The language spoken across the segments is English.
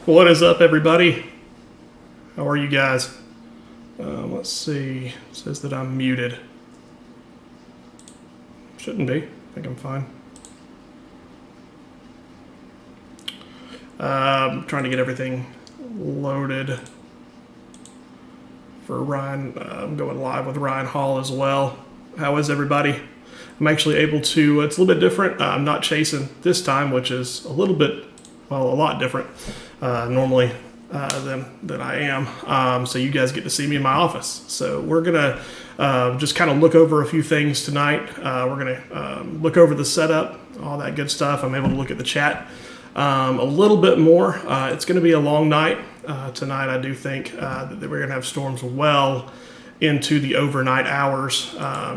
What is up, everybody? How are you guys? Let's see. It says that I'm muted. Shouldn't be. I think I'm fine. Trying to get everything loaded for Ryan. I'm going live with Ryan Hall as well. How is everybody? I'm actually able to, it's a little bit different. I'm not chasing this time, which is a little bit, well, a lot different normally than I am. So you guys get to see me in my office. So we're going to just kind of look over a few things tonight. We're going to look over the setup, all that good stuff. I'm able to look at the chat a little bit more. It's going to be a long night tonight. I do think that we're going to have storms well into the overnight hours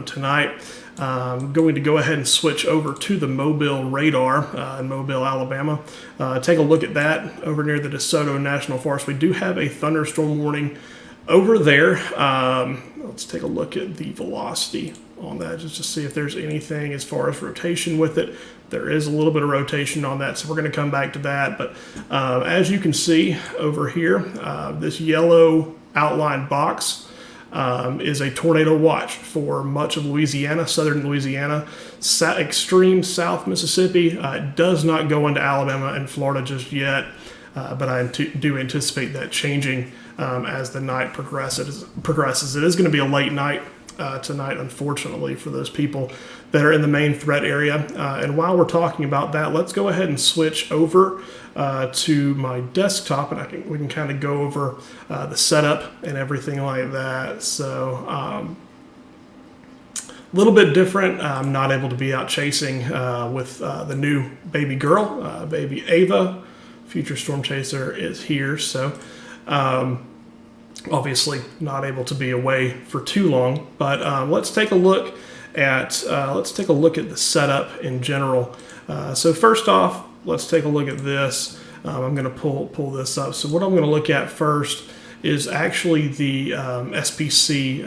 tonight. I'm going to go ahead and switch over to the Mobile radar in Mobile, Alabama. Take a look at that over near the DeSoto National Forest. We do have a thunderstorm warning over there. Let's take a look at the velocity on that just to see if there's anything as far as rotation with it. There is a little bit of rotation on that, so we're going to come back to that. But as you can see over here, this yellow outlined box is a tornado watch for much of Louisiana, southern Louisiana, extreme south Mississippi. It does not go into Alabama and Florida just yet, but I do anticipate that changing as the night progresses. It is going to be a late night tonight, unfortunately, for those people that are in the main threat area. And while we're talking about that, let's go ahead and switch over to my desktop, and we can kind of go over the setup and everything like that. So a little bit different. I'm not able to be out chasing with the new baby girl, baby Ava. Future Storm Chaser is here, so obviously not able to be away for too long. But let's take a look at the setup in general. So first off, let's take a look at this. I'm going to pull this up. So what I'm going to look at first is actually the SPC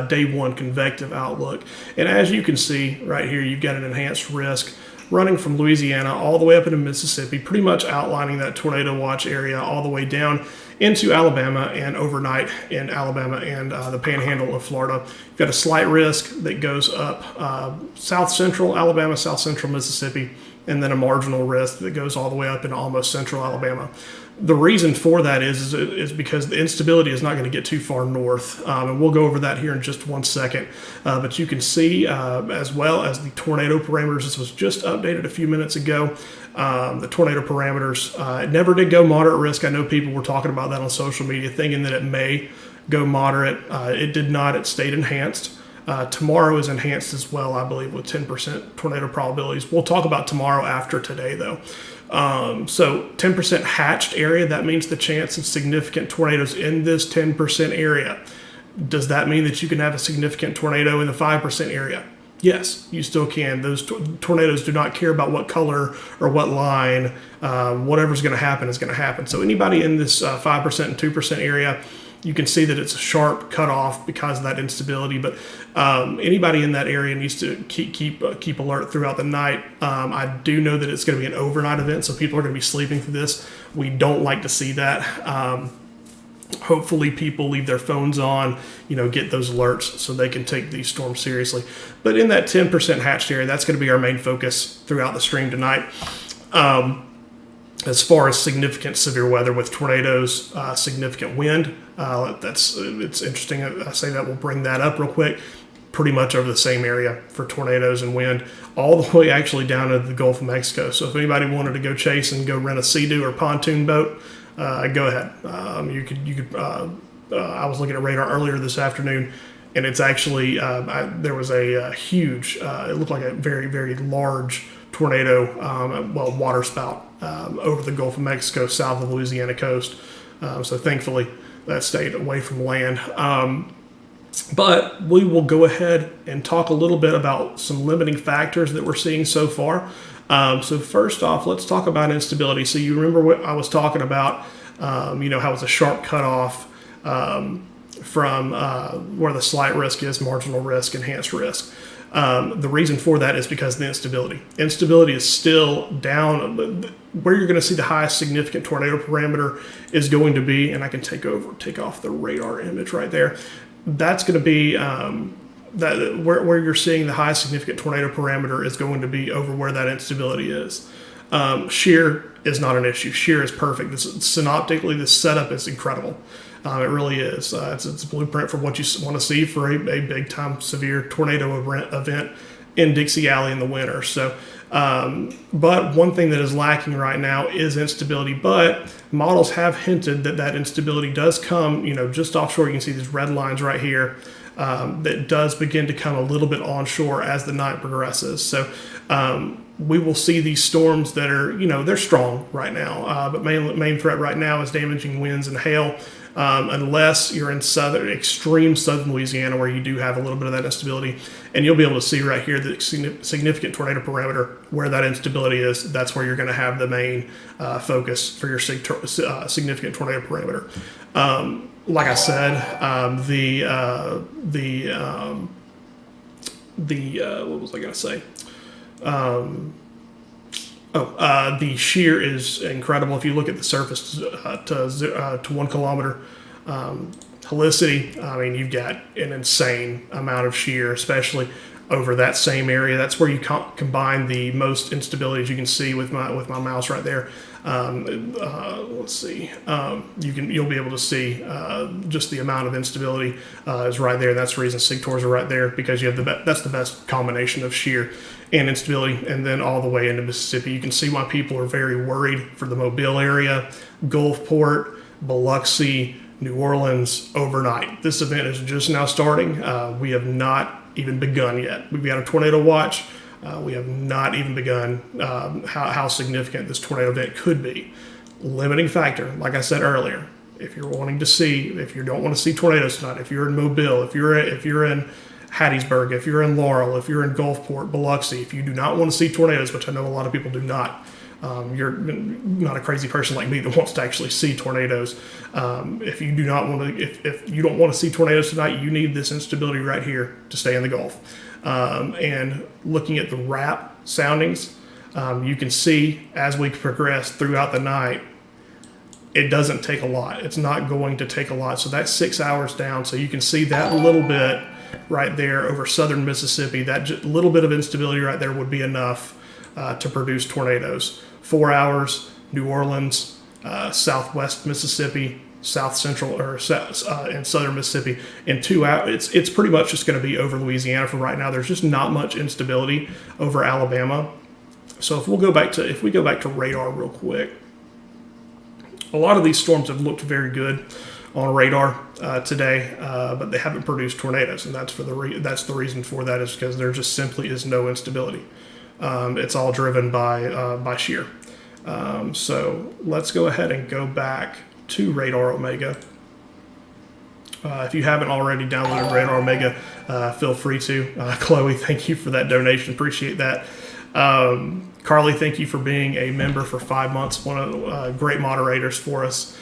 day one convective outlook. And as you can see right here, you've got an enhanced risk running from Louisiana all the way up into Mississippi, pretty much outlining that tornado watch area all the way down into Alabama and overnight in Alabama and the panhandle of Florida. You've got a slight risk that goes up south central Alabama, south central Mississippi, and then a marginal risk that goes all the way up into almost central Alabama. The reason for that is because the instability is not going to get too far north, and we'll go over that here in just 1 second. But you can see, as well as the tornado parameters, this was just updated a few minutes ago. The tornado parameters, it never did go moderate risk. I know people were talking about that on social media, thinking that it may go moderate. It did not. It stayed enhanced. Tomorrow is enhanced as well, I believe, with 10% tornado probabilities. We'll talk about tomorrow after today, though. So 10% hatched area, that means the chance of significant tornadoes in this 10% area. Does that mean that you can have a significant tornado in the 5% area? Yes, you still can. Those tornadoes do not care about what color or what line. Whatever's going to happen is going to happen. So anybody in this 5% and 2% area, you can see that it's a sharp cutoff because of that instability. But anybody in that area needs to keep alert throughout the night. I do know that it's going to be an overnight event, so people are going to be sleeping through this. We don't like to see that. Hopefully people leave their phones on, get those alerts so they can take these storms seriously. But in that 10% hatched area, that's going to be our main focus throughout the stream tonight. As far as significant severe weather with tornadoes, significant wind, it's interesting. I say that, we'll bring that up real quick. Pretty much over the same area for tornadoes and wind, all the way actually down into the Gulf of Mexico. So if anybody wanted to go chase and go rent a Sea-Doo or pontoon boat, go ahead. You could. I was looking at radar earlier this afternoon, and it's actually there was a huge. It looked like a very, very large tornado, waterspout over the Gulf of Mexico, south of the Louisiana coast. So thankfully, that stayed away from land. But we will go ahead and talk a little bit about some limiting factors that we're seeing so far. So first off, let's talk about instability. So you remember what I was talking about, how it's a sharp cutoff from where the slight risk is, marginal risk, enhanced risk. The reason for that is because of the instability. Instability is still down. Where you're going to see the highest significant tornado parameter is going to be, and I can take off the radar image right there. That's going to be where you're seeing the highest significant tornado parameter is going to be over where that instability is. Shear is not an issue. Shear is perfect. Synoptically, this setup is incredible. It really is. It's a blueprint for what you want to see for a big-time severe tornado event in Dixie Alley in the winter. So, but one thing that is lacking right now is instability. But models have hinted that instability does come, just offshore. You can see these red lines right here. That does begin to come a little bit onshore as the night progresses. So we will see these storms that are, they're strong right now. But main threat right now is damaging winds and hail. Unless you're in extreme southern Louisiana where you do have a little bit of that instability. And you'll be able to see right here the significant tornado parameter where that instability is. That's where you're going to have the main focus for your significant tornado parameter. Like I said, what was I going to say? The shear is incredible. If you look at the surface to 1 kilometer helicity, I mean, you've got an insane amount of shear, especially over that same area. That's where you combine the most instability, as you can see with my mouse right there. Let's see. You'll be able to see just the amount of instability is right there. That's the reason SIGTORs are right there, because you have that's the best combination of shear and instability. And then all the way into Mississippi, you can see why people are very worried for the Mobile area, Gulfport, Biloxi, New Orleans overnight. This event is just now starting. We have not even begun yet. We've got a tornado watch. We have not even begun how significant this tornado event could be. Limiting factor, like I said earlier, if you don't want to see tornadoes tonight, if you're in Mobile, if you're in Hattiesburg, if you're in Laurel, if you're in Gulfport, Biloxi, if you do not want to see tornadoes, which I know a lot of people do not, you're not a crazy person like me that wants to actually see tornadoes. If you don't want to see tornadoes tonight, you need this instability right here to stay in the Gulf. And looking at the RAP soundings, you can see as we progress throughout the night, it doesn't take a lot. It's not going to take a lot. So that's 6 hours down. So you can see that little bit right there over southern Mississippi. That little bit of instability right there would be enough to produce tornadoes. 4 hours, New Orleans, southwest Mississippi, south central and southern Mississippi. In 2 hours, it's pretty much just going to be over Louisiana for right now. There's just not much instability over Alabama. So if we go back to radar real quick, a lot of these storms have looked very good on radar today, but they haven't produced tornadoes, and that's the reason for that is because there just simply is no instability. It's all driven by shear. So let's go ahead and go back to Radar Omega. If you haven't already downloaded Radar Omega, feel free to. Chloe, thank you for that donation. Appreciate that. Carly, thank you for being a member for 5 months. One of the great moderators for us.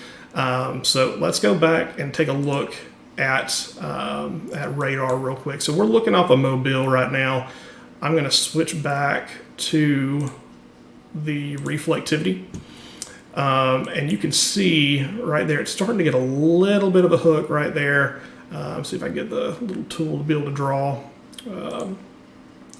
So let's go back and take a look at radar real quick. So we're looking off of Mobile right now. I'm going to switch back to the reflectivity. And you can see right there, it's starting to get a little bit of a hook right there. See if I can get the little tool to be able to draw.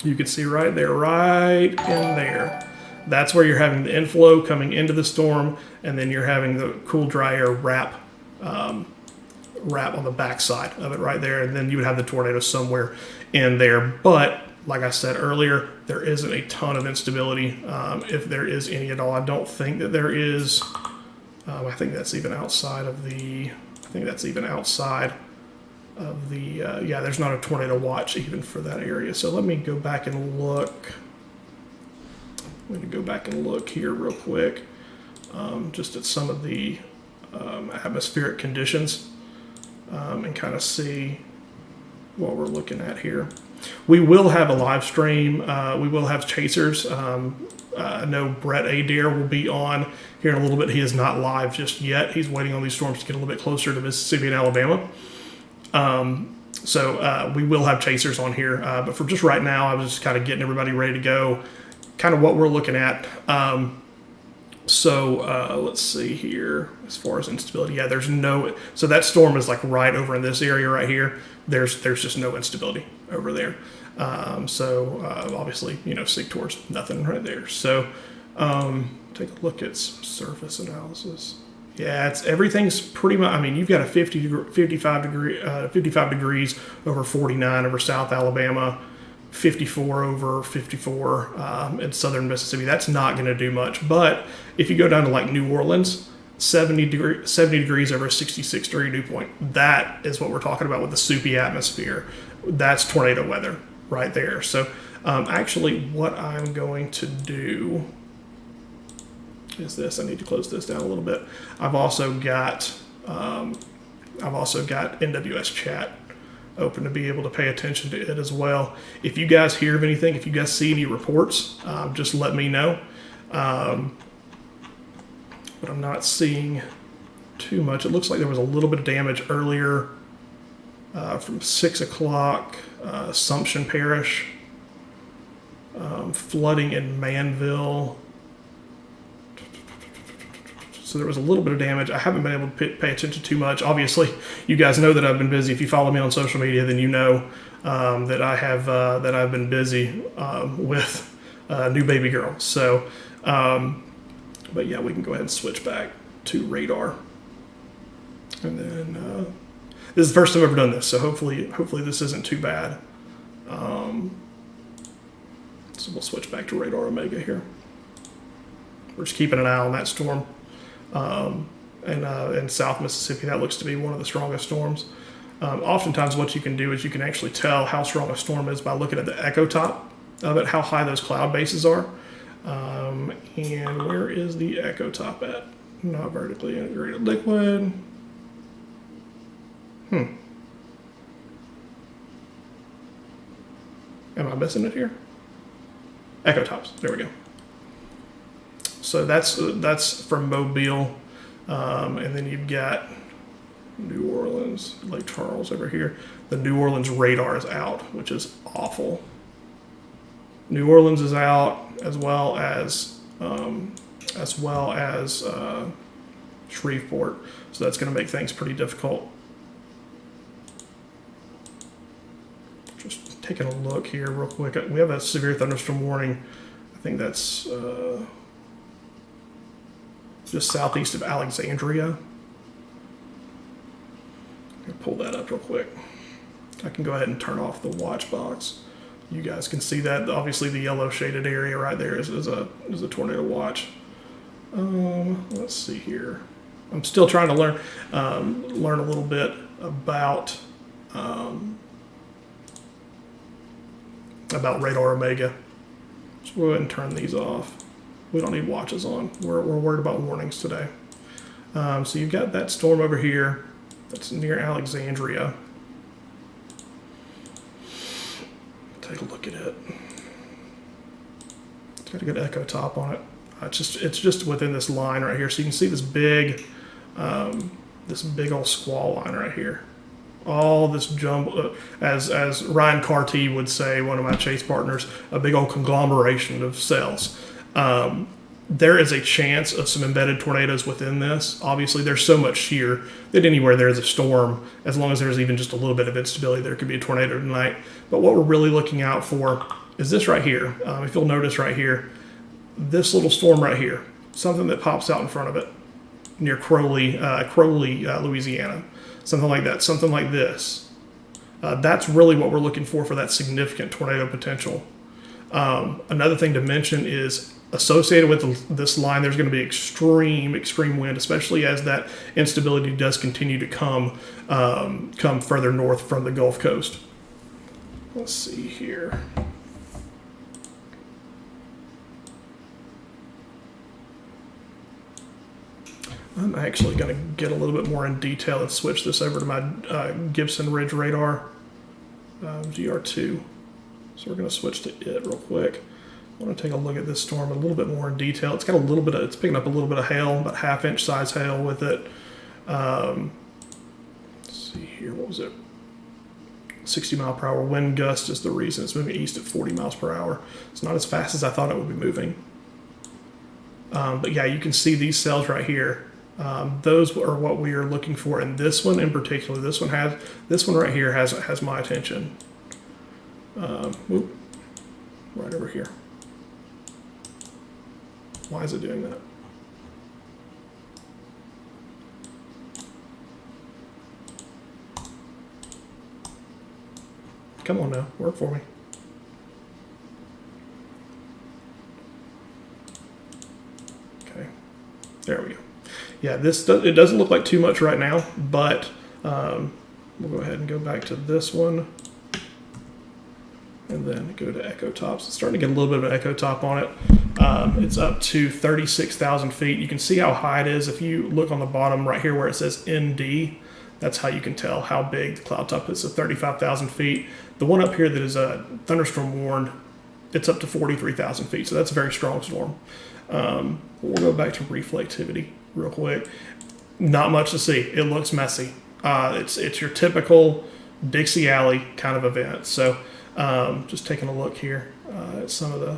You can see right there, right in there. That's where you're having the inflow coming into the storm, and then you're having the cool, dry air wrap on the backside of it right there, and then you would have the tornado somewhere in there. But like I said earlier, there isn't a ton of instability, if there is any at all. I don't think that there is. I think that's even outside of the. Yeah, there's not a tornado watch even for that area. So let me go back and look. I'm going to go back and look here real quick, just at some of the atmospheric conditions, and kind of see what we're looking at here. We will have a live stream. We will have chasers. I know Brett Adair will be on here in a little bit. He is not live just yet. He's waiting on these storms to get a little bit closer to Mississippi and Alabama. So we will have chasers on here, but for just right now, I was just kind of getting everybody ready to go, kind of what we're looking at. Let's see here, as far as instability, yeah, there's no, so that storm is like right over in this area right here. There's just no instability over there. Obviously, seek towards nothing right there. So take a look at some surface analysis. Yeah, everything's pretty much, I mean, you've got a 55 degrees over 49 over South Alabama, 54 over 54 in southern Mississippi. That's not going to do much. But if you go down to like New Orleans, 70 degrees over a 66 degree dew point, that is what we're talking about with the soupy atmosphere. That's tornado weather right there. So actually what I'm going to do is this. I need to close this down a little bit. I've also got NWS chat open to be able to pay attention to it as well. If you guys hear of anything, if you guys see any reports, just let me know. But I'm not seeing too much. It looks like there was a little bit of damage earlier from 6 o'clock, Assumption Parish, flooding in Manville. So there was a little bit of damage. I haven't been able to pay attention too much. Obviously, you guys know that I've been busy. If you follow me on social media, then you know that I've been busy with new baby girl. So, but yeah, we can go ahead and switch back to radar. And then this is the first time I've ever done this, so hopefully this isn't too bad. So we'll switch back to radar Omega here. We're just keeping an eye on that storm. In South Mississippi, that looks to be one of the strongest storms. Oftentimes what you can do is you can actually tell how strong a storm is by looking at the echo top of it, how high those cloud bases are. And where is the echo top at? Not vertically integrated liquid. Am I missing it here? Echo tops, there we go. So that's from Mobile, and then you've got New Orleans, Lake Charles over here. The New Orleans radar is out, which is awful. New Orleans is out, as well as Shreveport. So that's going to make things pretty difficult. Just taking a look here real quick. We have a severe thunderstorm warning. I think that's just southeast of Alexandria. I'm gonna pull that up real quick. I can go ahead and turn off the watch box. You guys can see that. Obviously, the yellow shaded area right there is a tornado watch. Let's see here. I'm still trying to learn a little bit about radar Omega. So we'll go ahead and turn these off. We don't need watches on. We're worried about warnings today. So you've got that storm over here that's near Alexandria. Take a look at it. It's got a good echo top on it. It's just within this line right here. So you can see this big old squall line right here. All this jumble, as Ryan Carty would say, one of my chase partners, a big old conglomeration of cells. There is a chance of some embedded tornadoes within this. Obviously, there's so much shear that anywhere there's a storm, as long as there's even just a little bit of instability, there could be a tornado tonight. But what we're really looking out for is this right here. If you'll notice right here, this little storm right here, something that pops out in front of it near Crowley, Louisiana. Something like that, something like this. That's really what we're looking for that significant tornado potential. Another thing to mention is associated with this line, there's going to be extreme wind, especially as that instability does continue to come further north from the Gulf Coast. Let's see here. I'm actually going to get a little bit more in detail and switch this over to my Gibson Ridge radar, GR2. So we're going to switch to it real quick. I want to take a look at this storm a little bit more in detail. It's got a little bit of, it's picking up a little bit of hail, about half-inch size hail with it. Let's see here, what was it? 60-mile-per-hour wind gust is the reason it's moving east at 40 miles per hour. It's not as fast as I thought it would be moving. But yeah, you can see these cells right here. Those are what we are looking for, and this one in particular, this one right here has my attention. Whoop, right over here. Why is it doing that? Come on now, work for me. Okay, there we go. Yeah, it doesn't look like too much right now, but we'll go ahead and go back to this one, and then go to echo tops. It's starting to get a little bit of an echo top on it. It's up to 36,000 feet. You can see how high it is if you look on the bottom right here where it says ND. That's how you can tell how big the cloud top is. So 35,000 feet. The one up here that is a thunderstorm warned, it's up to 43,000 feet. So that's a very strong storm. We'll go back to reflectivity real quick. Not much to see. It looks messy. It's your typical Dixie Alley kind of event. So just taking a look here at some of the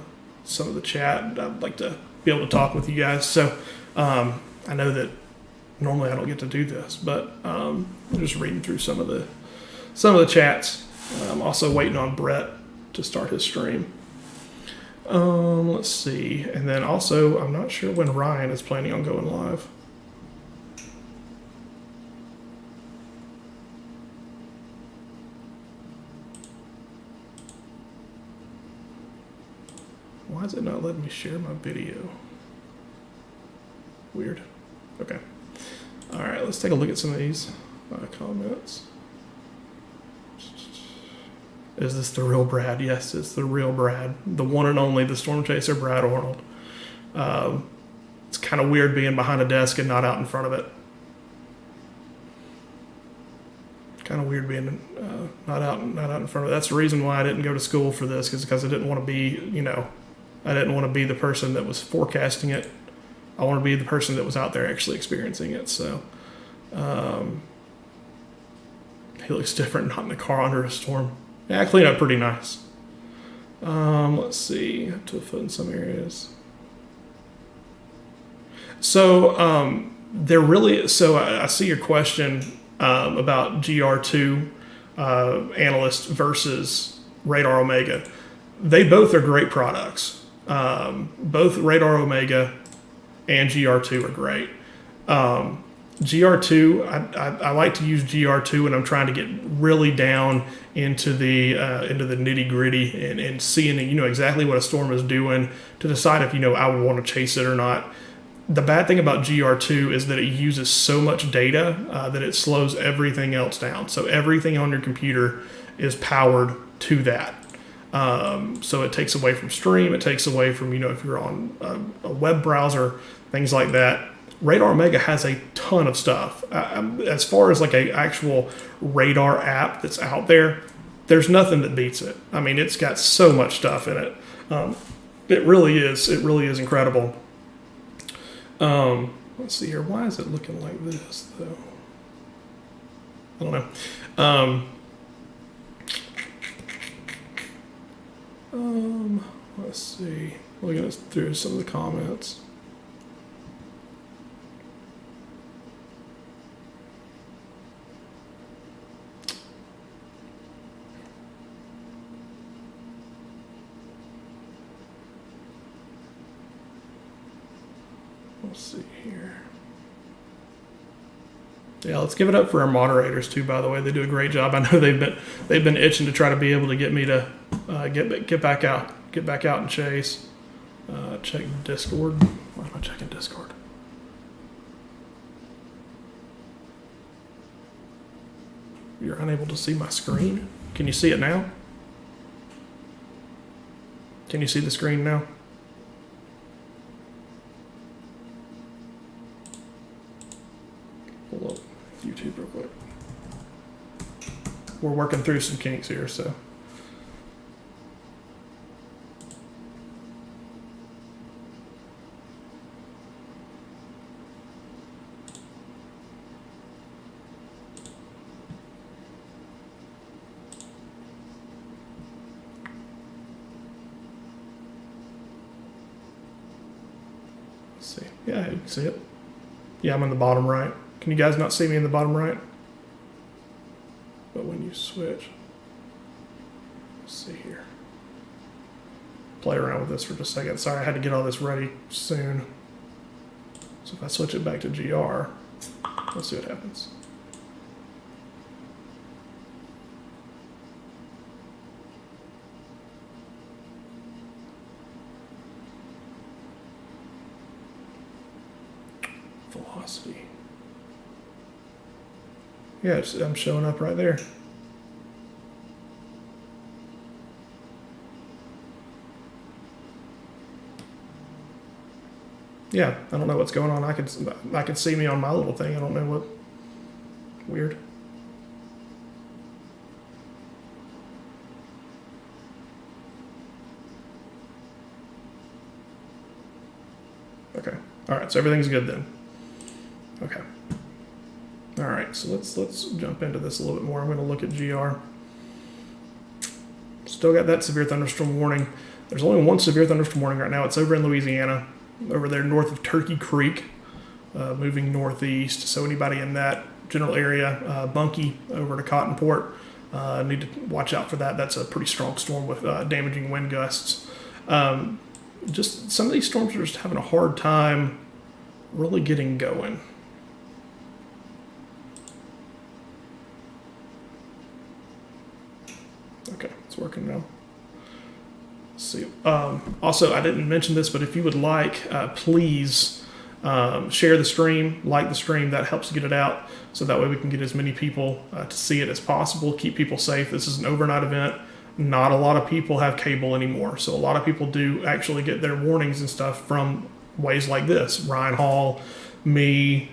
chat. I'd like to be able to talk with you guys. So I know that normally I don't get to do this, but I'm just reading through some of the chats. I'm also waiting on Brett to start his stream. Let's see. And then also, I'm not sure when Ryan is planning on going live. Why is it not letting me share my video? Weird. Okay. All right, let's take a look at some of these comments. Is this the real Brad? Yes, it's the real Brad. The one and only, the Storm Chaser, Brad Arnold. It's kind of weird being behind a desk and not out in front of it. Kind of weird being not out in front of it. That's the reason why I didn't go to school for this, because I didn't want to be, I didn't want to be the person that was forecasting it. I want to be the person that was out there actually experiencing it. So he looks different, not in the car under a storm. Yeah, I clean up pretty nice. Let's see, up to a foot in some areas. So I see your question about GR2 analyst versus Radar Omega. They both are great products. Both Radar Omega and GR2 are great. GR2, I like to use GR2 when I'm trying to get really down into the nitty gritty and seeing exactly what a storm is doing to decide if I would want to chase it or not. The bad thing about GR2 is that it uses so much data that it slows everything else down. So everything on your computer is powered to that. So it takes away from stream. It takes away from if you're on a web browser, things like that. Radar Omega has a ton of stuff. As far as like a actual radar app that's out there, there's nothing that beats it. I mean, it's got so much stuff in it. It really is incredible. Let's see here. Why is it looking like this though? I don't know. Let's see. Looking through some of the comments. Let's see here. Yeah, let's give it up for our moderators too. By the way, they do a great job. I know they've been itching to try to be able to get me to get back out and chase. Check Discord. Why am I checking Discord? You're unable to see my screen. Can you see it now? Can you see the screen now? Pull up YouTube real quick. We're working through some kinks here, so. Yeah, you can see it. Yeah, I'm in the bottom right. Can you guys not see me in the bottom right? But when you switch, let's see here. Play around with this for just a second. Sorry, I had to get all this ready soon. So if I switch it back to GR, let's see what happens. Velocity. Yeah, I'm showing up right there. Yeah, I don't know what's going on. I can see me on my little thing. I don't know what. Weird. Okay. All right. So everything's good then. Okay. All right. So let's jump into this a little bit more. I'm going to look at GR. Still got that severe thunderstorm warning. There's only one severe thunderstorm warning right now. It's over in Louisiana, over there north of Turkey Creek, moving northeast. So anybody in that general area, Bunkie over to Cottonport, need to watch out for that. That's a pretty strong storm with damaging wind gusts. Just some of these storms are just having a hard time really getting going. Okay, it's working now. Let's see. Also, I didn't mention this, but if you would like, please share the stream, like the stream. That helps get it out, so that way we can get as many people to see it as possible, keep people safe. This is an overnight event. Not a lot of people have cable anymore, so a lot of people do actually get their warnings and stuff from ways like this. Ryan Hall, me,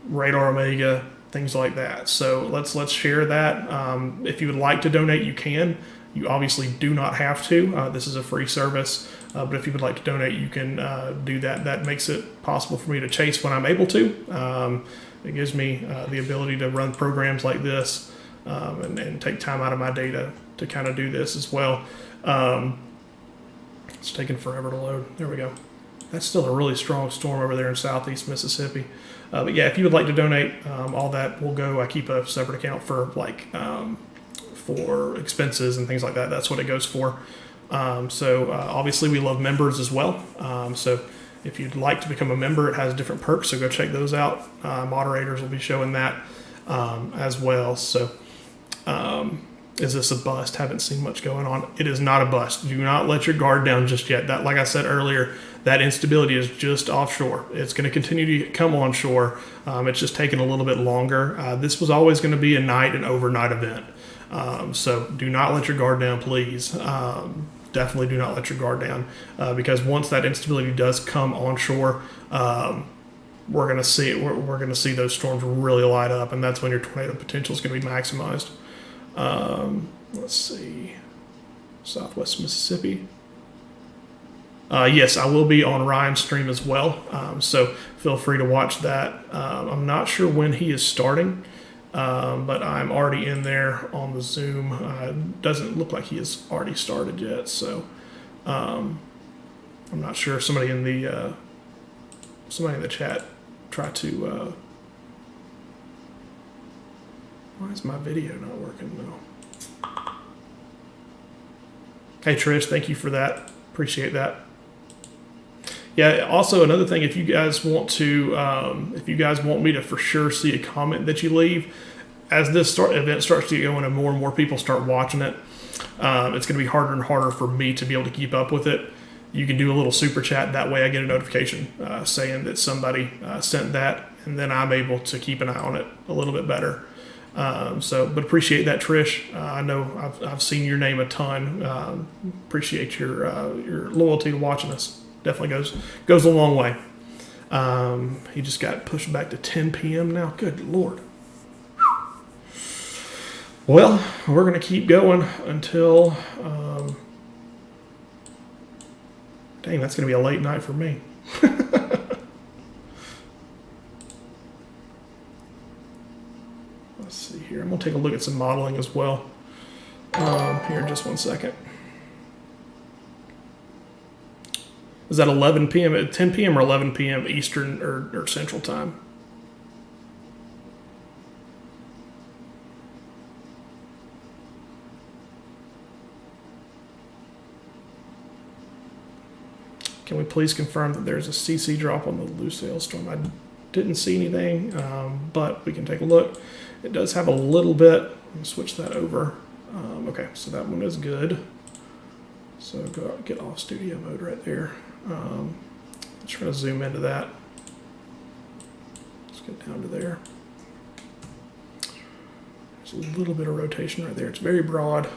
Radar Omega, things like that. So let's share that. If you would like to donate, you can. You obviously do not have to. This is a free service, but if you would like to donate, you can do that. That makes it possible for me to chase when I'm able to. It gives me the ability to run programs like this and take time out of my day to kind of do this as well. It's taking forever to load. There we go. That's still a really strong storm over there in southeast Mississippi. But yeah, if you would like to donate, all that will go. I keep a separate account for for expenses and things like that. That's what it goes for. So obviously we love members as well. So if you'd like to become a member, it has different perks. So go check those out. Moderators will be showing that as well. So is this a bust? Haven't seen much going on. It is not a bust. Do not let your guard down just yet. That, like I said earlier, that instability is just offshore. It's going to continue to come onshore. It's just taking a little bit longer. This was always going to be a night and overnight event. So do not let your guard down, please. Definitely do not let your guard down because once that instability does come onshore, we're going to see it. We're going to see those storms really light up, and that's when your tornado potential is going to be maximized. Let's see, Southwest Mississippi. Yes, I will be on Ryan's stream as well, so feel free to watch that. I'm not sure when he is starting, but I'm already in there on the Zoom. Doesn't look like he has already started yet, so I'm not sure. Somebody in the chat try to. Why is my video not working though? Hey Trish, thank you for that. Appreciate that. Yeah. Also, another thing, if you guys want to, if you guys want me to for sure see a comment that you leave, as this event starts to get going and more people start watching it, it's going to be harder and harder for me to be able to keep up with it. You can do a little super chat. That way I get a notification saying that somebody sent that, and then I'm able to keep an eye on it a little bit better. But appreciate that, Trish. I know I've seen your name a ton. Appreciate your loyalty to watching us. Definitely goes a long way. He just got pushed back to 10 p.m. now. Good Lord. Well, we're going to keep going until... dang, that's going to be a late night for me. Let's see here. I'm going to take a look at some modeling as well here in just one second. Is that 11 p.m. at 10 p.m. or 11 p.m. Eastern or Central Time? Can we please confirm that there's a CC drop on the loose hailstorm? I didn't see anything, but we can take a look. It does have a little bit. Let me switch that over. Okay, so that one is good. So go get off studio mode right there. Let's try to zoom into that. Let's get down to there. There's a little bit of rotation right there. It's very broad.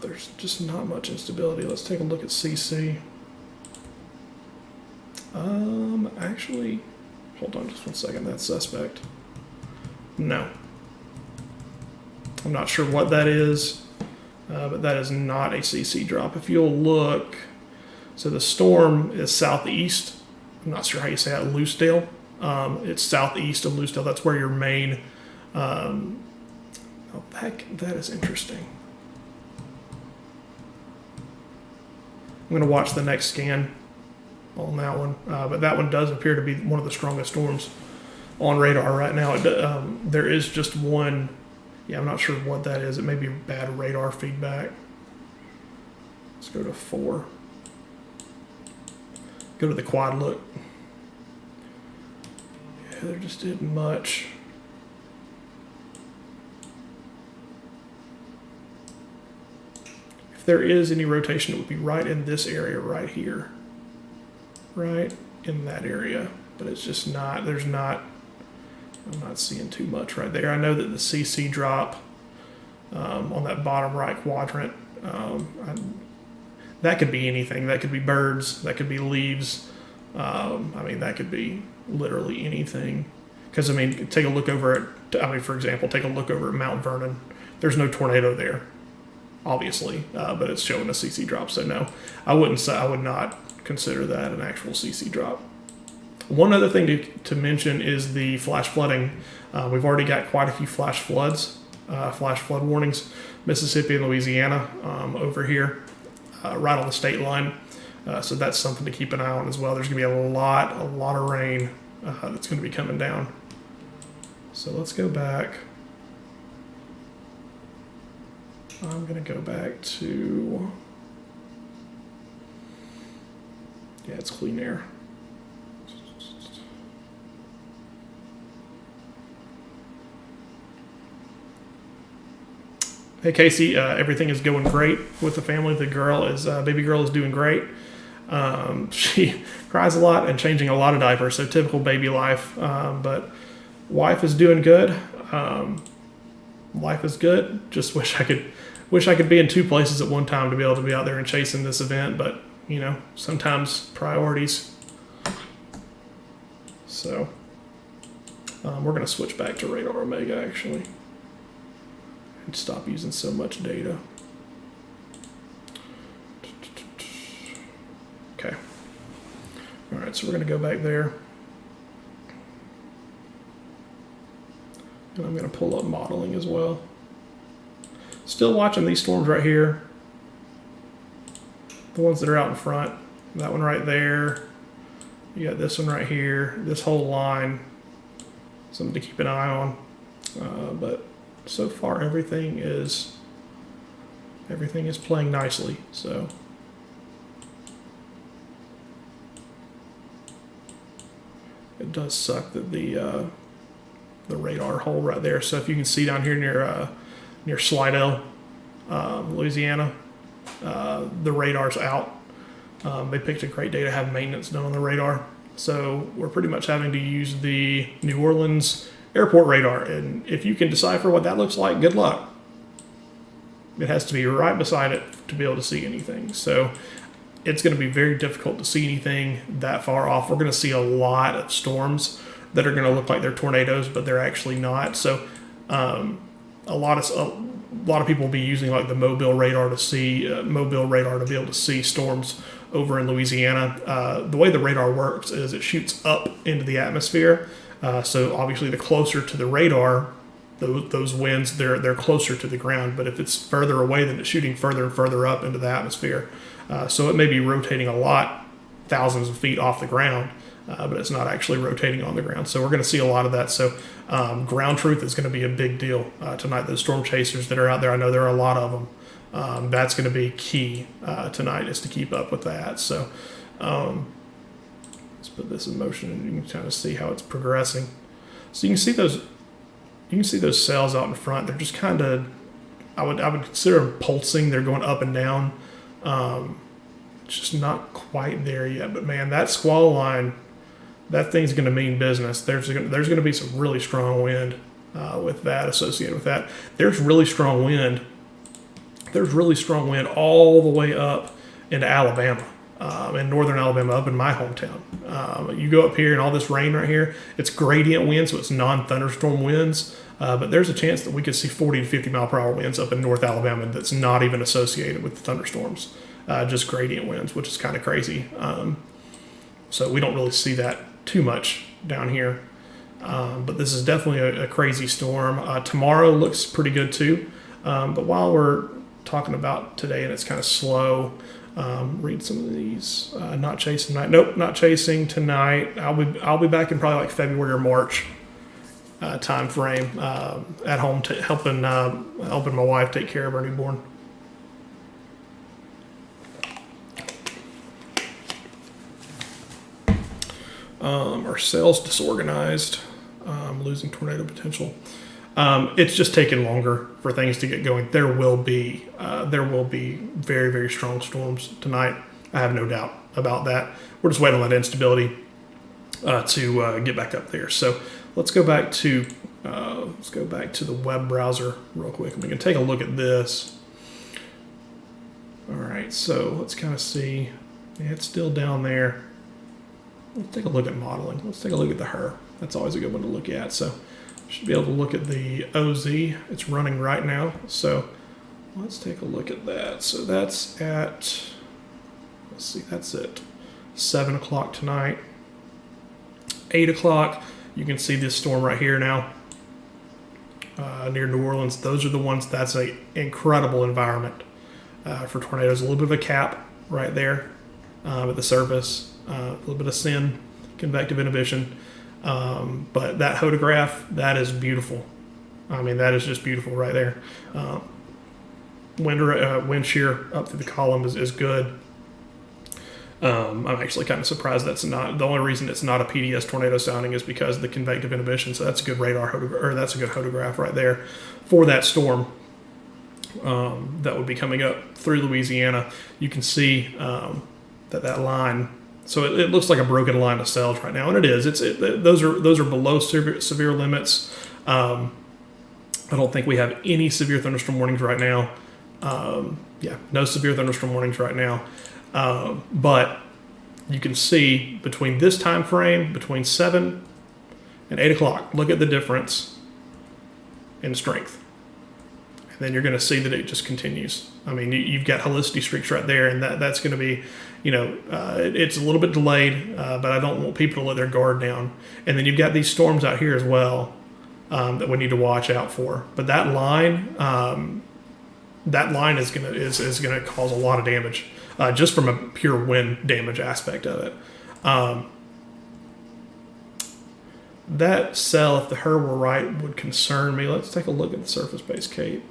There's just not much instability. Let's take a look at CC. Actually, hold on just one second. That's suspect. No. I'm not sure what that is, but that is not a CC drop. If you'll look, so the storm is southeast. I'm not sure how you say that, Loosedale. It's southeast of Loosedale. That's where your main, oh, that is interesting. I'm going to watch the next scan on that one, but that one does appear to be one of the strongest storms on radar right now. There is just one. Yeah, I'm not sure what that is. It may be bad radar feedback. Let's go to 4. Go to the quad look. Yeah, there just isn't much. If there is any rotation, it would be right in this area right here. Right in that area. But it's just not, I'm not seeing too much right there. I know that the CC drop on that bottom right quadrant, that could be anything. That could be birds. That could be leaves. I mean, that could be literally anything. Because, I mean, take a look over at, for example, take a look over at Mount Vernon. There's no tornado there, obviously, but it's showing a CC drop. So, no, I would not consider that an actual CC drop. One other thing to mention is the flash flooding. We've already got quite a few flash flood warnings, Mississippi and Louisiana over here, right on the state line. So that's something to keep an eye on as well. There's going to be a lot of rain that's going to be coming down. So let's go back. I'm going to go back to, yeah, it's clean air. Hey Casey, everything is going great with the family. The baby girl is doing great. She cries a lot and changing a lot of diapers, so typical baby life. But wife is doing good. Life is good. Just wish I could be in 2 places at one time to be able to be out there and chasing this event. But you know, sometimes priorities. So we're gonna switch back to Radar Omega actually. And stop using so much data. Okay. All right, so we're going to go back there. And I'm going to pull up modeling as well. Still watching these storms right here. The ones that are out in front. That one right there. You got this one right here. This whole line. Something to keep an eye on. But so far everything is playing nicely. So it does suck that the radar hole right there. So if you can see down here near Slidell, Louisiana, the radar's out. They picked a great day to have maintenance done on the radar. So we're pretty much having to use the New Orleans airport radar, and if you can decipher what that looks like, good luck. It has to be right beside it to be able to see anything. So it's going to be very difficult to see anything that far off. We're going to see a lot of storms that are going to look like they're tornadoes, but they're actually not. So a lot of people will be using like the Mobile radar to be able to see storms over in Louisiana. The way the radar works is it shoots up into the atmosphere. So obviously the closer to the radar, those winds, they're closer to the ground. But if it's further away, then it's shooting further and further up into the atmosphere. So it may be rotating a lot thousands of feet off the ground, but it's not actually rotating on the ground. So we're going to see a lot of that. So ground truth is going to be a big deal tonight. Those storm chasers that are out there, I know there are a lot of them. That's going to be key tonight, is to keep up with that. So let's put this in motion, and you can kind of see how it's progressing. So you can see those. You can see those cells out in front. They're just kind of, I would consider them pulsing. They're going up and down. Just not quite there yet. But man, that squall line, that thing's going to mean business. There's going to be some really strong wind with that, associated with that. There's really strong wind. There's really strong wind all the way up into Alabama, in northern Alabama, up in my hometown. You go up here and all this rain right here, it's gradient wind, so it's non-thunderstorm winds. But there's a chance that we could see 40 to 50 mile per hour winds up in North Alabama that's not even associated with the thunderstorms, just gradient winds, which is kind of crazy. So we don't really see that too much down here. But this is definitely a crazy storm. Tomorrow looks pretty good too. But while we're talking about today and it's kind of slow, read some of these. Not chasing tonight. Nope, not chasing tonight. I'll be back in probably like February or March time frame at home, helping my wife take care of her newborn. Our sails disorganized, losing tornado potential. It's just taking longer for things to get going. There will be very, very strong storms tonight. I have no doubt about that. We're just waiting on that instability to get back up there. So let's go back to the web browser real quick, and we can take a look at this. All right, so let's kind of see. Yeah, it's still down there. Let's take a look at modeling. Let's take a look at the HER. That's always a good one to look at. So should be able to look at the OZ. It's running right now. So let's take a look at that. So that's at, let's see, that's at 7 o'clock tonight. 8 o'clock, you can see this storm right here now near New Orleans. Those are the ones, that's an incredible environment for tornadoes. A little bit of a cap right there at the surface. A little bit of SIN, convective inhibition. But that photograph, that is beautiful. I mean, that is just beautiful right there. Wind shear up through the column is good. I'm actually kind of surprised that's not, the only reason it's not a PDS tornado sounding is because of the convective inhibition. So that's a good radar, or that's a good photograph right there for that storm that would be coming up through Louisiana. You can see that line. So it looks like a broken line of cells right now, and it is. Those are below severe limits. I don't think we have any severe thunderstorm warnings right now. No severe thunderstorm warnings right now. But you can see between this time frame, between 7 and 8 o'clock, look at the difference in strength. And then you're going to see that it just continues. I mean, you've got helicity streaks right there, and that's going to be, it's a little bit delayed, but I don't want people to let their guard down. And then you've got these storms out here as well that we need to watch out for. But that line is going to cause a lot of damage, just from a pure wind damage aspect of it. That cell, if the HER were right, would concern me. Let's take a look at the surface-based Cape.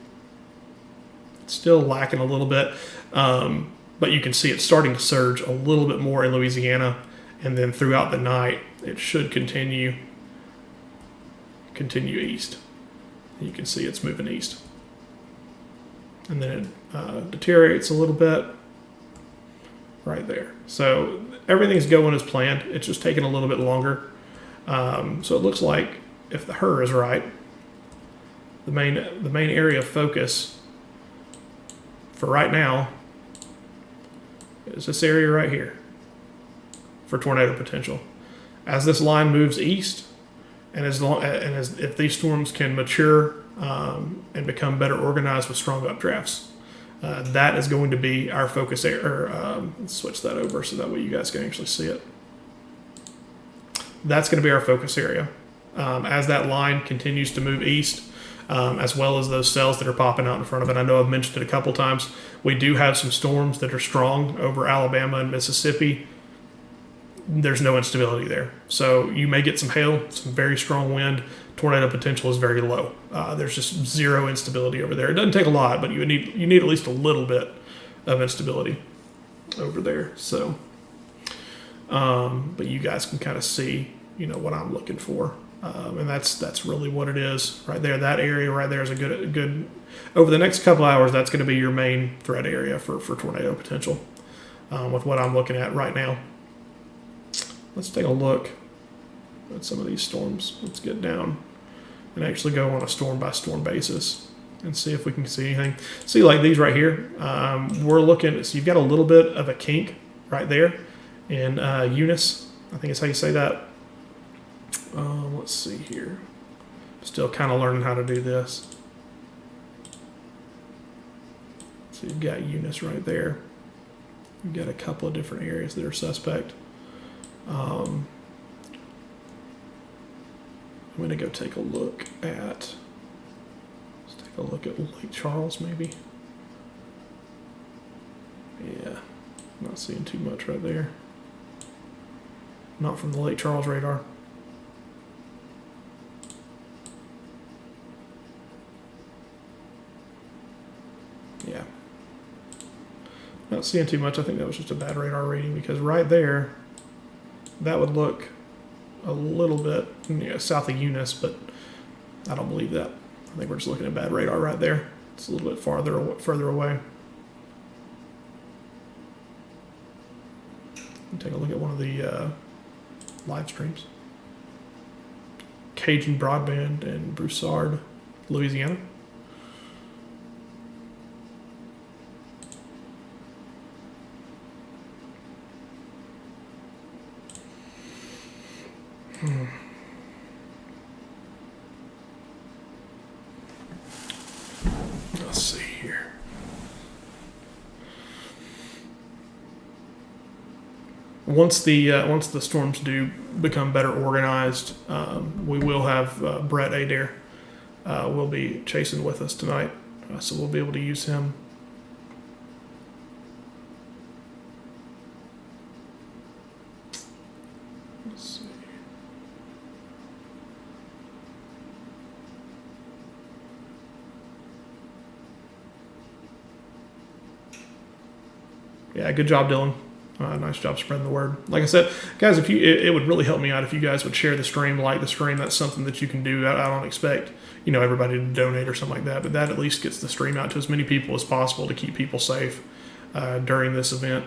It's still lacking a little bit, but you can see it's starting to surge a little bit more in Louisiana, and then throughout the night, it should continue east. You can see it's moving east. And then it deteriorates a little bit right there. So everything's going as planned. It's just taking a little bit longer. So it looks like if the HER is right, the main area of focus for right now is this area right here for tornado potential. As this line moves east, and if these storms can mature and become better organized with strong updrafts, that is going to be our focus area. Let's switch that over so that way you guys can actually see it. That's going to be our focus area. As that line continues to move east, as well as those cells that are popping out in front of it. I know I've mentioned it a couple times. We do have some storms that are strong over Alabama and Mississippi there's no instability there. So you may get some hail, some very strong wind. Tornado potential is very low. There's just zero instability over there. It doesn't take a lot, but you need at least a little bit of instability over there. So, but you guys can kind of see, what I'm looking for, and that's really what it is right there. That area right there is a good. Over the next couple hours, that's going to be your main threat area for tornado potential. With what I'm looking at right now. Let's take a look at some of these storms. Let's get down and actually go on a storm by storm basis and see if we can see anything. See, like these right here, we're looking, so you've got a little bit of a kink right there in Eunice. I think is how you say that. Let's see here. Still kind of learning how to do this. So you've got Eunice right there. You've got a couple of different areas that are suspect. I'm going to go take a look at, Lake Charles maybe. Yeah, not seeing too much right there. Not from the Lake Charles radar. Yeah. Not seeing too much. I think that was just a bad radar reading because right there, that would look a little bit south of Eunice, but I don't believe that. I think we're just looking at bad radar right there. It's a little bit further away. Take a look at one of the live streams. Cajun Broadband in Broussard, Louisiana. Let's see here. Once the storms do become better organized, we will have Brett Adair will be chasing with us tonight, so we'll be able to use him. Let's see. Yeah, good job, Dylan. Nice job spreading the word. Like I said, guys, it would really help me out if you guys would share the stream, like the stream. That's something that you can do. I don't expect everybody to donate or something like that, but that at least gets the stream out to as many people as possible to keep people safe during this event.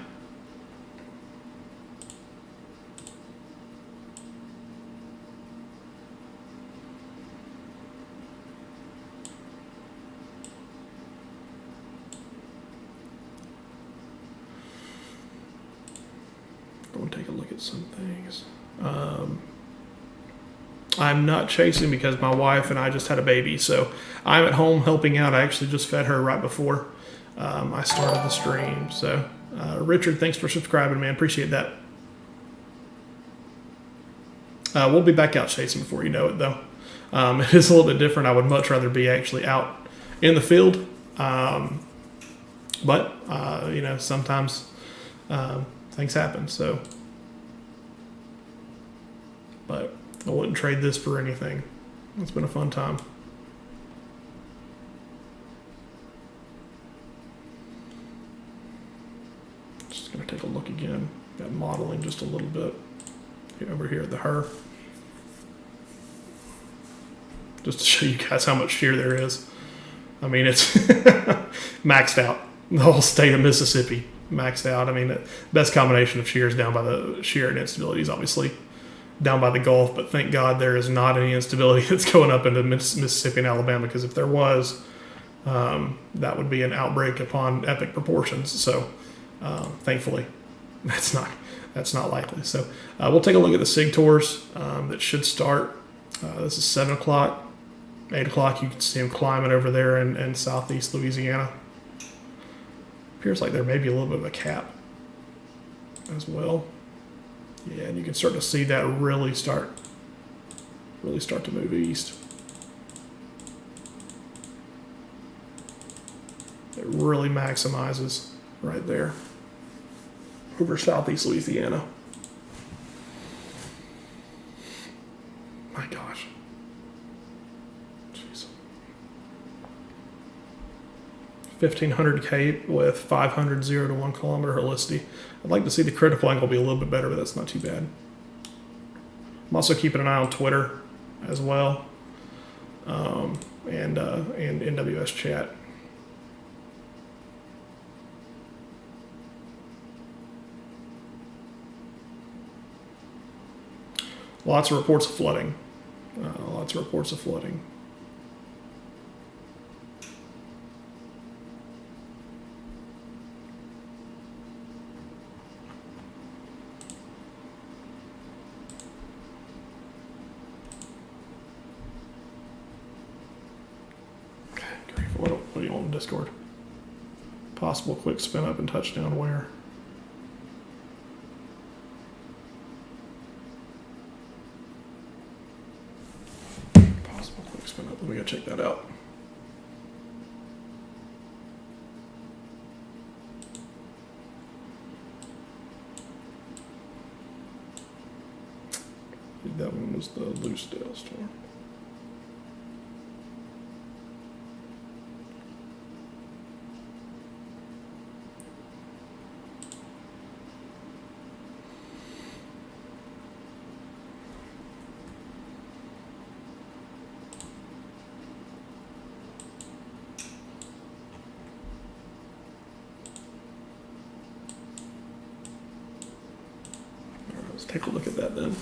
Take a look at some things. I'm not chasing because my wife and I just had a baby, so I'm at home helping out. I actually just fed her right before I started the stream. So Richard, thanks for subscribing, man. Appreciate that. We'll be back out chasing before you know it, though. It is a little bit different. I would much rather be actually out in the field, but sometimes things happen. So, but I wouldn't trade this for anything. It's been a fun time. Just gonna take a look again at modeling just a little bit over here at the HER, just to show you guys how much shear there is. I mean, it's maxed out. The whole state of Mississippi maxed out. I mean, the best combination of shear is down by the shear, and instability is obviously down by the Gulf, but thank God there is not any instability that's going up into Mississippi and Alabama, because if there was, that would be an outbreak upon epic proportions. So thankfully that's not likely. So we'll take a look at the SIG tours that should start. This is 7 o'clock, 8 o'clock. You can see them climbing over there in southeast Louisiana. Appears like there may be a little bit of a cap as well. Yeah, and you can start to see that really start to move east. It really maximizes right there over southeast Louisiana. Jeez. 1500K with 500 0 to 1 kilometer helicity. I'd like to see the critical angle be a little bit better, but that's not too bad. I'm also keeping an eye on Twitter as well, and NWS chat. Lots of reports of flooding. Lots of reports of flooding. What do you want in Discord? Possible quick spin up and touchdown where? Possible quick spin up. Let me go check that out. That one was the Loosedale storm. Let's take a look at that then.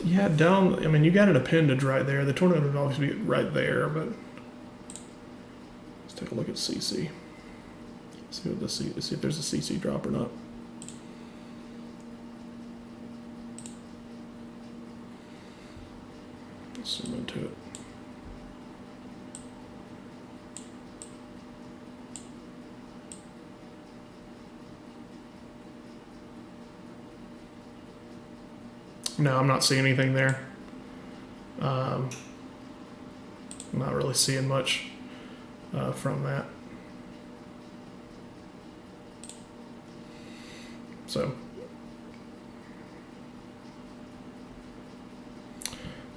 Yeah, down, I mean, you got an appendage right there. The tornado would always be right there, but let's take a look at CC. See what see if there's a CC drop or not. Let's zoom into it. No, I'm not seeing anything there. I'm not really seeing much from that. So,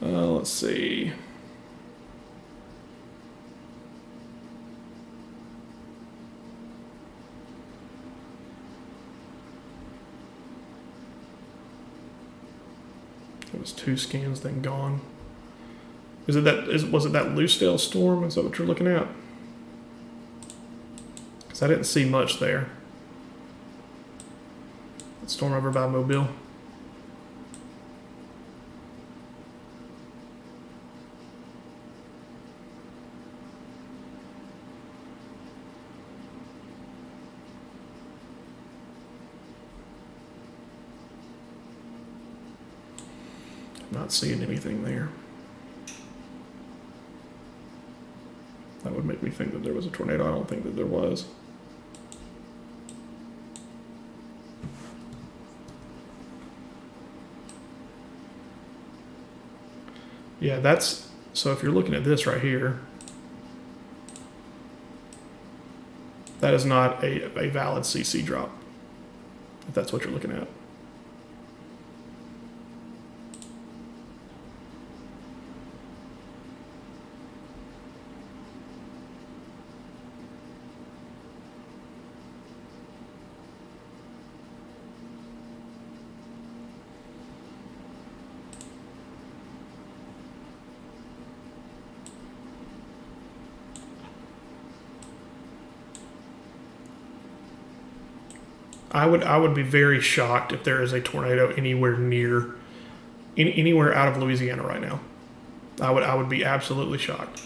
let's see. It was 2 scans, then gone. Was it that Loosedale storm? Is that what you're looking at? Because I didn't see much there. That storm over by Mobile. Not seeing anything there. That would make me think that there was a tornado. I don't think that there was. Yeah, that's, so if you're looking at this right here, that is not a valid CC drop, if that's what you're looking at. I would be very shocked if there is a tornado anywhere near, anywhere out of Louisiana right now. I would be absolutely shocked.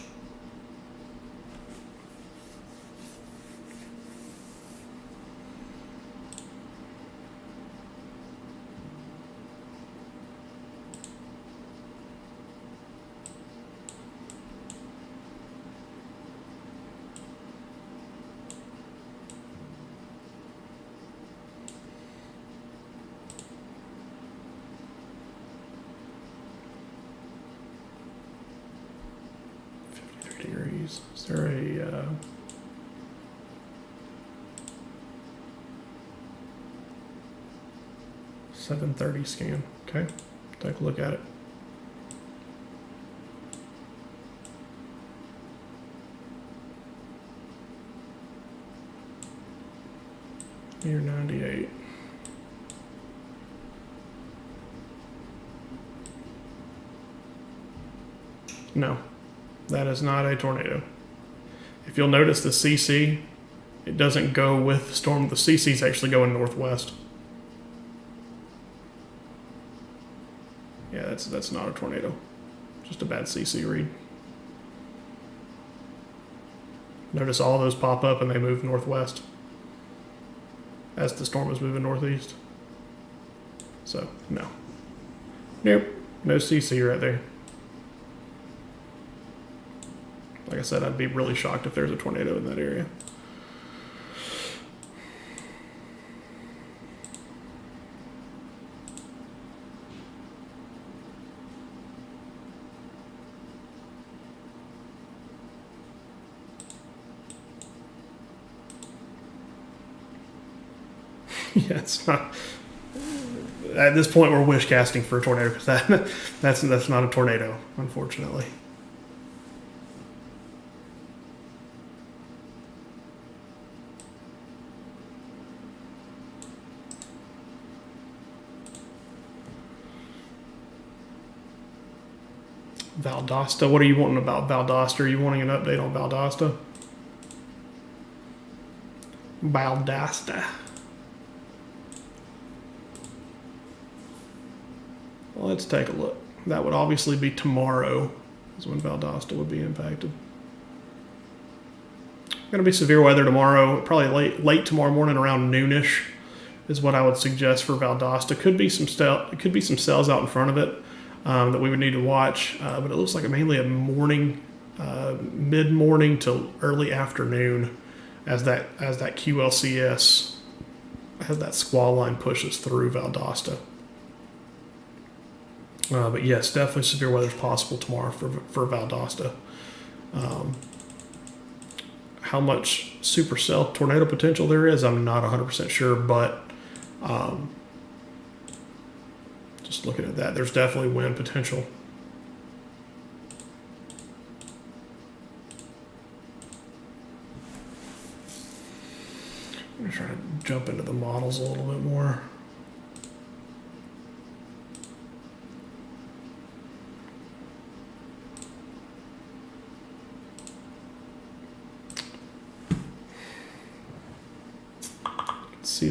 there a 730 scan? Okay, take a look at it. Near 98. No, that is not a tornado. If you'll notice the CC, it doesn't go with the storm. The CC is actually going northwest. Yeah, that's not a tornado. Just a bad CC read. Notice all those pop up and they move northwest as the storm is moving northeast. So, no. Nope, no CC right there. Like I said, I'd be really shocked if there's a tornado in that area. Yeah, it's not. At this point, we're wish casting for a tornado because that's not a tornado, unfortunately. Valdosta, what are you wanting about Valdosta? Are you wanting an update on Valdosta? Valdosta. Well, let's take a look. That would obviously be tomorrow is when Valdosta would be impacted. Going to be severe weather tomorrow, probably late tomorrow morning around noonish is what I would suggest for Valdosta. Could be some cells out in front of it that we would need to watch, but it looks like mainly a morning, mid-morning to early afternoon as that QLCS, as that squall line pushes through Valdosta. But yes, definitely severe weather is possible tomorrow for Valdosta. How much supercell tornado potential there is, I'm not 100% sure, but just looking at that, there's definitely wind potential. I'm going to try to jump into the models a little bit more. See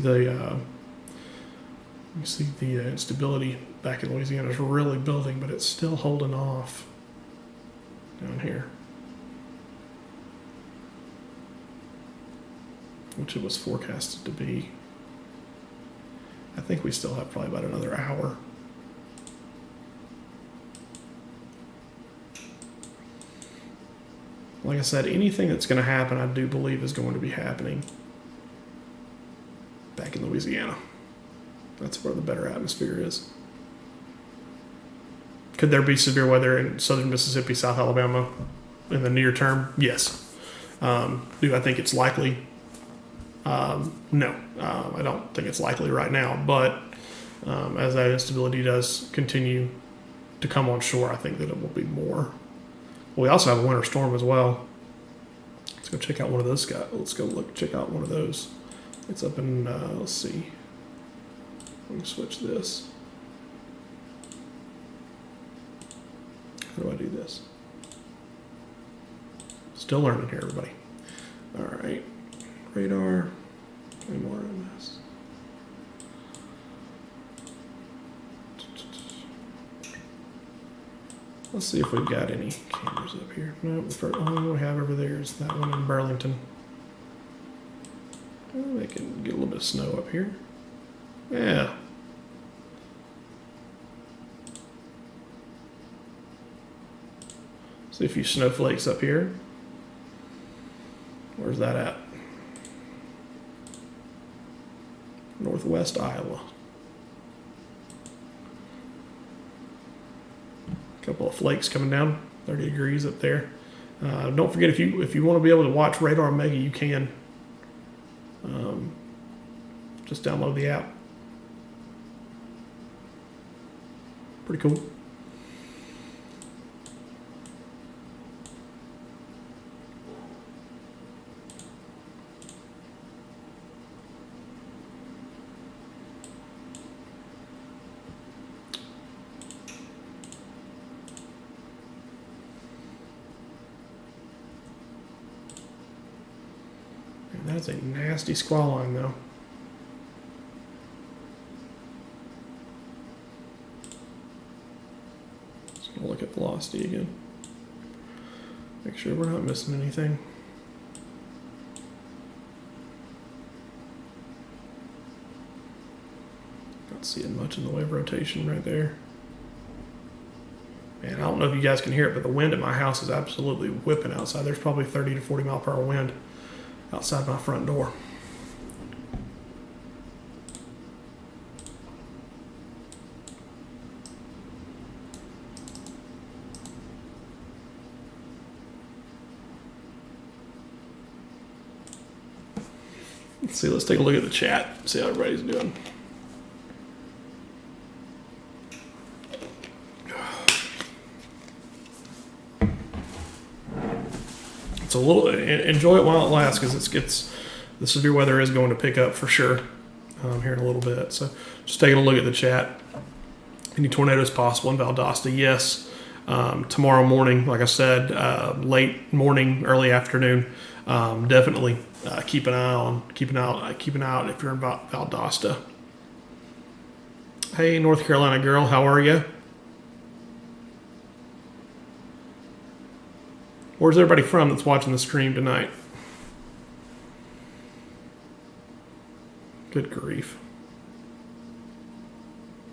the instability back in Louisiana is really building, but it's still holding off down here, which it was forecasted to be. I think we still have probably about another hour. Like I said, anything that's going to happen, I do believe is going to be happening back in Louisiana. That's where the better atmosphere is. Could there be severe weather in southern Mississippi, South Alabama in the near term? Yes. Do I think it's likely? No. I don't think it's likely right now, but as that instability does continue to come on shore, I think that it will be more. Well, we also have a winter storm as well. Let's go check out one of those guys. Let's go check out one of those. It's up in, let's see. Let me switch this. How do I do this? Still learning here, everybody. All right. Radar. Any more MS? Let's see if we've got any cameras up here. No, the first one we have over there is that one in Burlington. They can get a little bit of snow up here. Yeah. See a few snowflakes up here. Where's that at? Northwest Iowa. A couple of flakes coming down. 30 degrees up there. Don't forget, if you want to be able to watch Radar Mega, you can. Just download the app. Pretty cool. That's a nasty squall line, though. Just gonna look at velocity again. Make sure we're not missing anything. Not seeing much in the way of rotation right there. Man, I don't know if you guys can hear it, but the wind at my house is absolutely whipping outside. There's probably 30 to 40 mile per hour wind outside my front door. Let's see, let's take a look at the chat, see how everybody's doing. It's a little, enjoy it while it lasts, because the severe weather is going to pick up for sure here in a little bit. So just taking a look at the chat. Any tornadoes possible in Valdosta? Yes. Tomorrow morning, like I said, late morning, early afternoon. Definitely keep an eye out if you're in Valdosta. Hey, North Carolina girl, how are you? Where's everybody from that's watching the stream tonight? Good grief.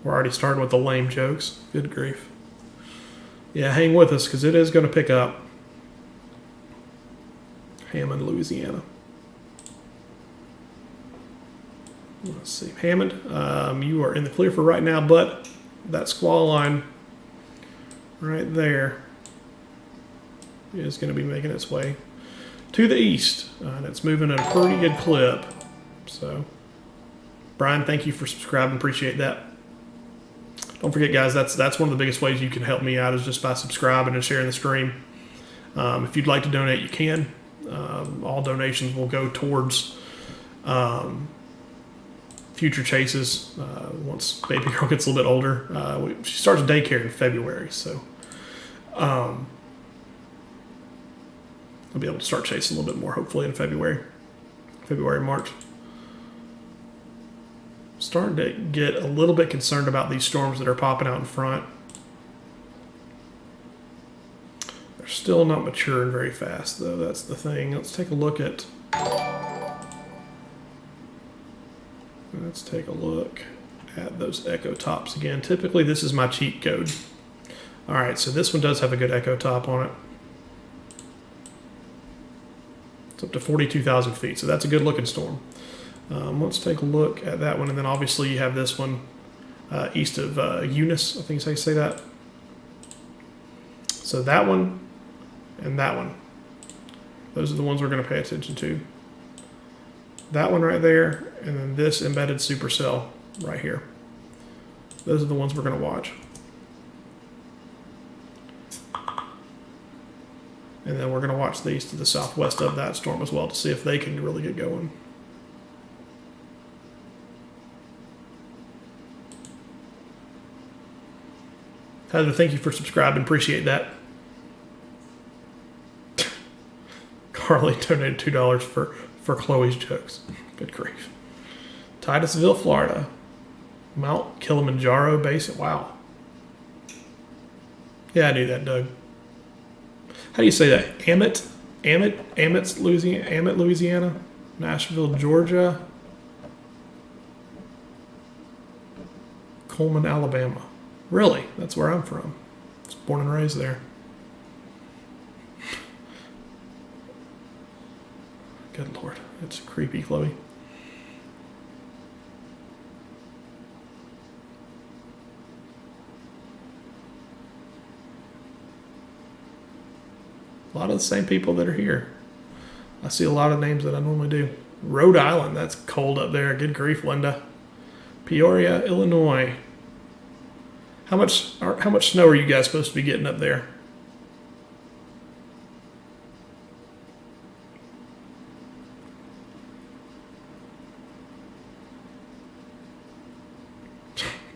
We're already starting with the lame jokes. Good grief. Yeah, hang with us, because it is going to pick up. Hammond, Louisiana. Let's see. Hammond, you are in the clear for right now, but that squall line right there is going to be making its way to the east, and it's moving at a pretty good clip. So, Brian, thank you for subscribing. Appreciate that. Don't forget, guys, that's one of the biggest ways you can help me out, is just by subscribing and sharing the stream. If you'd like to donate, you can. All donations will go towards future chases once baby girl gets a little bit older. She starts daycare in February, so I'll be able to start chasing a little bit more, hopefully in February, March. Starting to get a little bit concerned about these storms that are popping out in front. They're still not maturing very fast, though. That's the thing. Let's take a look at those echo tops again. Typically, this is my cheat code. All right, so this one does have a good echo top on it. It's up to 42,000 feet, so that's a good looking storm. Let's take a look at that one, and then obviously you have this one east of Eunice, I think is how you say that. So that one and that one, those are the ones we're going to pay attention to. That one right there, and then this embedded supercell right here. Those are the ones we're going to watch. And then we're going to watch the east to the southwest of that storm as well to see if they can really get going. Heather, thank you for subscribing. Appreciate that. Carly donated $2 for Chloe's jokes. Good grief. Titusville, Florida. Mount Kilimanjaro base. Wow. Yeah, I knew that, Doug. How do you say that? Ammit, Louisiana. Nashville, Georgia. Coleman, Alabama. Really? That's where I'm from. I was born and raised there. Good Lord. That's creepy, Chloe. A lot of the same people that are here. I see a lot of names that I normally do. Rhode Island, that's cold up there. Good grief, Linda. Peoria, Illinois. How much snow are you guys supposed to be getting up there?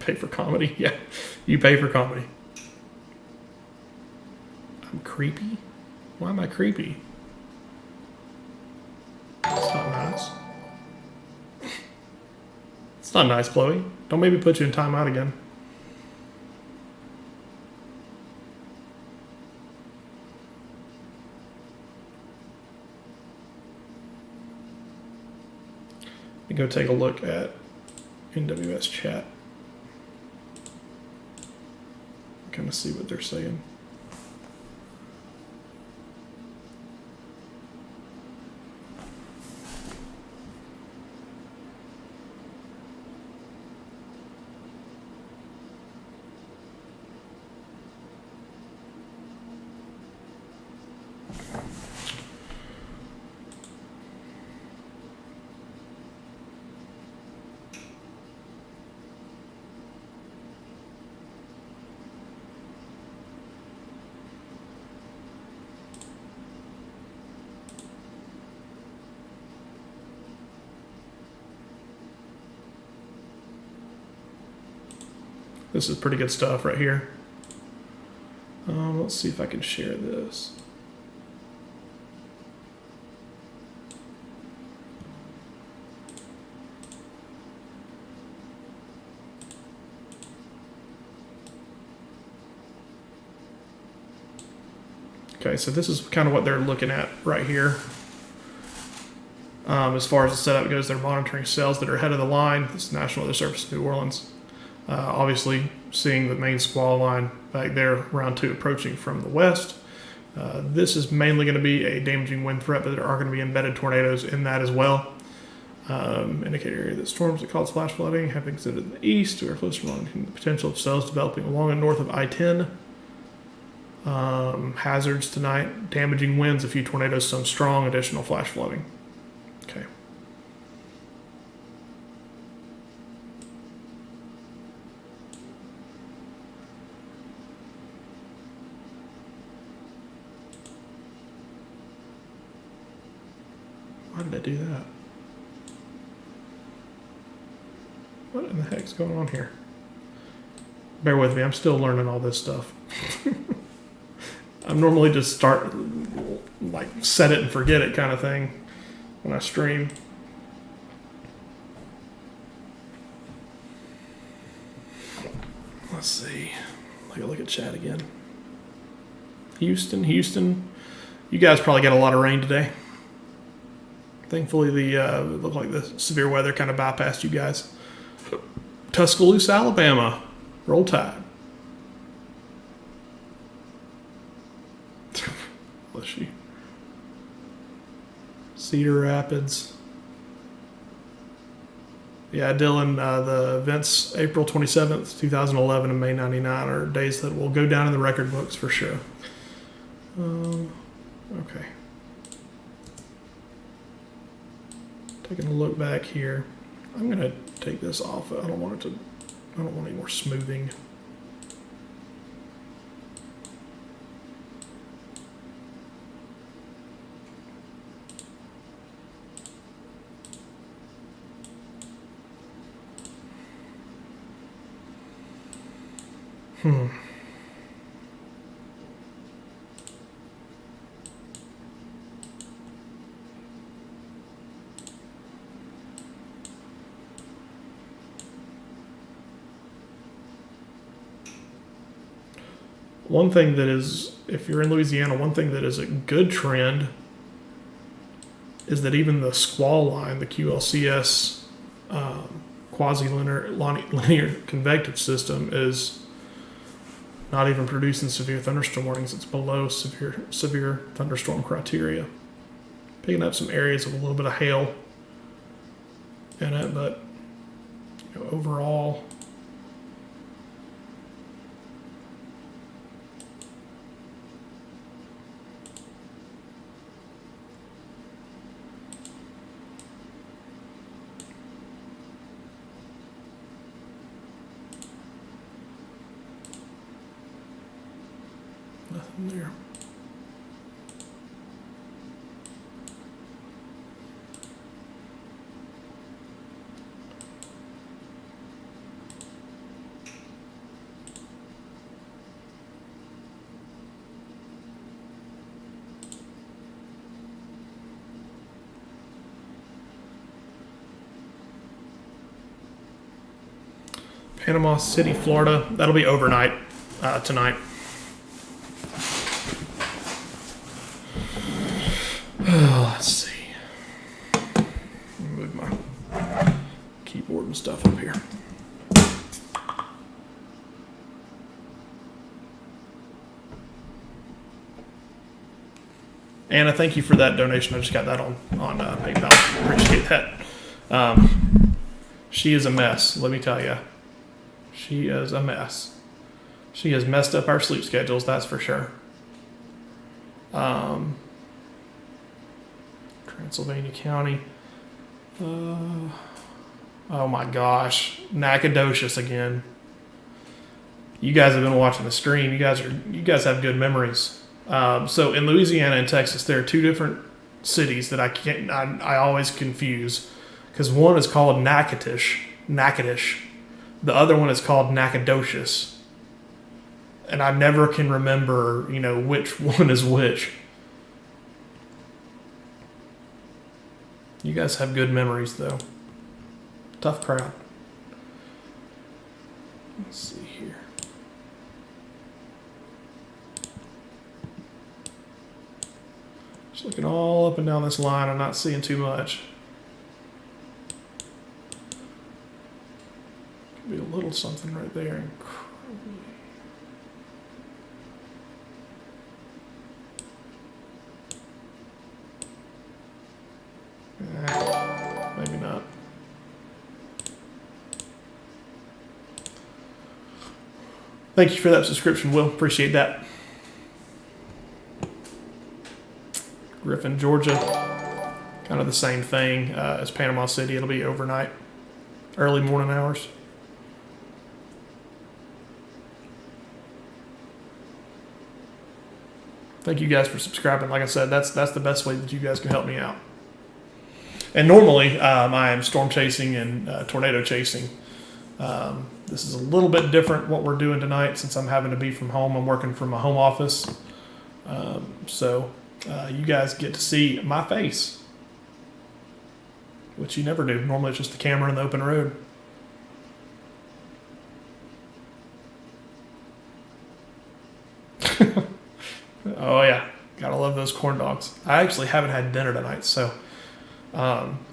Pay for comedy? Yeah, you pay for comedy. I'm creepy? Why am I creepy? It's not nice. It's not nice, Chloe. Don't maybe put you in timeout again. Let me go take a look at NWS chat. Kind of see what they're saying. This is pretty good stuff right here. Let's see if I can share this. Okay, so this is kind of what they're looking at right here. As far as the setup goes, they're monitoring cells that are ahead of the line. This is National Weather Service New Orleans. Obviously, seeing the main squall line back there, round 2 approaching from the west. This is mainly going to be a damaging wind threat, but there are going to be embedded tornadoes in that as well. Indicate area that storms that cause flash flooding have exhibited in the east. We are close to monitoring the potential of cells developing along and north of I-10. Hazards tonight, damaging winds, a few tornadoes, some strong additional flash flooding. Okay. Why did I do that? What in the heck's going on here? Bear with me, I'm still learning all this stuff. I'm normally just start, like, set it and forget it kind of thing when I stream. Let's see. Look at chat again. Houston. You guys probably got a lot of rain today. Thankfully, it looked like the severe weather kind of bypassed you guys. Tuscaloosa, Alabama. Roll Tide. Bless you. Cedar Rapids. Yeah, Dylan, the events April 27th, 2011 and May 99 are days that will go down in the record books for sure. Okay. Taking a look back here. I'm going to take this off. I don't want any more smoothing. One thing that is, if you're in Louisiana, one thing that is a good trend is that even the squall line, the QLCS quasi-linear convective system, is not even producing severe thunderstorm warnings. It's below severe thunderstorm criteria. Picking up some areas of a little bit of hail in it, but overall, in there. Panama City, Florida. That'll be overnight tonight. Let's see. Move my keyboard and stuff up here. Anna, thank you for that donation. I just got that on PayPal. Appreciate that. She is a mess, let me tell you. She is a mess. She has messed up our sleep schedules, that's for sure. Transylvania County. Oh my gosh. Nacogdoches again. You guys have been watching the stream. You guys have good memories. So in Louisiana and Texas, there are two different cities that I always confuse, because one is called Natchitoches. The other one is called Nacogdoches. And I never can remember, which one is which. You guys have good memories, though. Tough crowd. Let's see here. Just looking all up and down this line. I'm not seeing too much. Could be a little something right there. Maybe not. Thank you for that subscription, Will. Appreciate that. Griffin, Georgia. Kind of the same thing as Panama City. It'll be overnight, early morning hours. Thank you guys for subscribing. Like I said, that's the best way that you guys can help me out. And normally, I am storm chasing and tornado chasing. This is a little bit different what we're doing tonight since I'm having to be from home. I'm working from my home office. So you guys get to see my face, which you never do. Normally it's just the camera in the open road. Oh yeah, gotta love those corn dogs. I actually haven't had dinner tonight, so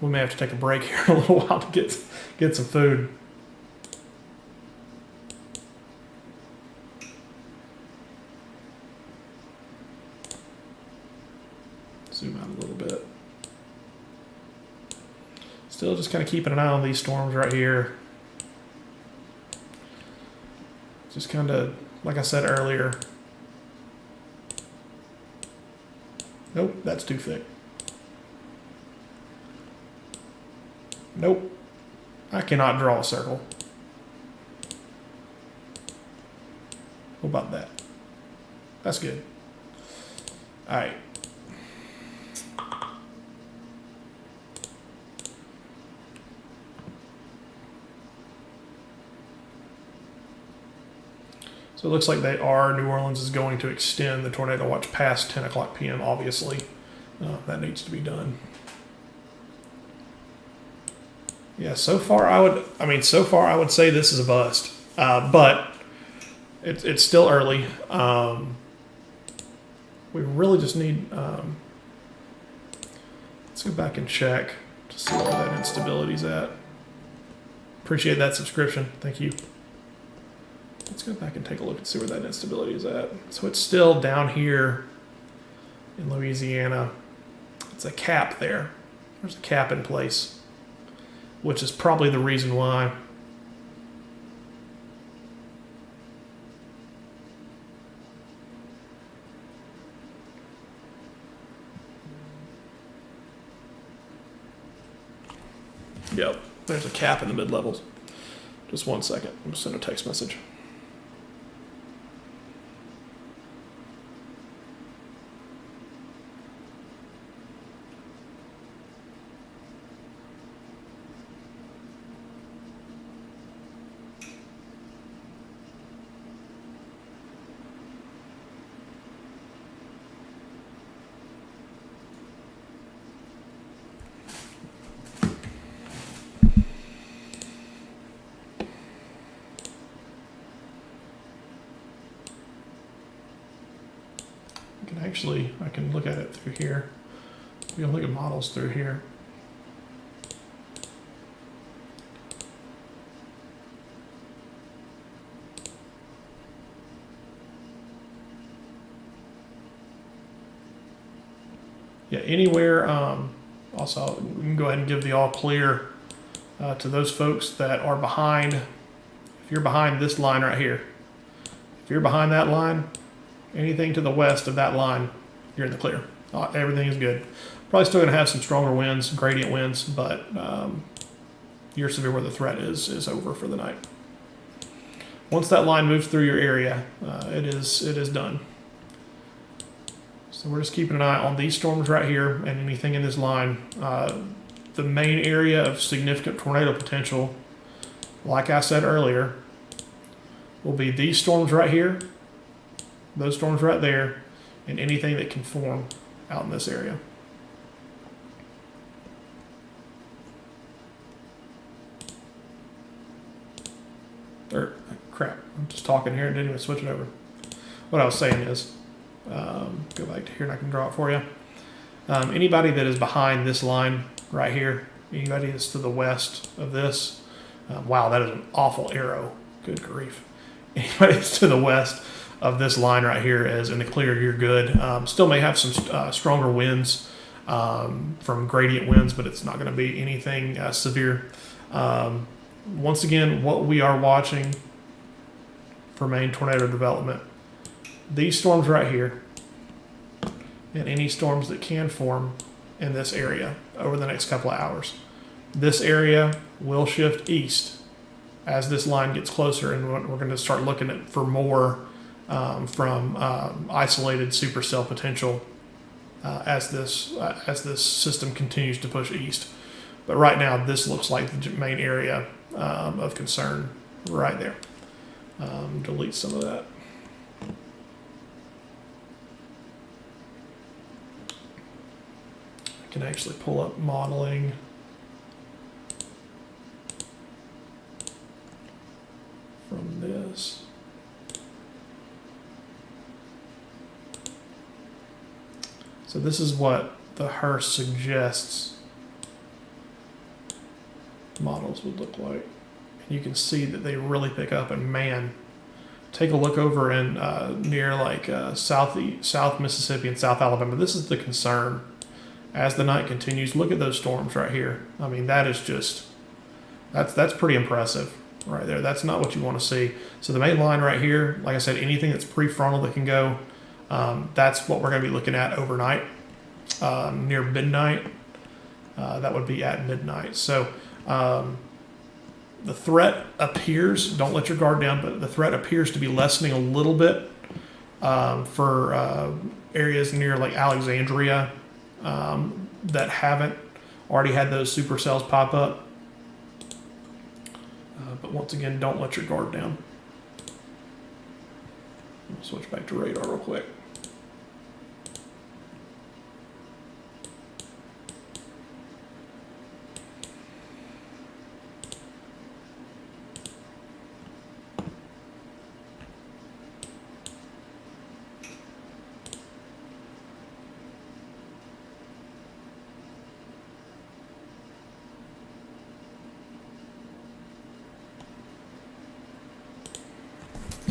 we may have to take a break here in a little while to get some food. Zoom out a little bit. Still just kind of keeping an eye on these storms right here. Just kind of, like I said earlier. Nope, that's too thick. Nope, I cannot draw a circle. What about that? That's good. All right. So it looks like New Orleans is going to extend the tornado watch past 10 o'clock p.m. Obviously, that needs to be done. Yeah, so far I would say this is a bust, but it's still early. We really just need. Let's go back and check to see where that instability's at. Appreciate that subscription. Thank you. Let's go back and take a look and see where that instability is at. So it's still down here in Louisiana. It's a cap there. There's a cap in place, which is probably the reason why. Yep, there's a cap in the mid-levels. Just 1 second. I'm going to send a text message. I can look at it through here. We can look at models through here. Yeah, anywhere. Also, we can go ahead and give the all clear to those folks that are behind. If you're behind this line right here, if you're behind that line, anything to the west of that line, you're in the clear. Everything is good. Probably still going to have some stronger winds, gradient winds, but your severe weather threat is over for the night. Once that line moves through your area, it is done. So we're just keeping an eye on these storms right here and anything in this line. The main area of significant tornado potential, like I said earlier, will be these storms right here, those storms right there, and anything that can form out in this area. Or, crap, I'm just talking here and didn't even switch it over. What I was saying is, go back to here and I can draw it for you. Anybody that is behind this line right here, anybody that's to the west of this, wow, that is an awful arrow. Good grief. Anybody that's to the west of this line right here is in the clear, you're good. Still may have some stronger winds from gradient winds, but it's not going to be anything severe. Once again, what we are watching for main tornado development, these storms right here, and any storms that can form in this area over the next couple of hours. This area will shift east as this line gets closer, and we're going to start looking at for more from isolated supercell potential as this system continues to push east. But right now, this looks like the main area of concern right there. Delete some of that. I can actually pull up modeling. From this. So this is what the Hearst suggests models would look like. And you can see that they really pick up, and man, take a look over in near like South Mississippi and South Alabama. This is the concern as the night continues. Look at those storms right here. I mean, that is just, that's pretty impressive right there. That's not what you want to see. So the main line right here, like I said, anything that's prefrontal that can go, that's what we're going to be looking at overnight, near midnight. That would be at midnight. So the threat appears, don't let your guard down, but the threat appears to be lessening a little bit for areas near like Alexandria that haven't already had those supercells pop up. But once again, don't let your guard down. I'll switch back to radar real quick.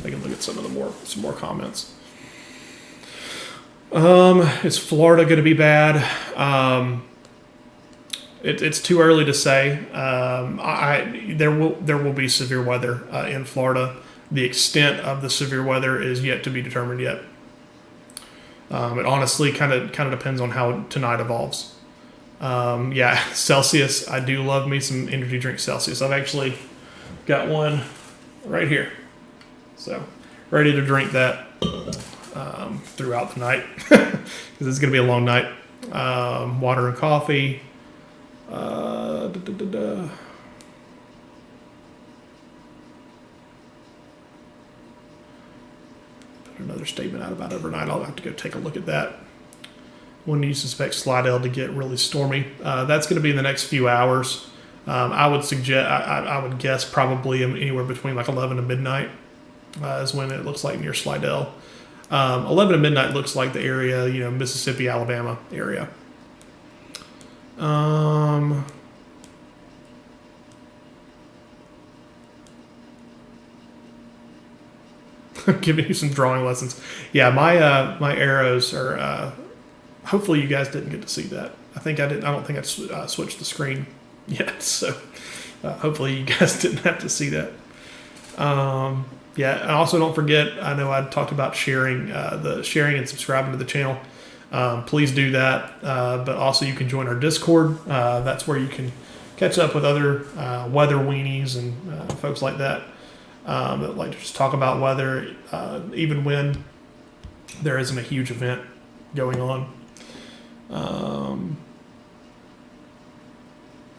Take a look at some more comments. Is Florida going to be bad? It's too early to say. There will be severe weather in Florida. The extent of the severe weather is yet to be determined yet. It honestly kind of depends on how tonight evolves. Yeah, Celsius. I do love me some energy drink Celsius. I've actually got one right here. So, ready to drink that throughout the night because it's going to be a long night. Water and coffee. Put another statement out about overnight. I'll have to go take a look at that. When you suspect Slidell to get really stormy, that's going to be in the next few hours. I would suggest, I would guess probably anywhere between like 11 to midnight. Is when it looks like near Slidell. 11 to midnight looks like the area, you know, Mississippi, Alabama area. Giving you some drawing lessons. Yeah, my arrows are. Hopefully, you guys didn't get to see that. I think I didn't. I don't think I switched the screen yet. So hopefully, you guys didn't have to see that. Yeah, and also don't forget. I know I talked about sharing and subscribing to the channel. Please do that. But also, you can join our Discord. That's where you can catch up with other weather weenies and folks like that. That like to just talk about weather, even when there isn't a huge event going on.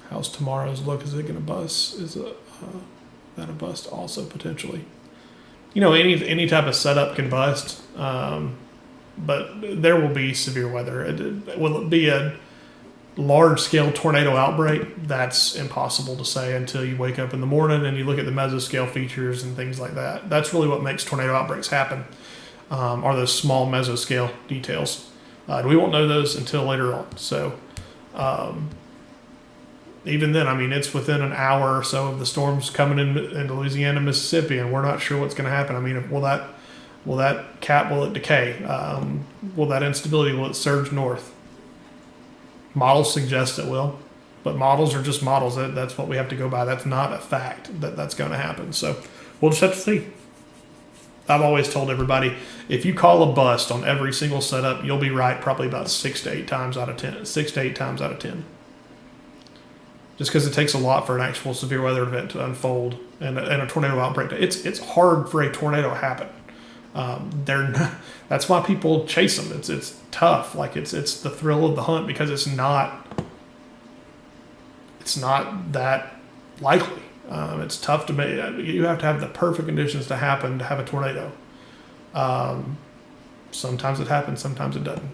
How's tomorrow's look? Is it going to bust? Is that a bust also potentially? You know, any type of setup can bust, but there will be severe weather. Will it be a large-scale tornado outbreak? That's impossible to say until you wake up in the morning and you look at the mesoscale features and things like that. That's really what makes tornado outbreaks happen, are those small mesoscale details. We won't know those until later on. So even then, I mean, it's within an hour or so of the storms coming into Louisiana, Mississippi, and we're not sure what's going to happen. I mean, will it decay? Will that instability, will it surge north? Models suggest it will, but models are just models. That's what we have to go by. That's not a fact that's going to happen. So we'll just have to see. I've always told everybody, if you call a bust on every single setup, you'll be right probably about 6 to 8 times out of 10. 6 to 8 times out of 10. Just because it takes a lot for an actual severe weather event to unfold and a tornado outbreak. It's hard for a tornado to happen. That's why people chase them. It's tough. Like it's the thrill of the hunt because it's not that likely. It's tough to make. You have to have the perfect conditions to happen to have a tornado. Sometimes it happens, sometimes it doesn't.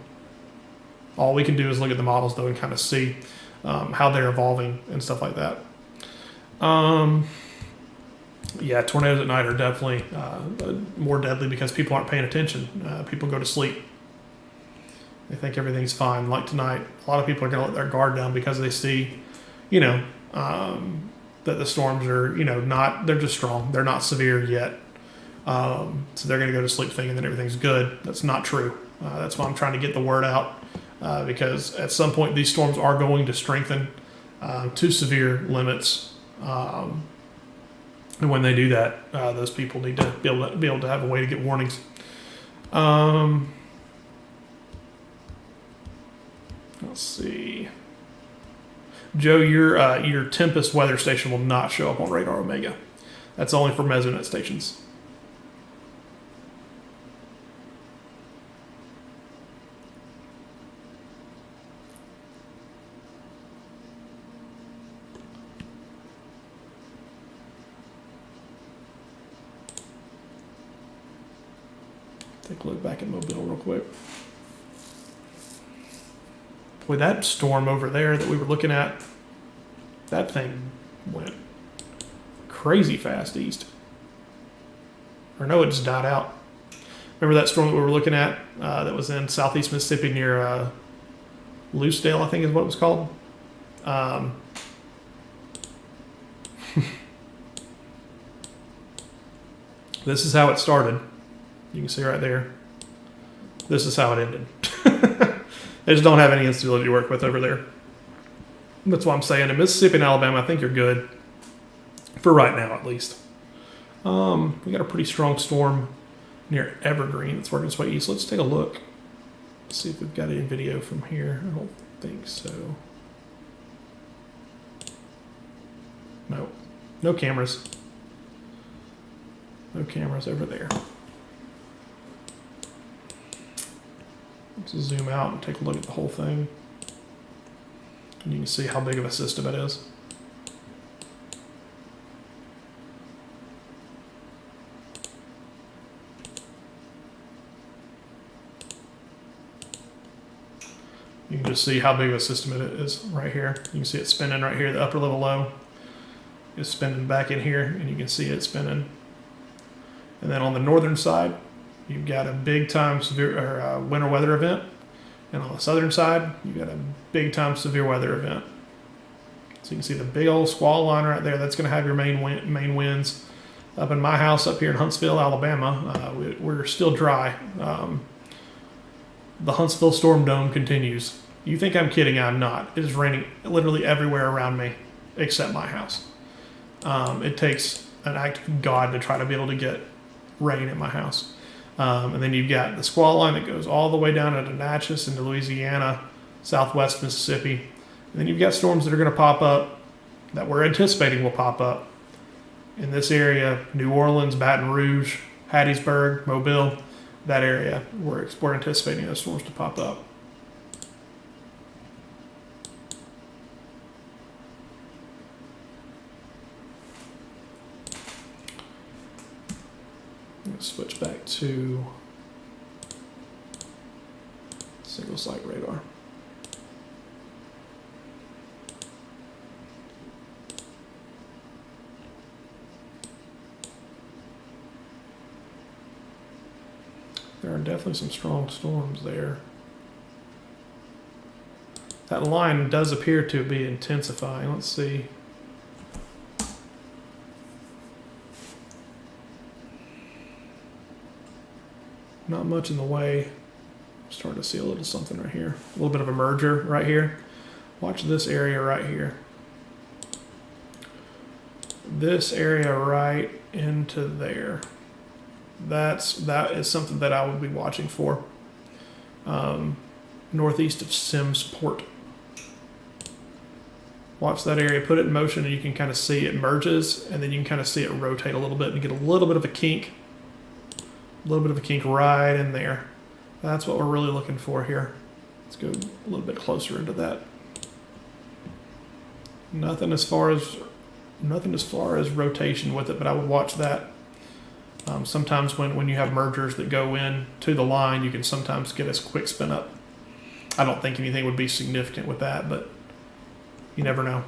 All we can do is look at the models though and kind of see how they're evolving and stuff like that. Yeah, tornadoes at night are definitely more deadly because people aren't paying attention. People go to sleep. They think everything's fine. Like tonight, a lot of people are going to let their guard down because they see, you know, that the storms are, you know, they're just strong. They're not severe yet. So they're going to go to sleep thinking that everything's good. That's not true. That's why I'm trying to get the word out because at some point these storms are going to strengthen to severe limits. And when they do that, those people need to be able to have a way to get warnings. Let's see. Joe, your Tempest weather station will not show up on Radar Omega. That's only for Mesonet stations. Take a look back at Mobile real quick. Boy, that storm over there that we were looking at, that thing went crazy fast east. Or no, it just died out. Remember that storm that we were looking at that was in southeast Mississippi near Loosedale, I think is what it was called? This is how it started. You can see right there. This is how it ended. They just don't have any instability to work with over there. That's what I'm saying. In Mississippi and Alabama, I think you're good. For right now, at least. We got a pretty strong storm near Evergreen. It's working its way east. Let's take a look. Let's see if we've got any video from here. I don't think so. No. No cameras. No cameras over there. Let's zoom out and take a look at the whole thing. And you can see how big of a system it is. You can just see how big of a system it is right here. You can see it spinning right here. The upper level low is spinning back in here, and you can see it spinning. And then on the northern side, you've got a big time severe or winter weather event, and on the southern side, you've got a big time severe weather event. So you can see the big old squall line right there. That's going to have your main winds. Up in my house up here in Huntsville, Alabama, we're still dry. The Huntsville storm dome continues. You think I'm kidding? I'm not. It is raining literally everywhere around me except my house. It takes an act of God to try to be able to get rain at my house. And then you've got the squall line that goes all the way down into Natchez into Louisiana, southwest Mississippi. And then you've got storms that are going to pop up that we're anticipating will pop up in this area: New Orleans, Baton Rouge, Hattiesburg, Mobile, that area. We're anticipating those storms to pop up. Let's switch back to single site radar. There are definitely some strong storms there. That line does appear to be intensifying. Let's see. Not much in the way. I'm starting to see a little something right here. A little bit of a merger right here. Watch this area right here. This area right into there. That is something that I would be watching for. Northeast of Simsport. Watch that area, put it in motion, and you can kind of see it merges, and then you can kind of see it rotate a little bit and get a little bit of a kink. A little bit of a kink right in there. That's what we're really looking for here. Let's go a little bit closer into that. Nothing as far as rotation with it, but I would watch that. Sometimes when you have mergers that go in to the line, you can sometimes get a quick spin up. I don't think anything would be significant with that, but you never know.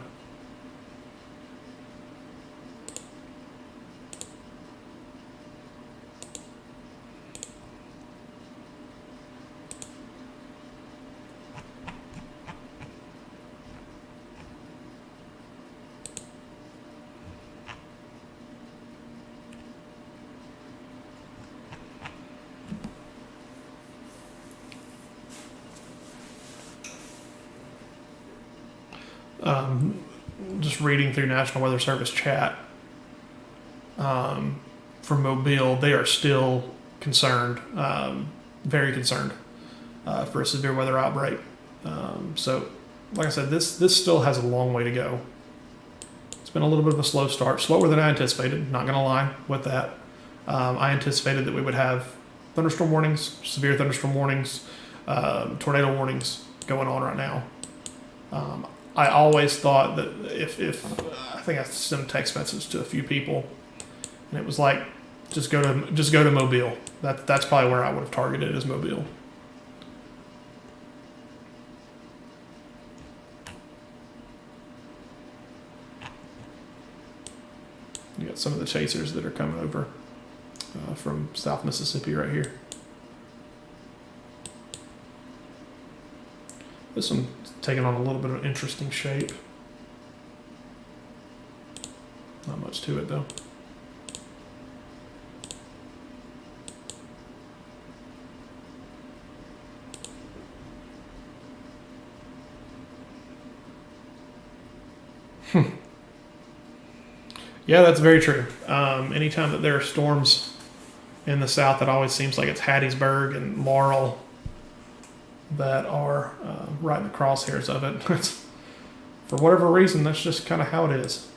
Just reading through National Weather Service chat from Mobile, they are still concerned, very concerned for a severe weather outbreak. So, like I said, this still has a long way to go. It's been a little bit of a slow start, slower than I anticipated, not going to lie with that. I anticipated that we would have thunderstorm warnings, severe thunderstorm warnings, tornado warnings going on right now. I always thought that if I think I sent a text message to a few people, and it was like, just go to Mobile. That's probably where I would have targeted, is Mobile. You got some of the chasers that are coming over from South Mississippi right here. This one taking on a little bit of an interesting shape. Not much to it though. Yeah, that's very true. Anytime that there are storms in the south, it always seems like it's Hattiesburg and Laurel that are right in the crosshairs of it. For whatever reason, that's just kind of how it is.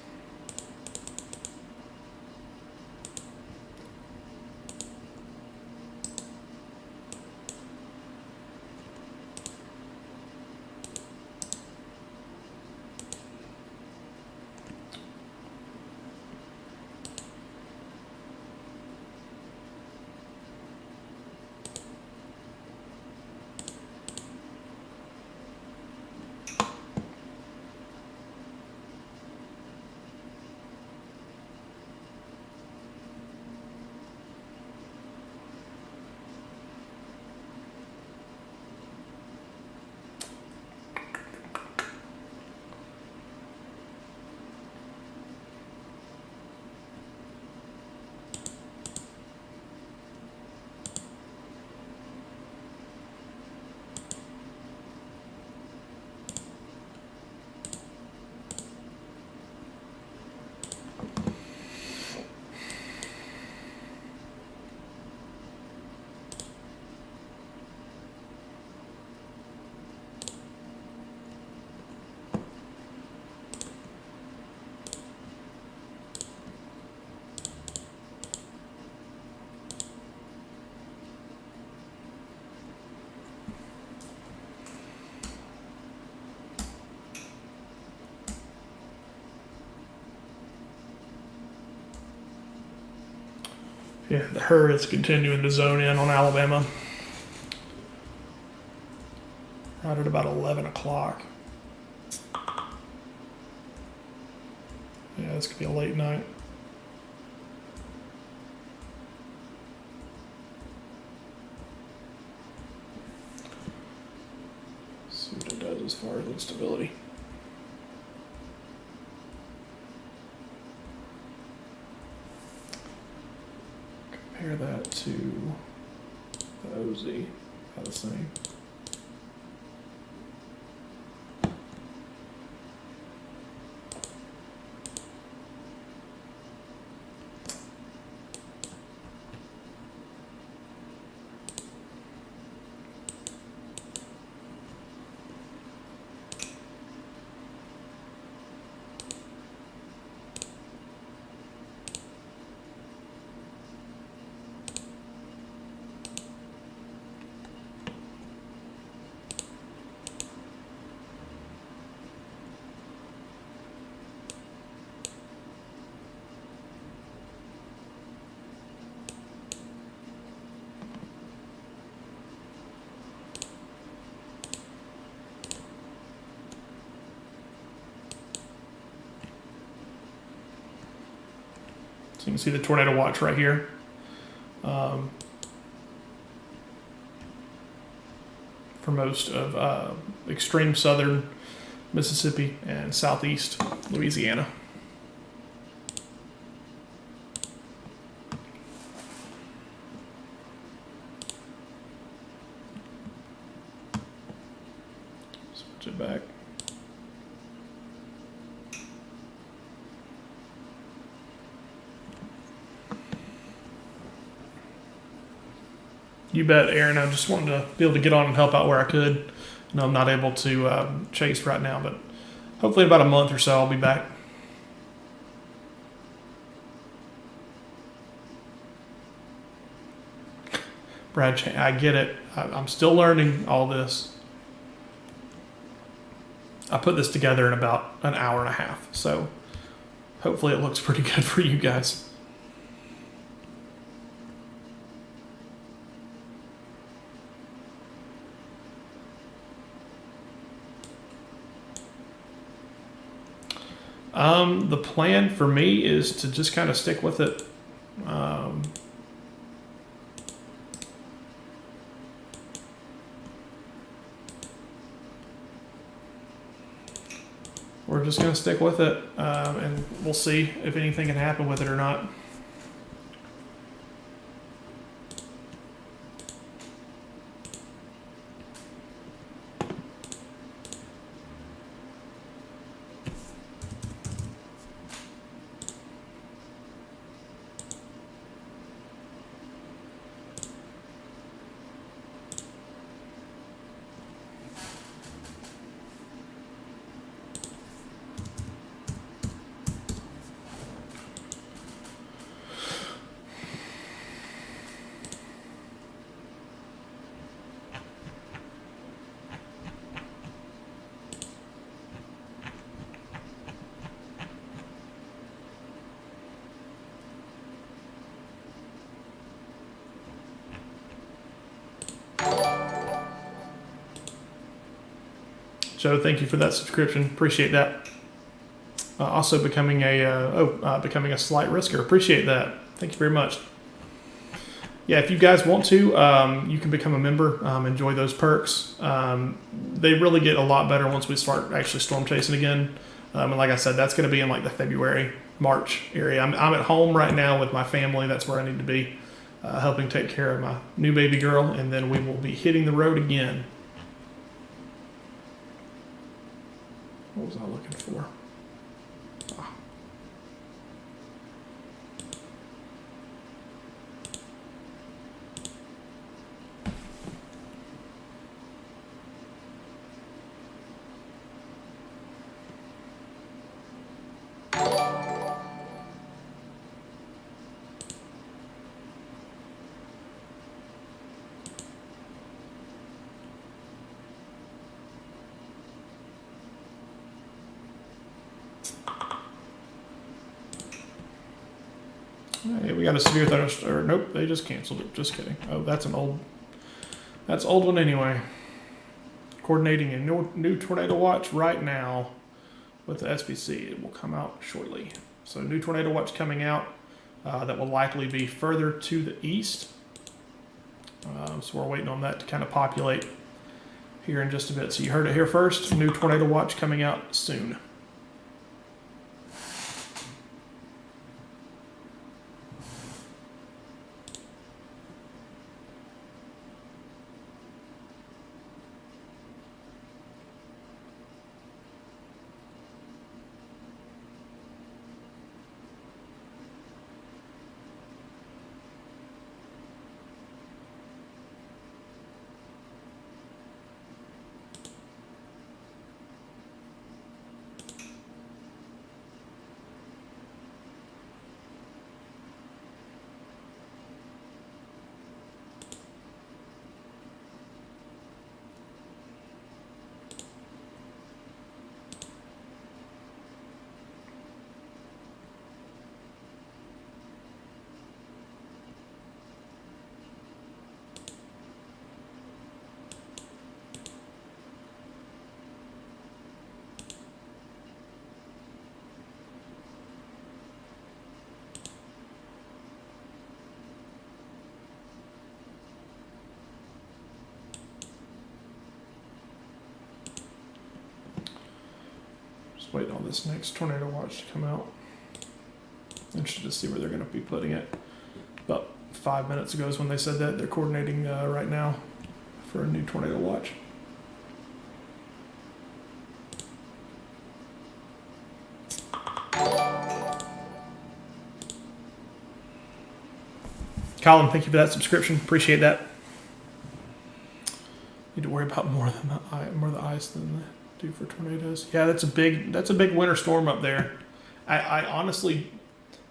Yeah, the herd is continuing to zone in on Alabama. Right at about 11 o'clock. Yeah, this could be a late night. See what it does as far as instability. Compare that to the OZ, about the same. So you can see the tornado watch right here. For most of extreme southern Mississippi and southeast Louisiana. Switch it back. You bet, Aaron. I just wanted to be able to get on and help out where I could. No, I'm not able to chase right now, but hopefully in about a month or so I'll be back. Brad, I get it. I'm still learning all this. I put this together in about an hour and a half, so hopefully it looks pretty good for you guys. The plan for me is to just kind of stick with it. We're just going to stick with it, and we'll see if anything can happen with it or not. Joe, thank you for that subscription. Appreciate that. Also becoming becoming a slight risker. Appreciate that. Thank you very much. Yeah, if you guys want to, you can become a member. Enjoy those perks. They really get a lot better once we start actually storm chasing again. And like I said, that's going to be in like the February, March area. I'm at home right now with my family. That's where I need to be, helping take care of my new baby girl, and then we will be hitting the road again. What was I looking for? Ah. Hey, we got a severe thunderstorm. Nope, they just canceled it. Just kidding. Oh, that's old one anyway. Coordinating a new tornado watch right now with the SPC. It will come out shortly. So new tornado watch coming out that will likely be further to the east. So we're waiting on that to kind of populate here in just a bit. So you heard it here first. New tornado watch coming out soon. Waiting on this next tornado watch to come out. Interested to see where they're going to be putting it. About 5 minutes ago is when they said that. They're coordinating right now for a new tornado watch. Colin, thank you for that subscription. Appreciate that. Need to worry about more of the ice than do for tornadoes. Yeah, that's a big winter storm up there. I honestly,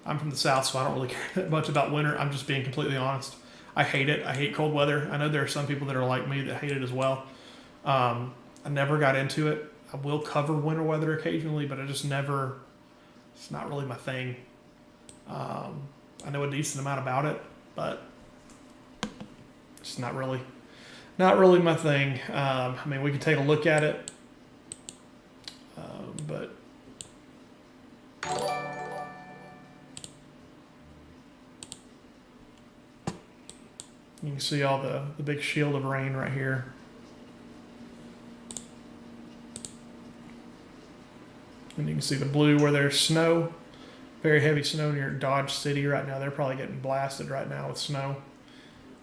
I'm from the south, so I don't really care that much about winter. I'm just being completely honest. I hate it. I hate cold weather. I know there are some people that are like me that hate it as well. I never got into it. I will cover winter weather occasionally, but I just never. It's not really my thing. I know a decent amount about it, but it's not really my thing. I mean, we can take a look at it. But you can see all the big shield of rain right here. And you can see the blue where there's snow, very heavy snow near Dodge City right now. They're probably getting blasted right now with snow.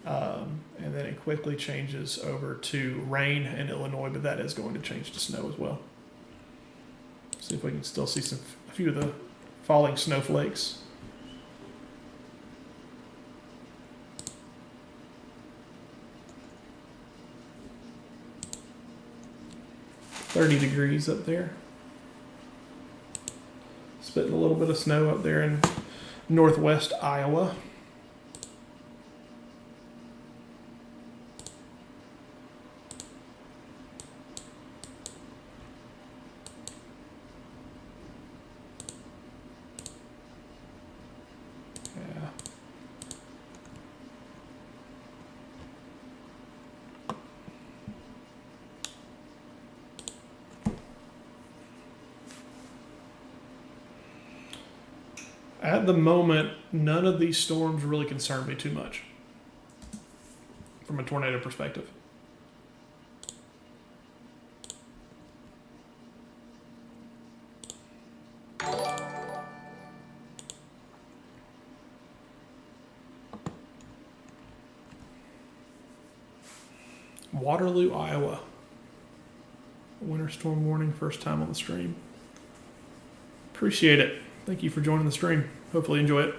And then it quickly changes over to rain in Illinois, but that is going to change to snow as well. See if we can still see a few of the falling snowflakes. .30 degrees up there. Spitting a little bit of snow up there in northwest Iowa. At the moment, none of these storms really concern me too much from a tornado perspective. Waterloo, Iowa. Winter storm warning, first time on the stream. Appreciate it. Thank you for joining the stream. Hopefully you enjoy it.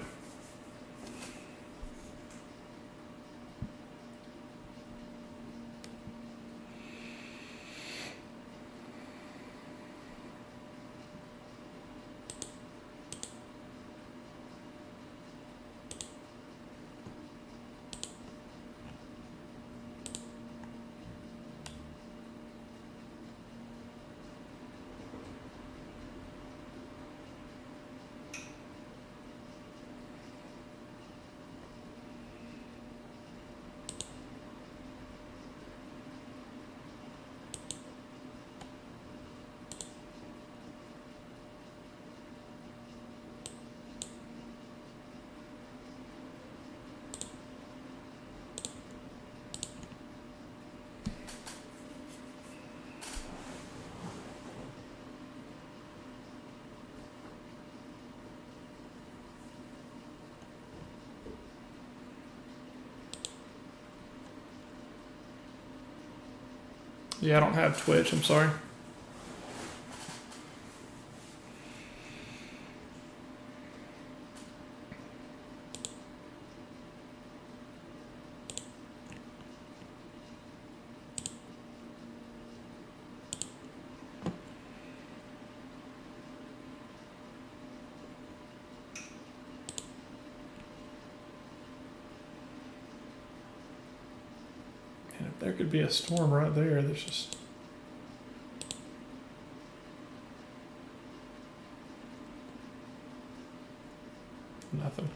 Yeah, I don't have Twitch. I'm sorry. And if there could be a storm right there, there's just... nothing.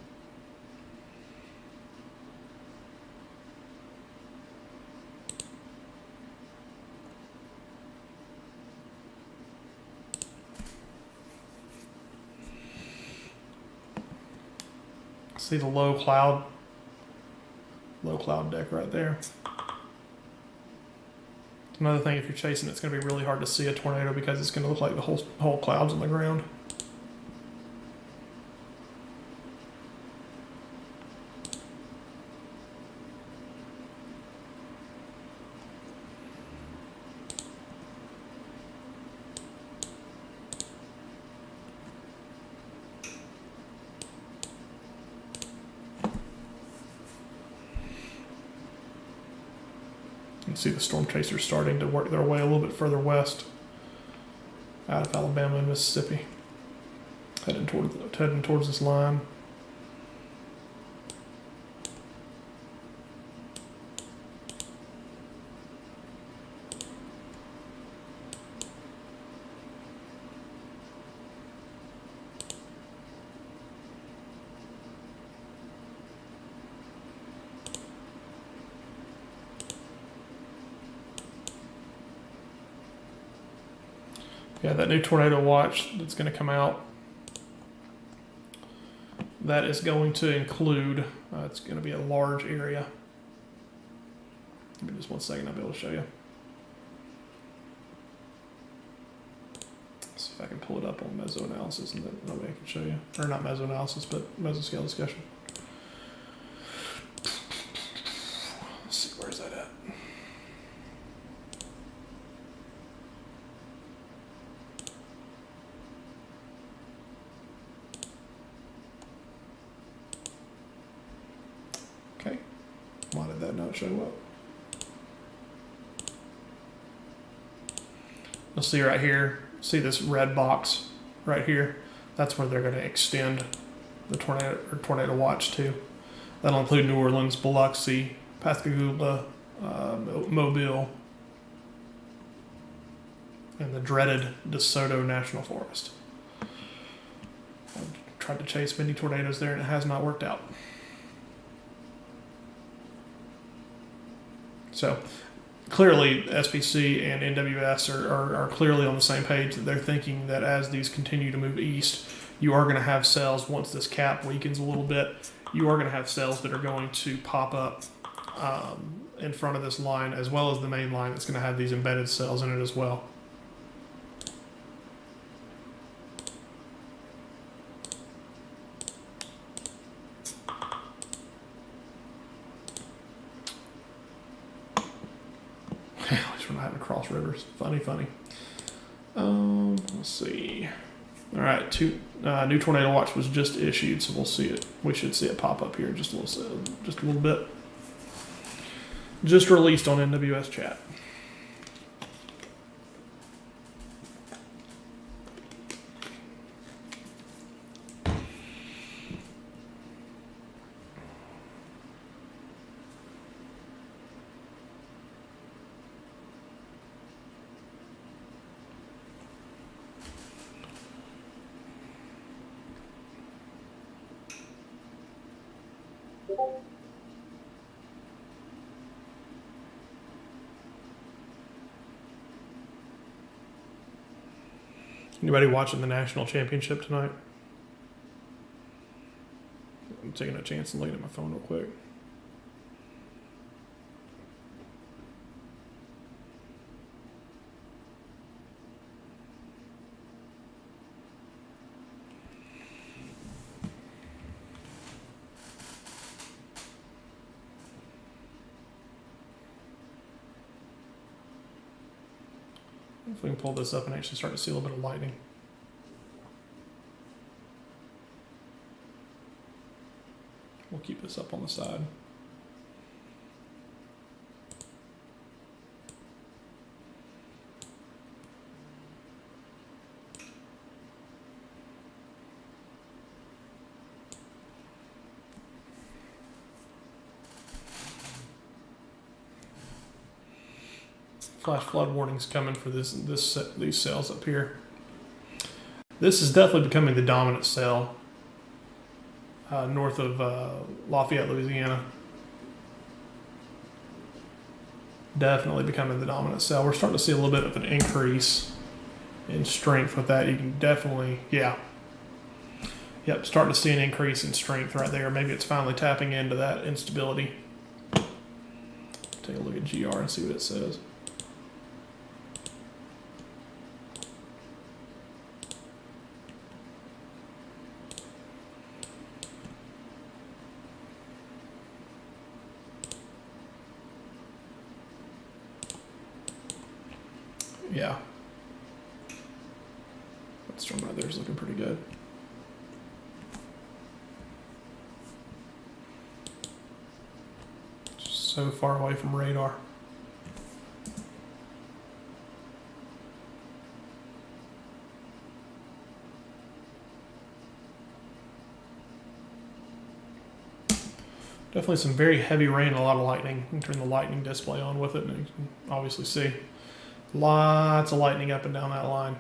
See the low cloud deck right there. Another thing, if you're chasing, it's going to be really hard to see a tornado because it's going to look like the whole cloud's on the ground. You can see the storm chasers starting to work their way a little bit further west out of Alabama and Mississippi, heading towards this line. Yeah, that new tornado watch that's going to come out, that is going to include, it's going to be a large area. Give me just 1 second, I'll be able to show you. Let's see if I can pull it up on mesoanalysis and that way I can show you. Or not mesoanalysis, but mesoscale discussion. Let's see, where's that at? Okay, why did that not show up? You'll see right here, see this red box right here? That's where they're going to extend the tornado watch to. That'll include New Orleans, Biloxi, Pascagoula, Mobile, and the dreaded DeSoto National Forest. I've tried to chase many tornadoes there and it has not worked out. So clearly SPC and NWS are clearly on the same page, that they're thinking that as these continue to move east, you are going to have cells, once this cap weakens a little bit, you are going to have cells that are going to pop up in front of this line, as well as the main line that's going to have these embedded cells in it as well. At least we're not having to cross rivers. Funny. Let's see. All right, new tornado watch was just issued, so we'll see it. We should see it pop up here in just a little bit. Just released on NWS chat. Anybody watching the national championship tonight? I'm taking a chance and looking at my phone real quick. If we can pull this up and actually start to see a little bit of lightning. We'll keep this up on the side. Flash flood warnings coming for these cells up here. This is definitely becoming the dominant cell north of Lafayette, Louisiana. Definitely becoming the dominant cell. We're starting to see a little bit of an increase in strength with that. You can definitely, yeah. Yep, starting to see an increase in strength right there. Maybe it's finally tapping into that instability. Take a look at GR and see what it says. Yeah. That storm right there is looking pretty good. So far away from radar. Definitely some very heavy rain and a lot of lightning. You can turn the lightning display on with it and you can obviously see lots of lightning up and down that line.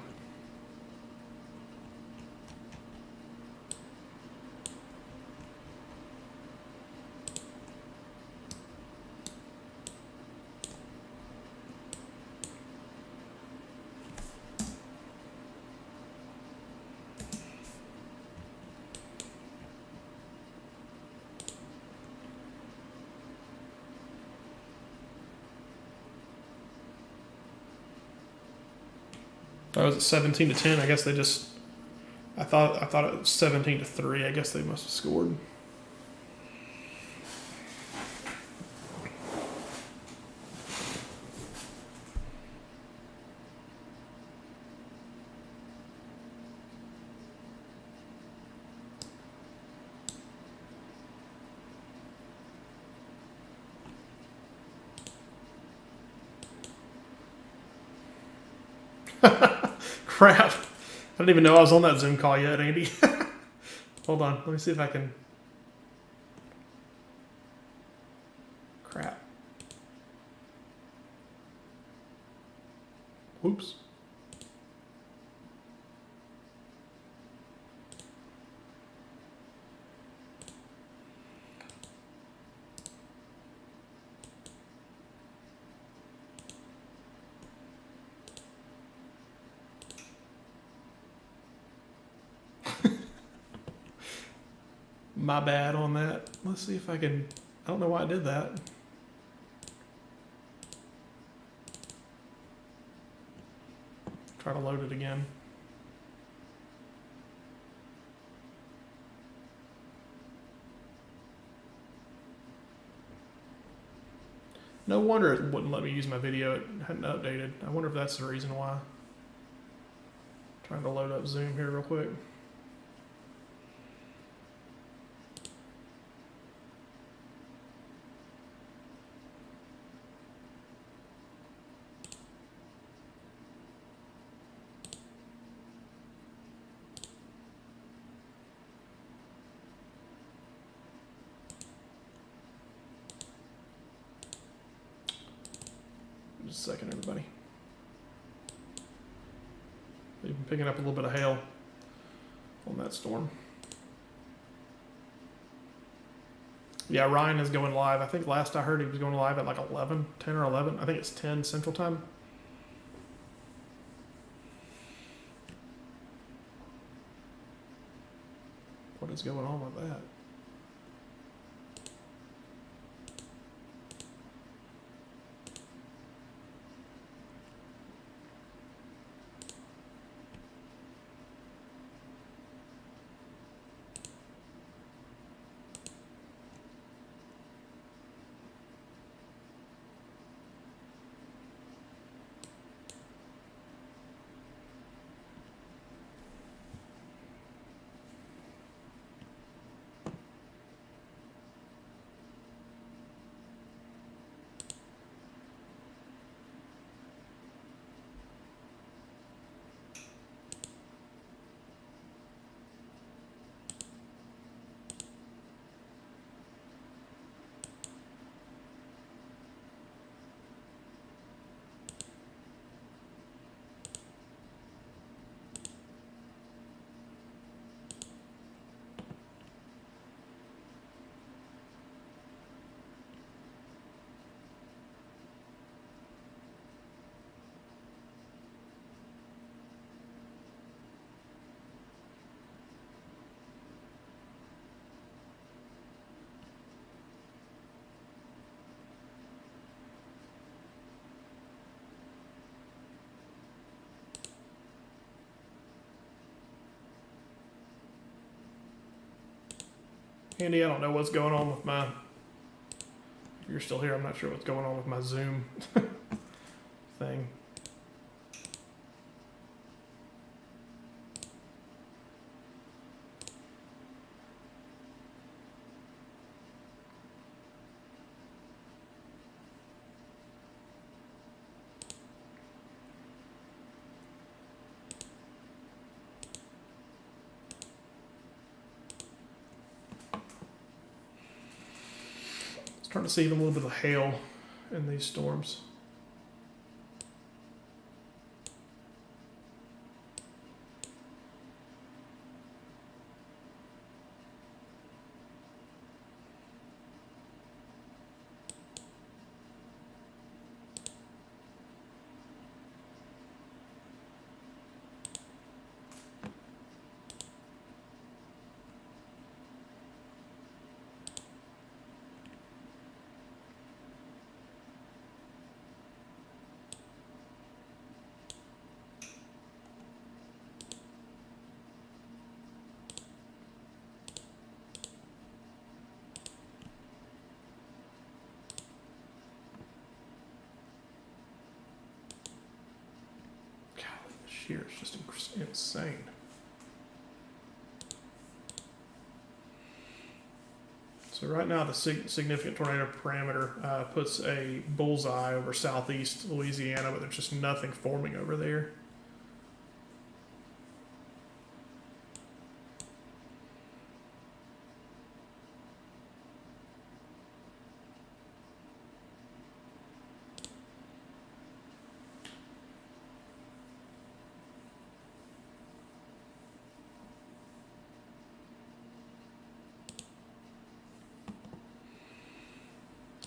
I was at 17 to 10. I guess they just. I thought it was 17 to 3. I guess they must have scored. Crap. I didn't even know I was on that Zoom call yet, Andy. Hold on. Let me see if I can. Crap. Whoops. My bad on that. Let's see if I can. I don't know why I did that. Try to load it again. No wonder it wouldn't let me use my video. It hadn't updated. I wonder if that's the reason why. Trying to load up Zoom here real quick. Just a second, everybody. We've been picking up a little bit of hail on that storm. Yeah, Ryan is going live. I think last I heard he was going live at like 11, 10 or 11. I think it's 10 Central Time. What is going on with that? Andy, I don't know what's going on with my... If you're still here, I'm not sure what's going on with my Zoom thing. Starting to see even a little bit of hail in these storms. Here it's just insane. So right now the significant tornado parameter puts a bullseye over southeast Louisiana, but there's just nothing forming over there.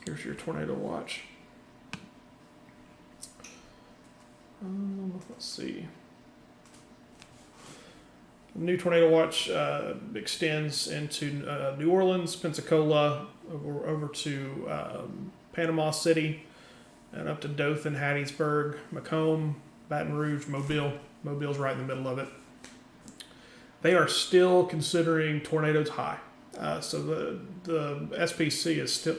Here's your tornado watch. Let's see. The new tornado watch extends into New Orleans, Pensacola, over to Panama City, and up to Dothan, Hattiesburg, Macomb, Baton Rouge, Mobile. Mobile's right in the middle of it. They are still considering tornadoes high. So the SPC is still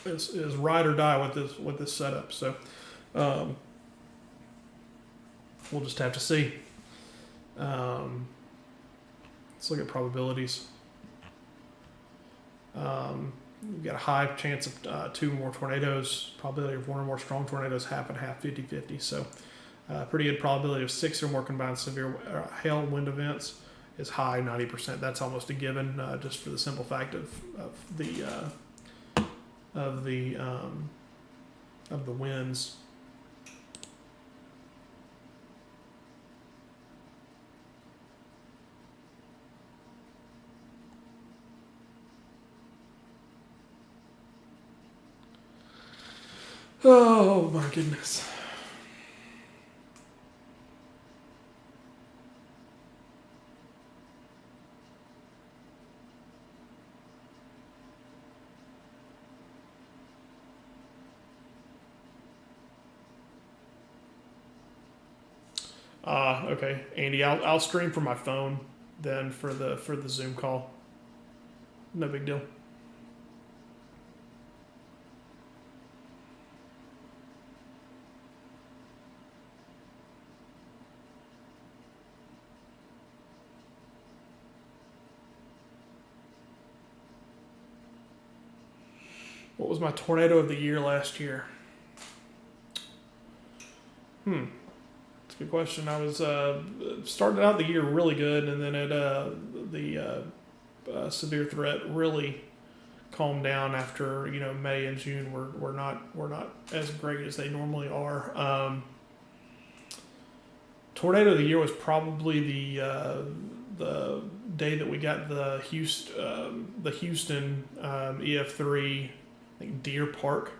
is ride or die with this setup. So we'll just have to see. Let's look at probabilities. We've got a high chance of 2 more tornadoes. Probability of 1 or more strong tornadoes, half and half, 50-50. So pretty good probability of 6 or more combined severe hail and wind events is high, 90%. That's almost a given, just for the simple fact of the winds. Oh my goodness. Okay, Andy, I'll stream from my phone then for the Zoom call. No big deal. What was my tornado of the year last year? That's a good question. I was started out the year really good, and then the severe threat really calmed down after May and June were not as great as they normally are. Tornado of the year was probably the day that we got the Houston EF3. I think Deer Park,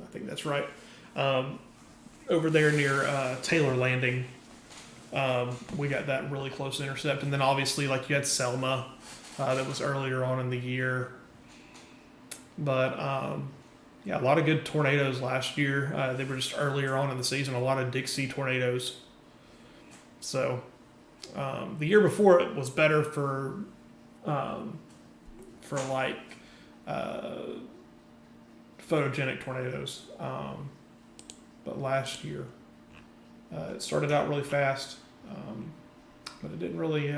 I think that's right, over there near Taylor Landing. We got that really close to intercept. And then obviously, like, you had Selma, that was earlier on in the year. But yeah, a lot of good tornadoes last year. They were just earlier on in the season, a lot of Dixie tornadoes. So the year before it was better for for like photogenic tornadoes. But last year, it started out really fast, but it didn't really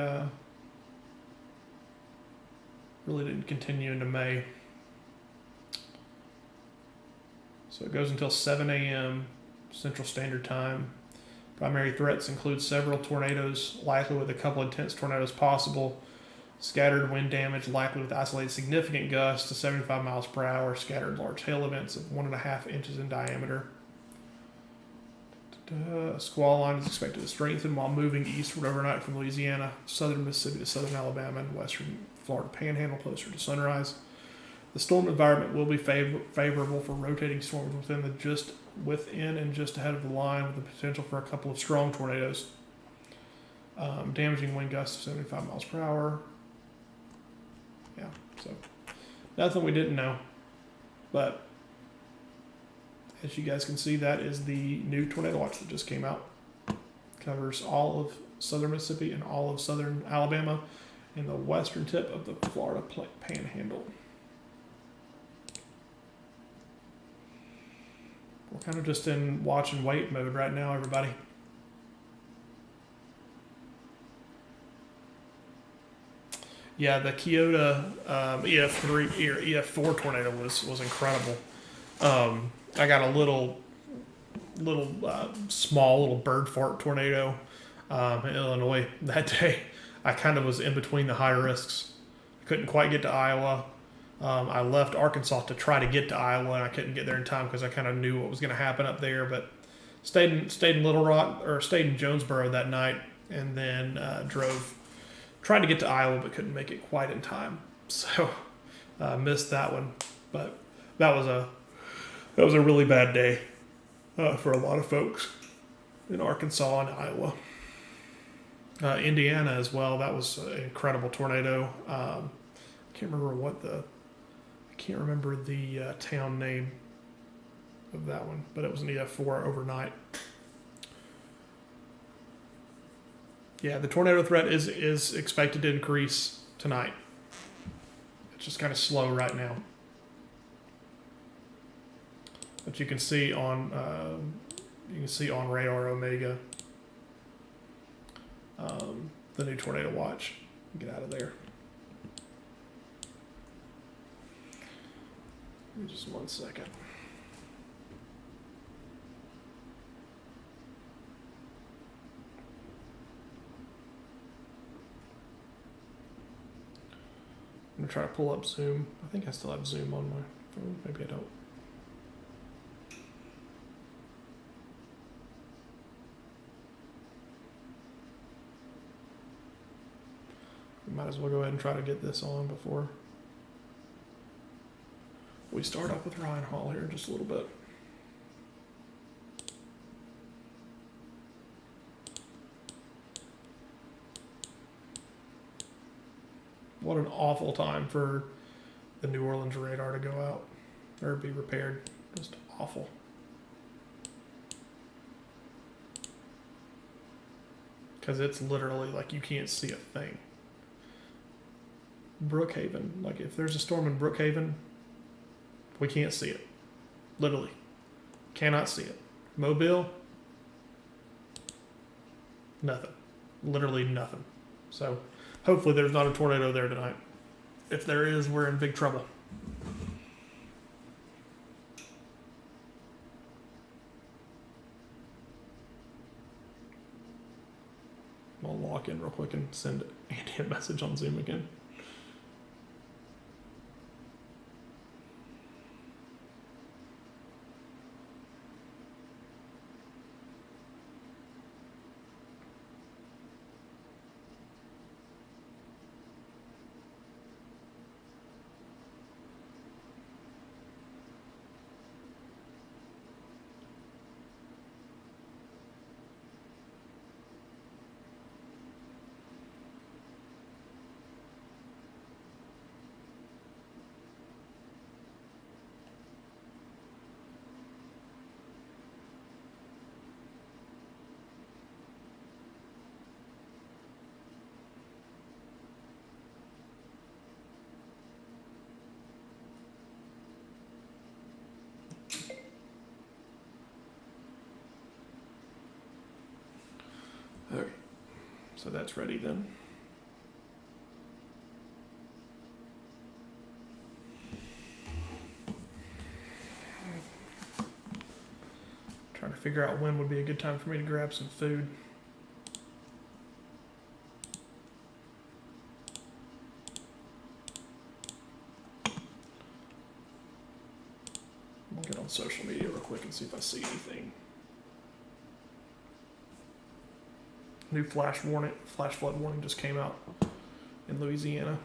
didn't continue into May. So it goes until 7 a.m. Central Standard Time. Primary threats include several tornadoes, likely with a couple intense tornadoes possible. Scattered wind damage, likely with isolated significant gusts to 75 miles per hour. Scattered large hail events of 1.5 inches in diameter. A squall line is expected to strengthen while moving eastward overnight from Louisiana, southern Mississippi to southern Alabama, and western Florida Panhandle closer to sunrise. The storm environment will be favorable for rotating storms within and just ahead of the line, with the potential for a couple of strong tornadoes. Damaging wind gusts of 75 miles per hour. Yeah, so nothing we didn't know. But as you guys can see, that is the new tornado watch that just came out. Covers all of southern Mississippi and all of southern Alabama and the western tip of the Florida Panhandle. We're kind of just in watch and wait mode right now, everybody. Yeah, the Kyoto EF3 or EF4 tornado was incredible. I got a small little bird fart tornado in Illinois that day. I kind of was in between the high risks. I couldn't quite get to Iowa. I left Arkansas to try to get to Iowa, and I couldn't get there in time because I kind of knew what was going to happen up there. But stayed in Little Rock, or stayed in Jonesboro that night, and then tried to get to Iowa, but couldn't make it quite in time. So missed that one. But that was a really bad day for a lot of folks in Arkansas and Iowa. Indiana as well. That was an incredible tornado. I can't remember the town name of that one, but it was an EF4 overnight. Yeah, the tornado threat is expected to increase tonight. It's just kind of slow right now. But you can see on Radar Omega the new tornado watch. Get out of there. Give me just 1 second. I'm going to try to pull up Zoom. I think I still have Zoom on my phone. Maybe I don't. We might as well go ahead and try to get this on before we start up with Ryan Hall here in just a little bit. What an awful time for the New Orleans radar to go out or be repaired. Just awful. Because it's literally like you can't see a thing. Brookhaven, like if there's a storm in Brookhaven, we can't see it. Literally. Cannot see it. Mobile, nothing. Literally nothing. So hopefully there's not a tornado there tonight. If there is, we're in big trouble. I'll log in real quick and send Andy a message on Zoom again. Okay, so that's ready then. Trying to figure out when would be a good time for me to grab some food. I'll get on social media real quick and see if I see anything. New flash flood warning just came out in Louisiana.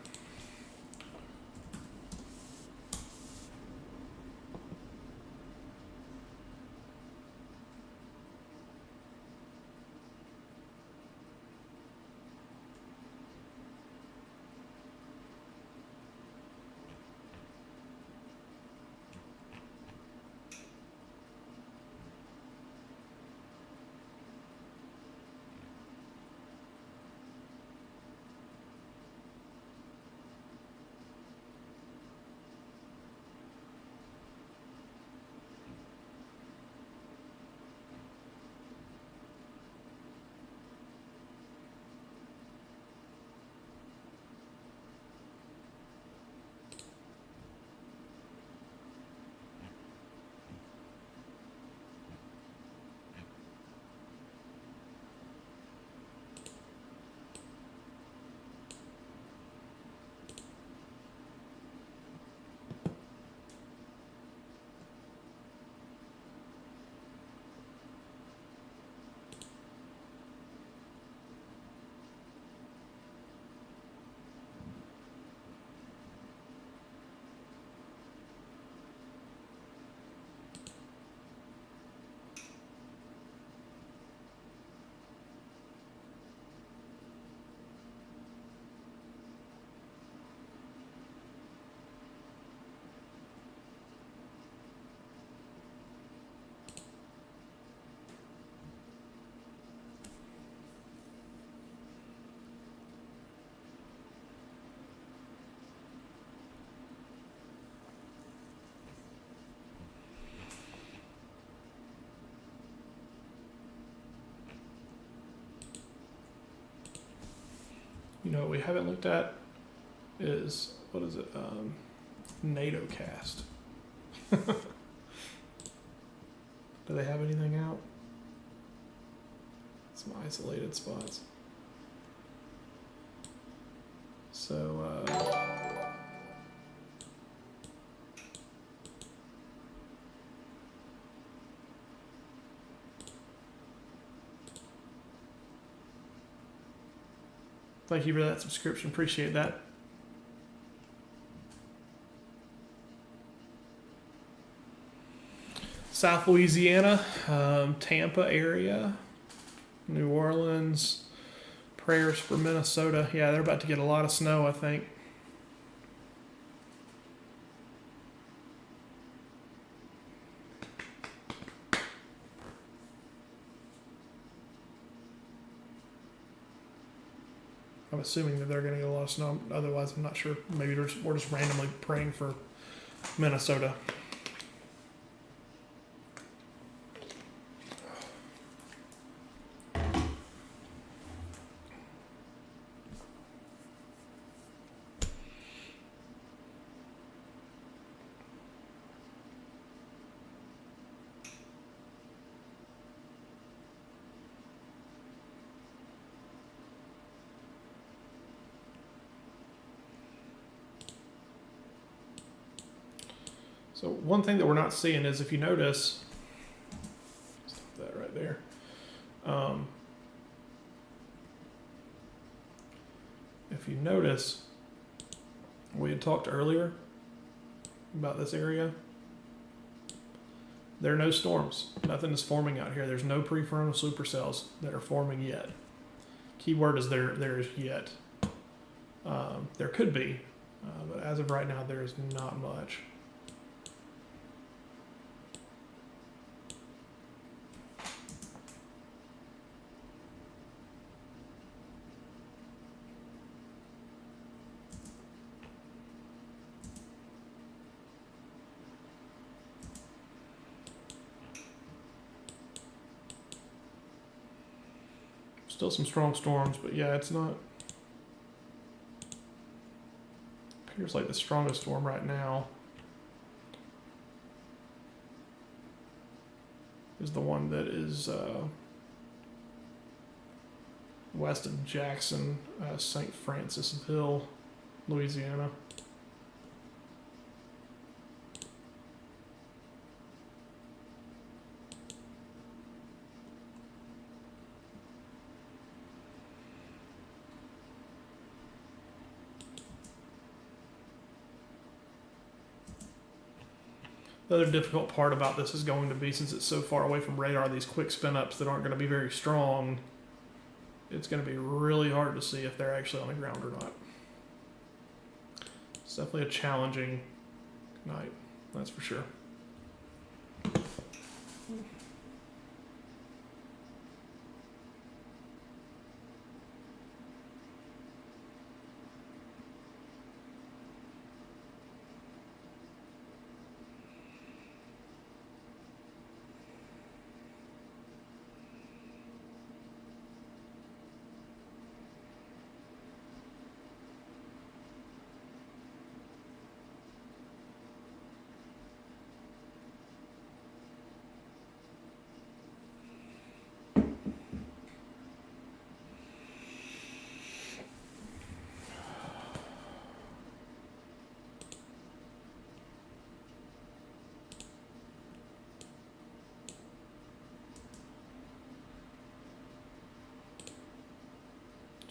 You know what we haven't looked at is, what is it, NATO cast. Do they have anything out? Some isolated spots. So, thank you for that subscription. Appreciate that. South Louisiana, Tampa area, New Orleans, prayers for Minnesota. Yeah, they're about to get a lot of snow, I think. I'm assuming that they're going to get a lot of snow. Otherwise, I'm not sure. Maybe we're just randomly praying for Minnesota. So one thing that we're not seeing is, if you notice, stop that right there. If you notice, we had talked earlier about this area. There are no storms. Nothing is forming out here. There's no prefrontal supercells that are forming yet. Keyword is there is yet. There could be, but as of right now, there is not much. Still some strong storms, but yeah, it's not. Appears like the strongest storm right now is the one that is west of Jackson, St. Francisville, Louisiana. The other difficult part about this is going to be, since it's so far away from radar, these quick spin ups that aren't going to be very strong, it's going to be really hard to see if they're actually on the ground or not. It's definitely a challenging night, that's for sure.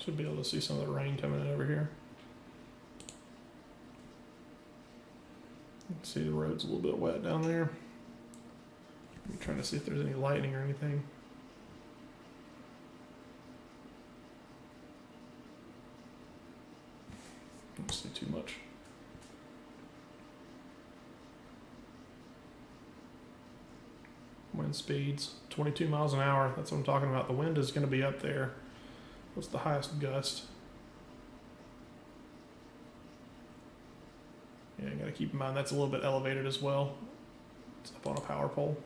Should be able to see some of the rain coming in over here. You can see the road's a little bit wet down there. I'm trying to see if there's any lightning or anything. Don't see too much. Wind speeds 22 miles an hour. That's what I'm talking about. The wind is going to be up there. What's the highest gust? Yeah, you got to keep in mind that's a little bit elevated as well. It's up on a power pole.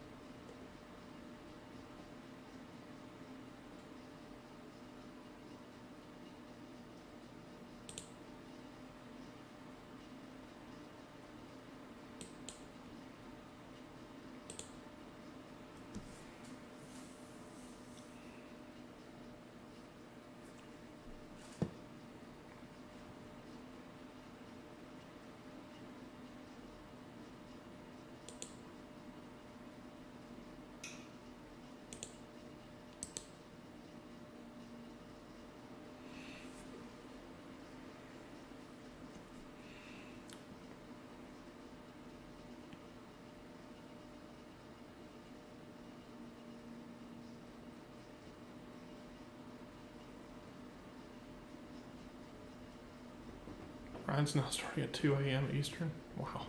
Ryan's now starting at 2 a.m. Eastern. Wow.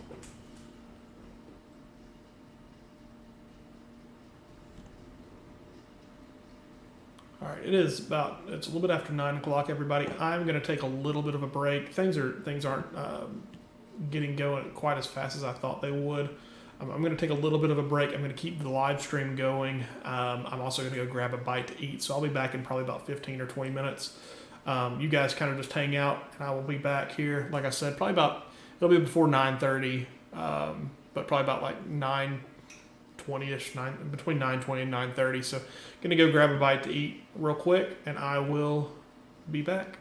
All right, it's a little bit after 9 o'clock, everybody. I'm going to take a little bit of a break. Things aren't getting going quite as fast as I thought they would. I'm going to take a little bit of a break. I'm going to keep the live stream going. I'm also going to go grab a bite to eat, so I'll be back in probably about 15 or 20 minutes. You guys kind of just hang out, and I will be back here. Like I said, it'll be before 9:30, but probably about like 9:20ish, between 9:20 and 9:30. So, gonna go grab a bite to eat real quick, and I will be back.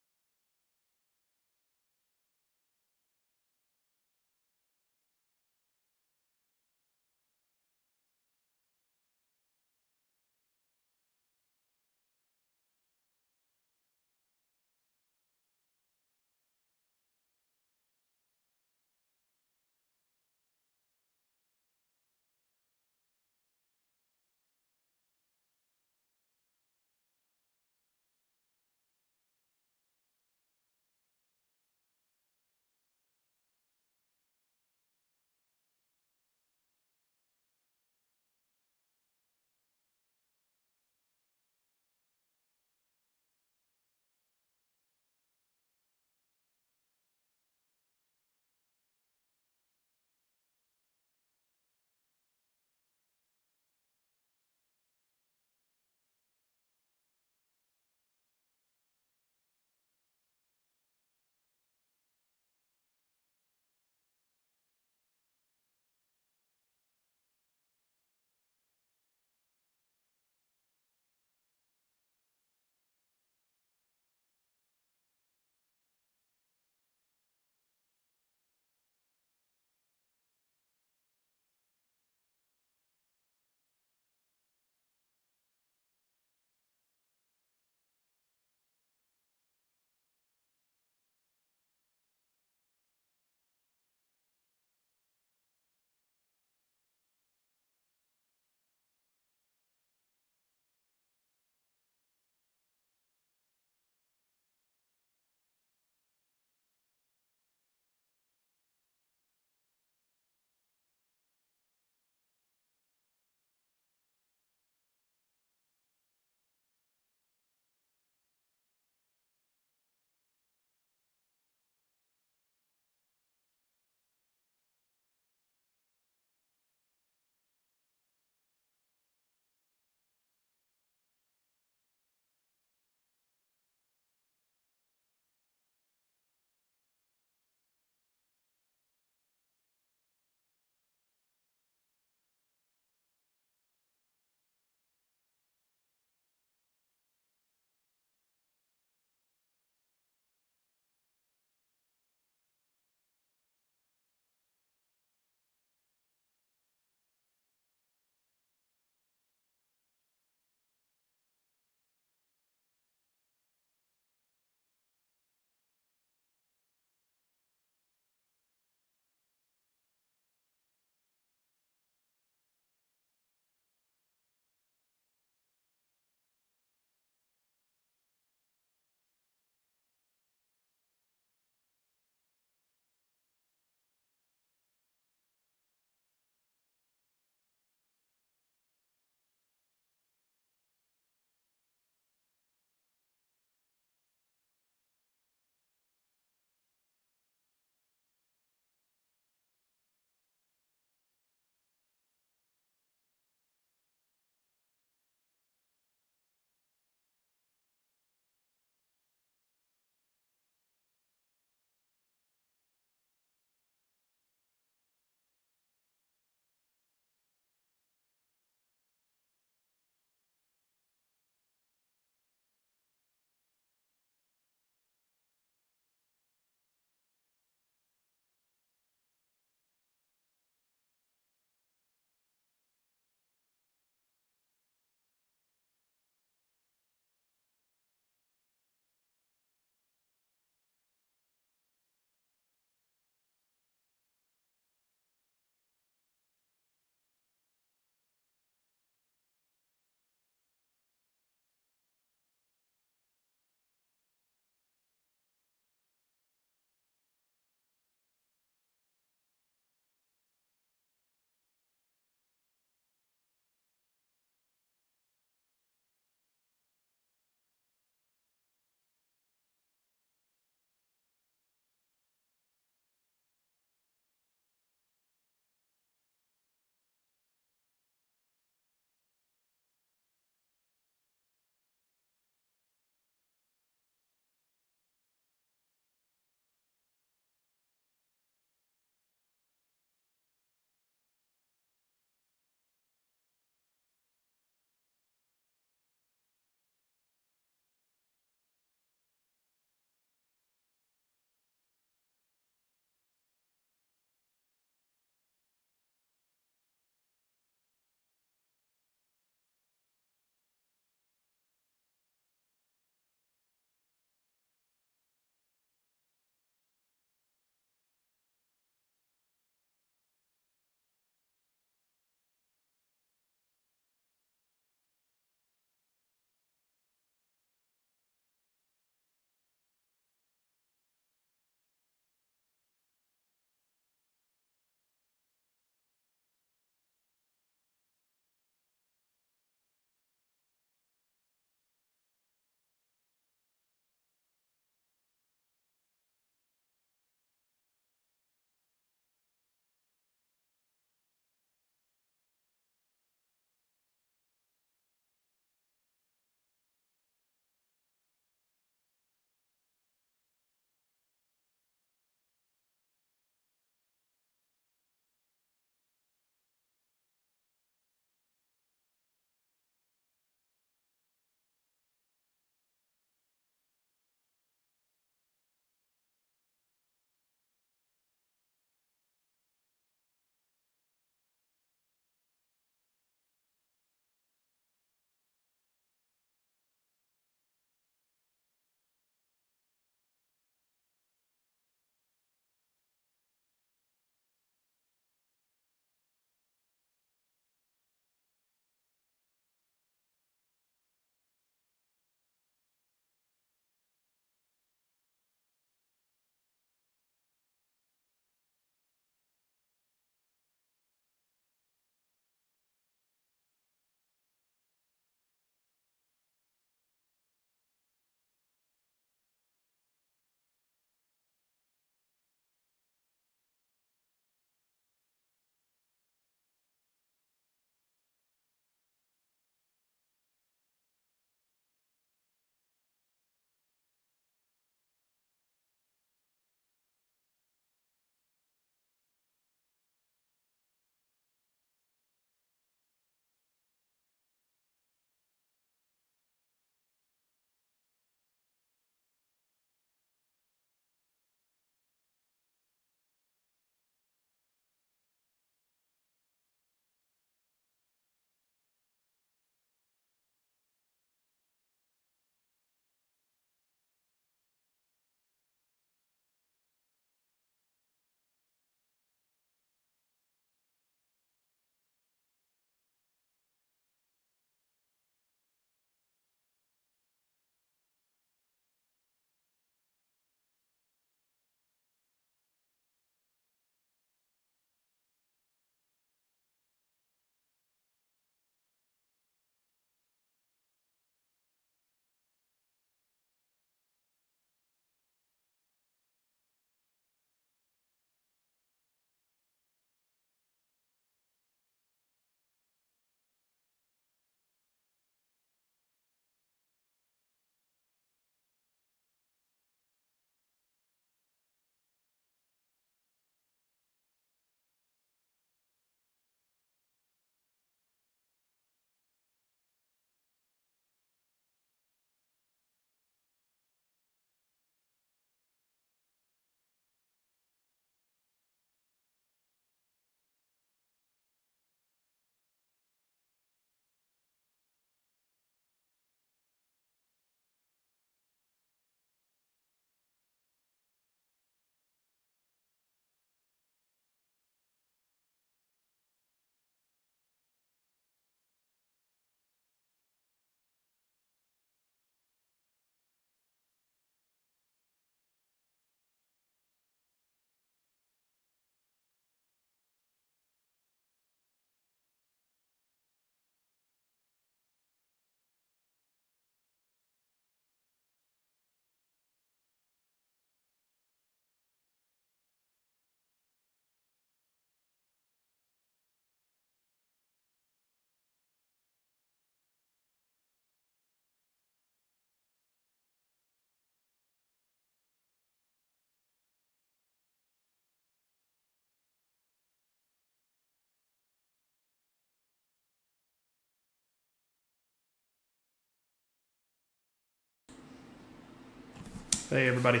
Hey everybody.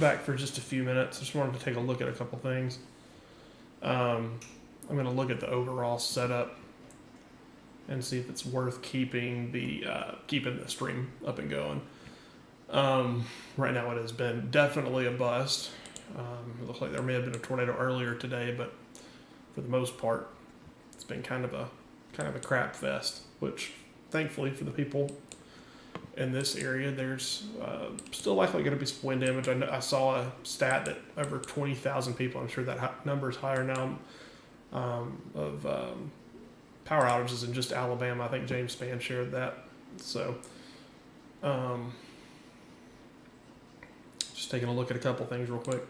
Back for just a few minutes. Just wanted to take a look at a couple things. I'm going to look at the overall setup and see if it's worth keeping the stream up and going. Right now it has been definitely a bust. It looks like there may have been a tornado earlier today, but for the most part, it's been kind of a crap fest. Which, thankfully, for the people in this area, there's still likely going to be some wind damage. I saw a stat that over 20,000 people, I'm sure that number is higher now, of power outages in just Alabama. I think James Spann shared that. So, just taking a look at a couple things real quick.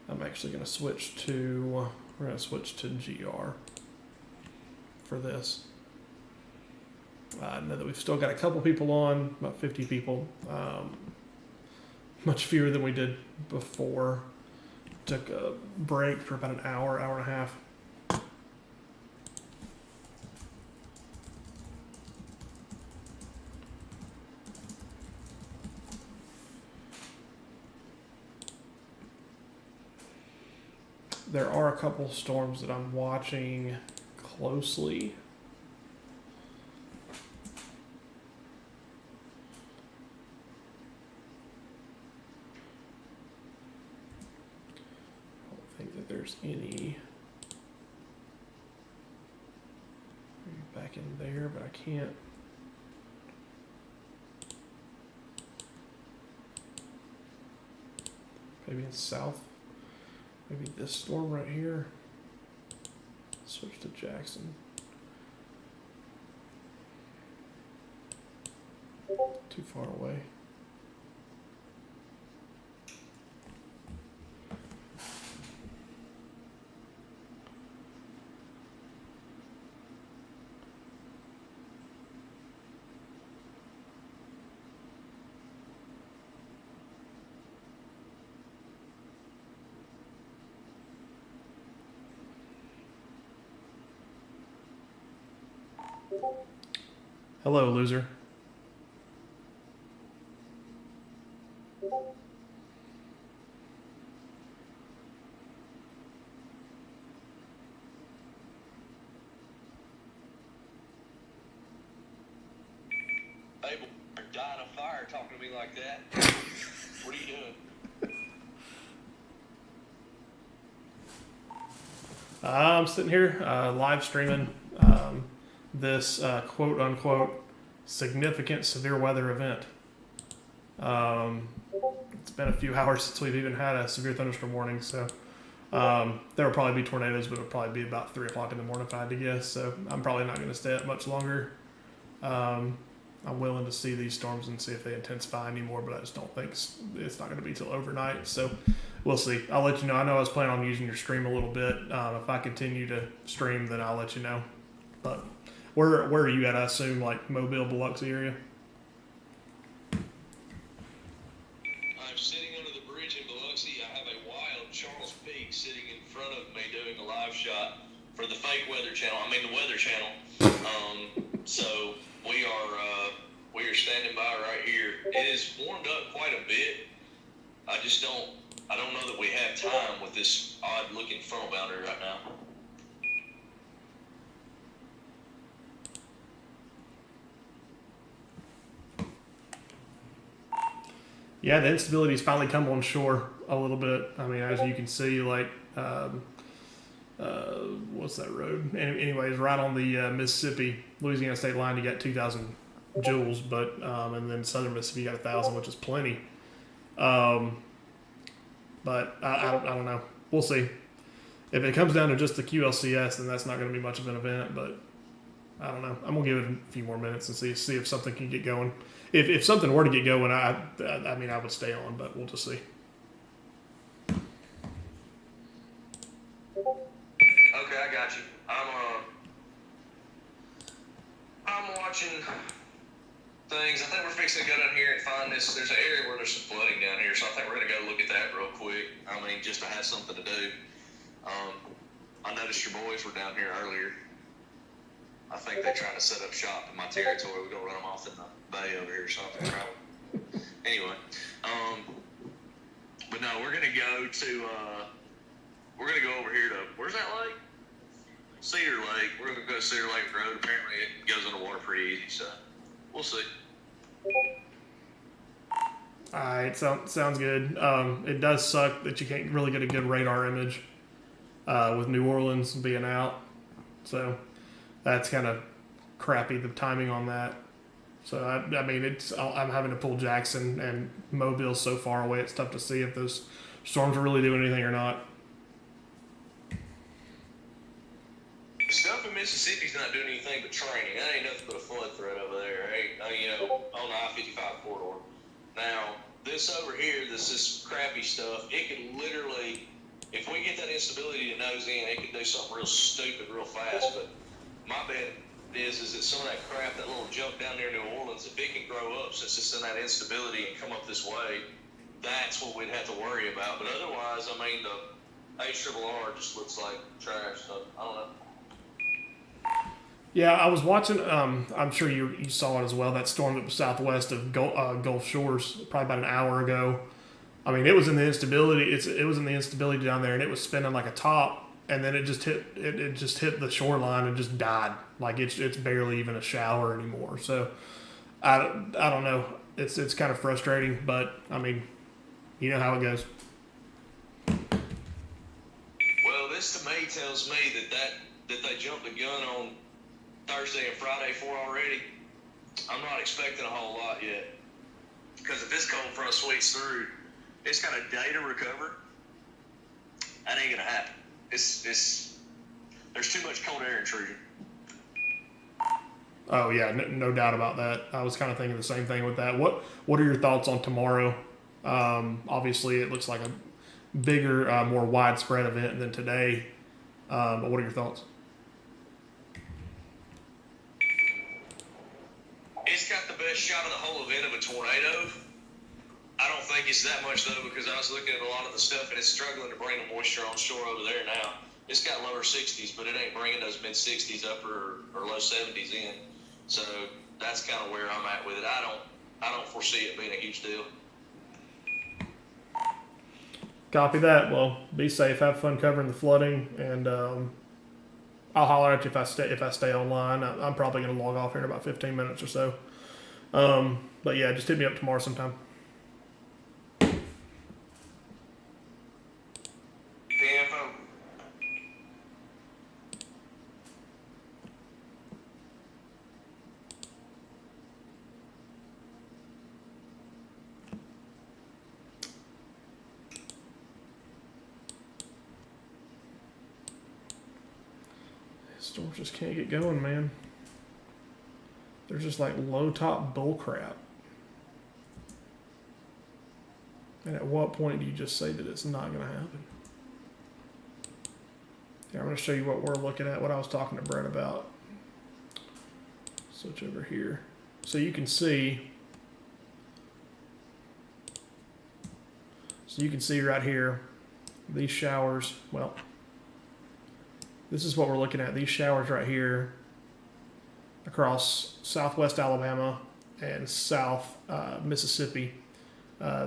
I'm actually going to switch to, we're going to switch to GR for this. I know that we've still got a couple people on, about 50 people, much fewer than we did before. Took a break for about an hour, hour and a half. There are a couple storms that I'm watching closely. I don't think that there's any back in there, but I can't. Maybe in south. Maybe this storm right here. Switch to Jackson. Too far away. Hello, loser. Abel, you're dying of fire talking to me like that. What are you doing? I'm sitting here live streaming this quote unquote significant severe weather event. It's been a few hours since we've even had a severe thunderstorm warning, so there will probably be tornadoes, but it'll probably be about 3 o'clock in the morning if I had to guess, so I'm probably not going to stay up much longer. I'm willing to see these storms and see if they intensify anymore, but I just don't think it's not going to be till overnight, so we'll see. I'll let you know. I know I was planning on using your stream a little bit. If I continue to stream, then I'll let you know. But where are you at? I assume like Mobile, Biloxi area? I'm sitting under the bridge in Biloxi. I have a wild Charles Peak sitting in front of me doing a live shot for the fake weather channel. I mean the Weather Channel. So we are standing by right here. It has warmed up quite a bit. I don't know that we have time with this odd looking frontal boundary right now. Yeah, the instability's finally come on shore a little bit. I mean, as you can see, like, what's that road? Anyways, right on the Mississippi, Louisiana state line, you got 2,000 joules, but and then southern Mississippi, you got 1,000, which is plenty. But I don't know. We'll see. If it comes down to just the QLCS, then that's not going to be much of an event. But I don't know. I'm gonna give it a few more minutes and see if something can get going. If something were to get going, I mean, I would stay on, but we'll just see. Okay, I got you. I'm watching things. I think we're fixing to go down here and find this. There's an area where there's some flooding down here, so I think we're gonna go look at that real quick. I mean, just to have something to do. I noticed your boys were down here earlier. I think they're trying to set up shop in my territory. We're gonna run them off in the bay over here or something. Right? Anyway, but no, we're gonna go over here to where's that lake? Cedar Lake. We're gonna go to Cedar Lake Road. Apparently, it goes in the water pretty easy, so we'll see. All right, sounds good. It does suck that you can't really get a good radar image with New Orleans being out, so that's kind of crappy, the timing on that. So I mean, I'm having to pull Jackson and Mobile so far away. It's tough to see if those storms are really doing anything or not. Stuff in Mississippi's not doing anything but training. That ain't nothing but a flood threat over there, right? On the I-55 corridor. Now, this over here, this crappy stuff, it could literally, if we get that instability that nose in, it could do something real stupid real fast. But my bet is that some of that crap, that little junk down near New Orleans, if it can grow up since it's in that instability and come up this way, that's what we'd have to worry about. But otherwise, I mean, the ARRR just looks like trash. So I don't know. Yeah, I was watching. I'm sure you saw it as well. That storm that was southwest of Gulf Shores, probably about an hour ago. I mean, it was in the instability. It was in the instability down there, and it was spinning like a top. And then it just hit the shoreline and just died. Like it's barely even a shower anymore. So I don't know. It's kind of frustrating, but I mean, you know how it goes. Well, this to me tells me that they jumped the gun on Thursday and Friday for already. I'm not expecting a whole lot yet, because if this cold front sweeps through, it's got a day to recover. That ain't gonna happen. There's too much cold air intrusion. Oh yeah, no doubt about that. I was kind of thinking the same thing with that. What are your thoughts on tomorrow? Obviously, it looks like a bigger, more widespread event than today. But what are your thoughts? It's got the best shot of the whole event of a tornado. I don't think it's that much though, because I was looking at a lot of the stuff and it's struggling to bring the moisture on shore over there now. It's got lower 60s, but it ain't bringing those mid 60s upper or low 70s in. So that's kind of where I'm at with it. I don't foresee it being a huge deal. Copy that. Well, be safe. Have fun covering the flooding, and I'll holler at you if I stay online. I'm probably going to log off here in about 15 minutes or so. But yeah, just hit me up tomorrow sometime. Storms just can't get going, man. They're just like low top bull crap. And at what point do you just say that it's not going to happen? Yeah, I'm going to show you what we're looking at, what I was talking to Brett about. Switch over here. So you can see right here, these showers, well, this is what we're looking at. These showers right here across southwest Alabama and south Mississippi.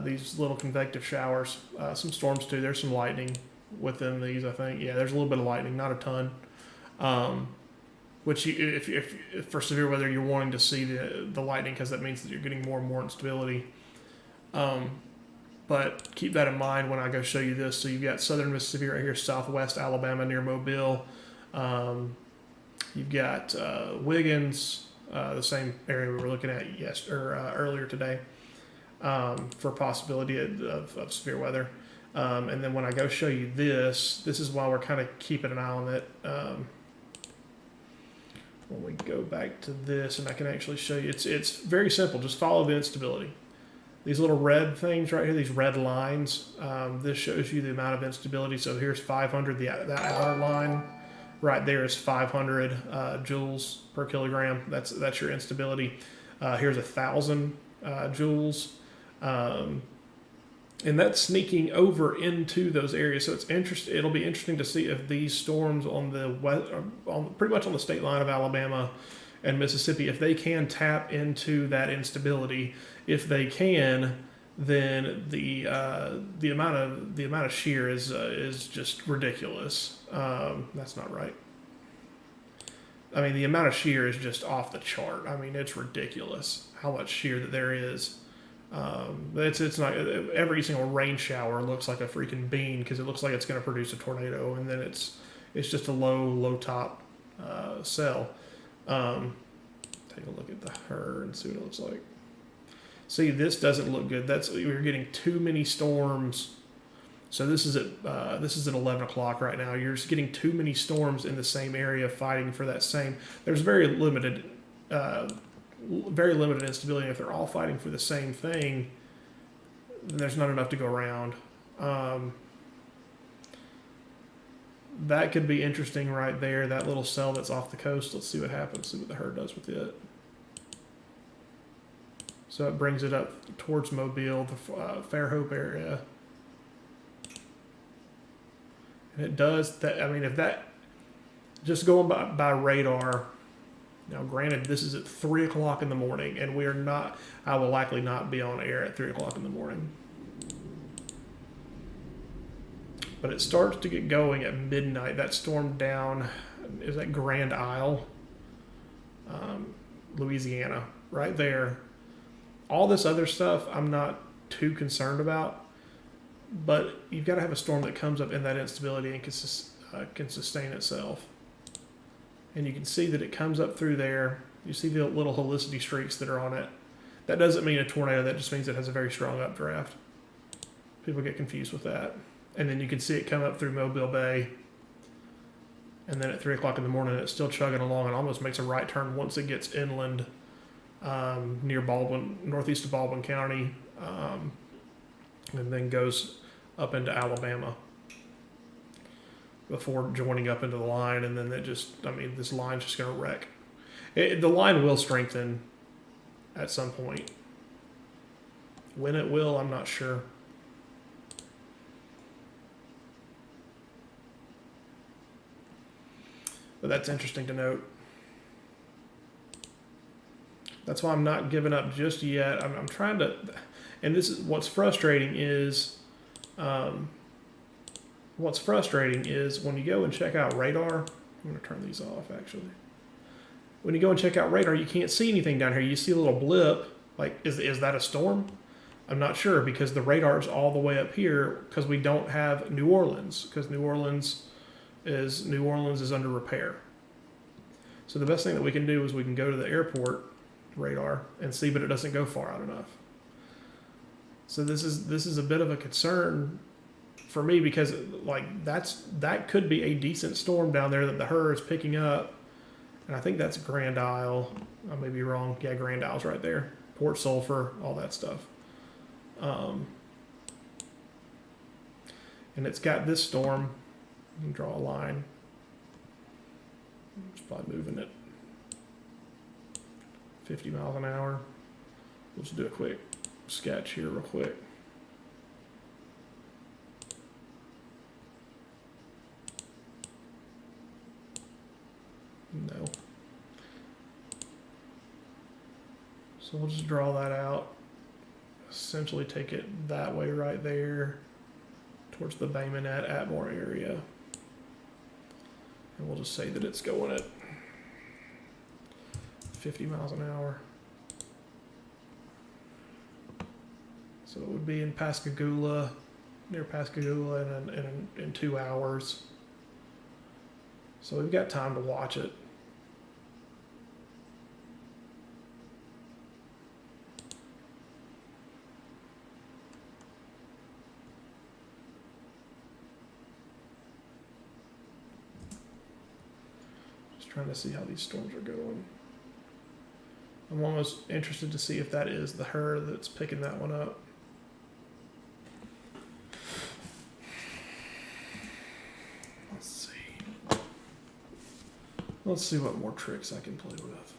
These little convective showers. Some storms too. There's some lightning within these, I think. Yeah, there's a little bit of lightning, not a ton. Which, if for severe weather, you're wanting to see the lightning, because that means that you're getting more and more instability. But keep that in mind when I go show you this. So you've got southern Mississippi right here, southwest Alabama near Mobile. You've got Wiggins, the same area we were looking at earlier today, for possibility of severe weather. And then when I go show you this is why we're kind of keeping an eye on it. When we go back to this, and I can actually show you, it's very simple. Just follow the instability. These little red things right here, these red lines, this shows you the amount of instability. So here's 500, that outer line right there is 500 joules per kilogram. That's your instability. Here's 1,000 joules. and that's sneaking over into those areas. So it'll be interesting to see if these storms on the pretty much on the state line of Alabama and Mississippi, if they can tap into that instability. If they can, then the amount of shear is just ridiculous. That's not right. I mean, the amount of shear is just off the chart. I mean, it's ridiculous how much shear that there is. It's not every single rain shower looks like a freaking bean because it looks like it's going to produce a tornado, and then it's just a low top cell. Take a look at the HER and see what it looks like. See, this doesn't look good. We're getting too many storms. So this is at 11 o'clock right now. You're just getting too many storms in the same area fighting for that same. There's very limited instability. If they're all fighting for the same thing, then there's not enough to go around. That could be interesting right there. That little cell that's off the coast. Let's see what happens. See what the HER does with it. So it brings it up towards Mobile, the Fairhope area. And it does that. I mean, if that, just going by radar, now granted, this is at 3 o'clock in the morning, and I will likely not be on air at 3 o'clock in the morning. But it starts to get going at midnight. That storm down, is that Grand Isle, Louisiana, right there. All this other stuff I'm not too concerned about. But you've got to have a storm that comes up in that instability and can sustain itself. And you can see that it comes up through there. You see the little helicity streaks that are on it. That doesn't mean a tornado. That just means it has a very strong updraft. People get confused with that. And then you can see it come up through Mobile Bay. And then at 3 o'clock in the morning, it's still chugging along and almost makes a right turn once it gets inland near Baldwin, northeast of Baldwin County. And then goes up into Alabama before joining up into the line, and then this line's just going to wreck. The line will strengthen at some point. When it will, I'm not sure. But that's interesting to note. That's why I'm not giving up just yet. I'm trying to... And this is what's frustrating is when you go and check out radar. I'm going to turn these off actually. When you go and check out radar, you can't see anything down here. You see a little blip. Like, is that a storm? I'm not sure because the radar is all the way up here because we don't have New Orleans because New Orleans is under repair. So the best thing that we can do is we can go to the airport radar and see, but it doesn't go far out enough. So this is a bit of a concern for me because that could be a decent storm down there that the HER is picking up, and I think that's Grand Isle. I may be wrong. Yeah, Grand Isle's right there. Port Sulphur, all that stuff. And it's got this storm. You can draw a line. Just by moving it 50 miles an hour. We'll just do a quick sketch here real quick. No. So we'll just draw that out. Essentially take it that way right there towards the Bay Minette Atmore area. And we'll just say that it's going at 50 miles an hour. So it would be in Pascagoula, near Pascagoula in 2 hours. So we've got time to watch it. Just trying to see how these storms are going. I'm almost interested to see if that is the HER that's picking that one up. Let's see what more tricks I can play with.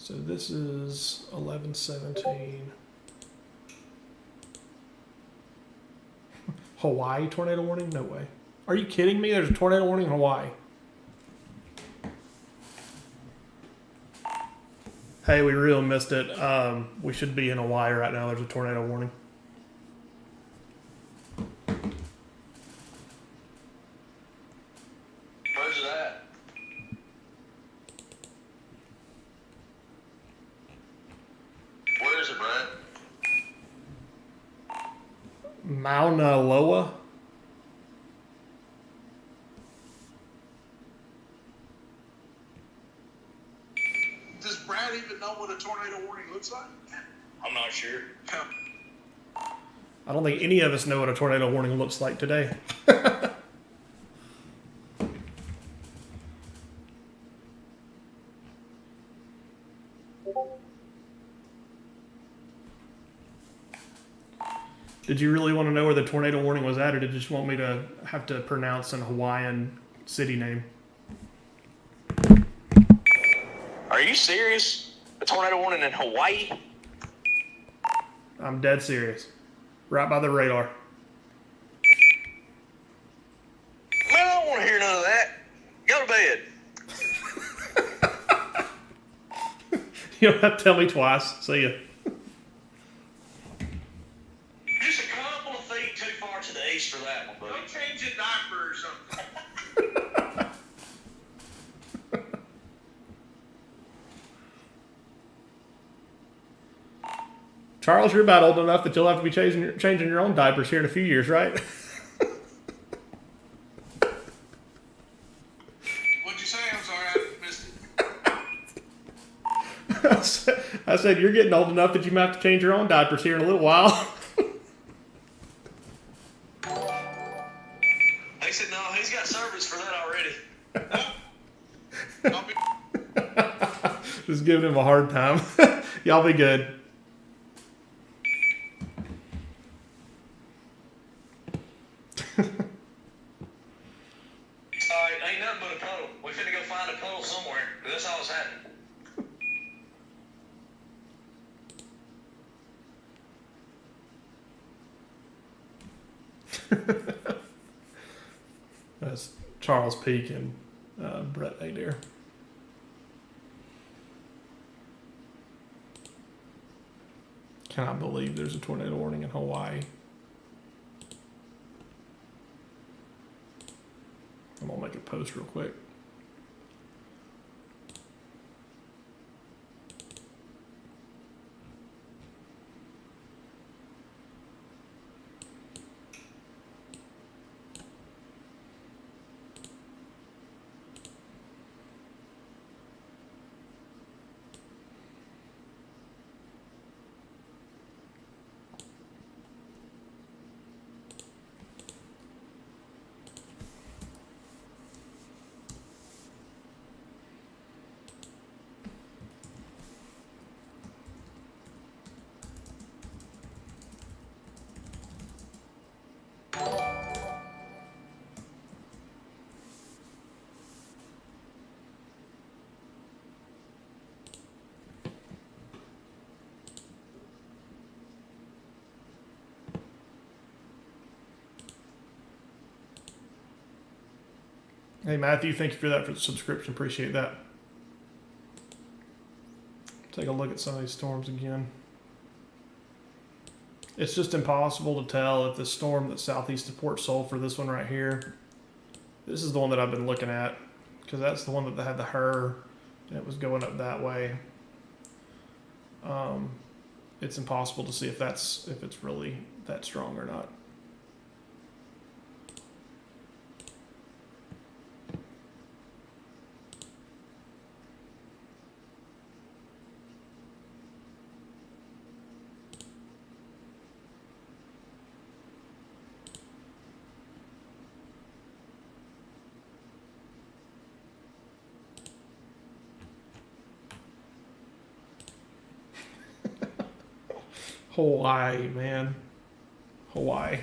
So this is 11/17. Hawaii tornado warning? No way. Are you kidding me? There's a tornado warning in Hawaii. Hey, we really missed it. We should be in Hawaii right now. There's a tornado warning. Where's it at? Where is it, Brent? Mauna Loa? Does Brad even know what a tornado warning looks like? I'm not sure. I don't think any of us know what a tornado warning looks like today. Did you really want to know where the tornado warning was at, or did you just want me to have to pronounce an Hawaiian city name? Are you serious? A tornado warning in Hawaii? I'm dead serious. Right by the radar. Man, I don't want to hear none of that. Go to bed. You don't have to tell me twice. See ya. Just a couple of feet too far to the east for that one, buddy. Don't change your diaper or something. Charles, you're about old enough that you'll have to be changing your own diapers here in a few years, right? What'd you say? I'm sorry, I missed it. I said you're getting old enough that you might have to change your own diapers here in a little while. They said, no, he's got service for that already. I'll be Just giving him a hard time. Y'all be good. Alright, ain't nothing but a puddle. We finna go find a puddle somewhere. That's all that's happening. That's Charles Peak and Brett Adair. Cannot believe there's a tornado warning in Hawaii. I'm gonna make a post real quick. Hey Matthew, thank you for that for the subscription. Appreciate that. Take a look at some of these storms again. It's just impossible to tell if the storm that's southeast of Port Sulphur, this one right here, this is the one that I've been looking at because that's the one that had the HER and it was going up that way. It's impossible to see if it's really that strong or not. Hawaii, man. Hawaii.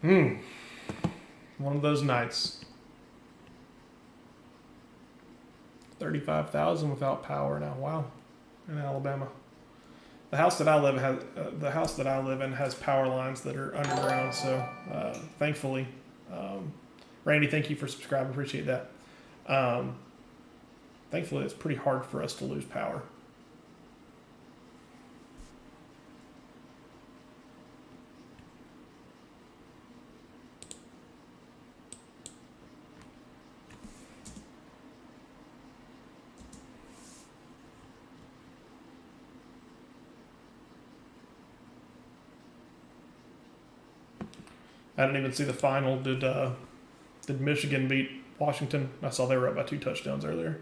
One of those nights. 35,000 without power now. Wow, in Alabama. The house that I live in has power lines that are underground. So thankfully, Randy, thank you for subscribing. Appreciate that. Thankfully, it's pretty hard for us to lose power. I didn't even see the final. Did Michigan beat Washington? I saw they were up by 2 touchdowns earlier.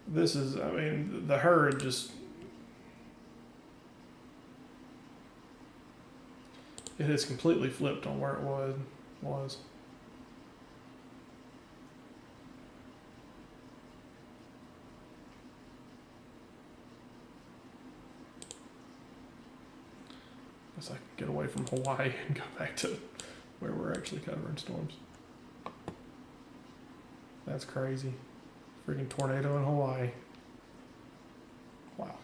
This is, I mean, the herd just, it has completely flipped on where it was. Guess I can get away from Hawaii and go back to where we're actually covering storms. That's crazy. Freaking tornado in Hawaii. Wow.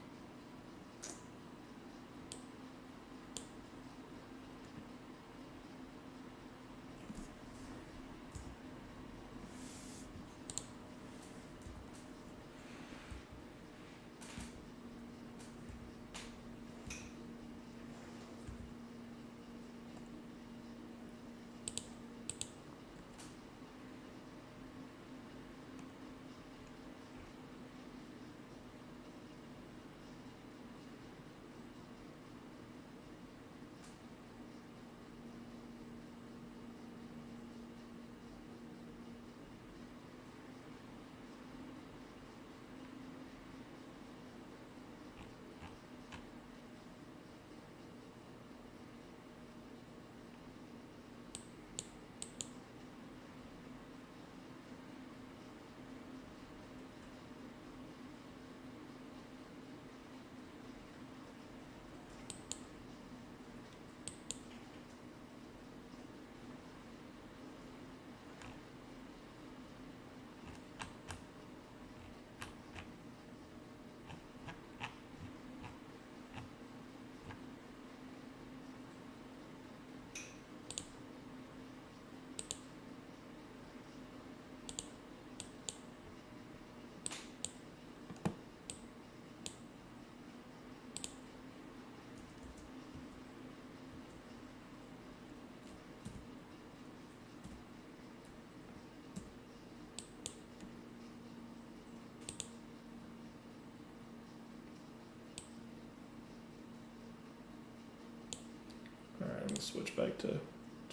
Alright, let's switch back to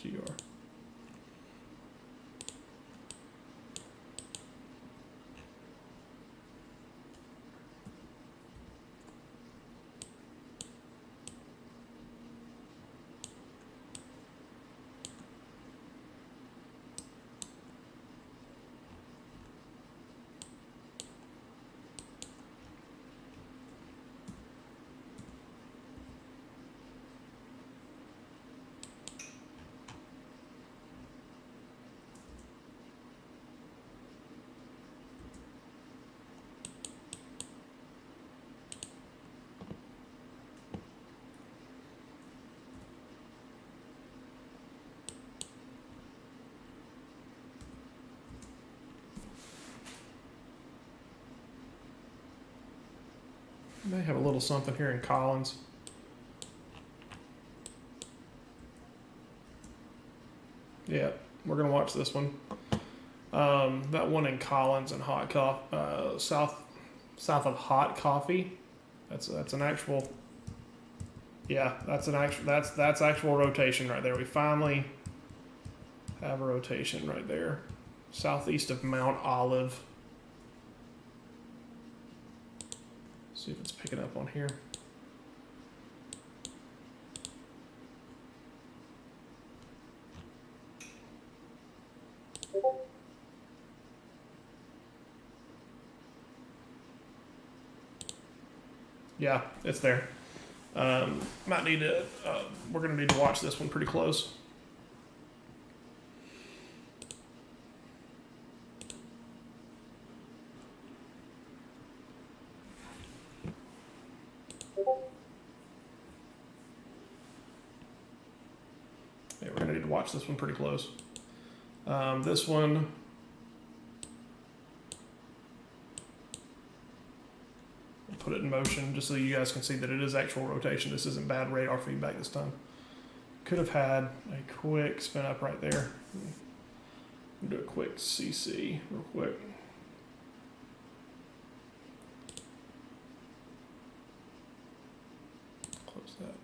GR. May have a little something here in Collins. Yeah, we're gonna watch this one. That one in Collins and Hot Coffee, south of Hot Coffee. That's an actual. Yeah, that's actual rotation right there. We finally have a rotation right there, southeast of Mount Olive. See if it's picking up on here. Yeah, it's there. Might need to. We're gonna need to watch this one pretty close. Yeah, we're gonna need to watch this one pretty close. This one. Put it in motion just so you guys can see that it is actual rotation. This isn't bad radar feedback this time. Could have had a quick spin up right there. Do a quick CC real quick. Close that.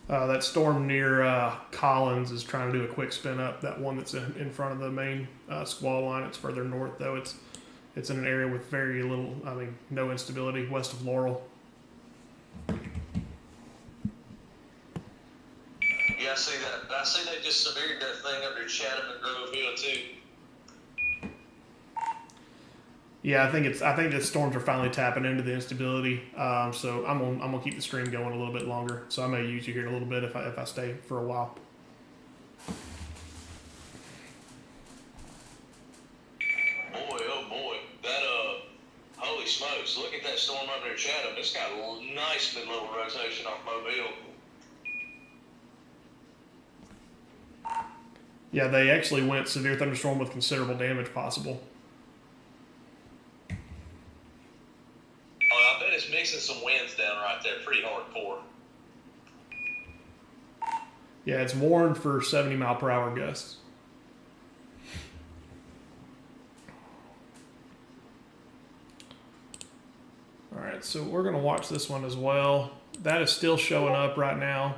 That storm near Collins is trying to do a quick spin up. That one that's in front of the main squall line. It's further north though. It's in an area with very little, no instability west of Laurel. Yeah, I see that. I see they just severed that thing up near Chatham and Grove Hill too. Yeah, I think the storms are finally tapping into the instability. So I'm gonna keep the stream going a little bit longer. So I may use you here in a little bit if I stay for a while. Boy, oh boy, that holy smokes! Look at that storm up near Chatham. It's got a nice little rotation off Mobile. Yeah, they actually went severe thunderstorm with considerable damage possible. Oh, I bet it's mixing some winds down right there, pretty hardcore. Yeah, it's warned for 70-mile-per-hour gusts. All right, so we're going to watch this one as well. That is still showing up right now.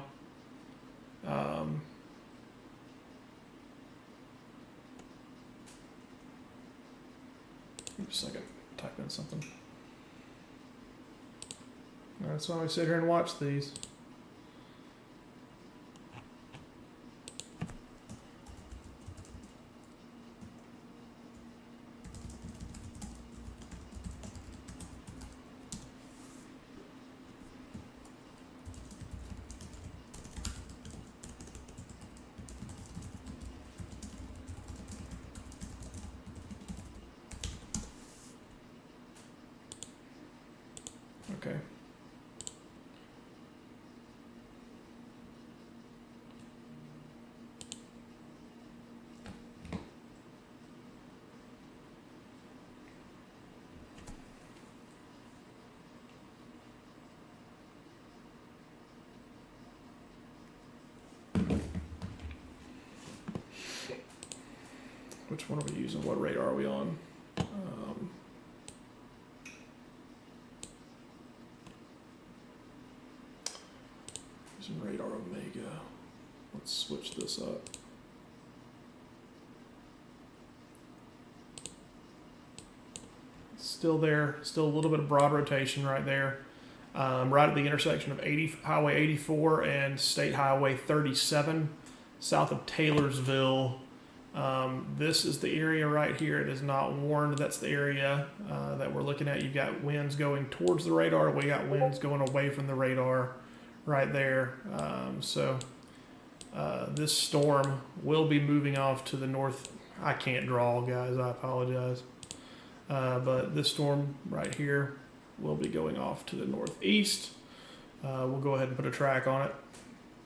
Give me a second, type in something. That's why we sit here and watch these. Okay. Which one are we using? What radar are we on? Using radar Omega. Let's switch this up. Still there, still a little bit of broad rotation right there. Right at the intersection of Highway 84 and State Highway 37, south of Taylorsville This is the area right here. It is not warned. That's the area that we're looking at. You've got winds going towards the radar. We got winds going away from the radar right there. This storm will be moving off to the north. I can't draw, guys. I apologize. But this storm right here will be going off to the northeast. We'll go ahead and put a track on it,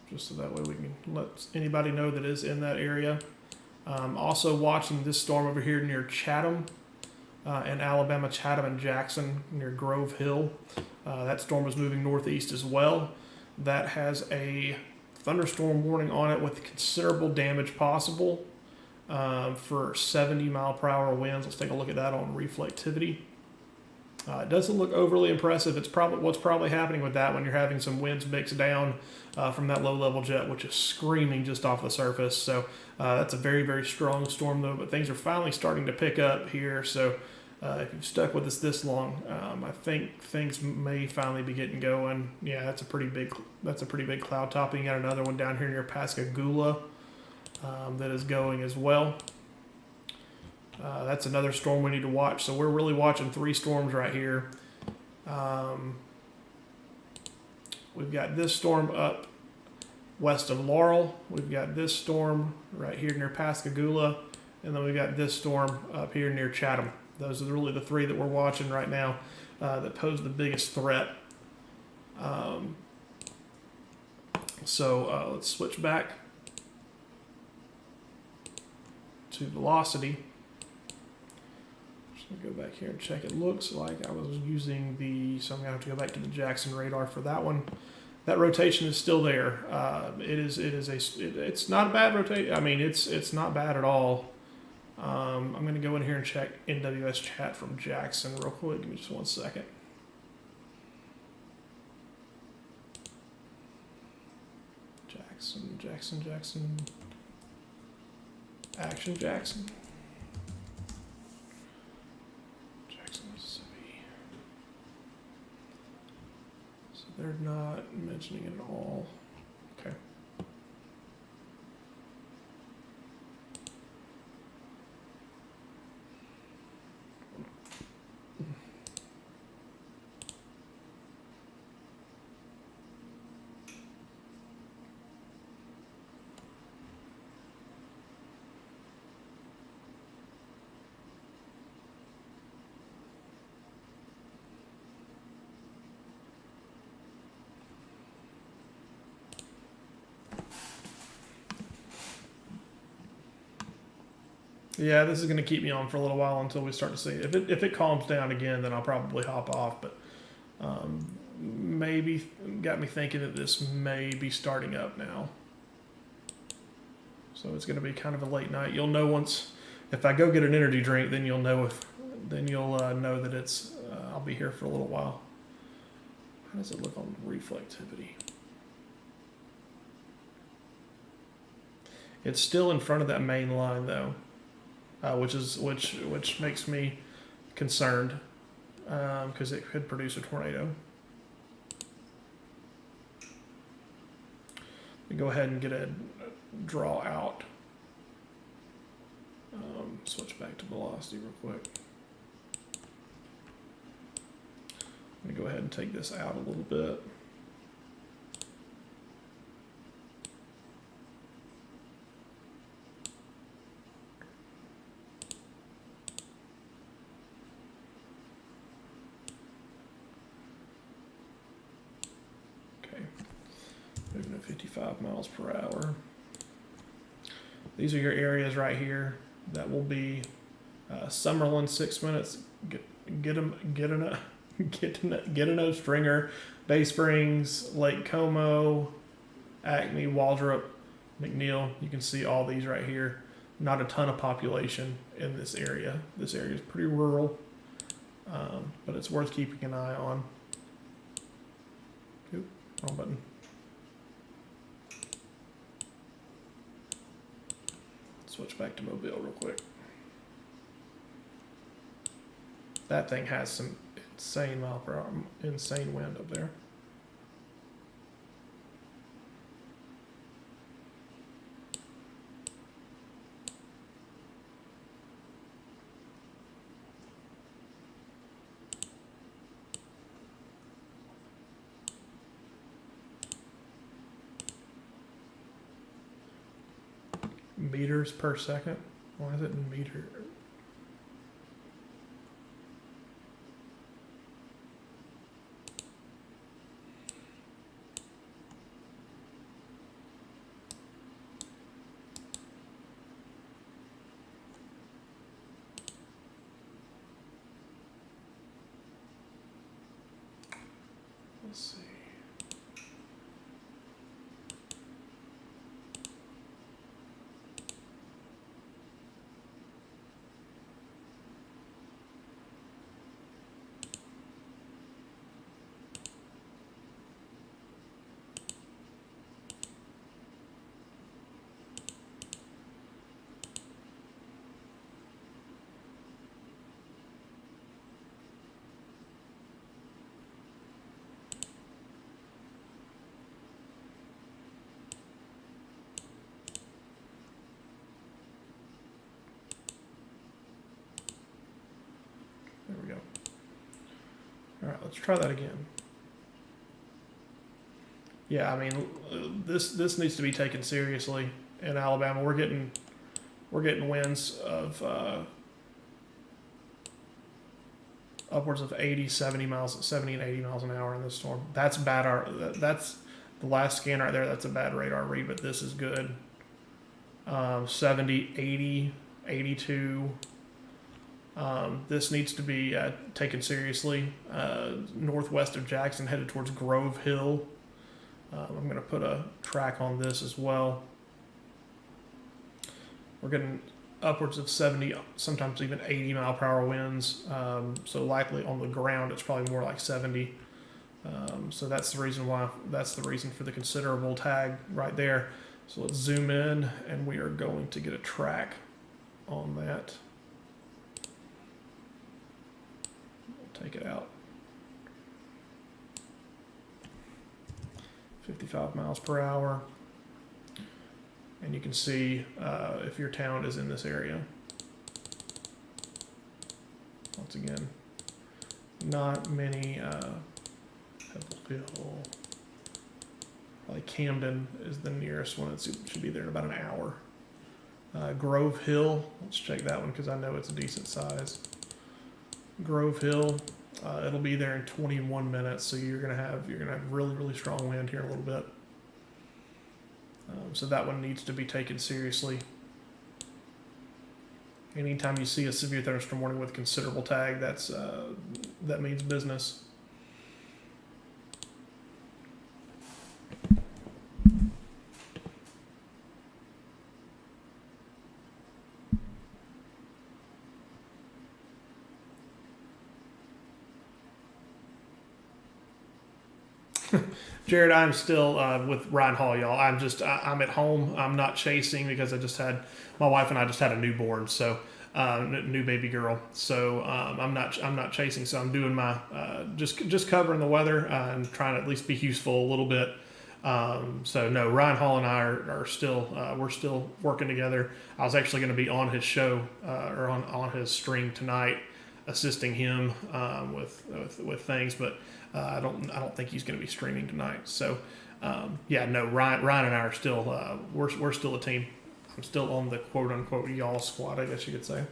just so that way we can let anybody know that is in that area. Also watching this storm over here near Chatham in Alabama, Chatham and Jackson near Grove Hill. That storm is moving northeast as well. That has a thunderstorm warning on it with considerable damage possible for 70-mile-per-hour winds. Let's take a look at that on reflectivity. It doesn't look overly impressive. It's probably what's probably happening with that when you're having some winds mixed down from that low-level jet, which is screaming just off the surface. So that's a very, very strong storm, though. But things are finally starting to pick up here. So if you've stuck with us this long, I think things may finally be getting going. Yeah, that's a pretty big cloud topping. You got another one down here near Pascagoula that is going as well. That's another storm we need to watch. So we're really watching 3 storms right here. We've got this storm up west of Laurel. We've got this storm right here near Pascagoula. And then we've got this storm up here near Chatham. Those are really the 3 that we're watching right now that pose the biggest threat. Let's switch back to velocity. Go back here and check. It looks like I was using so I'm gonna have to go back to the Jackson radar for that one. That rotation is still there. It's not a bad rotation. I mean, it's not bad at all. I'm gonna go in here and check NWS chat from Jackson real quick. Give me just 1 second. Jackson. Action Jackson. They're not mentioning it at all. Okay. Yeah, this is going to keep me on for a little while until we start to see. If it calms down again, then I'll probably hop off. But maybe got me thinking that this may be starting up now. So it's going to be kind of a late night. You'll know if I go get an energy drink, then you'll know know that it's I'll be here for a little while. How does it look on reflectivity? It's still in front of that main line though. Which makes me concerned because it could produce a tornado. We go ahead and get a draw out. Switch back to velocity real quick. I'm gonna go ahead and take this out a little bit. Moving at 55 miles per hour. These are your areas right here. That will be Summerlin 6 minutes. Get a no stringer. Bay Springs, Lake Como, Acme, Waldrop, McNeil. You can see all these right here. Not a ton of population in this area. This area is pretty rural, but it's worth keeping an eye on. Oop, wrong button. Switch back to Mobile real quick. That thing has some insane mile per hour, insane wind up there. meters per second. Why is it in meter? Let's see. There we go. All right, let's try that again. Yeah, I mean, this needs to be taken seriously in Alabama. We're getting winds of upwards of 80, 70 and 80 miles an hour in this storm. That's bad. That's the last scan right there. That's a bad radar read, but this is good. 70, 80, 82. This needs to be taken seriously. Northwest of Jackson, headed towards Grove Hill. I'm going to put a track on this as well. We're getting upwards of 70, sometimes even 80 mile per hour winds. So likely on the ground, it's probably more like 70. So that's the reason why. That's the reason for the considerable tag right there. So let's zoom in, and we are going to get a track on that. We'll take it out. 55 miles per hour. And you can see if your town is in this area. Once again, not many. Pebble, probably Camden is the nearest one. It should be there in about an hour. Grove Hill, let's check that one because I know it's a decent size. Grove Hill, it'll be there in 21 minutes, so you're gonna have really strong wind here in a little bit. So that one needs to be taken seriously. Anytime you see a severe thunderstorm warning with considerable tag, that means business. Jared, I'm still with Ryan Hall, y'all. I'm at home. I'm not chasing because my wife and I just had a newborn, so new baby girl. So I'm not chasing. So I'm doing my just covering the weather and trying to at least be useful a little bit. So no, Ryan Hall and I are still we're still working together. I was actually going to be on his show or on his stream tonight, assisting him with things, but I don't think he's going to be streaming tonight. So yeah, no, Ryan and I are still we're still a team. I'm still on the quote unquote y'all squad, I guess you could say.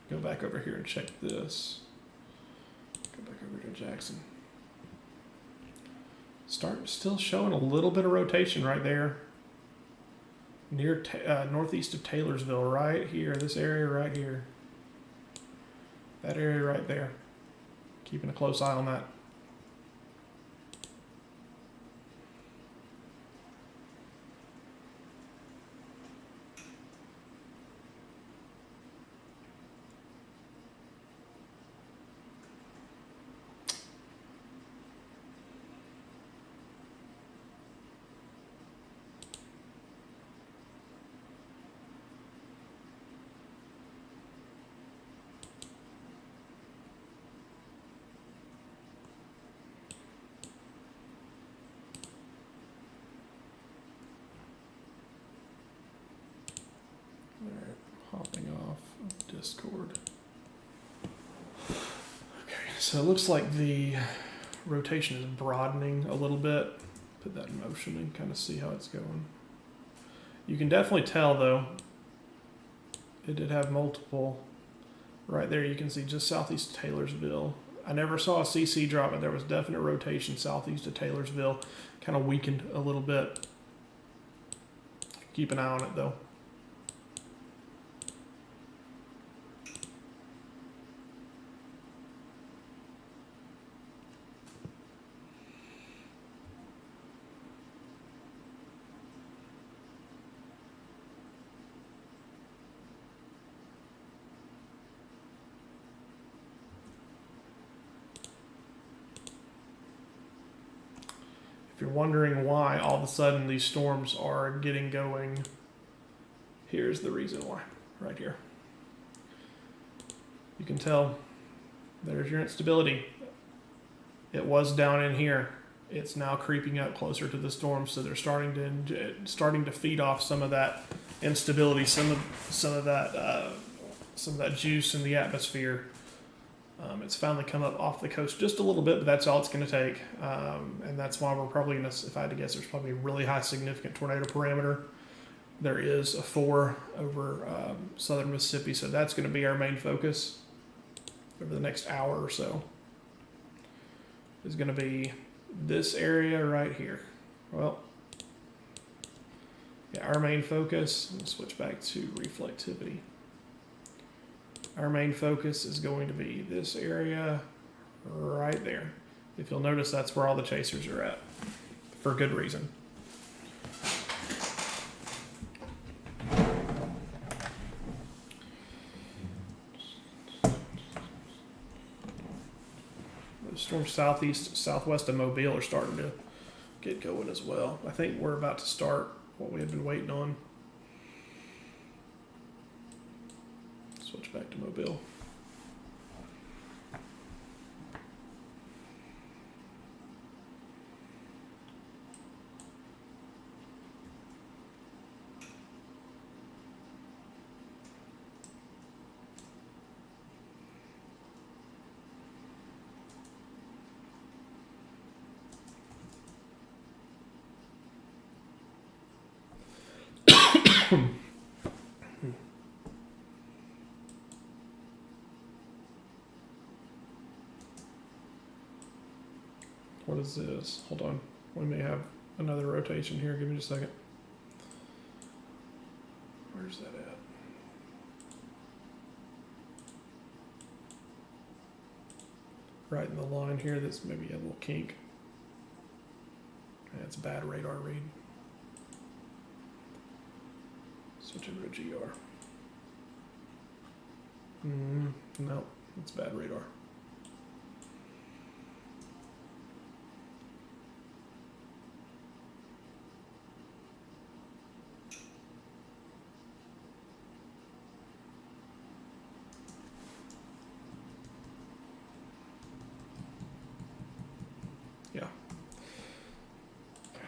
Go back over here and check this. Go back over to Jackson. Still showing a little bit of rotation right there. Near northeast of Taylorsville, right here, this area right here. That area right there. Keeping a close eye on that. Alright, hopping off of Discord. so it looks like the rotation is broadening a little bit. Put that in motion and kind of see how it's going. You can definitely tell though, it did have multiple. Right there you can see just southeast of Taylorsville. I never saw a CC drop, but there was definite rotation southeast of Taylorsville. Kind of weakened a little bit. Keep an eye on it though. If you're wondering why all of a sudden these storms are getting going, here's the reason why, right here. You can tell there's your instability. It was down in here. It's now creeping up closer to the storm, so they're starting to feed off some of that instability, some of that juice in the atmosphere. It's finally come up off the coast just a little bit, but that's all it's going to take. And that's why we're probably going to, if I had to guess, there's probably a really high significant tornado parameter. There is a 4 over southern Mississippi, so that's going to be our main focus over the next hour or so. Is going to be this area right here. Well, yeah, our main focus, let's switch back to reflectivity. Our main focus is going to be this area right there. If you'll notice, that's where all the chasers are at, for good reason. The storms southeast, southwest of Mobile are starting to get going as well. I think we're about to start what we had been waiting on. Switch back to Mobile. What is this? Hold on. We may have another rotation here. Give me just a second. Where's that at? Right in the line here. That's maybe a little kink. That's a bad radar read. Switch over to GR. No, it's bad radar. Yeah. Okay.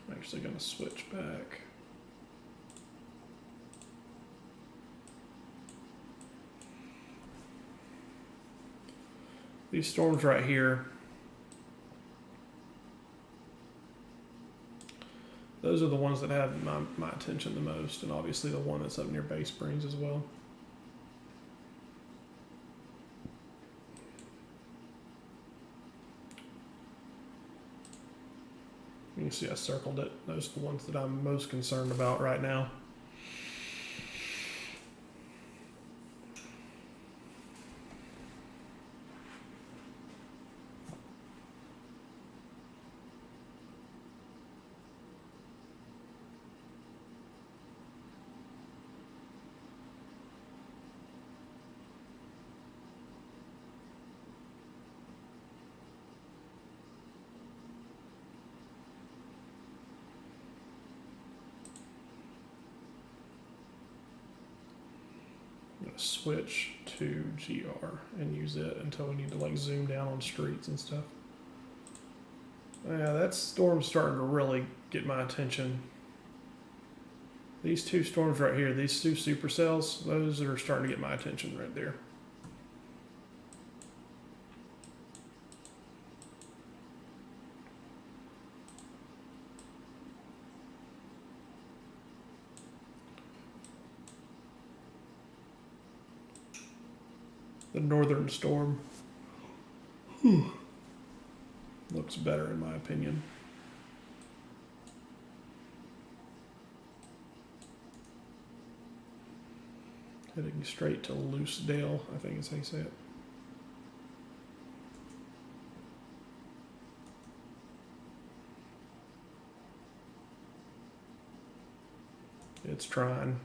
I'm actually going to switch back. These storms right here, those are the ones that have my attention the most, and obviously the one that's up near Bay Springs as well. You can see I circled it. Those are the ones that I'm most concerned about right now. Switch to GR and use it until we need to like zoom down on streets and stuff. Yeah, that storm's starting to really get my attention. These two storms right here, these two supercells, those are starting to get my attention right there. The northern storm looks better in my opinion. Heading straight to Loosedale, I think is how you say it. It's trying.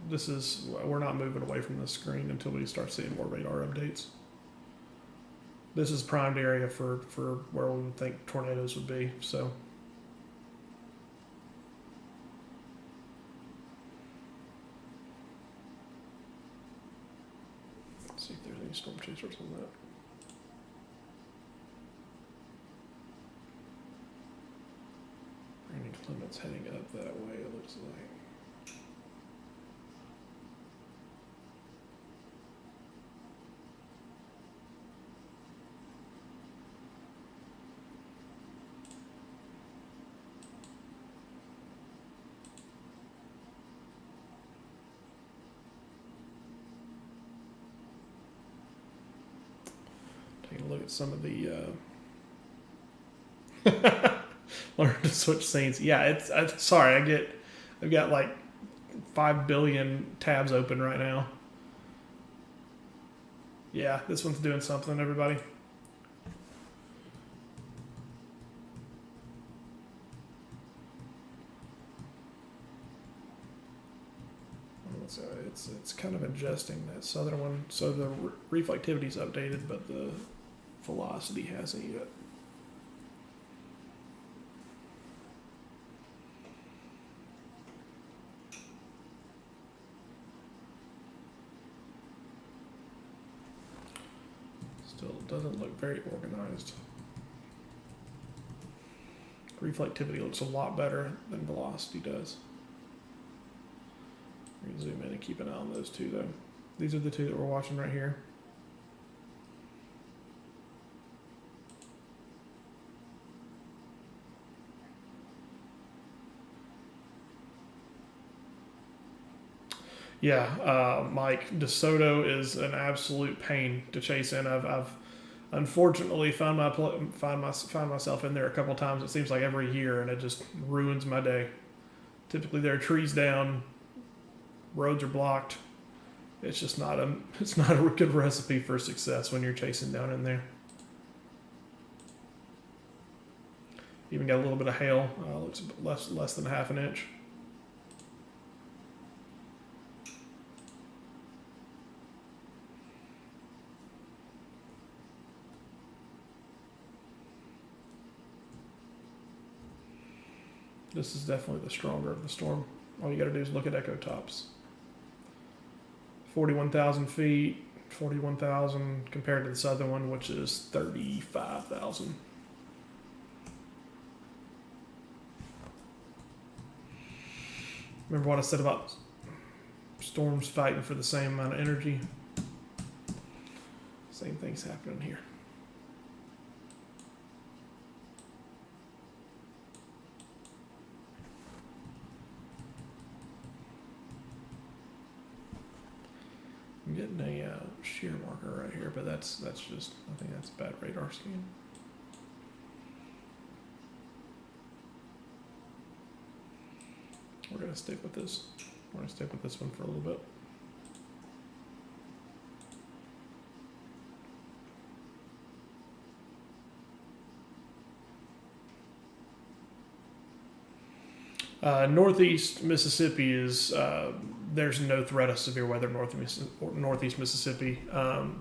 We're not moving away from this screen until we start seeing more radar updates. This is primed area for where we would think tornadoes would be, so. Let's see if there's any storm chasers on that. Brandon Clement's heading up that way, it looks like. Taking a look at some of the learn to switch scenes. Yeah, sorry, I've got like 5 billion tabs open right now. Yeah, this one's doing something, everybody. So it's kind of adjusting that southern one. So the reflectivity's updated, but the velocity hasn't yet. Still doesn't look very organized. Reflectivity looks a lot better than velocity does. We can zoom in and keep an eye on those two though. These are the two that we're watching right here. Yeah, Mike, DeSoto is an absolute pain to chase in. I've unfortunately found myself in there a couple times. It seems like every year, and it just ruins my day. Typically, there are trees down, roads are blocked. It's just not a good recipe for success when you're chasing down in there. Even got a little bit of hail. Looks less than half an inch. This is definitely the stronger of the storm. All you got to do is look at echo tops. 41,000 feet, 41,000 compared to the southern one, which is 35,000. Remember what I said about storms fighting for the same amount of energy? Same thing's happening here. I'm getting a shear marker right here, but that's just, I think that's a bad radar scan. We're gonna stick with this. We're gonna stick with this one for a little bit. Northeast Mississippi is, there's no threat of severe weather northeast Mississippi.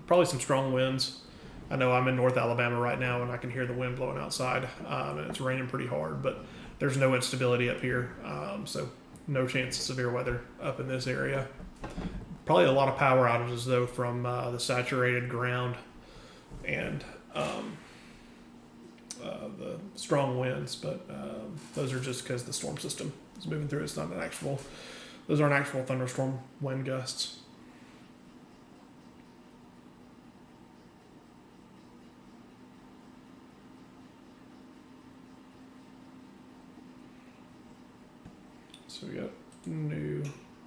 Probably some strong winds. I know I'm in North Alabama right now and I can hear the wind blowing outside, and it's raining pretty hard, but there's no instability up here, so no chance of severe weather up in this area. Probably a lot of power outages though from the saturated ground and the strong winds, but those are just because the storm system is moving through. It's not an actual; those aren't actual thunderstorm wind gusts. So we got new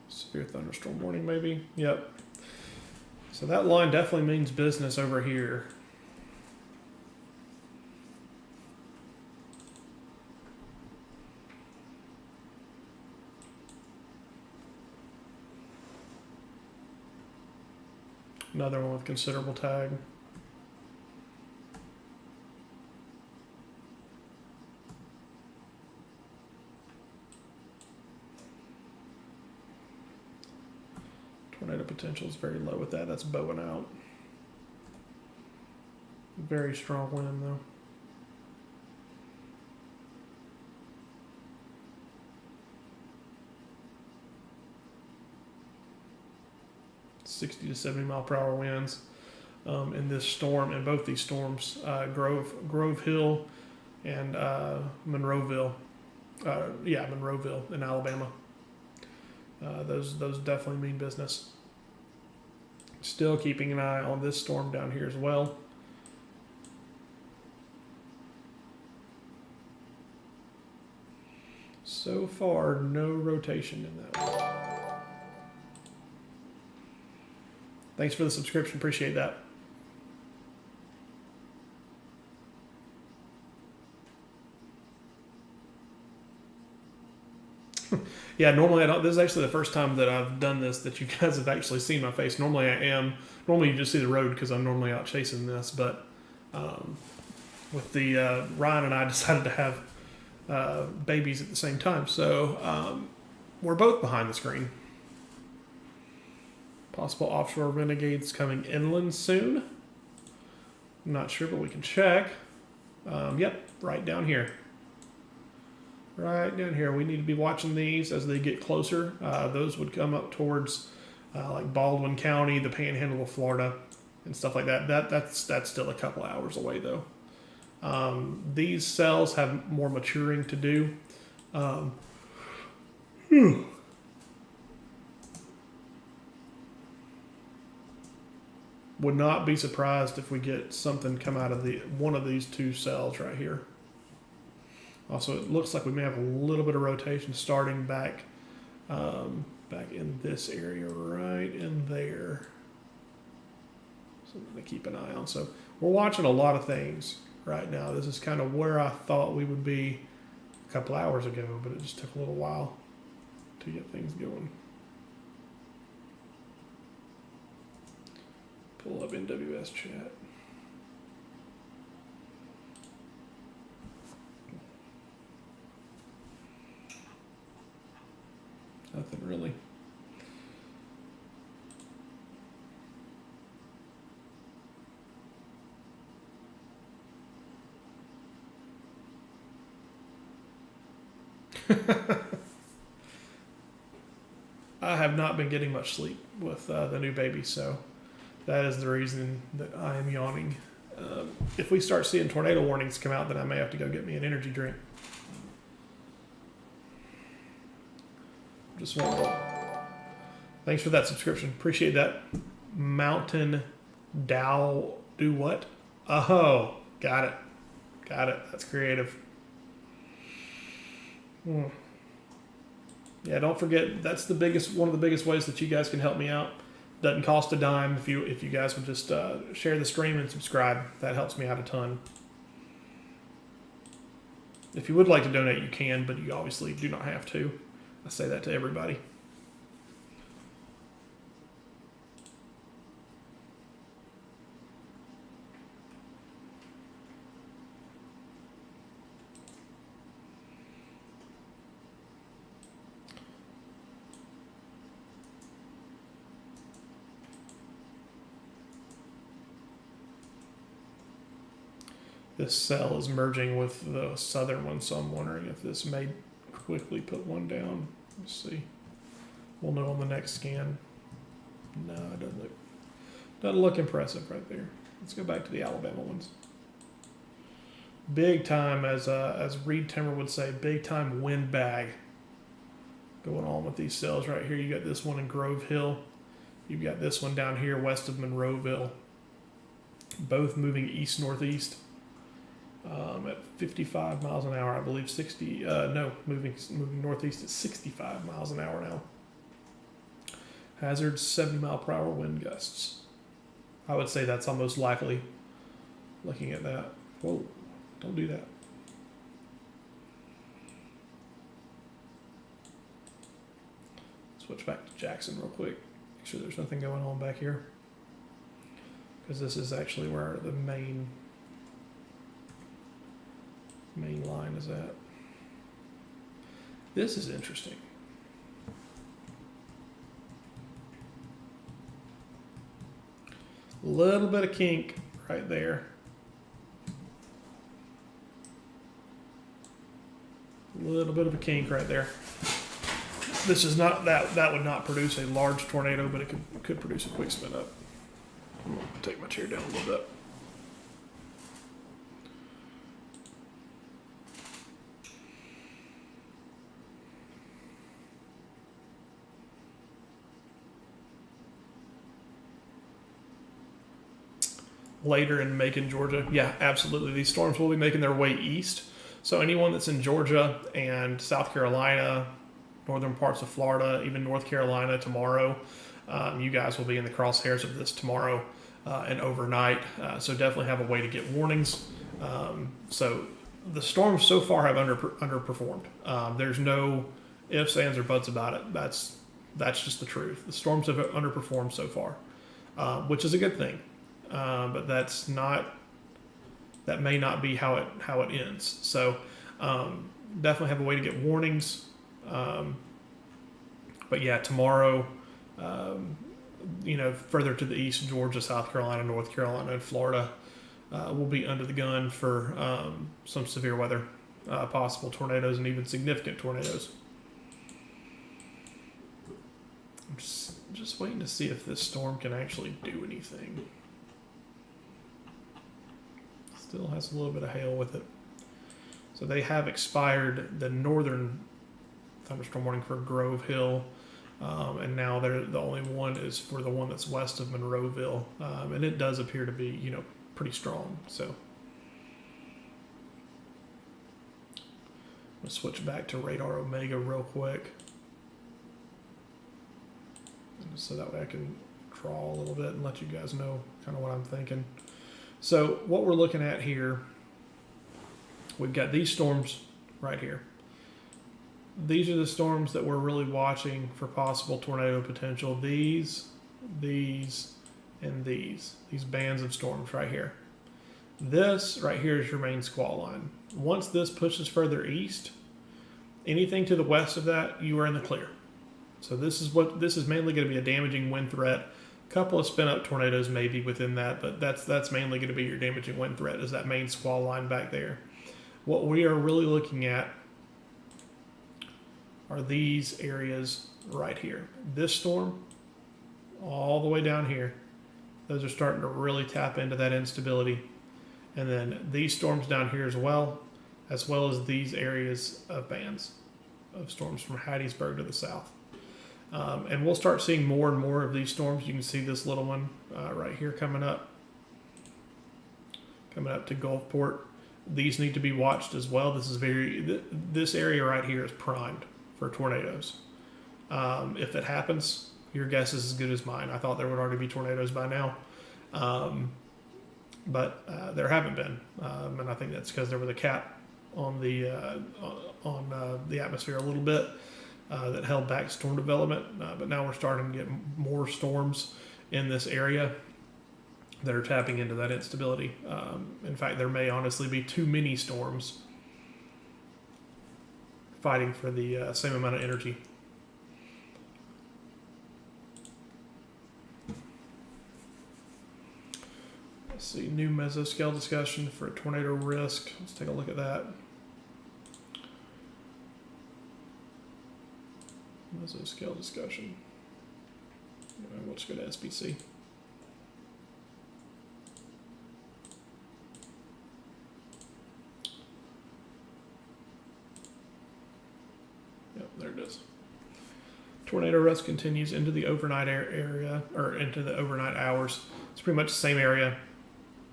severe thunderstorm warning, maybe. Yep. So that line definitely means business over here. Another one with considerable tag. Tornado potential is very low with that. That's bowing out. Very strong wind though. .60 to 70 mile per hour winds in this storm, and both these storms, Grove Hill and Monroeville. Monroeville in Alabama. Those definitely mean business. Still keeping an eye on this storm down here as well. So far, no rotation in that one. Thanks for the subscription. Appreciate that. Yeah, normally I don't. This is actually the first time that I've done this that you guys have actually seen my face. Normally I am. Normally you just see the road because I'm normally out chasing this. But with the Ryan and I decided to have babies at the same time, so we're both behind the screen. Possible offshore renegades coming inland soon. I'm not sure, but we can check. Yep, right down here. Right down here. We need to be watching these as they get closer. Those would come up towards like Baldwin County, the Panhandle of Florida, and stuff like that. That's still a couple hours away though. These cells have more maturing to do. Would not be surprised if we get something come out of one of these two cells right here. Also, it looks like we may have a little bit of rotation starting back in this area, right in there. Something to keep an eye on. So we're watching a lot of things right now. This is kind of where I thought we would be a couple hours ago, but it just took a little while to get things going. Pull up NWS chat. Nothing really. I have not been getting much sleep with the new baby, so that is the reason that I am yawning. If we start seeing tornado warnings come out, then I may have to go get me an energy drink. Just want to. Thanks for that subscription. Appreciate that. Mountain Dow. Do what? Oh, got it. Got it. That's creative. Yeah, don't forget, that's one of the biggest ways that you guys can help me out. Doesn't cost a dime if you guys would just share the stream and subscribe. That helps me out a ton. If you would like to donate, you can, but you obviously do not have to. I say that to everybody. This cell is merging with the southern one, so I'm wondering if this may quickly put one down. Let's see. We'll know on the next scan. No, it doesn't look impressive right there. Let's go back to the Alabama ones. big time, as Reed Timmer would say, big time wind bag going on with these cells right here. You got this one in Grove Hill. You've got this one down here west of Monroeville. Both moving east northeast at 55 miles an hour, I believe. Moving northeast at 65 miles an hour now. Hazards 70 mile per hour wind gusts. I would say that's almost likely. Looking at that, whoa, don't do that. Switch back to Jackson real quick. Make sure there's nothing going on back here, because this is actually where the main line is at. This is interesting. A little bit of kink right there. A little bit of a kink right there. This is not that would not produce a large tornado, but it could produce a quick spin up. I'm gonna take my chair down a little bit. Later in Macon, Georgia. Yeah, absolutely. These storms will be making their way east. So anyone that's in Georgia and South Carolina, northern parts of Florida, even North Carolina tomorrow, you guys will be in the crosshairs of this tomorrow and overnight. So definitely have a way to get warnings. So the storms so far have underperformed. There's no ifs, ands, or buts about it. That's just the truth. The storms have underperformed so far, which is a good thing. But that may not be how it ends. So definitely have a way to get warnings. But yeah, tomorrow, further to the east, Georgia, South Carolina, North Carolina, and Florida will be under the gun for some severe weather, possible tornadoes, and even significant tornadoes. I'm just waiting to see if this storm can actually do anything. Still has a little bit of hail with it. So they have expired the northern thunderstorm warning for Grove Hill, and now the only one is for the one that's west of Monroeville, and it does appear to be pretty strong. So I'm gonna switch back to radar Omega real quick, so that way I can draw a little bit and let you guys know kind of what I'm thinking. So what we're looking at here, we've got these storms right here. These are the storms that we're really watching for possible tornado potential. These, and these bands of storms right here. This right here is your main squall line. Once this pushes further east, anything to the west of that, you are in the clear. So this is mainly going to be a damaging wind threat. Couple of spin-up tornadoes maybe within that, but that's mainly going to be your damaging wind threat, is that main squall line back there. What we are really looking at are these areas right here. This storm, all the way down here, those are starting to really tap into that instability. And then these storms down here as well as these areas of bands of storms from Hattiesburg to the south. And we'll start seeing more and more of these storms. You can see this little one right here coming up to Gulfport. These need to be watched as well. This area right here is primed for tornadoes. If it happens, your guess is as good as mine. I thought there would already be tornadoes by now, but there haven't been, and I think that's because there was a cap on the atmosphere a little bit. That held back storm development, but now we're starting to get more storms in this area that are tapping into that instability. In fact, there may honestly be too many storms fighting for the same amount of energy. Let's see, new mesoscale discussion for tornado risk. Let's take a look at that. Mesoscale discussion. We'll just go to SBC. Tornado rest continues into the overnight area, or into the overnight hours. It's pretty much the same area.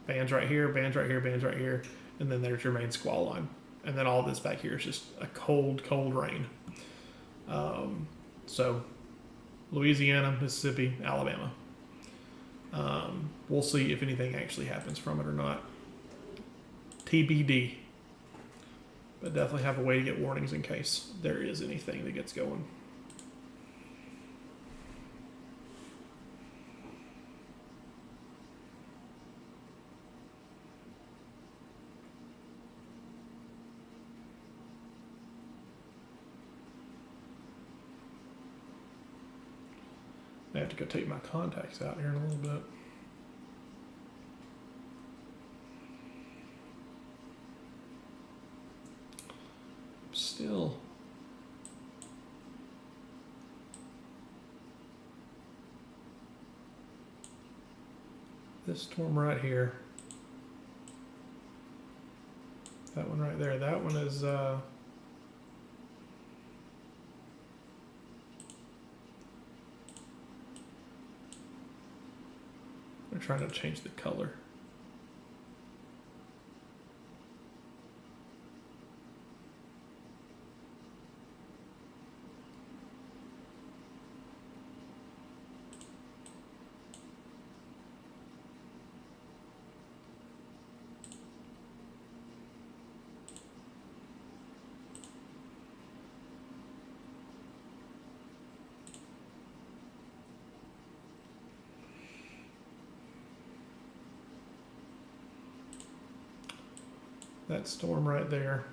Bands right here, bands right here, bands right here, and then there's your main squall line. And then all this back here is just a cold, cold rain. So, Louisiana, Mississippi, Alabama. We'll see if anything actually happens from it or not. TBD. But definitely have a way to get warnings in case there is anything that gets going. I have to go take my contacts out here in a little bit. Still. This storm right here. That one right there. That one is I'm trying to change the color. That storm right there.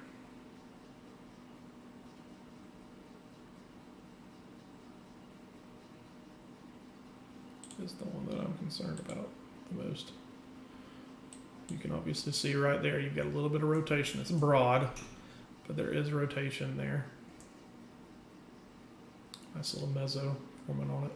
Is the one that I'm concerned about the most. You can obviously see right there, you've got a little bit of rotation. It's broad, but there is rotation there. Nice little mezzo forming on it.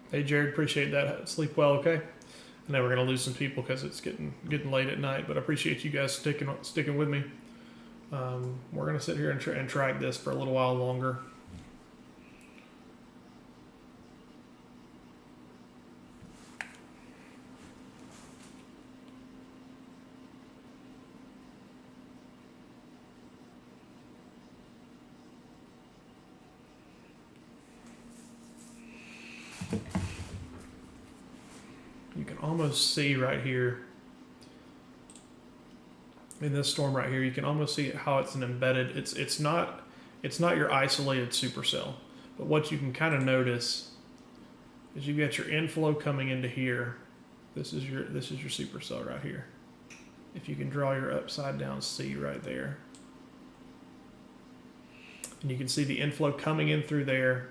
Hey Jared, appreciate that. Sleep well, okay? I know we're gonna lose some people because it's getting late at night, but I appreciate you guys sticking with me. We're gonna sit here and track this for a little while longer. You can almost see right here in this storm right here, you can almost see how it's an embedded. It's not your isolated supercell, but what you can kind of notice is you got your inflow coming into here. This is your supercell right here. If you can draw your upside down C right there, and you can see the inflow coming in through there,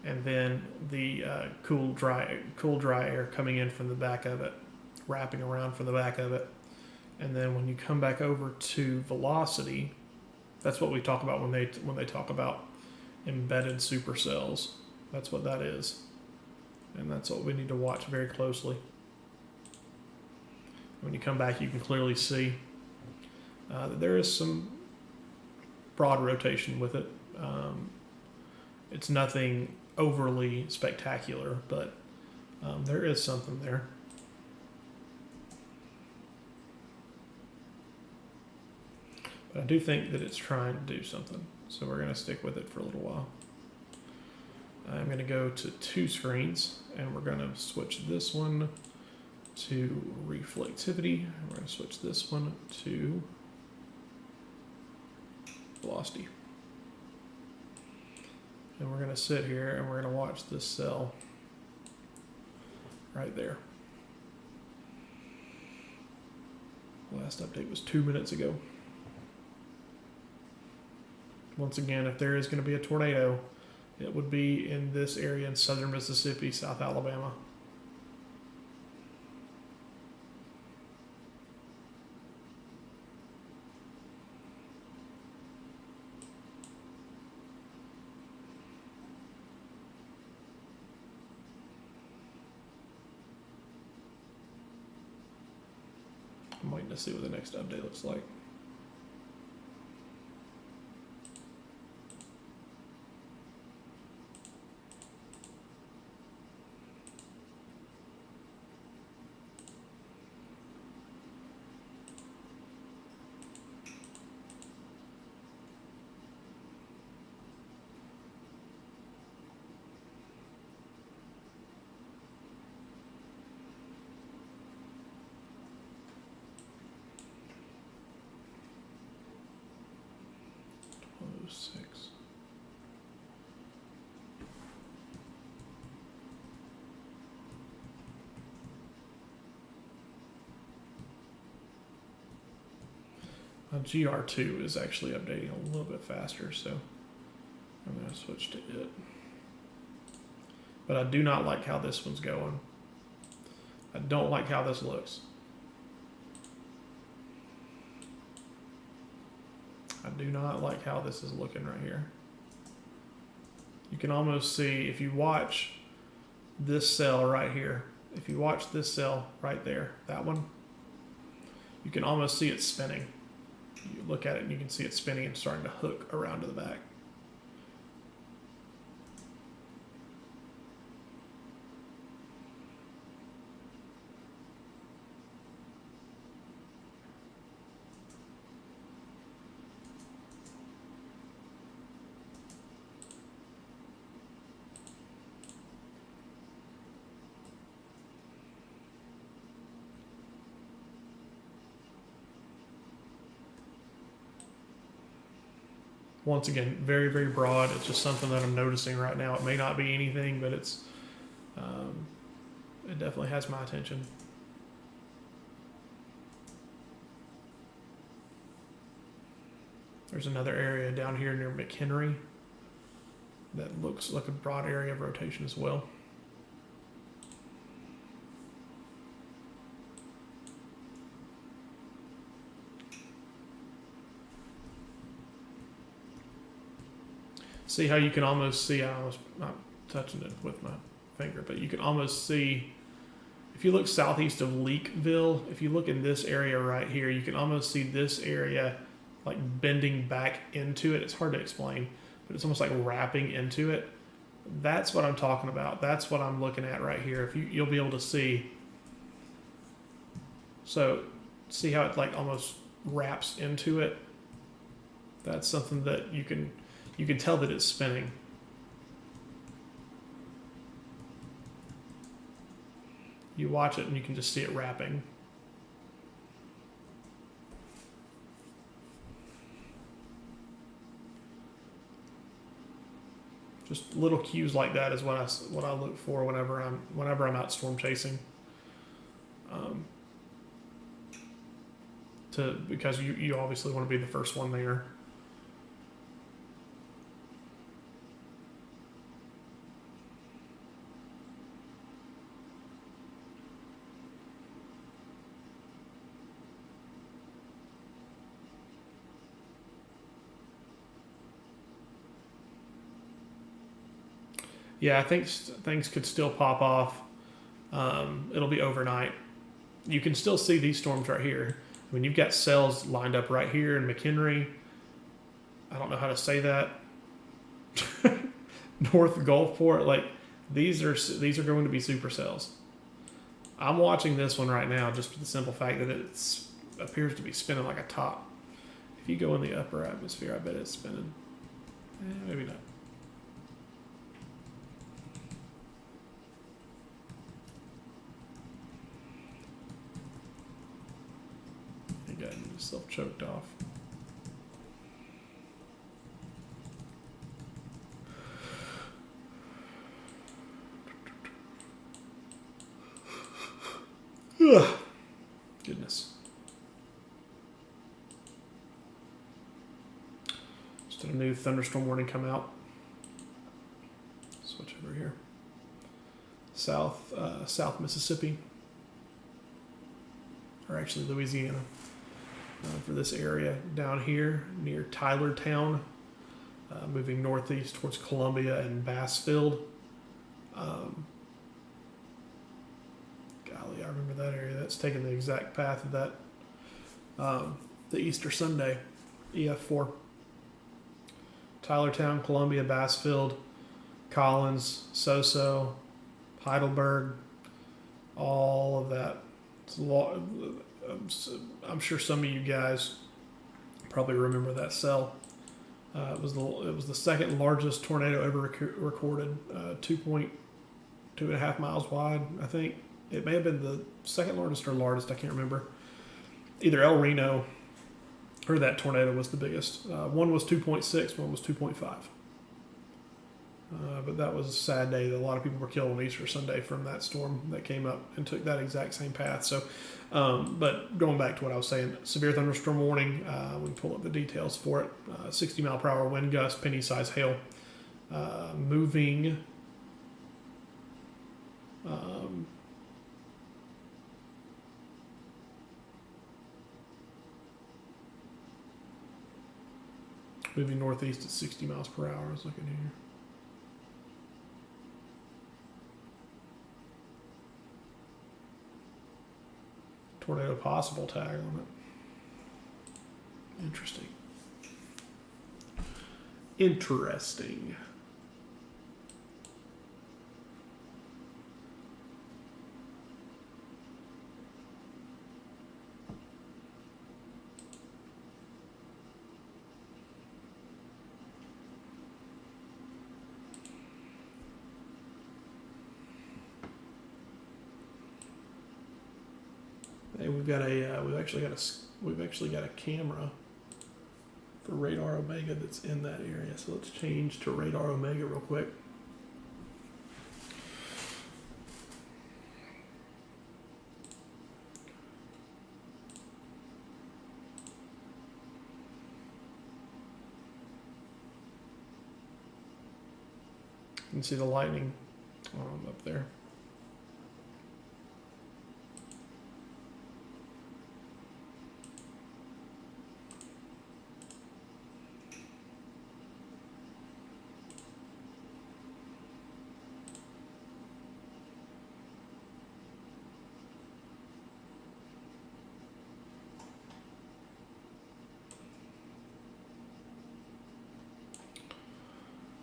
and then the cool dry air coming in from the back of it, wrapping around from the back of it. And then when you come back over to velocity, that's what we talk about when they talk about embedded supercells. That's what that is, and that's what we need to watch very closely. When you come back, you can clearly see that there is some broad rotation with it. It's nothing overly spectacular, but there is something there. But I do think that it's trying to do something. so we're going to stick with it for a little while. I'm going to go to 2 screens, and we're going to switch this one to reflectivity. We're going to switch this one to velocity. And we're going to sit here and we're going to watch this cell right there. Last update was 2 minutes ago. Once again, if there is going to be a tornado, it would be in this area in southern Mississippi, South Alabama. I'm waiting to see what the next update looks like. Six. GR2 is actually updating a little bit faster, so I'm going to switch to it. But I do not like how this one's going. I don't like how this looks. I do not like how this is looking right here. You can almost see, if you watch this cell right here, if you watch this cell right there, that one, you can almost see it spinning. You look at it and you can see it spinning and starting to hook around to the back. Once again, very, very broad. It's just something that I'm noticing right now. It may not be anything, but it's it definitely has my attention. There's another area down here near McHenry that looks like a broad area of rotation as well. See how you can almost see, I'm not touching it with my finger, but you can almost see, if you look southeast of Leakville, if you look in this area right here, you can almost see this area like bending back into it. It's hard to explain, but it's almost like wrapping into it. That's what I'm talking about. That's what I'm looking at right here. If you'll be able to see. So see how it like almost wraps into it? That's something that you can tell that it's spinning. You watch it and you can just see it wrapping. Just little cues like that is what I look for whenever I'm out storm chasing. Because you obviously want to be the first one there. Yeah, I think things could still pop off. It'll be overnight. You can still see these storms right here. I mean, you've got cells lined up right here in McHenry. I don't know how to say that. North Gulfport, like these are going to be supercells. I'm watching this one right now just for the simple fact that it appears to be spinning like a top. If you go in the upper atmosphere, I bet it's spinning. Maybe not. He got himself choked off. Ugh. Goodness. Just had a new thunderstorm warning come out. Switch over here. South Mississippi, or actually Louisiana, for this area down here near Tylertown, moving northeast towards Columbia and Bassfield. Golly, I remember that area. That's taking the exact path of that, the Easter Sunday, EF4. Tylertown, Columbia, Bassfield, Collins, Soso, Heidelberg, all of that. I'm sure some of you guys probably remember that cell. It was the second largest tornado ever recorded, 2.5 miles wide, I think. It may have been the second largest or largest, I can't remember. Either El Reno or that tornado was the biggest. One was 2.6, one was 2.5. But that was a sad day. That a lot of people were killed on Easter Sunday from that storm that came up and took that exact same path. So, but going back to what I was saying, severe thunderstorm warning. We can pull up the details for it. 60 mile per hour wind gust, penny-sized hail, moving. Moving northeast at 60 miles per hour. I was looking here. Tornado possible tag on it. Interesting. Interesting. Hey, we've actually got a camera for Radar Omega that's in that area. So let's change to Radar Omega real quick. You can see the lightning up there.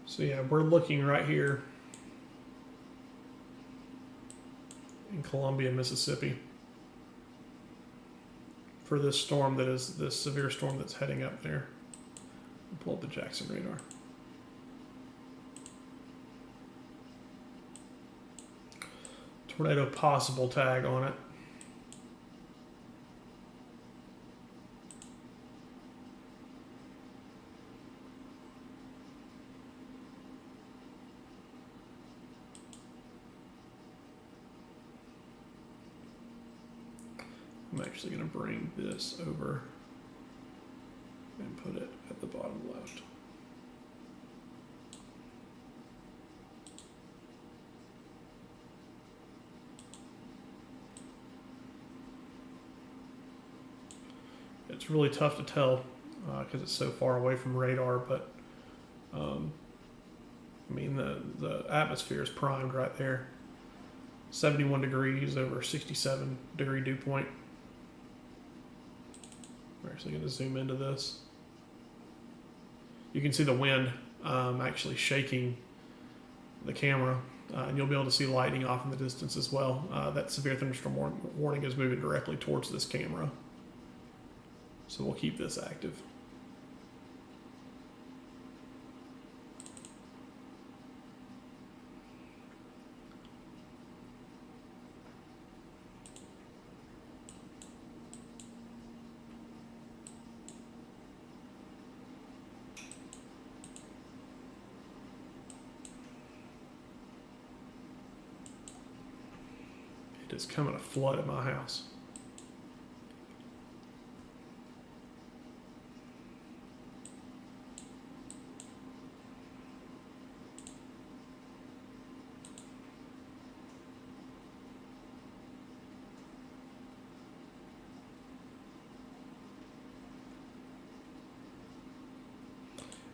So yeah, we're looking right here in Columbia, Mississippi for this storm that is this severe storm that's heading up there. I'll pull up the Jackson radar. Tornado possible tag on it. I'm actually going to bring this over and put it at the bottom left. It's really tough to tell because it's so far away from radar, but I mean the atmosphere is primed right there. 71 degrees over 67 degree dew point. We're actually going to zoom into this. You can see the wind actually shaking the camera, and you'll be able to see lightning off in the distance as well. That severe thunderstorm warning is moving directly towards this camera. So we'll keep this active. It is coming a flood at my house.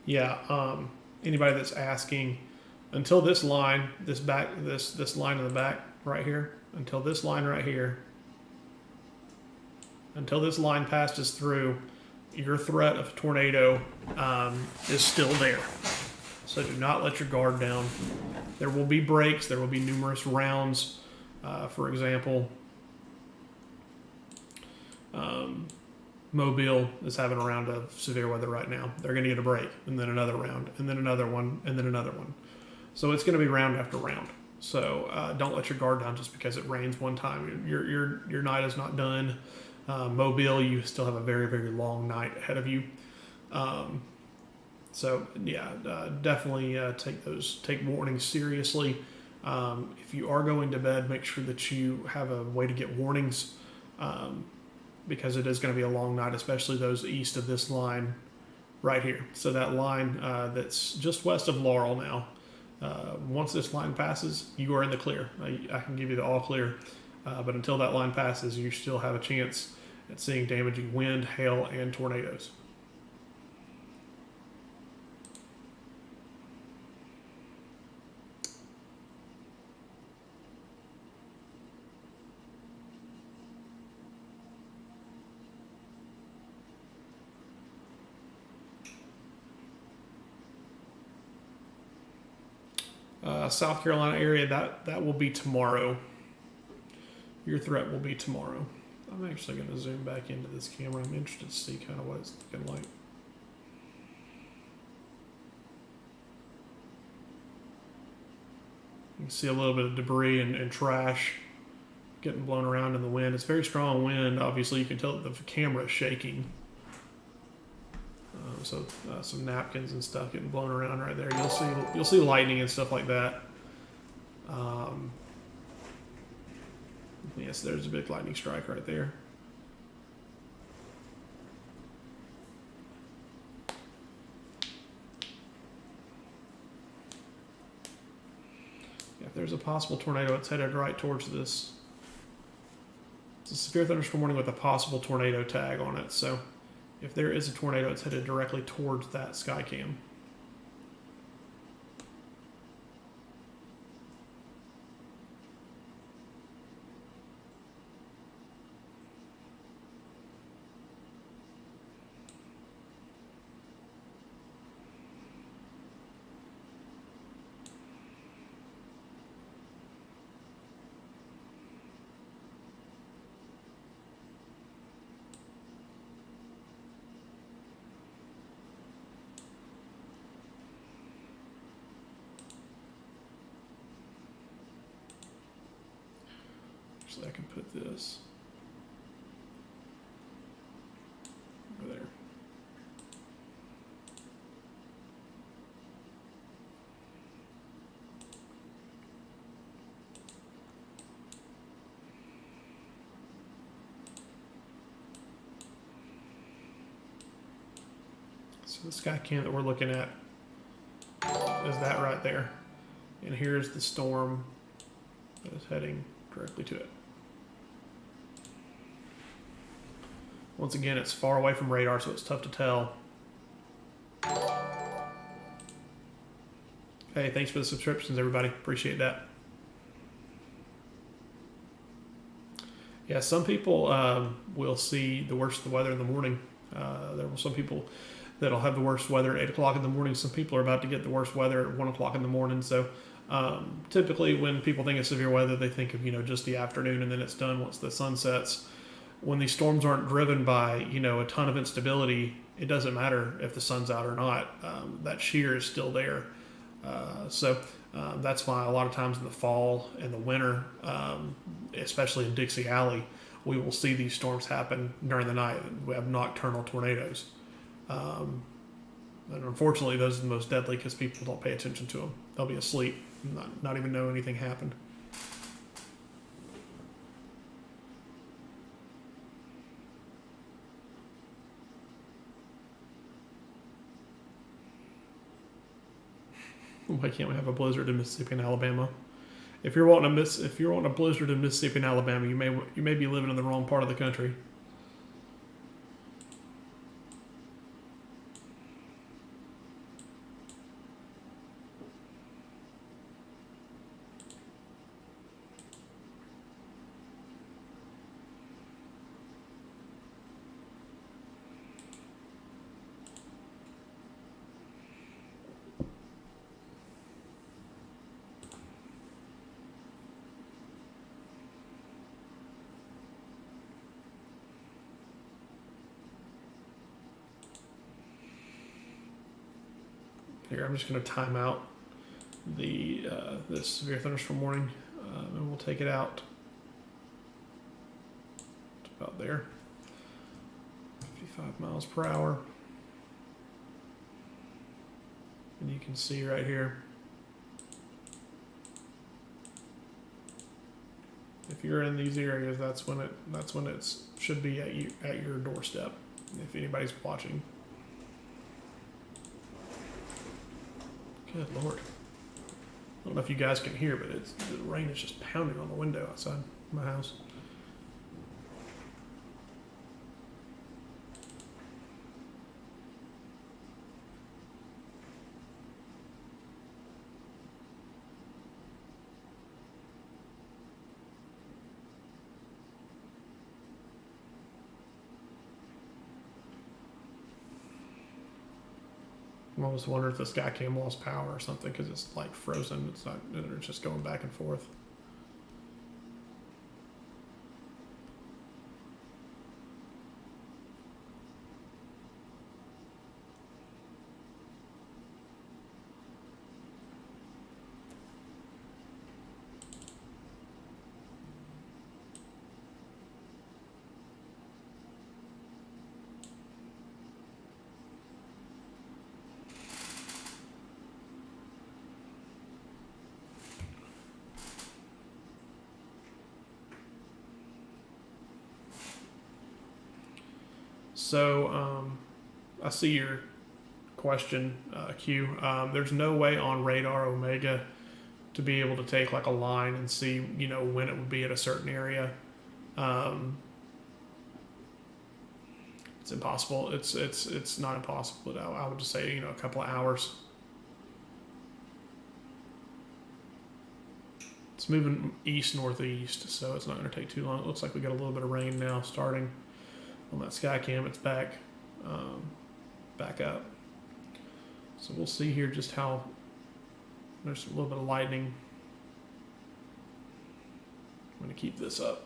Yeah, anybody that's asking, until this line, this line in the back right here, until this line right here, until this line passes through, your threat of a tornado is still there. So do not let your guard down. There will be breaks. There will be numerous rounds. For example, Mobile is having a round of severe weather right now. They're going to get a break, and then another round, and then another one, and then another one. So it's going to be round after round. So don't let your guard down just because it rains one time. Your night is not done. Mobile, you still have a very, very long night ahead of you. So yeah, definitely take warnings seriously. If you are going to bed, make sure that you have a way to get warnings. Because it is going to be a long night, especially those east of this line right here. So that line that's just west of Laurel now, once this line passes, you are in the clear. I can give you the all clear, but until that line passes, you still have a chance at seeing damaging wind, hail, and tornadoes. South Carolina area, that will be tomorrow. Your threat will be tomorrow. I'm actually going to zoom back into this camera. I'm interested to see kind of what it's looking like. You can see a little bit of debris and trash getting blown around in the wind. It's very strong wind. Obviously, you can tell that the camera is shaking. So some napkins and stuff getting blown around right there. You'll see lightning and stuff like that. Yes, there's a big lightning strike right there. Yeah, if there's a possible tornado, it's headed right towards this. It's a severe thunderstorm warning with a possible tornado tag on it. So if there is a tornado, it's headed directly towards that Skycam. So I can put this over there. So the Skycam that we're looking at is that right there. And here's the storm that is heading directly to it. Once again, it's far away from radar, so it's tough to tell. Hey, thanks for the subscriptions, everybody. Appreciate that. Yeah, some people will see the worst of the weather in the morning. There will some people that'll have the worst weather at 8 o'clock in the morning. Some people are about to get the worst weather at 1 o'clock in the morning. So typically when people think of severe weather, they think of, just the afternoon, and then it's done once the sun sets. When these storms aren't driven by, a ton of instability, it doesn't matter if the sun's out or not. That shear is still there. So that's why a lot of times in the fall and the winter, especially in Dixie Alley, we will see these storms happen during the night. We have nocturnal tornadoes. And unfortunately, those are the most deadly because people don't pay attention to them. They'll be asleep, not even know anything happened. Why can't we have a blizzard in Mississippi and Alabama? If you're wanting a blizzard in Mississippi and Alabama, you may be living in the wrong part of the country. Here, I'm just going to time out the this severe thunderstorm warning, and we'll take it out to about there. 55 miles per hour. And you can see right here, if you're in these areas, that's when it should be at your doorstep, if anybody's watching. Good Lord. I don't know if you guys can hear, but the rain is just pounding on the window outside my house. I'm almost wondering if this guy cam lost power or something because it's like frozen. It's not. It's just going back and forth. So I see your question, Q. There's no way on radar Omega to be able to take like a line and see, when it would be at a certain area. It's impossible. It's not impossible, but I would just say, a couple of hours. It's moving east-northeast, so it's not going to take too long. It looks like we got a little bit of rain now starting on that sky cam. It's back up. So we'll see here just how there's a little bit of lightning. I'm going to keep this up.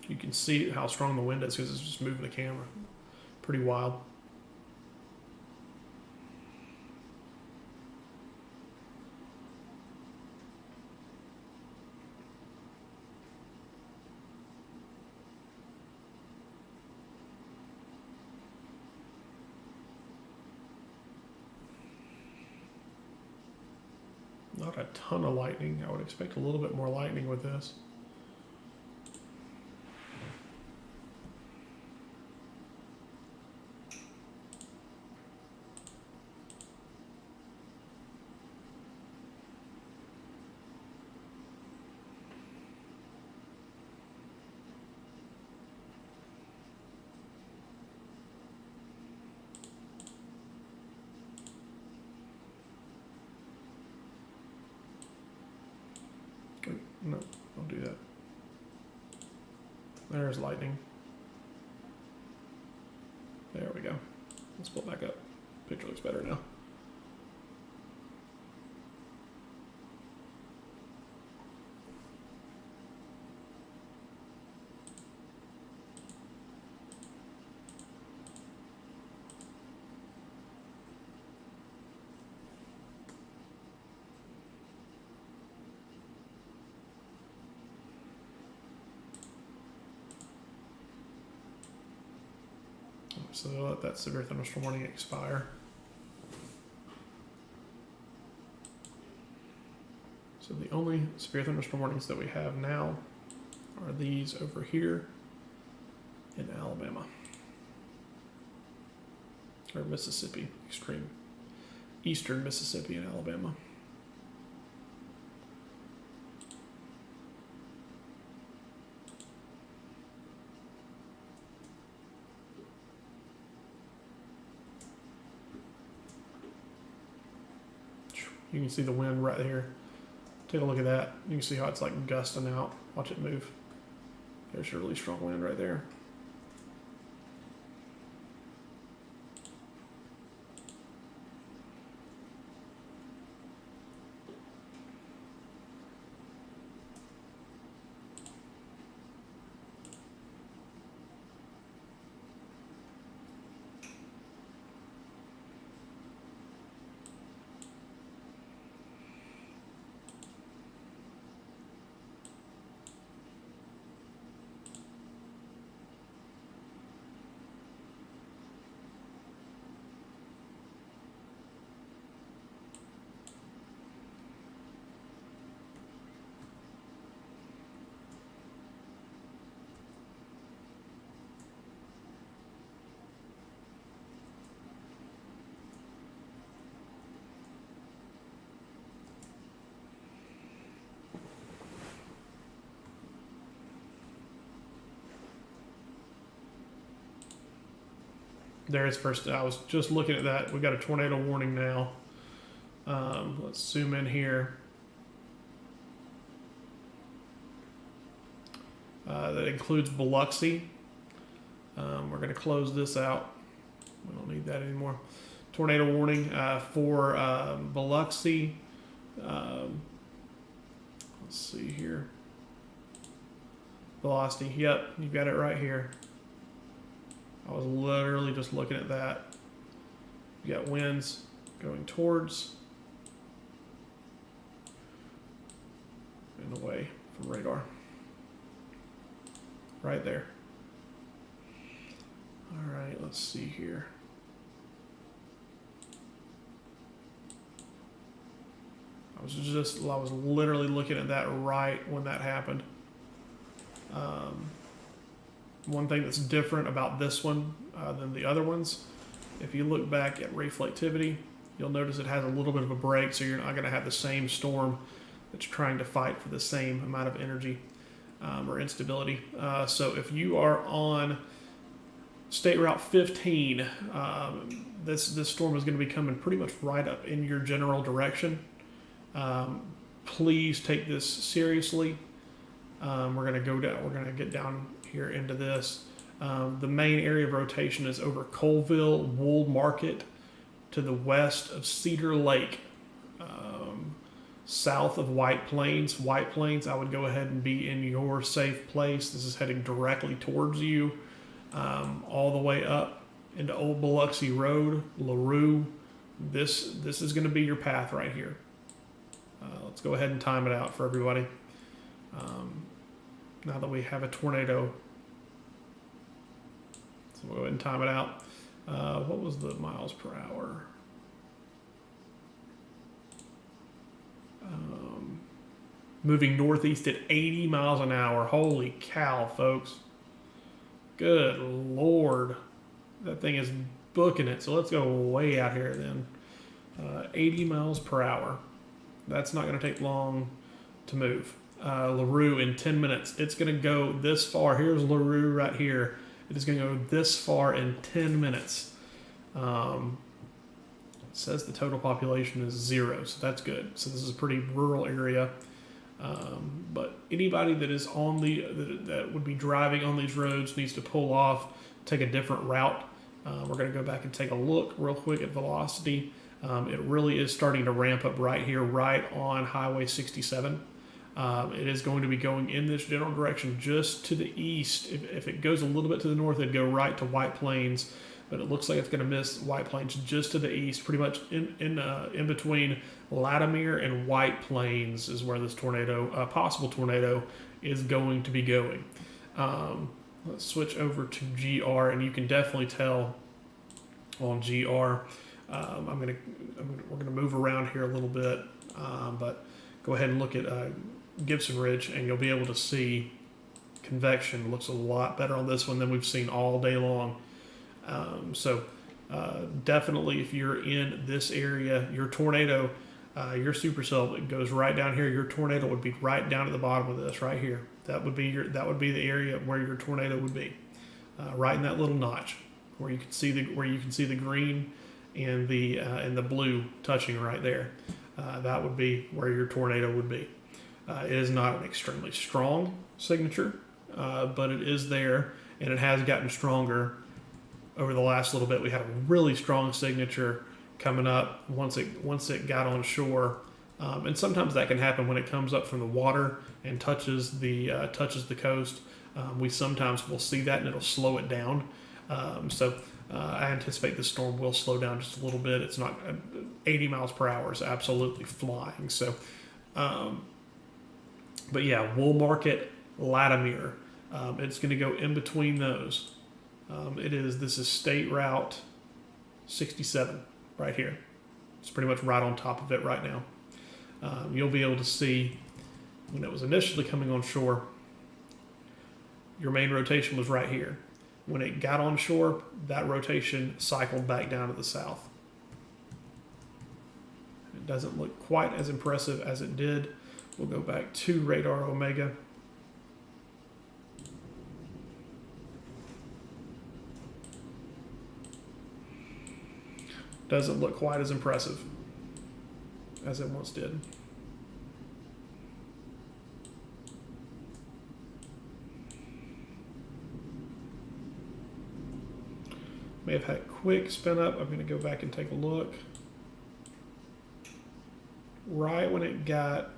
You can see how strong the wind is because it's just moving the camera. Pretty wild. Not a ton of lightning. I would expect a little bit more lightning with this. No, don't do that. There's lightning. There we go. Let's pull it back up. Picture looks better now. So they'll let that severe thunderstorm warning expire. So the only severe thunderstorm warnings that we have now are these over here in Alabama. or Mississippi, extreme eastern Mississippi and Alabama. You can see the wind right here. Take a look at that. You can see how it's like gusting out. Watch it move. There's a really strong wind right there. There's first. I was just looking at that. We got a tornado warning now. Let's zoom in here. That includes Biloxi. We're going to close this out. We don't need that anymore. Tornado warning for Biloxi. Let's see here. Velocity. Yep, you got it right here. I was literally just looking at that. You got winds going towards and away from radar. Right there. All right, let's see here. I was literally looking at that right when that happened. One thing that's different about this one than the other ones, if you look back at reflectivity, you'll notice it has a little bit of a break, so you're not going to have the same storm that's trying to fight for the same amount of energy or instability. So if you are on State Route 15, this storm is going to be coming pretty much right up in your general direction. Please take this seriously. We're going to go down. We're going to get down here into this. The main area of rotation is over Colville, Wool Market, to the west of Cedar Lake, south of White Plains. White Plains, I would go ahead and be in your safe place. This is heading directly towards you, all the way up into Old Biloxi Road, LaRue. This is going to be your path right here. Let's go ahead and time it out for everybody. Now that we have a tornado, so we'll go ahead and time it out. What was the miles per hour? Moving northeast at 80 miles an hour. Holy cow, folks. Good Lord. That thing is booking it. So let's go way out here then. 80 miles per hour. That's not going to take long to move. LaRue in 10 minutes. It's going to go this far. Here's LaRue right here. It is going to go this far in 10 minutes. It says the total population is 0, so that's good. So this is a pretty rural area. But anybody that is on that would be driving on these roads needs to pull off, take a different route. We're going to go back and take a look real quick at velocity. It really is starting to ramp up right here, right on Highway 67. It is going to be going in this general direction just to the east. If it goes a little bit to the north, it'd go right to White Plains, but it looks like it's going to miss White Plains just to the east, pretty much in between Latimer and White Plains is where this tornado, possible tornado, is going to be going. Let's switch over to GR, and you can definitely tell on GR. We're gonna move around here a little bit, but go ahead and look at Gibson Ridge, and you'll be able to see convection looks a lot better on this one than we've seen all day long. So Definitely, if you're in this area, your tornado, your supercell that goes right down here, your tornado would be right down at the bottom of this, right here. That would be the area where your tornado would be, right in that little notch where you can see the green and the blue touching right there. That would be where your tornado would be. It is not an extremely strong signature, but it is there, and it has gotten stronger over the last little bit. We had a really strong signature coming up once it got on shore, and sometimes that can happen when it comes up from the water and touches the coast. We sometimes will see that, and it'll slow it down. So I anticipate this storm will slow down just a little bit. It's not 80 miles per hour is absolutely flying. So, but yeah, Woolmarket, Latimer. It's going to go in between those. This is State Route 67 right here. It's pretty much right on top of it right now. You'll be able to see when it was initially coming on shore, your main rotation was right here. When it got on shore, that rotation cycled back down to the south. It doesn't look quite as impressive as it did. We'll go back to Radar Omega. Doesn't look quite as impressive as it once did. May have had a quick spin up. I'm going to go back and take a look. Right when it got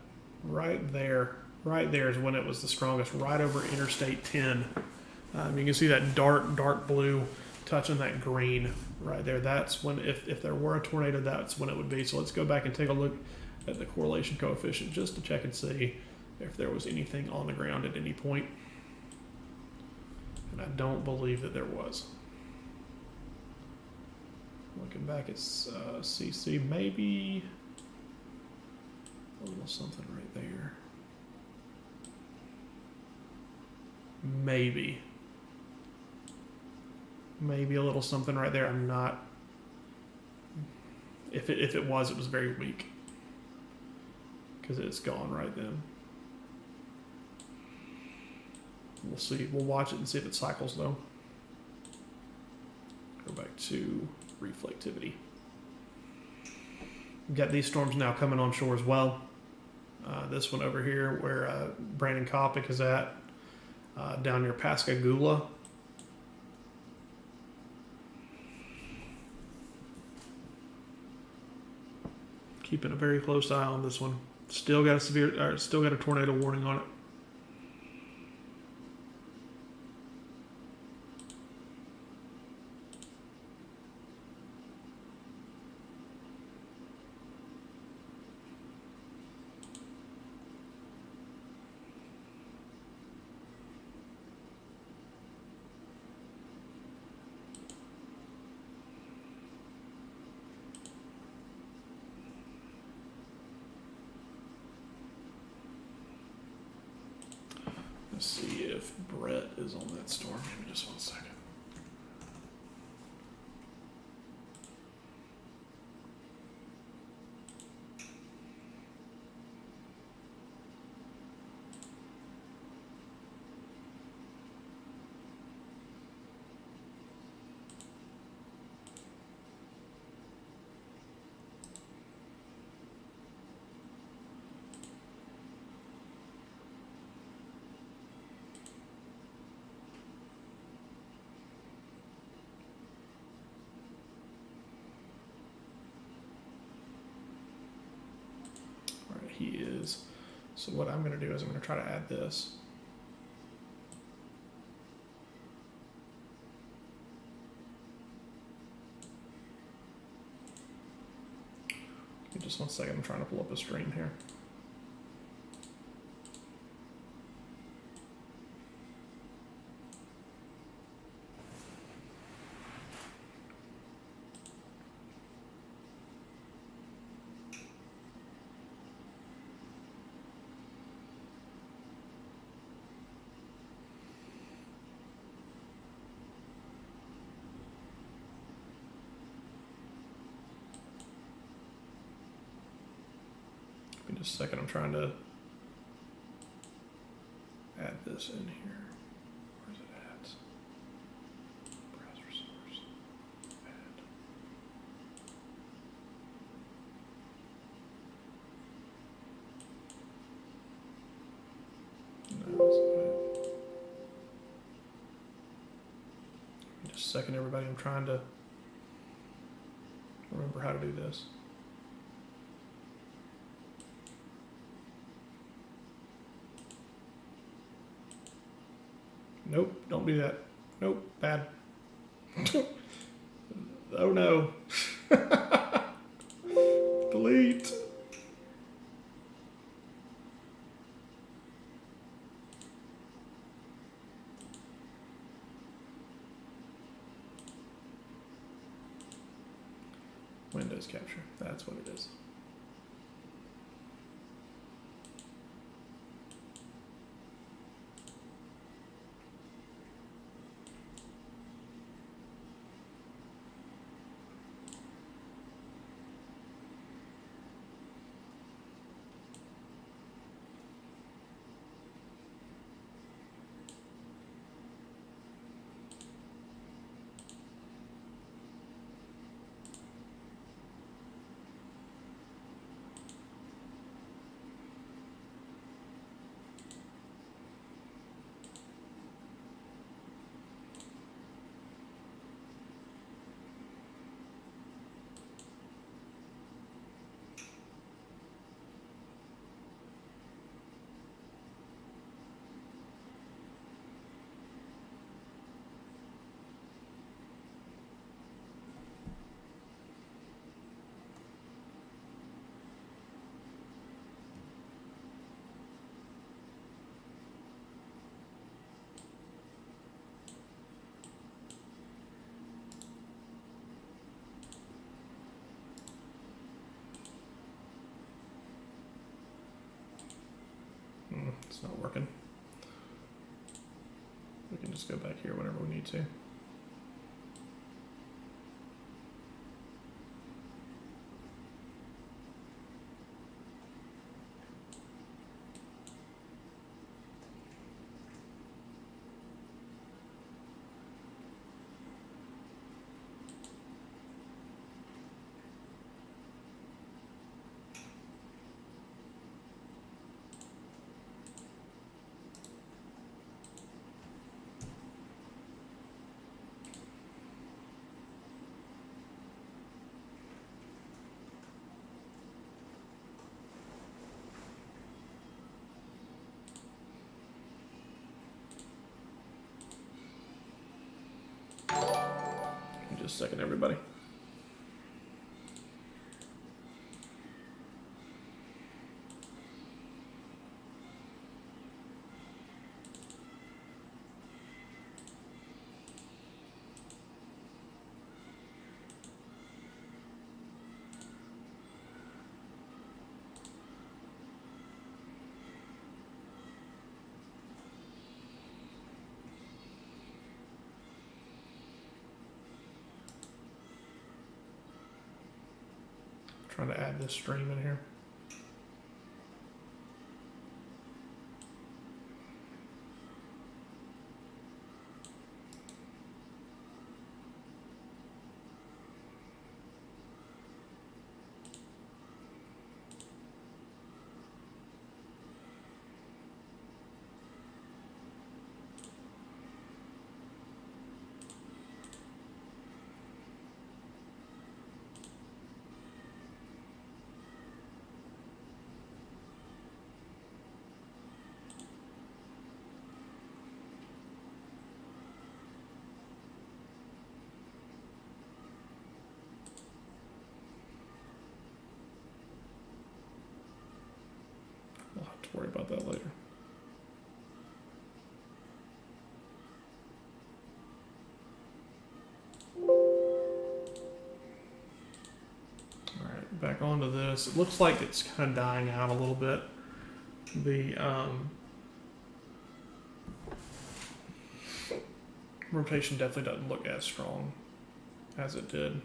right there is when it was the strongest, right over Interstate 10. You can see that dark blue touching that green right there. That's when, if there were a tornado, that's when it would be. So let's go back and take a look at the correlation coefficient just to check and see if there was anything on the ground at any point. And I don't believe that there was. Looking back at CC, maybe a little something right there. Maybe a little something right there. I'm not. If it was very weak because it's gone right then. We'll see. We'll watch it and see if it cycles though. Go back to reflectivity. We've got these storms now coming on shore as well. This one over here where Brandon Kopic is at, down near Pascagoula. Keeping a very close eye on this one. Still got a tornado warning on it. Let's see if Brett is on that storm. Give me just 1 second. He is. So what I'm going to do is I'm going to try to add this. Give me just 1 second. I'm trying to pull up a stream here. Just a second, I'm trying to add this in here. Where's it at? Browser source. Add. No, that's not it. Just a second, everybody. I'm trying to remember how to do this. Nope, don't do that. Nope, bad. Oh no. Delete. Windows capture, that's what it is. It's not working. We can just go back here whenever we need to. Just a second, everybody. Trying to add this stream in here. I'll have to worry about that later. Alright, back onto this. It looks like it's kind of dying out a little bit. The rotation definitely doesn't look as strong as it did.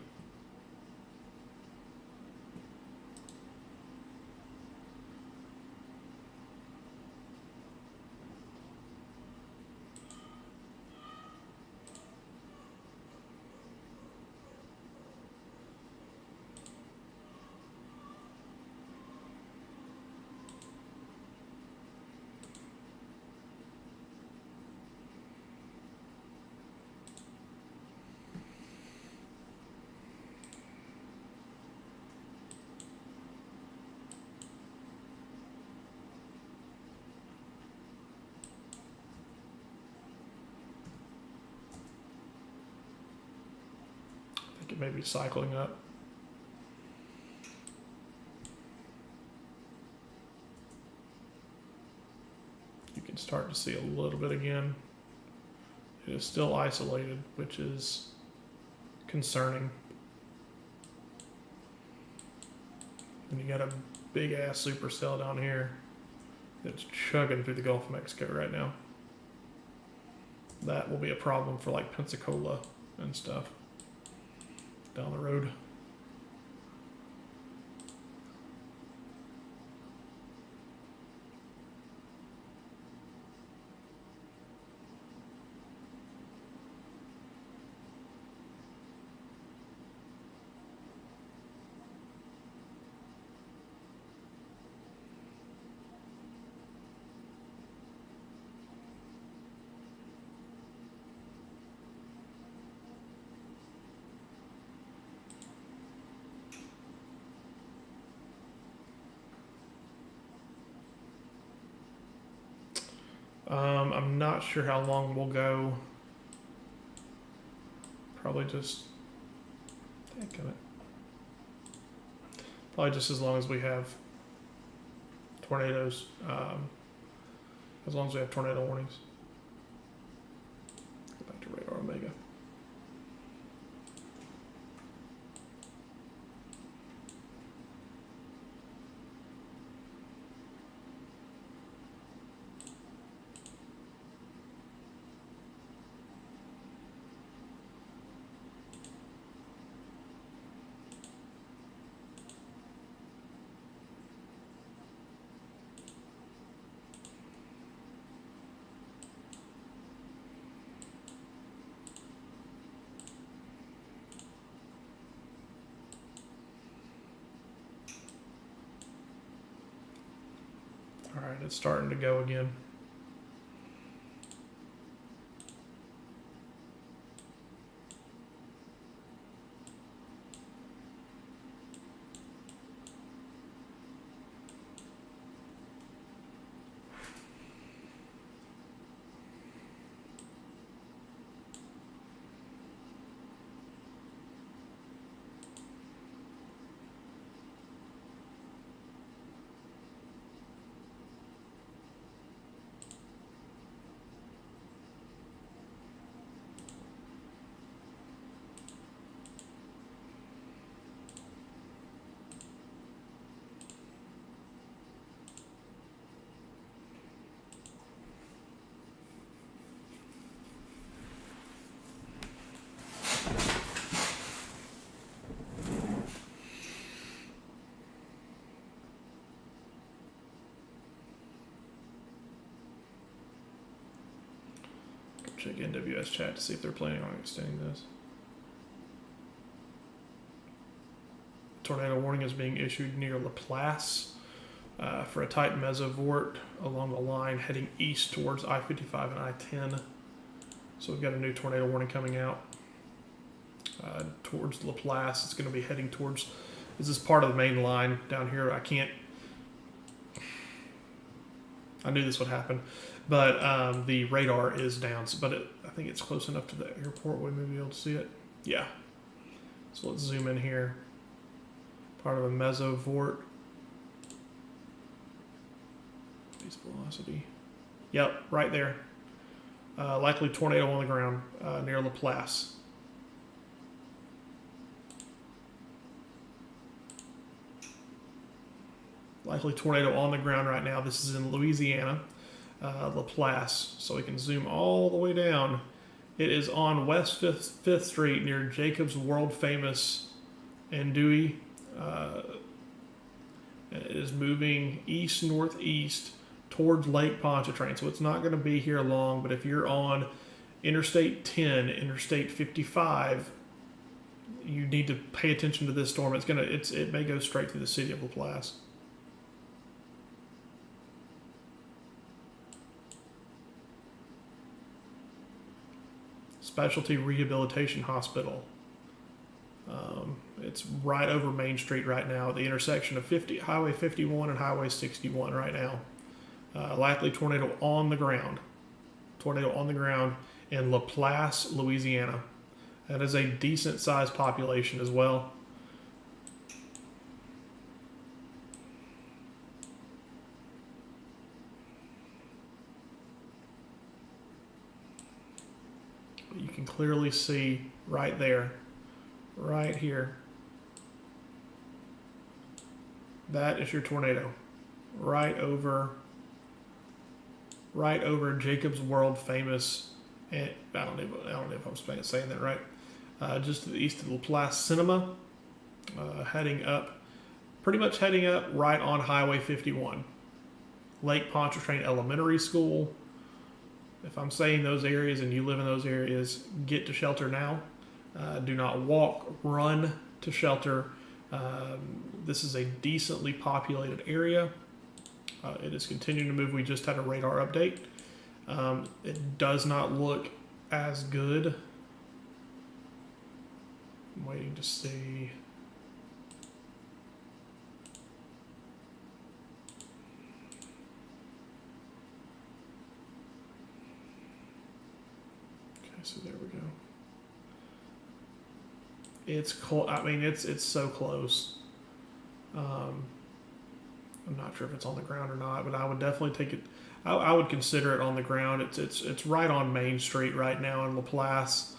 maybe cycling up. You can start to see a little bit again. It is still isolated, which is concerning. And you got a big ass supercell down here that's chugging through the Gulf of Mexico right now. That will be a problem for like Pensacola and stuff down the road. I'm not sure how long we'll go. Probably just, probably just as long as we have tornadoes. As long as we have tornado warnings. Go back to radar Omega. All right, it's starting to go again. Check NWS chat to see if they're planning on extending this. Tornado warning is being issued near Laplace for a tight mesovort along the line heading east towards I-55 and I-10. So we've got a new tornado warning coming out towards Laplace. It's going to be heading towards, this is part of the main line down here. I knew this would happen, but the radar is down, but I think it's close enough to the airport we may be able to see it. Yeah. So let's zoom in here. Part of a mesovort. Base velocity. Yep, right there. Likely tornado on the ground near Laplace. Likely tornado on the ground right now. This is in Louisiana, Laplace. So we can zoom all the way down. It is on West 5th Street near Jacobs world famous Andouille. It is moving east-northeast towards Lake Pontchartrain. So it's not going to be here long, but if you're on Interstate 10, Interstate 55, you need to pay attention to this storm. It may go straight through the city of Laplace. Specialty Rehabilitation Hospital. It's right over Main Street right now at the intersection of Highway 51 and Highway 61 right now. Likely tornado on the ground. Tornado on the ground in Laplace, Louisiana. That is a decent sized population as well. You can clearly see right there, right here. That is your tornado, right over Jacob's world famous. And I don't know if I'm saying that right. Just to the east of Laplace Cinema, pretty much heading up right on Highway 51. Lake Pontchartrain Elementary School. If I'm saying those areas and you live in those areas, get to shelter now. Do not walk, run to shelter. This is a decently populated area. It is continuing to move. We just had a radar update. It does not look as good. I'm waiting to see. So there we go. It's close. I mean, it's so close. I'm not sure if it's on the ground or not, but I would definitely take it. I would consider it on the ground. It's right on Main Street right now in Laplace.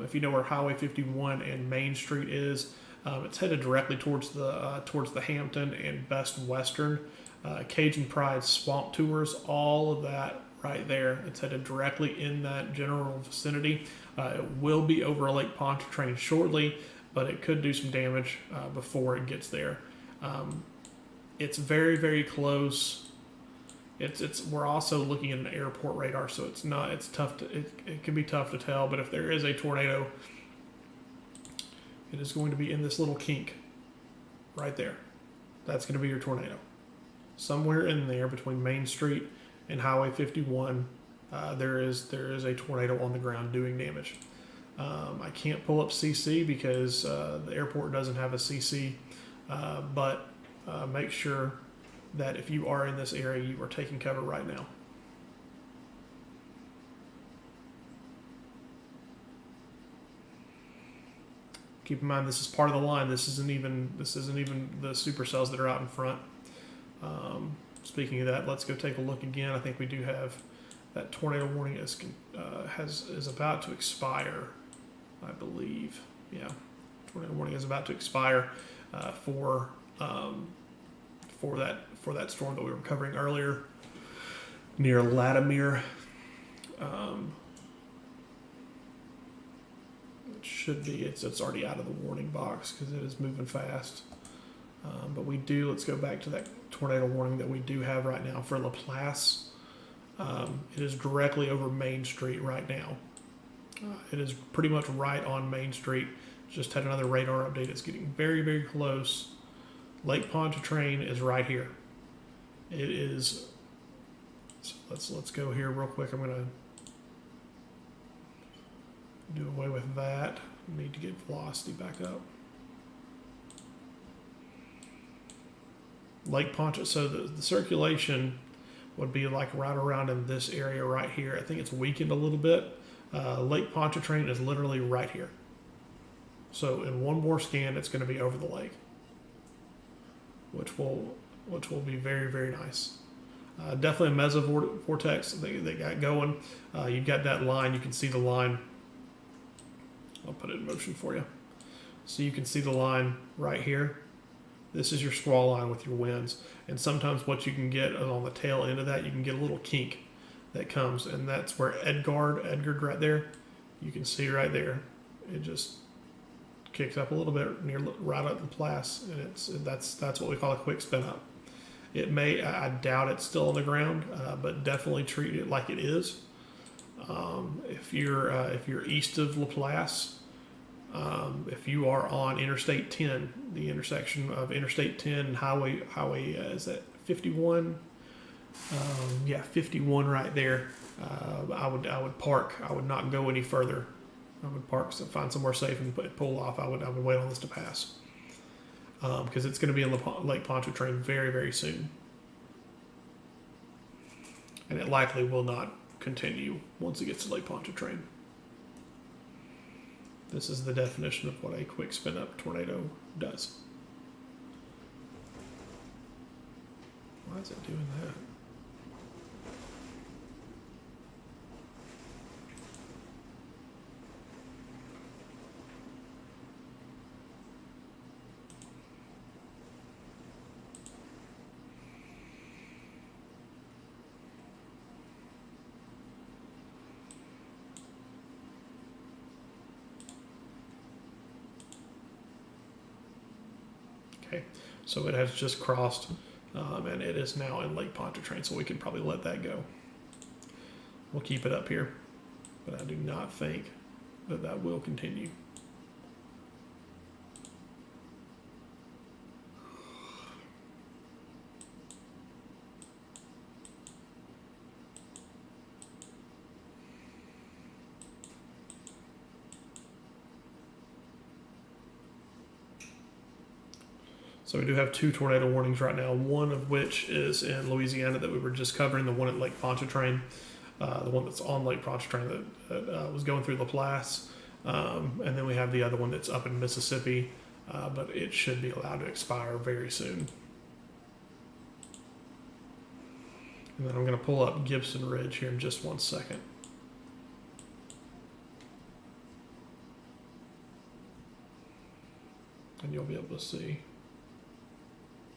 If you know where Highway 51 and Main Street is, it's headed directly towards the Hampton and Best Western, Cajun Pride Swamp Tours, all of that. Right there, it's headed directly in that general vicinity. It will be over Lake Pontchartrain shortly, but it could do some damage before it gets there. It's very, very close. We're also looking at an airport radar, so it's tough to it can be tough to tell. But if there is a tornado, it is going to be in this little kink right there. That's going to be your tornado. Somewhere in there between Main Street and Highway 51, there is a tornado on the ground doing damage. I can't pull up CC because the airport doesn't have a CC, but make sure that if you are in this area, you are taking cover right now. Keep in mind, this is part of the line. This isn't even the supercells that are out in front. Speaking of that, let's go take a look again. I think we do have that tornado warning is about to expire, I believe. Yeah, tornado warning is about to expire for that storm that we were covering earlier near Latimer. It should be. It's already out of the warning box because it is moving fast. But let's go back to that tornado warning that we do have right now for Laplace. It is directly over Main Street right now. It is pretty much right on Main Street. Just had another radar update. It's getting very, very close. Lake Pontchartrain is right here. It is. So let's go here real quick. I'm going to do away with that. Need to get velocity back up. Lake Pontchartrain, so the circulation would be like right around in this area right here. I think it's weakened a little bit. Lake Pontchartrain is literally right here. So in one more scan, it's going to be over the lake, which will be very, very nice. Definitely a mesovortex they got going. You've got that line. You can see the line. I'll put it in motion for you. So you can see the line right here. This is your squall line with your winds. And sometimes what you can get on the tail end of that, you can get a little kink that comes. And that's where Edgar right there, you can see right there. It just kicks up a little bit right at the Laplace. And that's what we call a quick spin up. It may, I doubt it's still on the ground, but definitely treat it like it is. If you're east of Laplace, if you are on Interstate 10, the intersection of Interstate 10 and Highway is that 51? 51 right there. I would park. I would not go any further. I would park, so find somewhere safe and pull off. I would wait on this to pass because it's going to be in Lake Pontchartrain very, very soon, and it likely will not continue once it gets to Lake Pontchartrain. This is the definition of what a quick spin up tornado does. Why is it doing that? Okay, so it has just crossed, and it is now in Lake Pontchartrain, so we can probably let that go. We'll keep it up here, but I do not think that that will continue. So we do have 2 tornado warnings right now, one of which is in Louisiana that we were just covering, the one at Lake Pontchartrain, the one that's on Lake Pontchartrain that was going through Laplace. And then we have the other one that's up in Mississippi, but it should be allowed to expire very soon. And then I'm going to pull up Gibson Ridge here in just 1 second. And you'll be able to see.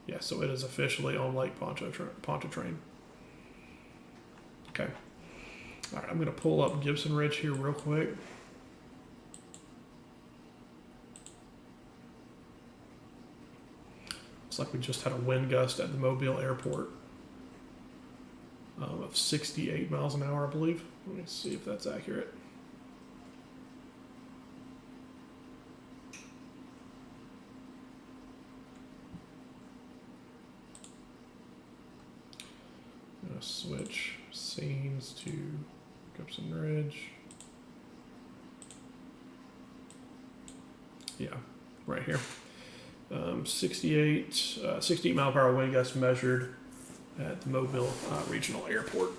Yeah, so it is officially on Lake Pontchartrain. Okay. All right, I'm going to pull up Gibson Ridge here real quick. Looks like we just had a wind gust at the Mobile airport of 68 miles an hour, I believe. Let me see if that's accurate. Switch scenes to Gibson Ridge. Yeah, right here. 68 mile per hour wind gust measured at the Mobile Regional Airport.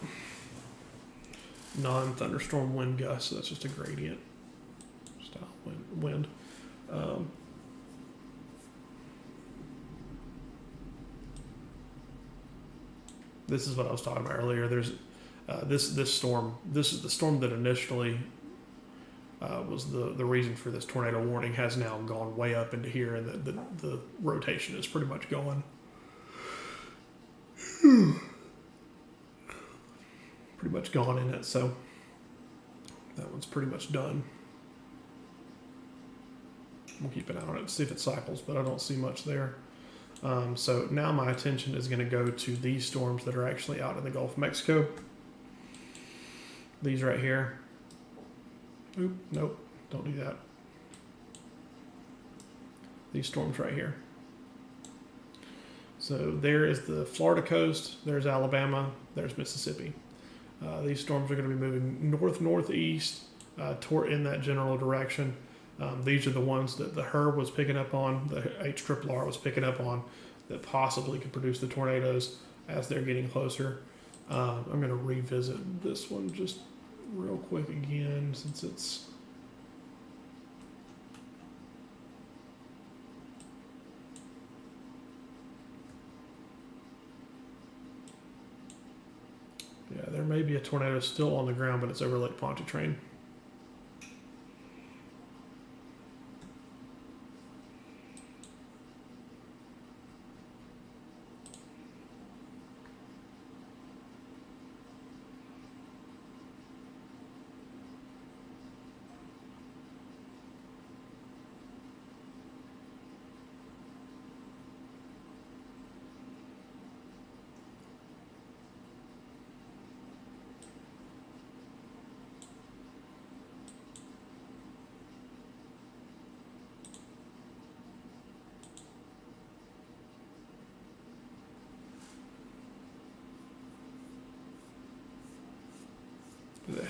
Non-thunderstorm wind gust, so that's just a gradient style wind. This is what I was talking about earlier. There's this storm. This is the storm that initially was the reason for this tornado warning. Has now gone way up into here, and the rotation is pretty much going. Pretty much gone in it. So that one's pretty much done. We'll keep an eye on it to see if it cycles, but I don't see much there. So now my attention is going to go to these storms that are actually out in the Gulf of Mexico. These right here. Oop, nope, don't do that. These storms right here. So there is the Florida coast, there's Alabama, there's Mississippi. These storms are going to be moving north-northeast in that general direction. These are the ones that the HRR was picking up on, the HRRR was picking up on, that possibly could produce the tornadoes as they're getting closer. I'm going to revisit this one just real quick again, since it's... Yeah, there may be a tornado still on the ground, but it's over Lake Pontchartrain.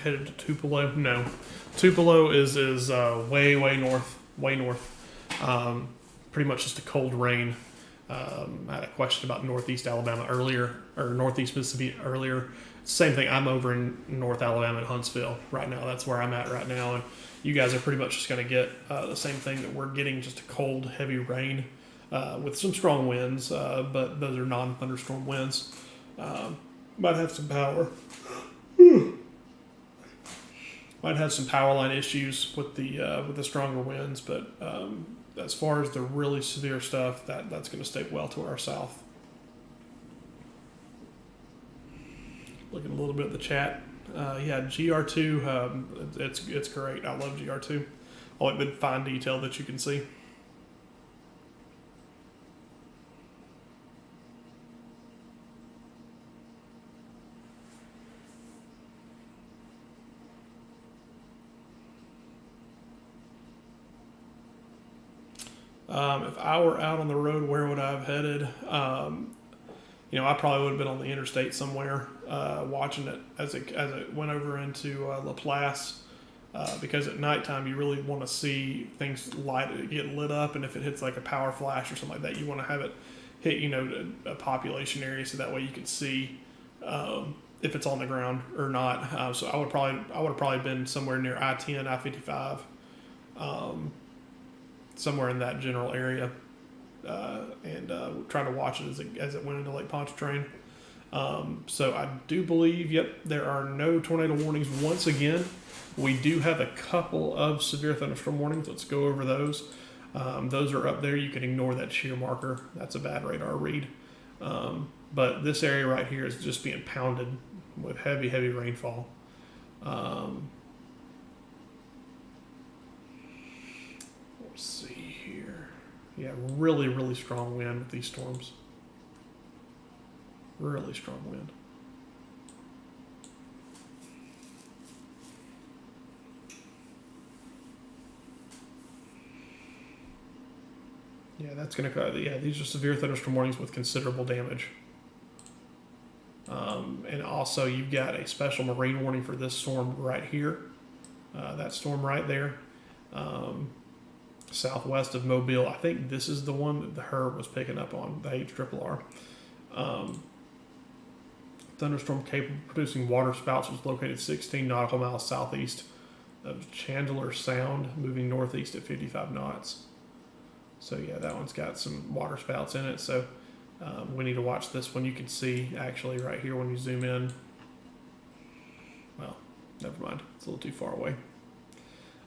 Headed to Tupelo? No, Tupelo is way north. Pretty much just a cold rain I had a question about Northeast Alabama earlier, or Northeast Mississippi earlier. Same thing. I'm over in North Alabama at Huntsville right now. That's where I'm at right now. And you guys are pretty much just going to get the same thing that we're getting, just a cold, heavy rain with some strong winds, but those are non-thunderstorm winds. Might have some power. Might have some power line issues with the stronger winds, but as far as the really severe stuff, that's going to stay well to our south. Looking a little bit at the chat. Yeah, GR2, it's great. I love GR2. I like the fine detail that you can see. If I were out on the road, where would I have headed? I probably would have been on the interstate somewhere, watching it as it went over into Laplace, because at nighttime you really want to see things get lit up, and if it hits like a power flash or something like that, you want to have it hit a population area so that way you can see if it's on the ground or not. So I would have probably been somewhere near I-10, I-55. Somewhere in that general area, and try to watch it as it went into Lake Pontchartrain. So I do believe, there are no tornado warnings once again. We do have a couple of severe thunderstorm warnings. Let's go over those. Those are up there. You can ignore that shear marker. That's a bad radar read. But this area right here is just being pounded with heavy, heavy rainfall. Let's see here. Yeah, really, really strong wind with these storms. Really strong wind. Yeah, that's going to, these are severe thunderstorm warnings with considerable damage. And also you've got a special marine warning for this storm right here. That storm right there. Southwest of Mobile. I think this is the one that the HERB was picking up on, the HRRR. Thunderstorm capable of producing water spouts was located 16 nautical miles southeast of Chandler Sound, moving northeast at 55 knots. So yeah, that one's got some water spouts in it. So we need to watch this one. You can see actually right here when you zoom in. Well, never mind. It's a little too far away.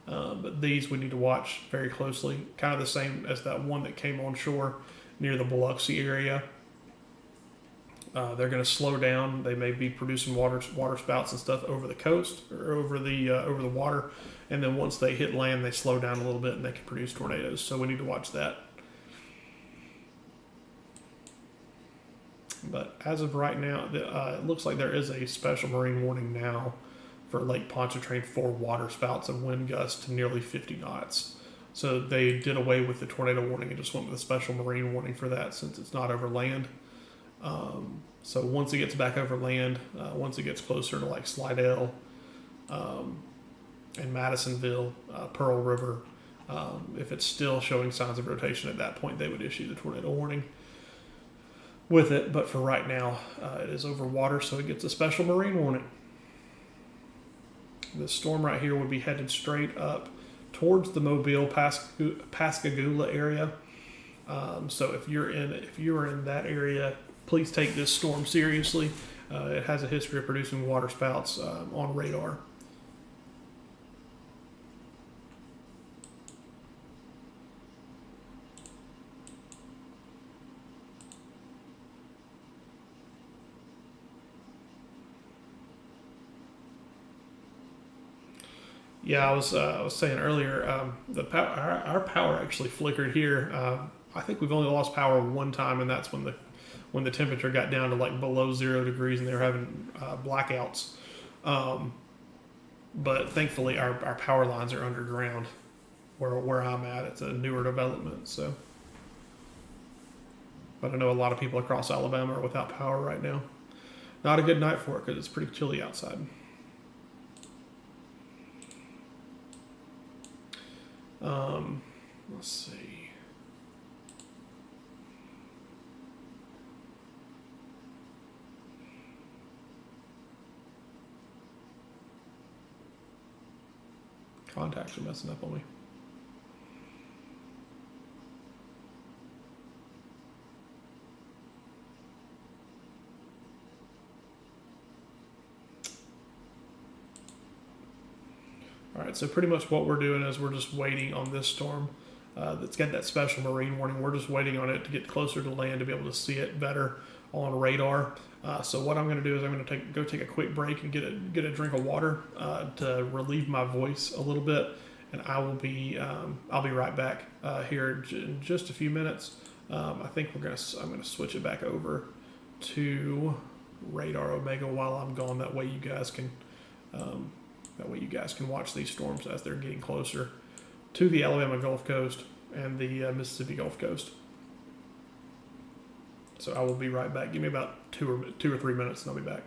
But these we need to watch very closely. Kind of the same as that one that came on shore near the Biloxi area. They're going to slow down. They may be producing water spouts and stuff over the coast or over the water, and then once they hit land, they slow down a little bit and they can produce tornadoes. So we need to watch that. But as of right now, it looks like there is a special marine warning now for Lake Pontchartrain for water spouts and wind gusts to nearly 50 knots. So they did away with the tornado warning and just went with a special marine warning for that since it's not over land. So once it gets back over land, once it gets closer to like Slidell and Madisonville, Pearl River, if it's still showing signs of rotation at that point, they would issue the tornado warning with it. But for right now, it is over water, so it gets a special marine warning. This storm right here would be headed straight up towards the Mobile, Pascagoula area. So if you're in that area, please take this storm seriously. It has a history of producing water spouts on radar. Yeah, I was saying earlier, our power actually flickered here. I think we've only lost power one time, and that's when the temperature got down to like below 0 degrees, and they were having blackouts. But thankfully, our power lines are underground. Where I'm at, it's a newer development. So, but I know a lot of people across Alabama are without power right now. Not a good night for it because it's pretty chilly outside. Let's see. contacts are messing up on me. All right, so pretty much what we're doing is we're just waiting on this storm that's got that special marine warning. We're just waiting on it to get closer to land to be able to see it better on radar. So what I'm going to do is I'm going to go take a quick break and get a drink of water to relieve my voice a little bit, and I'll be right back here in just a few minutes. I think I'm going to switch it back over to Radar Omega while I'm gone. That way you guys can watch these storms as they're getting closer to the Alabama Gulf Coast and the Mississippi Gulf Coast. So I will be right back. Give me about two or 3 minutes and I'll be back.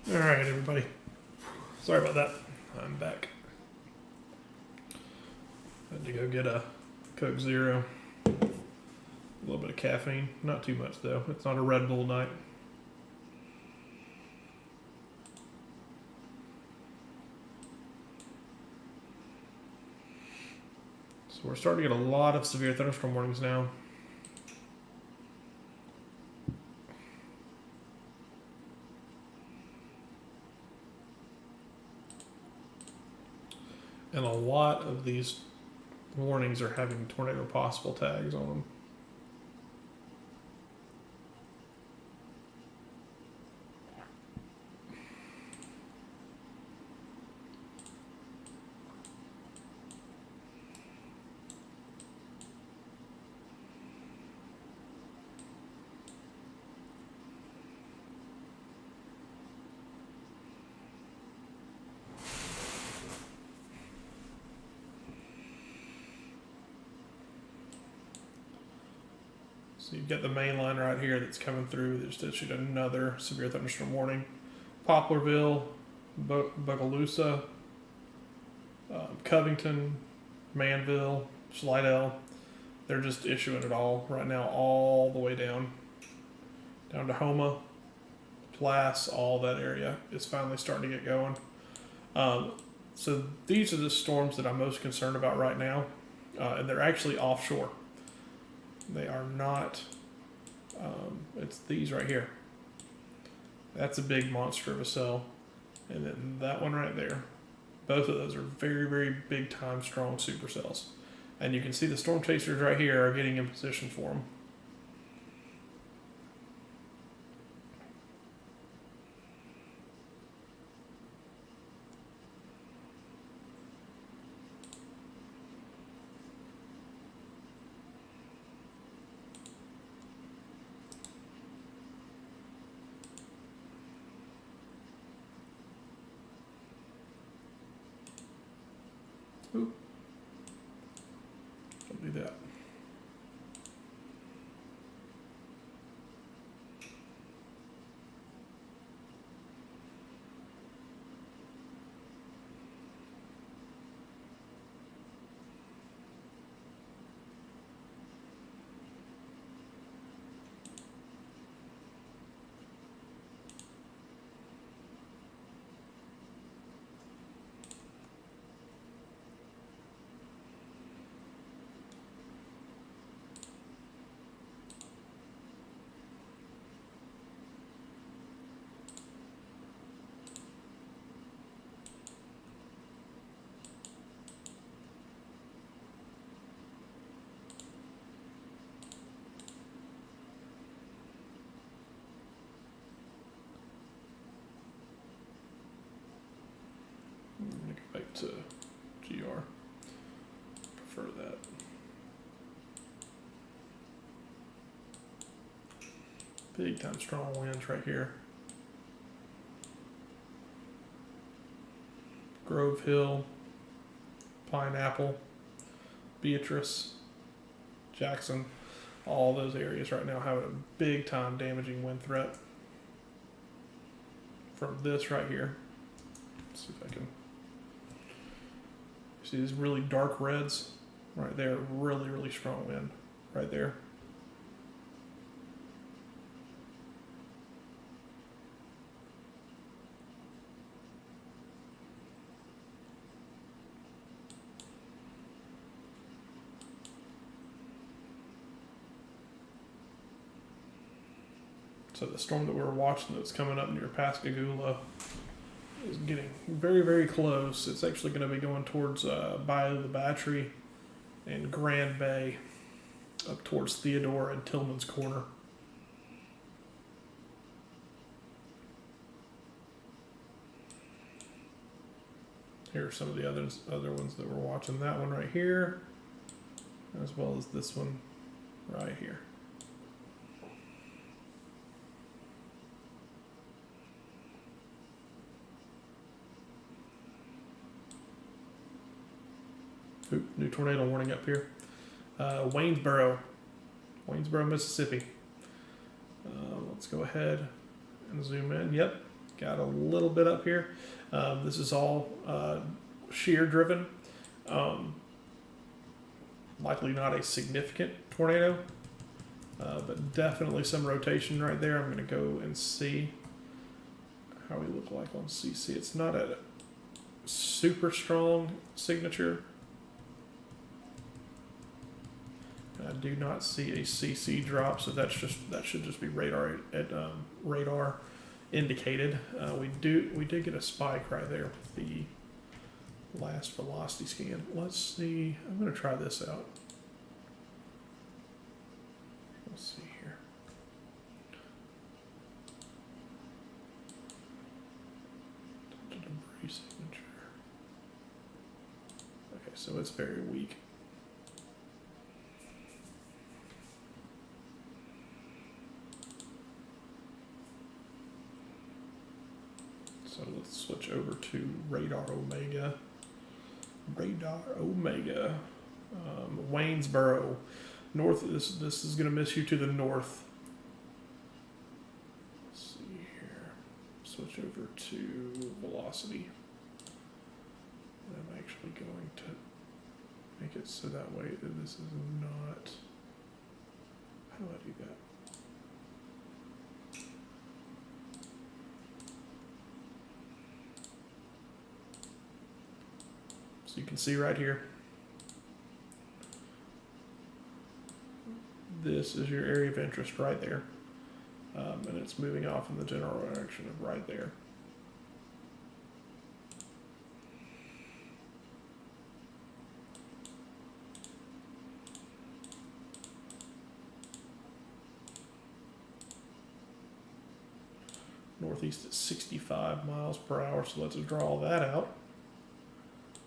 All right, everybody. Sorry about that. I'm back. Had to go get a Coke Zero. A little bit of caffeine. Not too much, though. It's not a Red Bull night. So we're starting to get a lot of severe thunderstorm warnings now. And a lot of these warnings are having tornado possible tags on them. So you've got the main line right here that's coming through. They just issued another severe thunderstorm warning. Poplarville, Bogalusa, Covington, Manville, Slidell. They're just issuing it all right now, all the way down to Homa, Plass, all that area is finally starting to get going. So these are the storms that I'm most concerned about right now, and they're actually offshore. They are not, it's these right here. That's a big monster of a cell. And then that one right there. Both of those are very, very big time strong supercells. And you can see the storm chasers right here are getting in position for them. Oop. Don't do that. I'm going to go back to GR. Prefer that. Big time strong winds right here. Grove Hill, Pineapple, Beatrice, Jackson, all those areas right now having a big time damaging wind threat from this right here. Let's see if I can see these really dark reds right there. Really, really strong wind right there. So the storm that we're watching that's coming up near Pascagoula is getting very, very close. It's actually going to be going towards Bayou the Battery and Grand Bay, up towards Theodore and Tillman's Corner. Here are some of the other ones that we're watching. That one right here, as well as this one right here. Oop, new tornado warning up here. Waynesboro, Mississippi. Let's go ahead and zoom in. Yep, got a little bit up here. This is all shear driven. Likely not a significant tornado, but definitely some rotation right there. I'm going to go and see how we look like on CC. It's not a super strong signature. I do not see a CC drop, so that should just be radar radar indicated. We did get a spike right there with the last velocity scan. Let's see. I'm going to try this out. Let's see here. Debris signature. Okay, so it's very weak. So let's switch over to Radar Omega. Radar Omega. Waynesboro. North. This is going to miss you to the north. Let's see here. Switch over to velocity. And I'm actually going to make it so that way that this is not. How do I do that? So you can see right here, this is your area of interest right there. And it's moving off in the general direction of right there. Northeast at 65 miles per hour, so let's draw that out.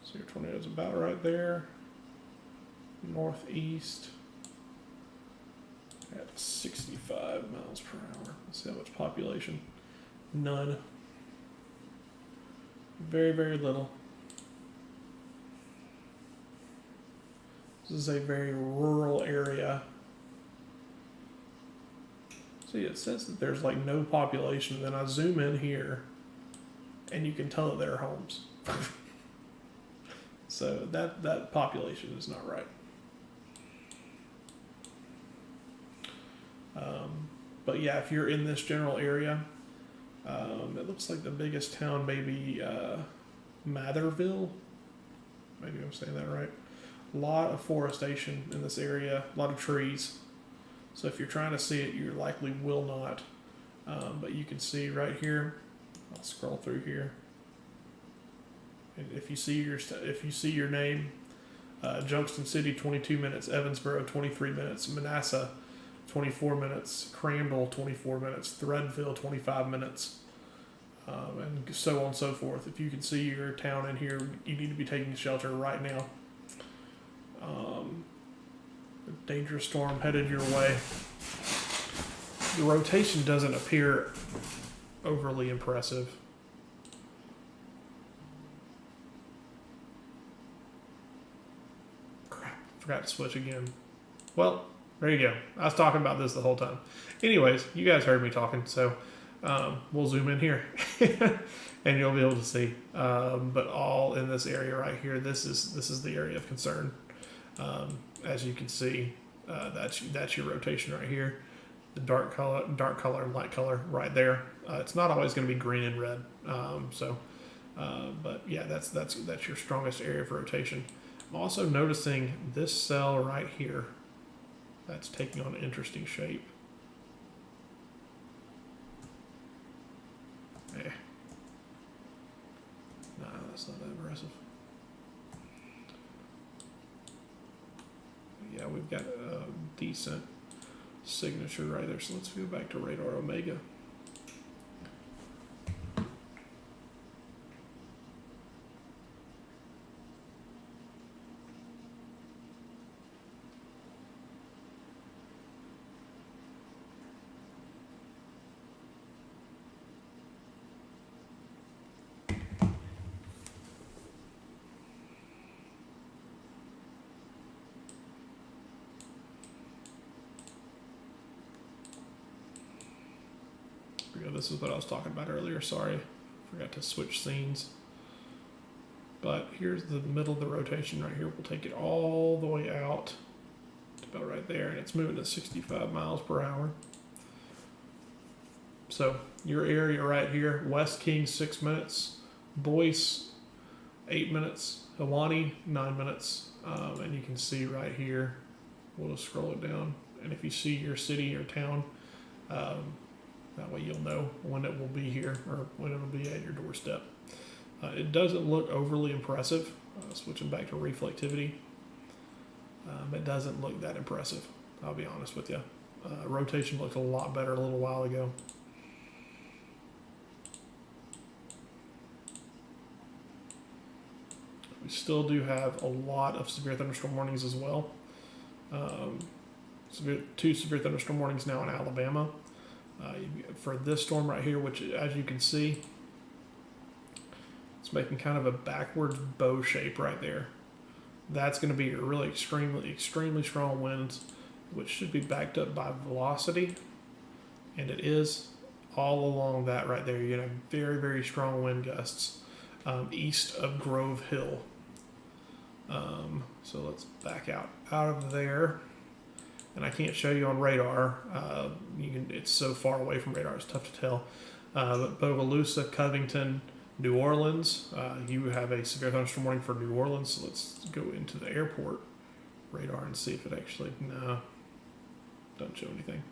So your tornado's about right there. Northeast at 65 miles per hour. Let's see how much population. None. Very, very little. This is a very rural area. See, it says that there's like no population. Then I zoom in here and you can tell that there are homes. So that population is not right. But yeah, if you're in this general area, it looks like the biggest town may be Matherville. Maybe I'm saying that right. A lot of forestation in this area, a lot of trees. So if you're trying to see it, you likely will not. But you can see right here. I'll scroll through here. And if you see your name, Junction City 22 minutes, Evansboro 23 minutes, Manassas 24 minutes, Crandall 24 minutes, Threadville 25 minutes, and so on and so forth. If you can see your town in here, you need to be taking shelter right now. A dangerous storm headed your way. The rotation doesn't appear overly impressive. Crap, forgot to switch again. Well, there you go. I was talking about this the whole time. Anyways, you guys heard me talking, so we'll zoom in here and you'll be able to see. But all in this area right here, this is the area of concern. As you can see, that's your rotation right here. The dark color and light color right there. It's not always going to be green and red. But yeah, that's your strongest area of rotation. I'm also noticing this cell right here. That's taking on an interesting shape. No, that's not that impressive. Yeah, we've got a decent signature right there. So let's go back to Radar Omega. this is what I was talking about earlier. Sorry, forgot to switch scenes. But here's the middle of the rotation right here. We'll take it all the way out to about right there, and it's moving at 65 miles per hour. So your area right here, West King 6 minutes, Boyce 8 minutes, Hawani 9 minutes, and you can see right here, we'll just scroll it down, and if you see your city or town, that way you'll know when it will be here or when it will be at your doorstep. It doesn't look overly impressive. Switching back to reflectivity, it doesn't look that impressive, I'll be honest with you. Rotation looked a lot better a little while ago. We still do have a lot of severe thunderstorm warnings as well. Two severe thunderstorm warnings now in Alabama. For this storm right here, which as you can see, it's making kind of a backwards bow shape right there. That's going to be a really extremely strong winds, which should be backed up by velocity. And it is all along that right there. You're going to have very strong wind gusts east of Grove Hill. So let's back out of there. And I can't show you on radar. It's so far away from radar, it's tough to tell. But Bogalusa, Covington, New Orleans, you have a severe thunderstorm warning for New Orleans. So let's go into the airport radar and see if it actually, no, doesn't show anything.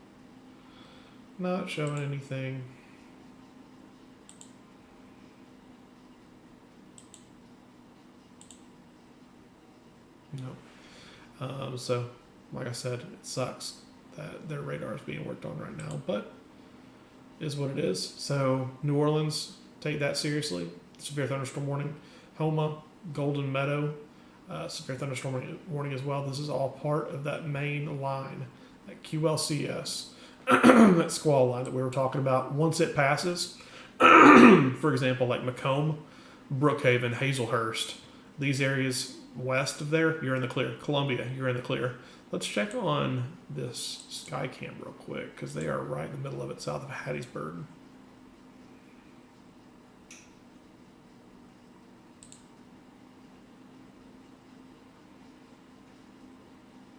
Not showing anything. No. So, like I said, it sucks that their radar is being worked on right now, but it is what it is. So, New Orleans, take that seriously. Severe thunderstorm warning. Homa, Golden Meadow, severe thunderstorm warning as well. This is all part of that main line, that QLCS, that squall line that we were talking about. Once it passes, for example, like Macomb, Brookhaven, Hazelhurst, these areas west of there, you're in the clear. Columbia, you're in the clear. Let's check on this Skycam real quick, because they are right in the middle of it, south of Hattiesburg.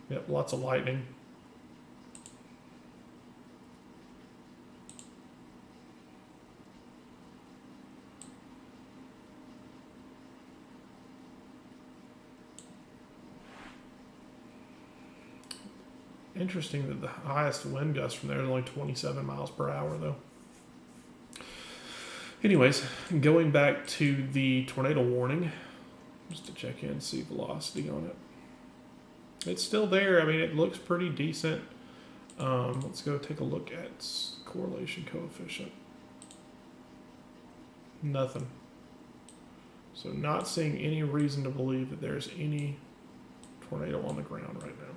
Yep, lots of lightning. Interesting that the highest wind gust from there is only 27 miles per hour, though. Anyways, going back to the tornado warning, just to check in, see velocity on it. It's still there. I mean, it looks pretty decent. Let's go take a look at correlation coefficient. Nothing. So not seeing any reason to believe that there's any tornado on the ground right now.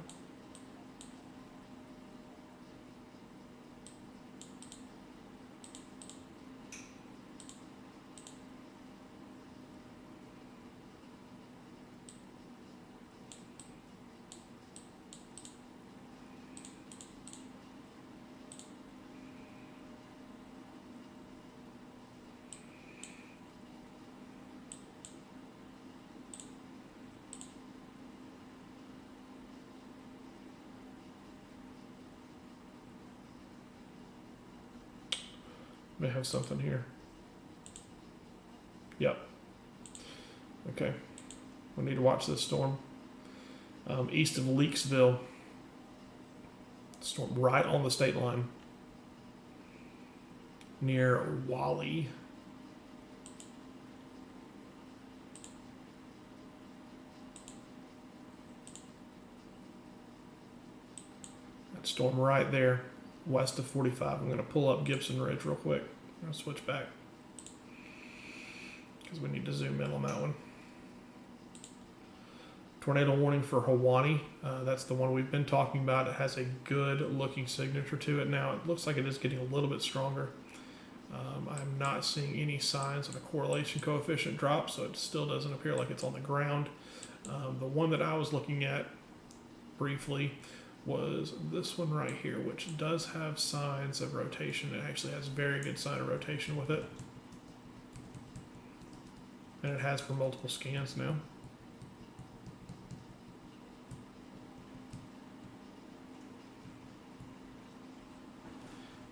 May have something here. Yep. Okay. We need to watch this storm. East of Leakesville. Storm right on the state line. Near Wally. That storm right there. West of 45. I'm going to pull up Gibson Ridge real quick. I'm going to switch back because we need to zoom in on that one. Tornado warning for Hawani. That's the one we've been talking about. It has a good looking signature to it now. It looks like it is getting a little bit stronger. I'm not seeing any signs of a correlation coefficient drop, so it still doesn't appear like it's on the ground. The one that I was looking at briefly was this one right here, which does have signs of rotation. It actually has very good sign of rotation with it. And it has for multiple scans now.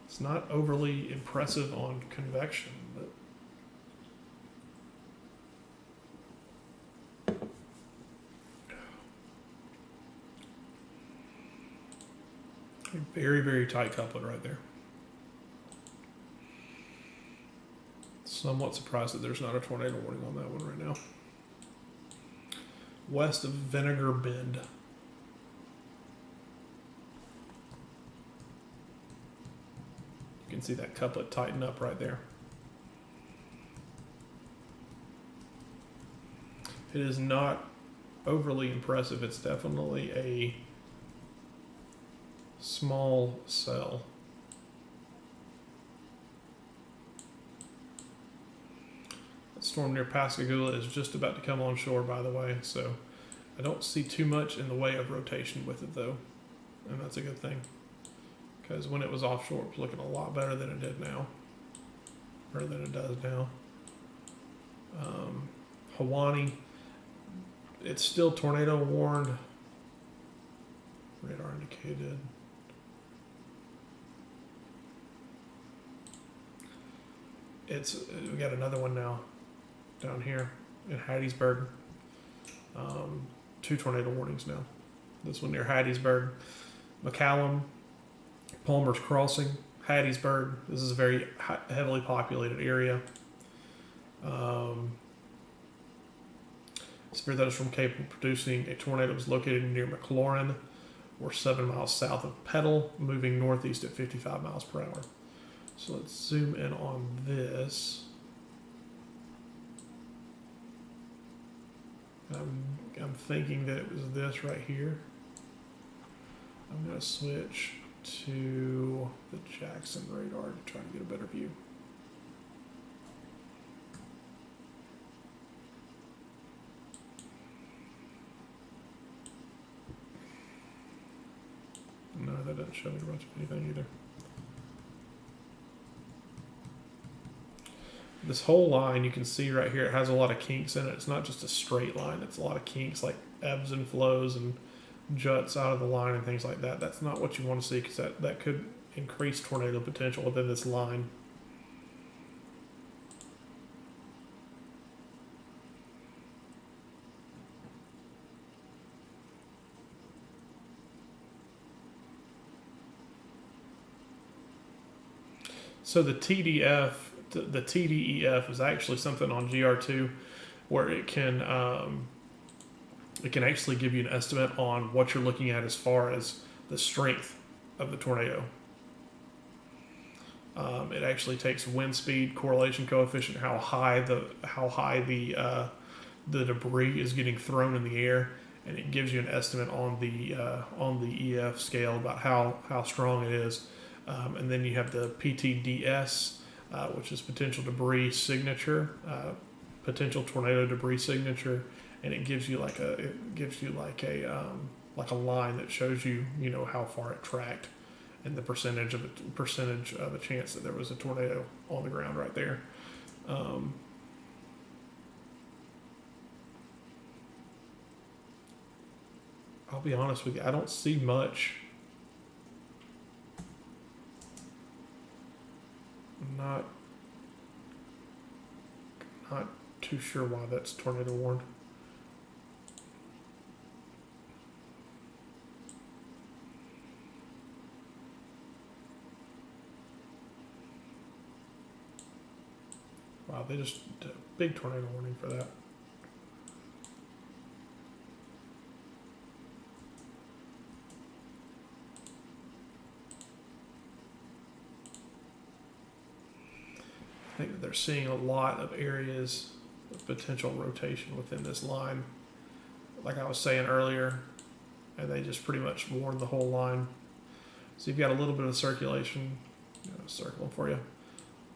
It's not overly impressive on convection, but very, very tight couplet right there. Somewhat surprised that there's not a tornado warning on that one right now. West of Vinegar Bend. You can see that couplet tighten up right there. It is not overly impressive. It's definitely a small cell. That storm near Pascagoula is just about to come on shore, by the way, so I don't see too much in the way of rotation with it, though, and that's a good thing, because when it was offshore, it was looking a lot better than it did now, or than it does now. Hawaii, it's still tornado warned. Radar indicated. We got another one now down here in Hattiesburg. 2 tornado warnings now. This one near Hattiesburg, McCallum, Palmer's Crossing, Hattiesburg. This is a very heavily populated area. Severe those from capable of producing a tornado was located near McLaurin, or 7 miles south of Petal, moving northeast at 55 miles per hour. So let's zoom in on this. I'm thinking that it was this right here. I'm going to switch to the Jackson radar to try to get a better view. No, that doesn't show me much of anything either. This whole line, you can see right here, it has a lot of kinks in it. It's not just a straight line. It's a lot of kinks, like ebbs and flows and juts out of the line and things like that. That's not what you want to see, because that could increase tornado potential within this line. So the TDEF is actually something on GR2 where it can actually give you an estimate on what you're looking at as far as the strength of the tornado. It actually takes wind speed, correlation coefficient, how high the debris is getting thrown in the air, and it gives you an estimate on the EF scale about how strong it is. And then you have the PTDS, which is potential debris signature, potential tornado debris signature, and it gives you like a line that shows you how far it tracked and the percentage of a chance that there was a tornado on the ground right there. I'll be honest with you, I don't see much. Not too sure why that's tornado warned. Wow, they just did a big tornado warning for that. I think that they're seeing a lot of areas of potential rotation within this line, like I was saying earlier, and they just pretty much warned the whole line. So you've got a little bit of circulation, circling for you.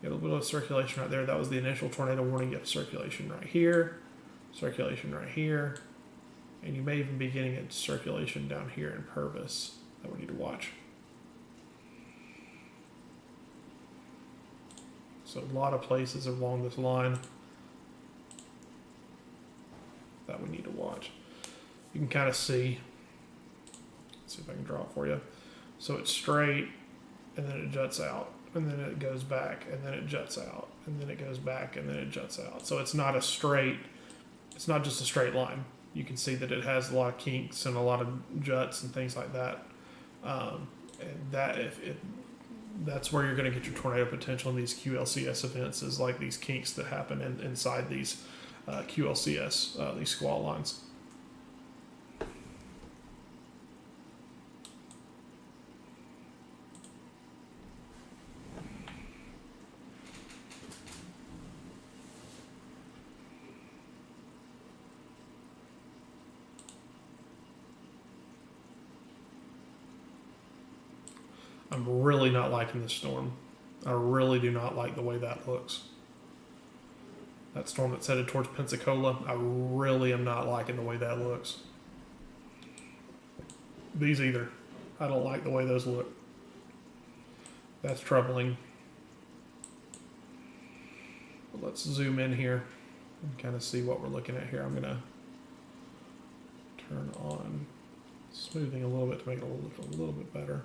You got a little bit of circulation right there. That was the initial tornado warning. You have circulation right here, circulation right here, and you may even be getting a circulation down here in Purvis. that we need to watch. So a lot of places along this line that we need to watch. You can kind of see. Let's see if I can draw it for you. So it's straight, and then it juts out, and then it goes back, and then it juts out, and then it goes back, and then it juts out. So it's not a straight. It's not just a straight line. You can see that it has a lot of kinks and a lot of juts and things like that. And that's where you're going to get your tornado potential in these QLCS events, is like these kinks that happen inside these QLCS, these squall lines. I'm really not liking this storm. I really do not like the way that looks. That storm that's headed towards Pensacola, I really am not liking the way that looks. These either. I don't like the way those look. That's troubling. But let's zoom in here and kind of see what we're looking at here. I'm going to turn on smoothing a little bit to make it look a little bit better.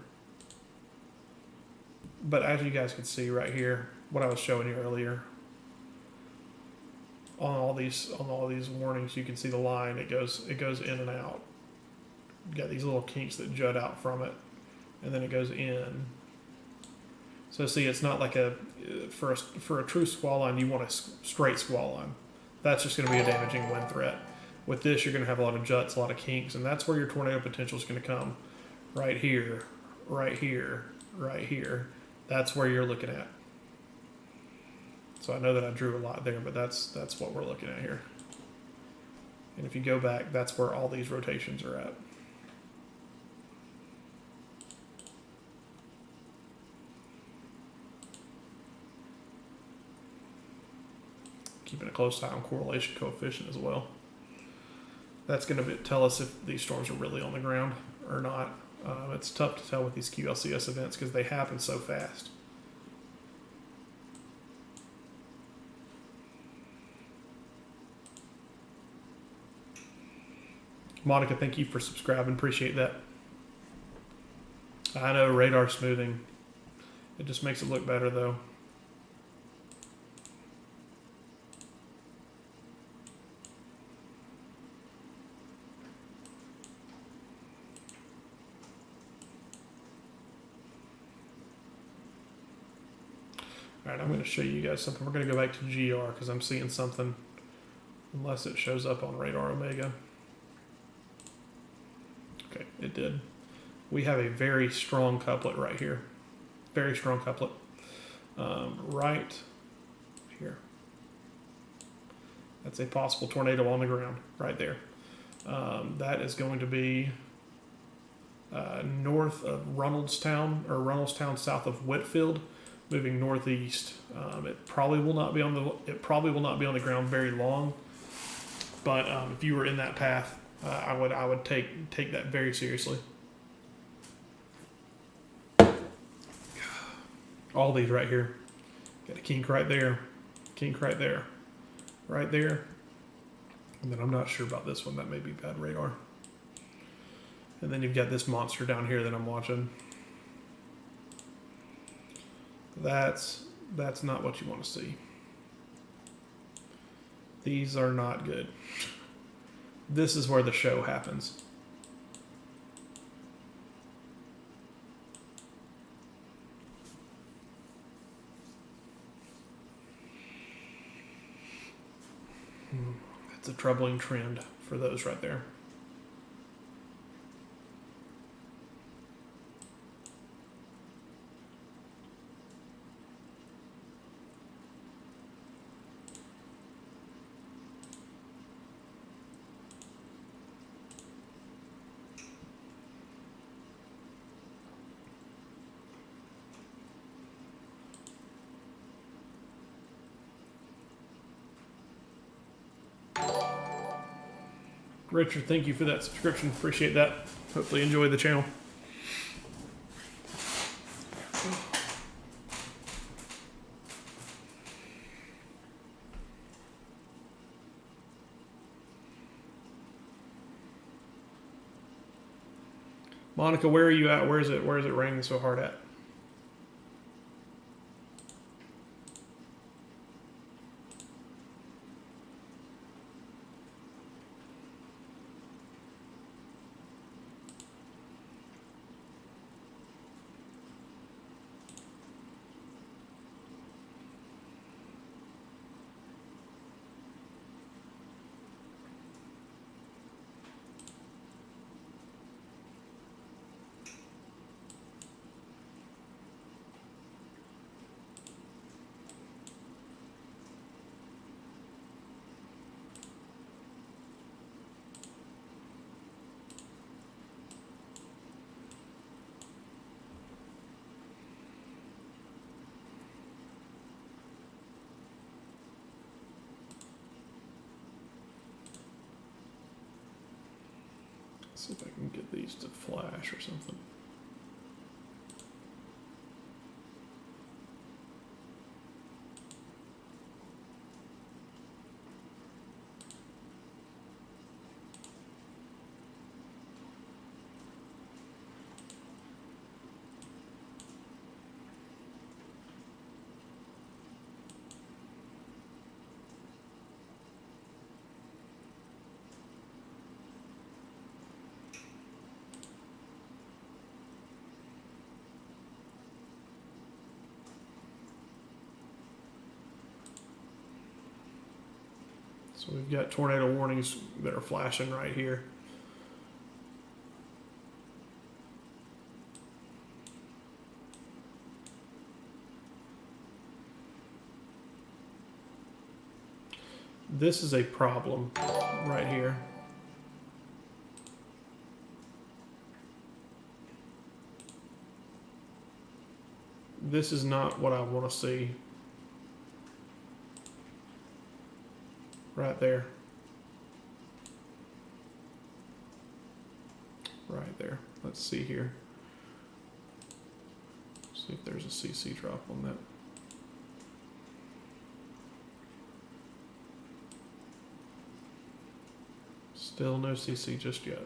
But as you guys can see right here, what I was showing you earlier, on all these warnings, you can see the line. It goes in and out. You got these little kinks that jut out from it, and then it goes in. So see, it's not like for a true squall line, you want a straight squall line. That's just going to be a damaging wind threat. With this, you're going to have a lot of juts, a lot of kinks, and that's where your tornado potential is going to come. Right here, right here, right here. That's where you're looking at. So I know that I drew a lot there, but that's what we're looking at here. And if you go back, that's where all these rotations are at. Keeping a close eye on correlation coefficient as well. That's going to tell us if these storms are really on the ground or not. It's tough to tell with these QLCS events because they happen so fast. Monica, thank you for subscribing. Appreciate that. I know radar smoothing. It just makes it look better though. All right, I'm going to show you guys something. We're going to go back to GR because I'm seeing something, unless it shows up on Radar Omega. Okay, it did. We have a very strong couplet right here. Very strong couplet. Right here. That's a possible tornado on the ground right there. That is going to be north of Runnelstown, or Runnelstown south of Whitfield, moving northeast. It probably will not be on the ground very long, but if you were in that path, I would take that very seriously. All these right here, got a kink right there, right there, and then I'm not sure about this one. That may be bad radar. And then you've got this monster down here that I'm watching. That's not what you want to see. These are not good. This is where the show happens. It's a troubling trend for those right there. Richard, thank you for that subscription. Appreciate that. Hopefully you enjoy the channel. Monica, where are you at? Where is it raining so hard at? Let's see if I can get these to flash or something. So we've got tornado warnings that are flashing right here. This is a problem right here. This is not what I want to see. Right there. Right there. Let's see here. See if there's a CC drop on that. Still no CC just yet.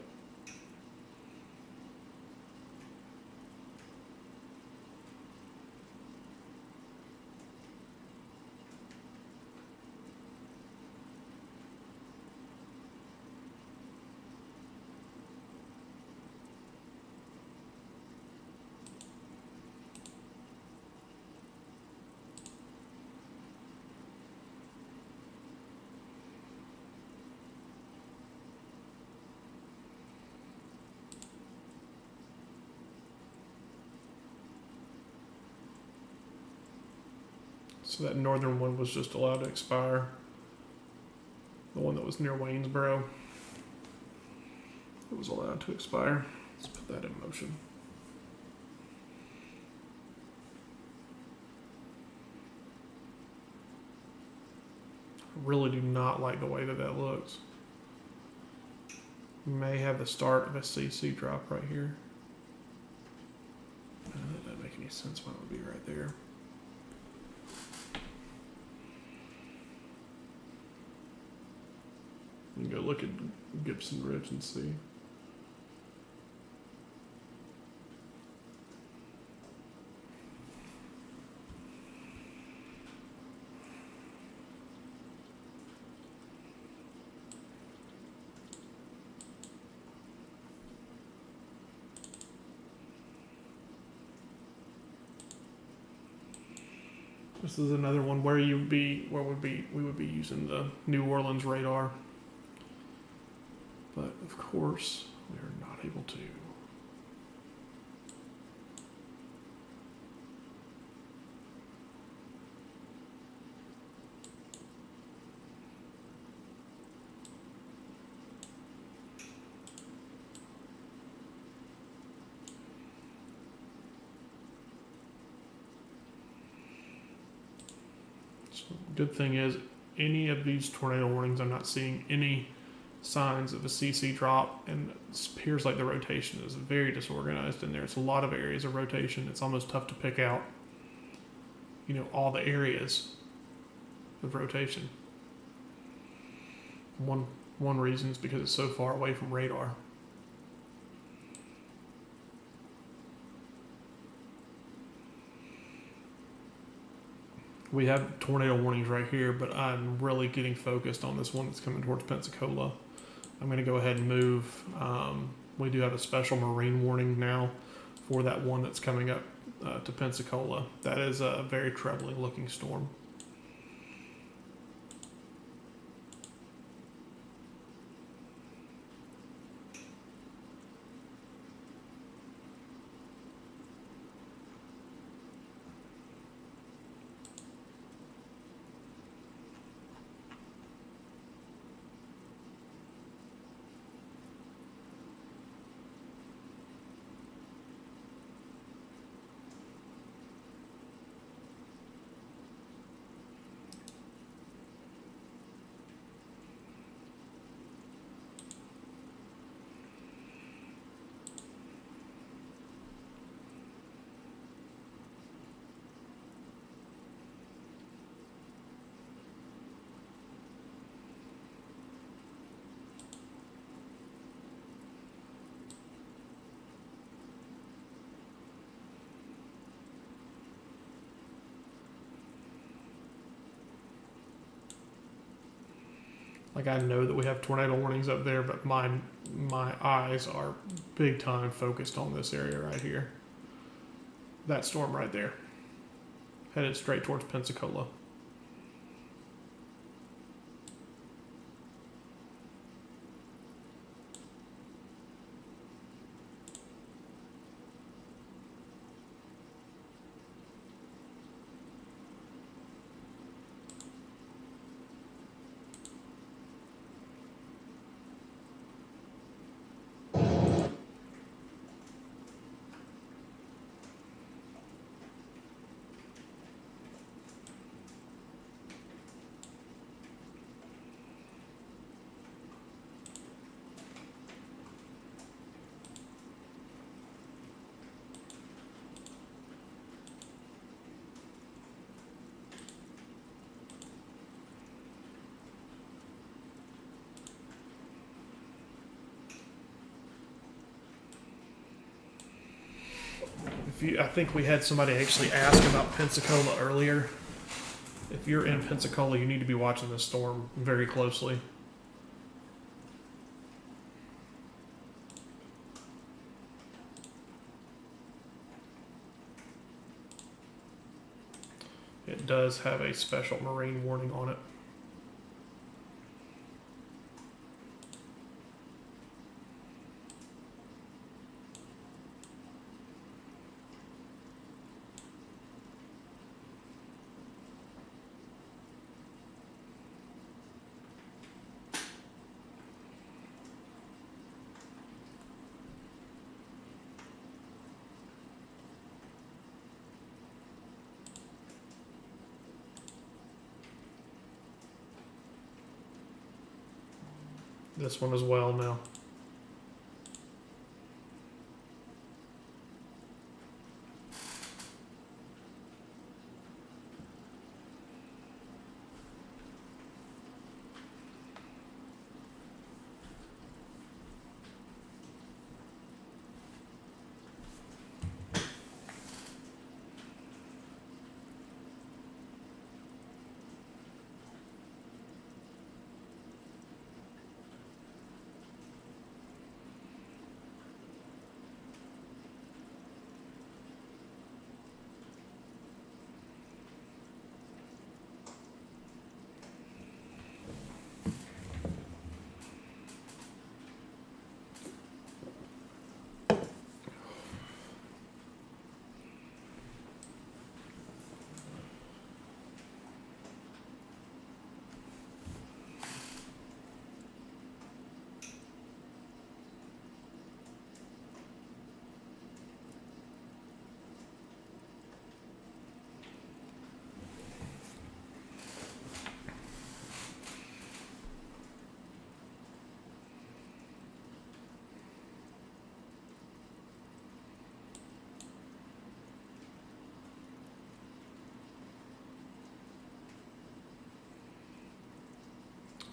So that northern one was just allowed to expire. The one that was near Waynesboro, it was allowed to expire. Let's put that in motion. I really do not like the way that that looks. We may have the start of a CC drop right here. That doesn't make any sense why it would be right there. You can go look at Gibson Ridge and see. This is another one where we would be using the New Orleans radar. But of course, we are not able to. So good thing is, any of these tornado warnings, I'm not seeing any signs of a CC drop, and it appears like the rotation is very disorganized in there. It's a lot of areas of rotation. It's almost tough to pick out, all the areas of rotation. One reason is because it's so far away from radar. We have tornado warnings right here, but I'm really getting focused on this one that's coming towards Pensacola. I'm going to go ahead and move. We do have a special marine warning now for that one that's coming up to Pensacola. That is a very troubling looking storm. Like, I know that we have tornado warnings up there, but my eyes are big time focused on this area right here. That storm right there, headed straight towards Pensacola. I think we had somebody actually ask about Pensacola earlier. If you're in Pensacola, you need to be watching this storm very closely. It does have a special marine warning on it. This one as well now.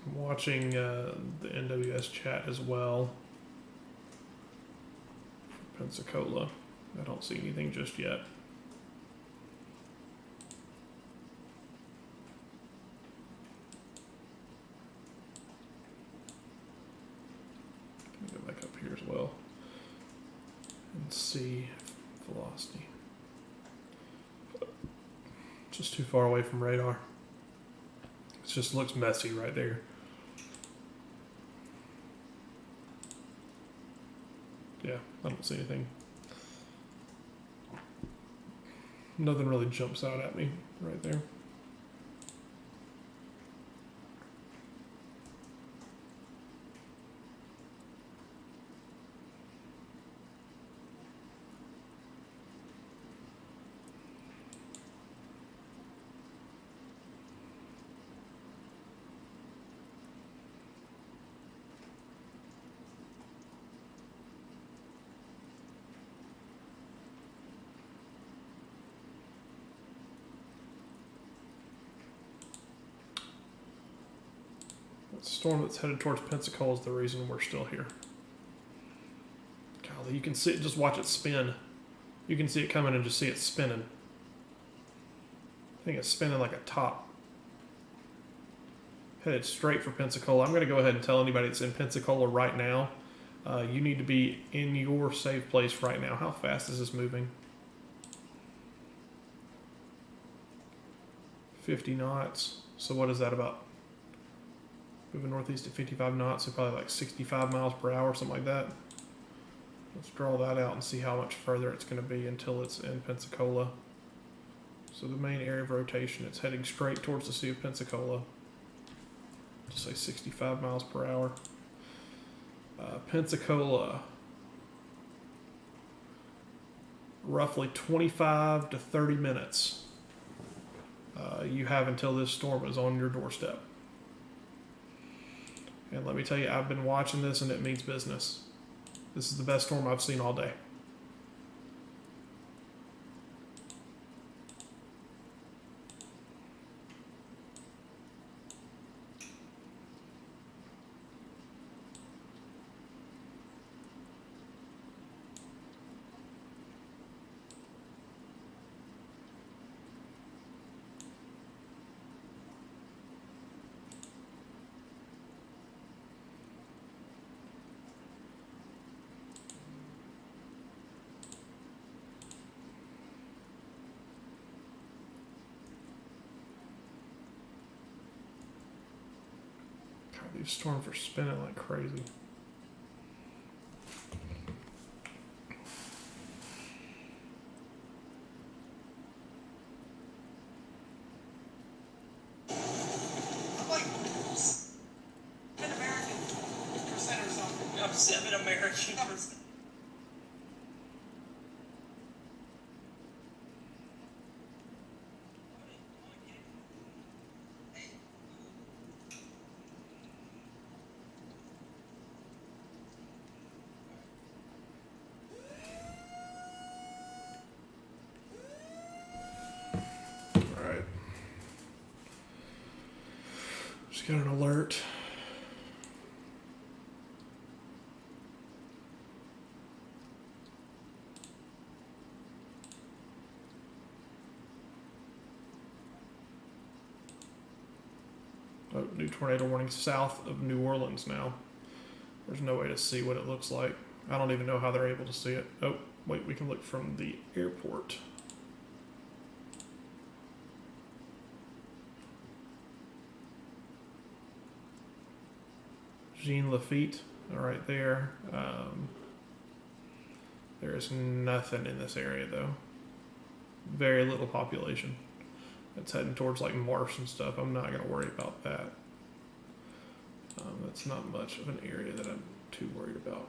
I'm watching the NWS chat as well. Pensacola. I don't see anything just yet. see velocity. Just too far away from radar. It just looks messy right there. Yeah, I don't see anything. Nothing really jumps out at me right there. The storm that's headed towards Pensacola is the reason we're still here. Golly, you can see it, just watch it spin. You can see it coming and just see it spinning. I think it's spinning like a top. Headed straight for Pensacola. I'm going to go ahead and tell anybody that's in Pensacola right now, you need to be in your safe place right now. How fast is this moving? 50 knots. So what is that about? Moving northeast at 55 knots, so probably like 65 miles per hour, something like that. Let's draw that out and see how much further it's going to be until it's in Pensacola. So the main area of rotation, it's heading straight towards the Sea of Pensacola. Just say 65 miles per hour. Pensacola, roughly 25 to 30 minutes. You have until this storm is on your doorstep. And let me tell you, I've been watching this and it means business. This is the best storm I've seen all day. These storms are spinning like crazy. I'm like 10 American percent or something. I'm 7 American percent. Just got an alert. Oh, new tornado warning south of New Orleans now. There's no way to see what it looks like. I don't even know how they're able to see it. Oh, wait, we can look from the airport. Jean Lafitte, right there. There is nothing in this area though. Very little population. It's heading towards like Marsh and stuff. I'm not going to worry about that. That's not much of an area that I'm too worried about.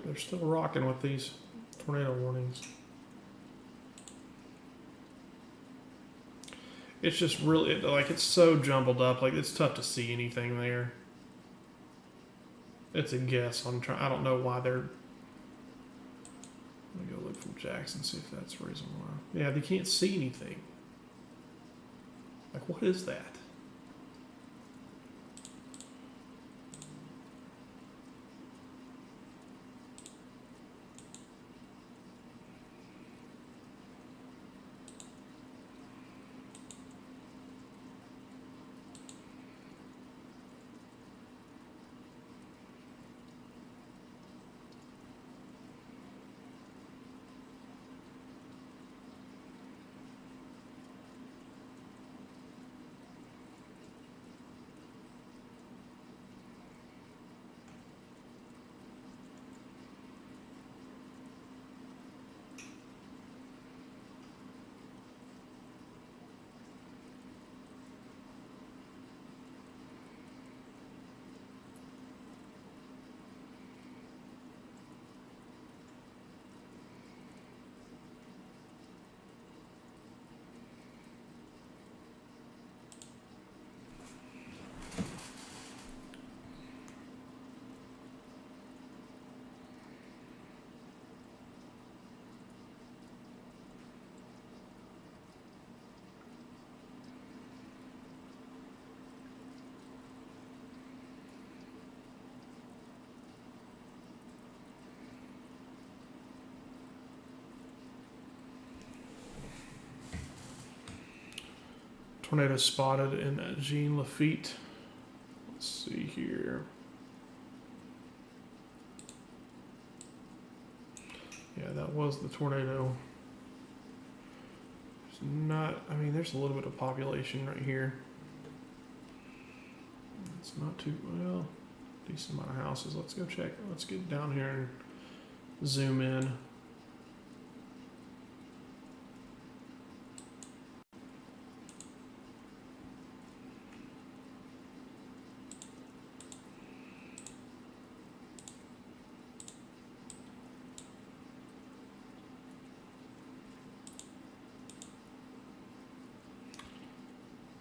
They're still rocking with these tornado warnings. It's just really, like, it's so jumbled up. Like, it's tough to see anything there. It's a guess. I don't know why they're. Let me go look from Jackson, see if that's the reason why. Yeah, they can't see anything. Like, what is that? Tornado spotted in Jean Lafitte. Let's see here. Yeah, that was the tornado. There's not, I mean, there's a little bit of population right here. It's not too, well, decent amount of houses. Let's go check. Let's get down here and zoom in.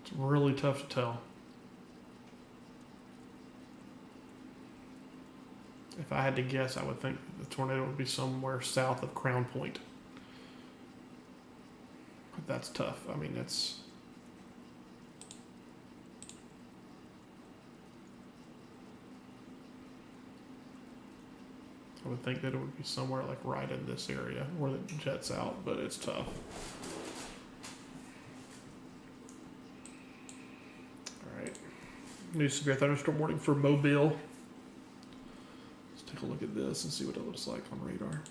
It's really tough to tell. If I had to guess, I would think the tornado would be somewhere south of Crown Point. But that's tough. I mean, that's. I would think that it would be somewhere like right in this area where it jets out, but it's tough. All right. New severe thunderstorm warning for Mobile. Let's take a look at this and see what it looks like on radar.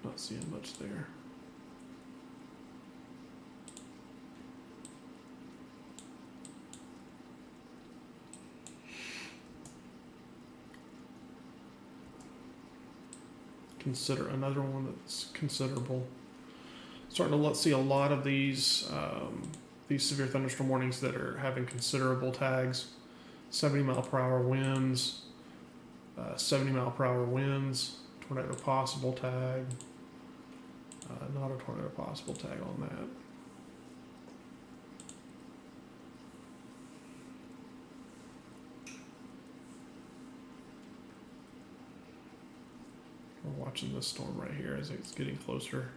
Not seeing much there. Consider another one that's considerable. Starting to see a lot of these severe thunderstorm warnings that are having considerable tags. 70-mile-per-hour winds, 70-mile-per-hour winds, tornado possible tag. Not a tornado possible tag on that. We're watching this storm right here as it's getting closer.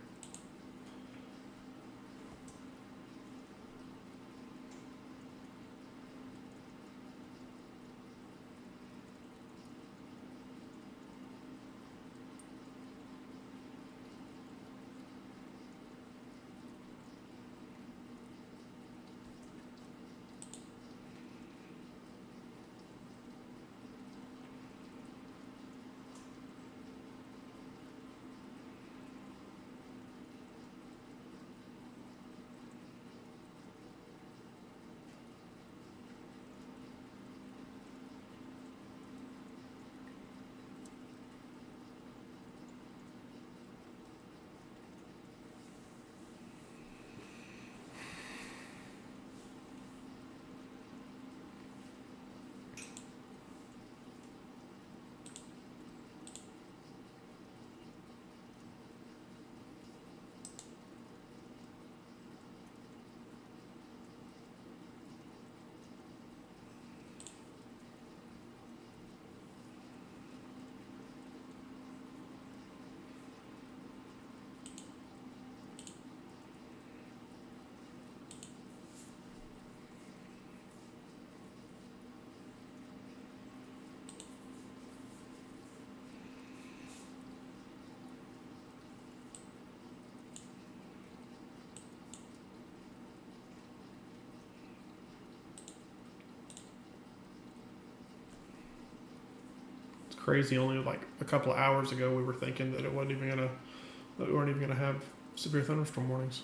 crazy. Only like a couple of hours ago, we were thinking that we weren't even gonna have severe thunderstorm warnings.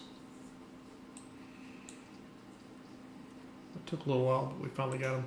It took a little while, but we finally got them.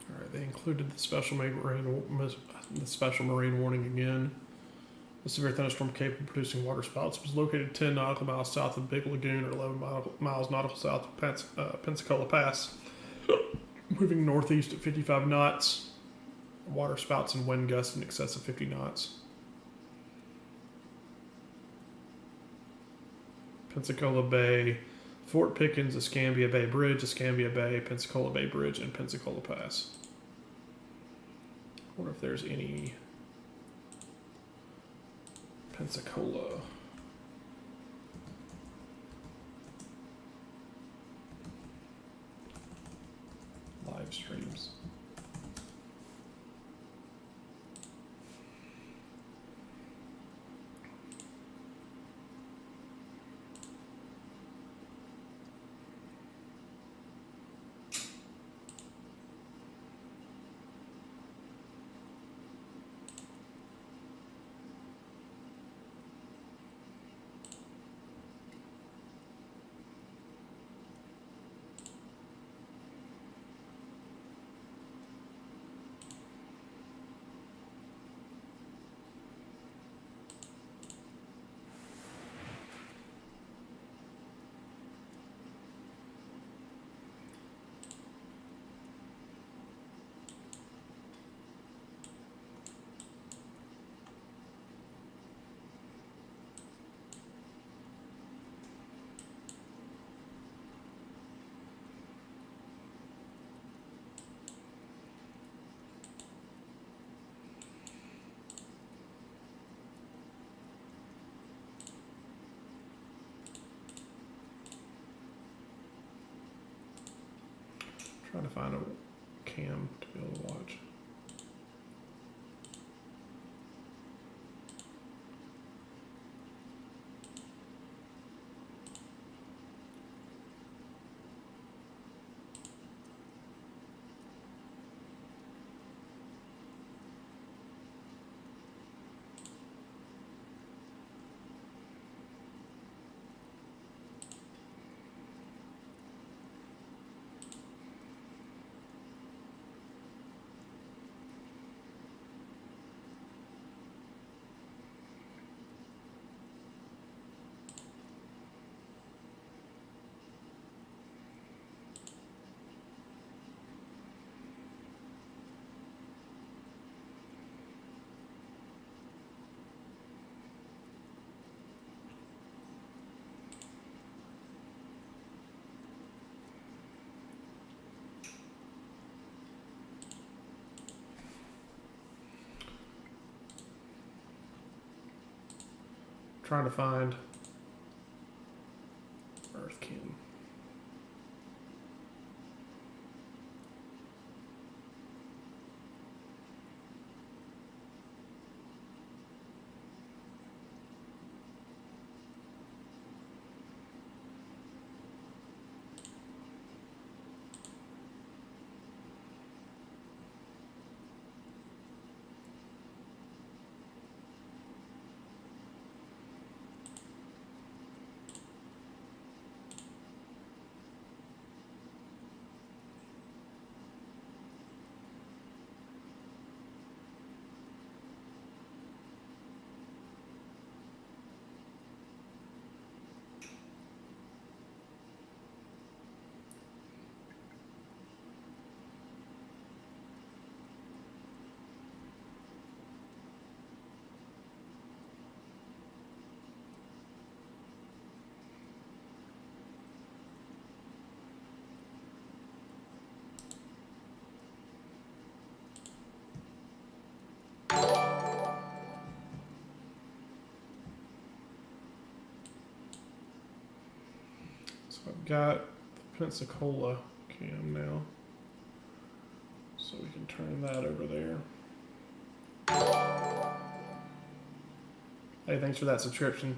All right, they included the special marine warning again. The severe thunderstorm capable of producing water spouts was located 10 nautical miles south of Big Lagoon or 11 miles nautical south of Pensacola Pass. Moving northeast at 55 knots. Water spouts and wind gusts in excess of 50 knots. Pensacola Bay, Fort Pickens, Escambia Bay Bridge, Escambia Bay, Pensacola Bay Bridge, and Pensacola Pass. I wonder if there's any Pensacola live streams. Trying to find a cam to be able to watch. Trying to find Earth Cam. got the Pensacola cam now. So we can turn that over there. Hey, thanks for that subscription.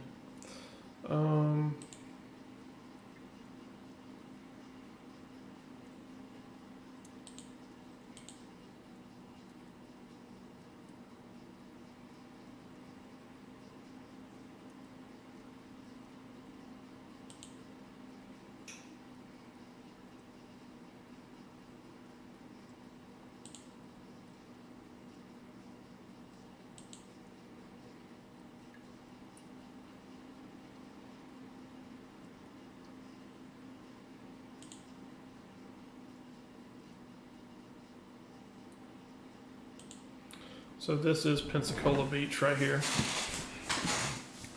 So this is Pensacola Beach right here.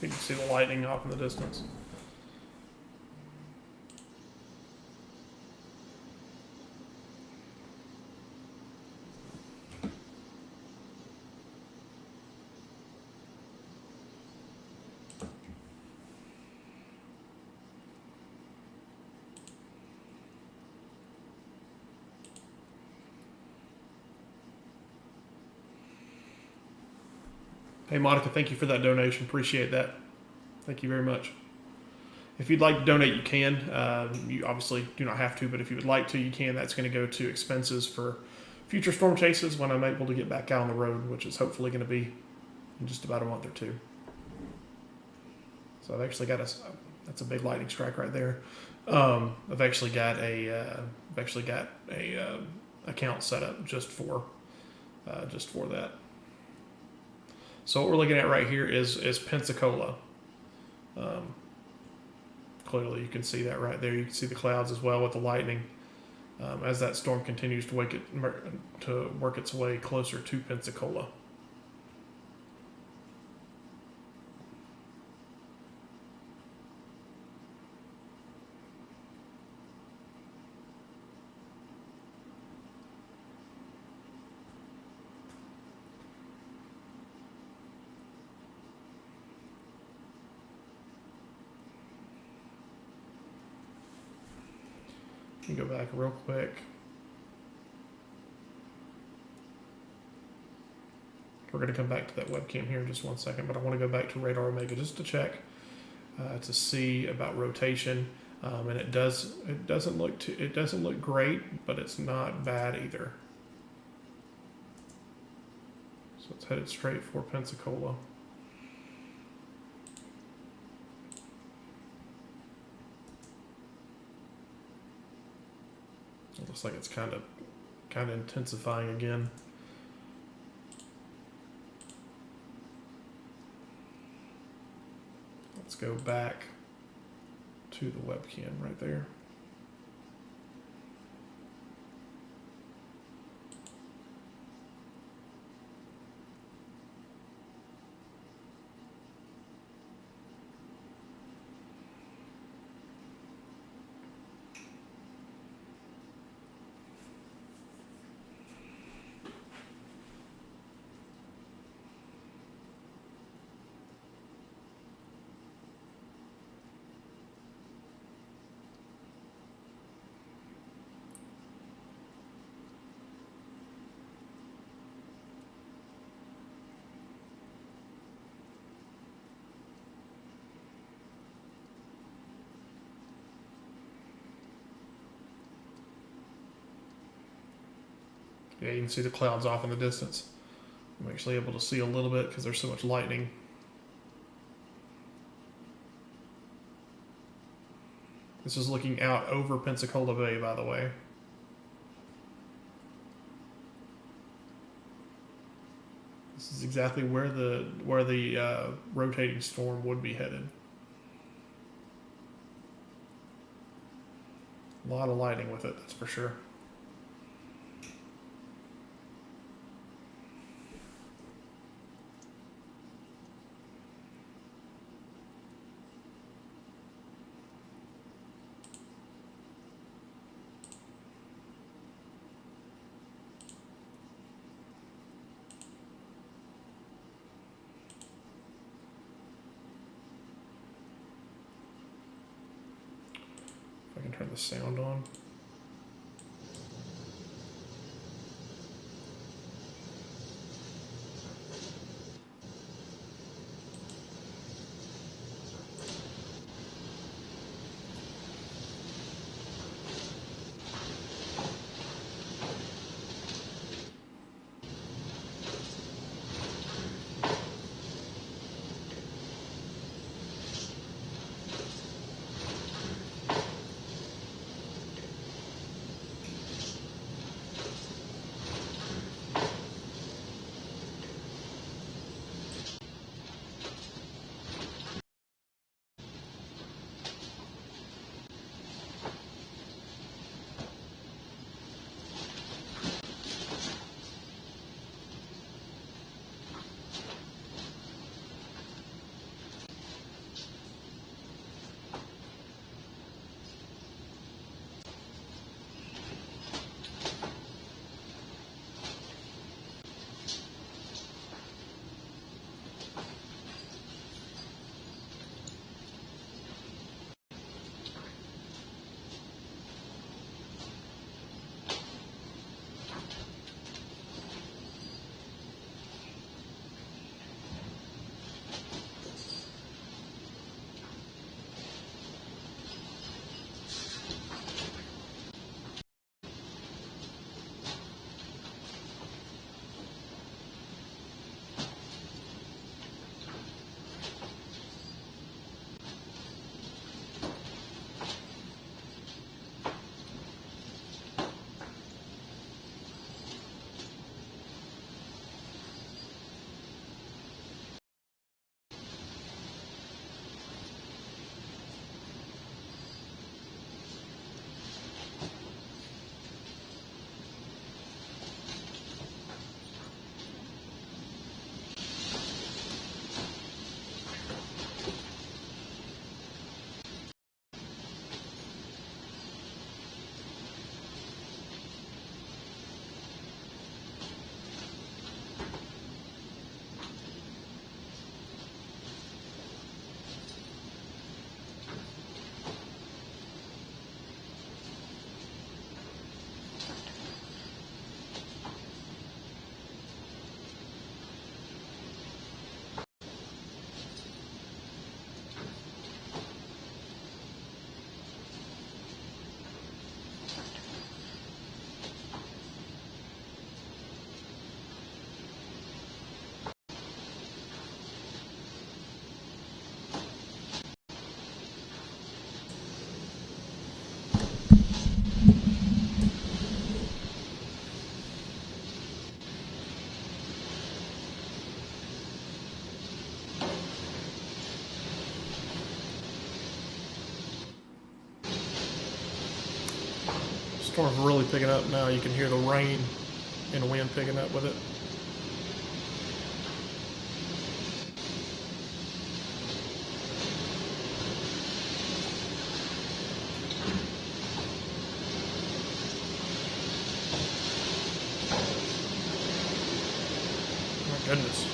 You can see the lightning off in the distance. Hey, Monica, thank you for that donation. Appreciate that. Thank you very much. If you'd like to donate, you can. You obviously do not have to, but if you would like to, you can. That's going to go to expenses for future storm chases when I'm able to get back out on the road, which is hopefully going to be in just about a month or two. So I've actually got that's a big lightning strike right there. I've actually got a account set up just for that. So what we're looking at right here is Pensacola. Clearly, you can see that right there. You can see the clouds as well with the lightning as that storm continues to work its way closer to Pensacola. Let me go back real quick. We're going to come back to that webcam here in just 1 second, but I want to go back to Radar Omega just to check to see about rotation. And it doesn't look great, but it's not bad either. So it's headed straight for Pensacola. It looks like it's kind of intensifying again. Let's go back to the webcam right there. Yeah, you can see the clouds off in the distance. I'm actually able to see a little bit because there's so much lightning. This is looking out over Pensacola Bay, by the way. This is exactly where the rotating storm would be headed. A lot of lighting with it, that's for sure. Turn the sound on. Storm's really picking up now. You can hear the rain and the wind picking up with it. My goodness.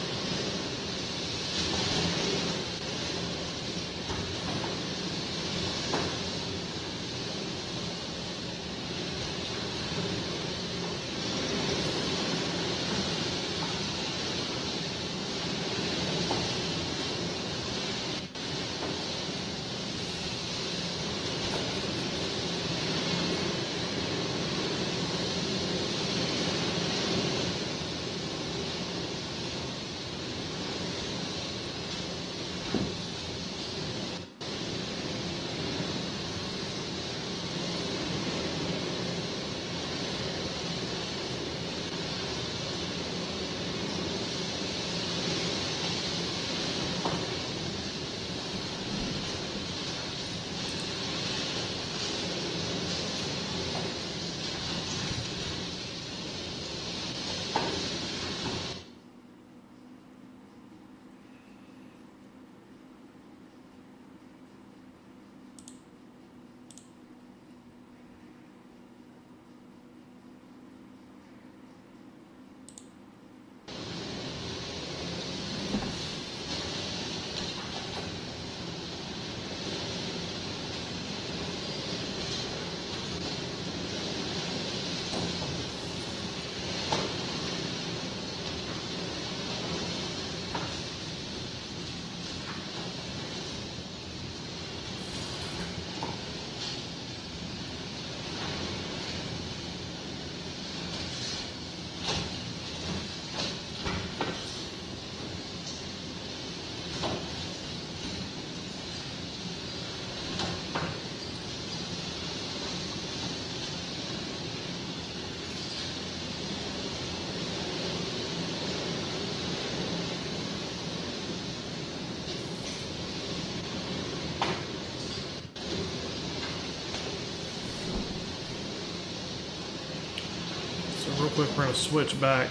quick, we're going to switch back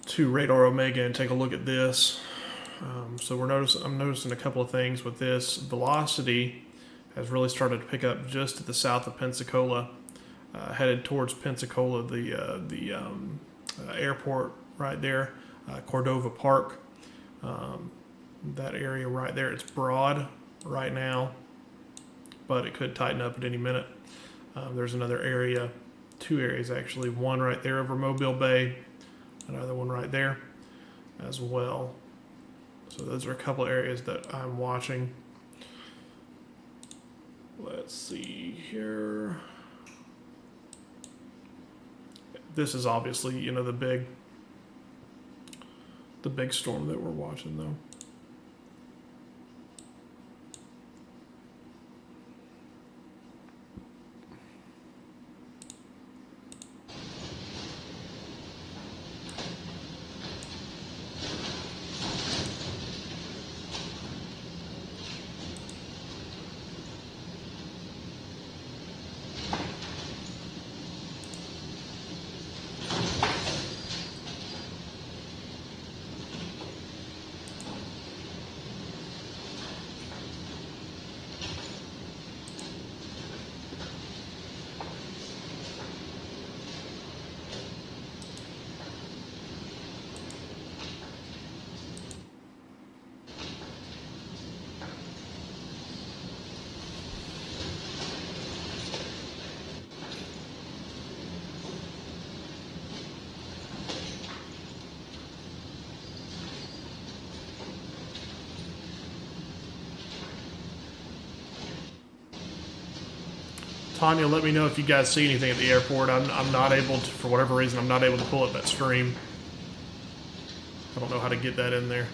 to Radar Omega and take a look at this. So I'm noticing a couple of things with this. Velocity has really started to pick up just to the south of Pensacola, headed towards Pensacola, the airport right there, Cordova Park. That area right there, it's broad right now, but it could tighten up at any minute. There's another area, two areas actually, one right there over Mobile Bay, another one right there as well. So those are a couple of areas that I'm watching. Let's see here. This is obviously, you know, the big storm that we're watching though. Tanya, let me know if you guys see anything at the airport. I'm not able to, for whatever reason, I'm not able to pull up that stream. I don't know how to get that in there.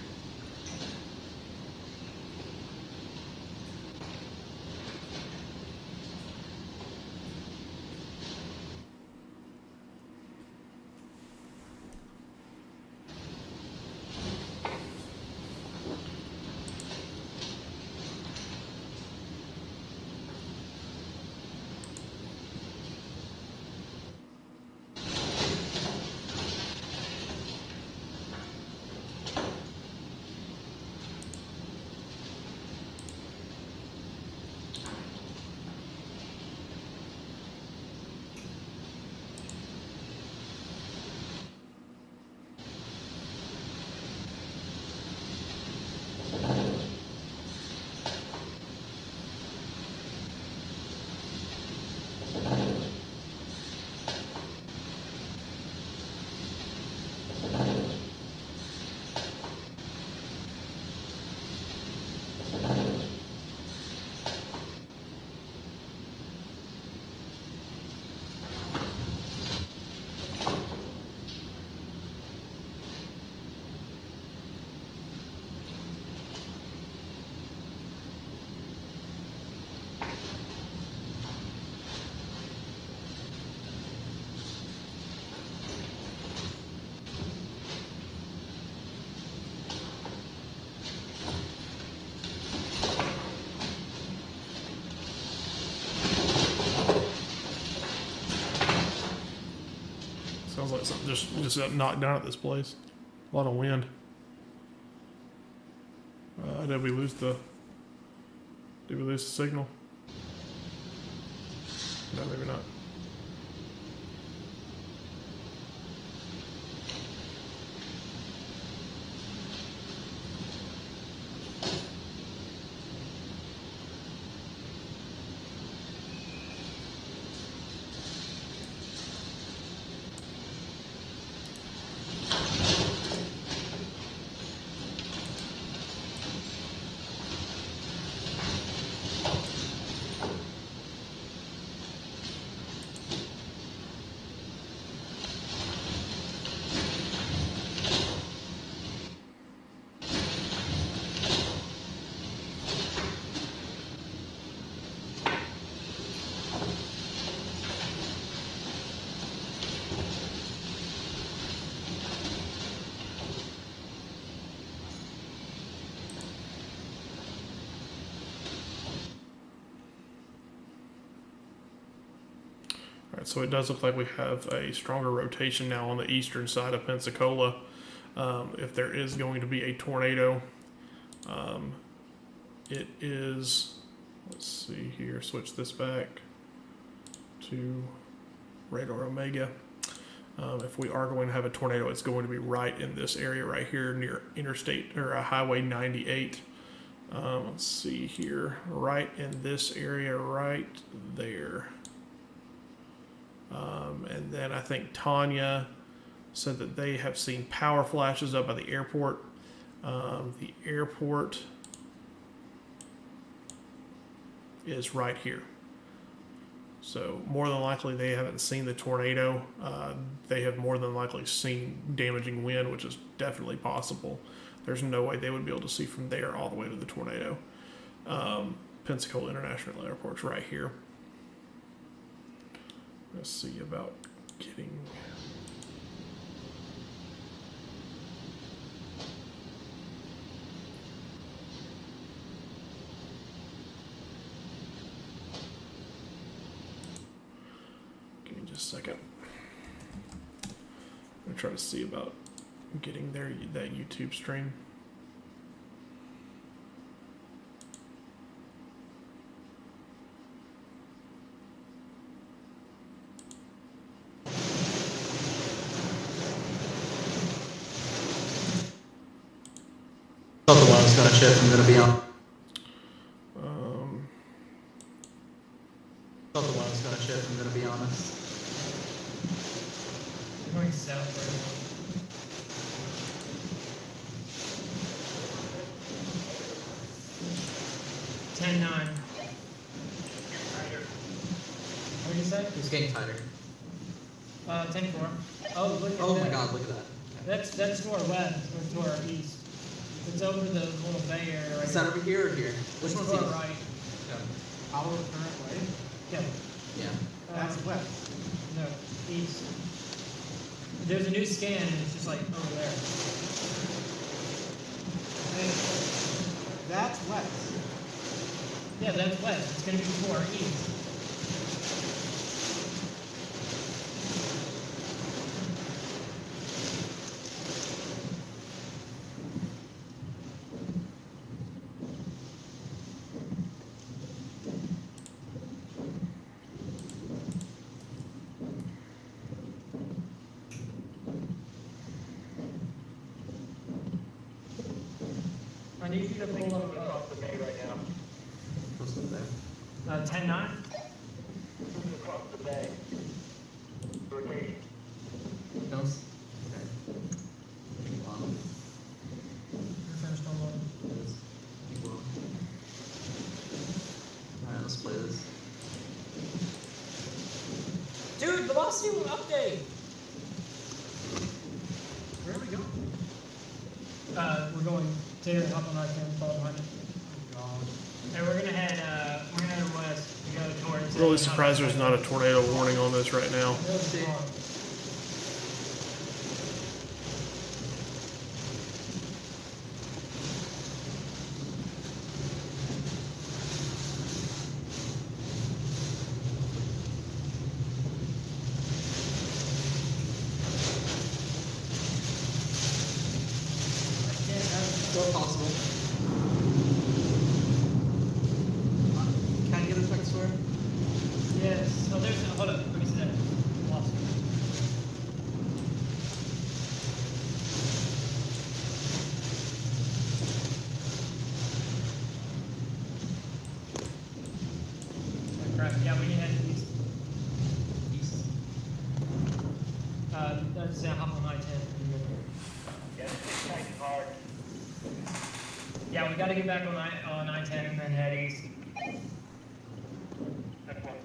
Sounds like something just got knocked down at this place. A lot of wind. Did we lose the signal? No, maybe not. so it does look like we have a stronger rotation now on the eastern side of Pensacola. If there is going to be a tornado, it is, let's see here, switch this back to radar Omega. If we are going to have a tornado, it's going to be right in this area right here near Interstate or Highway 98. Let's see here, right in this area right there. And then I think Tanya said that they have seen power flashes up by the airport. The airport is right here. So more than likely they haven't seen the tornado. They have more than likely seen damaging wind, which is definitely possible. There's no way they would be able to see from there all the way to the tornado. Pensacola International Airport's right here. Let's see about getting... Give me just a second. I'm going to try to see about getting there, that YouTube stream. Thought the one was gonna shift, I'm gonna be on. Thought the one was gonna shift, I'm gonna be honest. We're going south right now. 10-9. What did you say? It's getting tighter. 10-4. Oh, look at Oh that. my god, look at that. That's to our west, or to our east. It's over the little bay area right Is that over here or here? Which It's one's to our east? right. Our current way, Yeah. Yeah. that's west. No, east. There's a new scan, and it's just like over there. Hey, that's west. Yeah, that's west. It's gonna be to our east. I need you to pull up Across the bay right now. What's up there? 10-9. Moving across the bay. Rotation. Nose? Okay. Keep on. You're finished on one. Keep on. Alright, let's play this. Dude, velocity will update. Where are we going? We're going to hop on I-10, follow behind it. And we're gonna head west to go towards. Really surprised there's not a tornado warning on this right now. Still possible. Can I get a quick story? Yes. Oh, there's. Hold up. Let me see that. Lost it. Oh, crap. Yeah, we need to head east. East. Let's hop on I-10. Yeah, it's tight and hard. Yeah, we gotta get back on I-10 and then head east. That's one.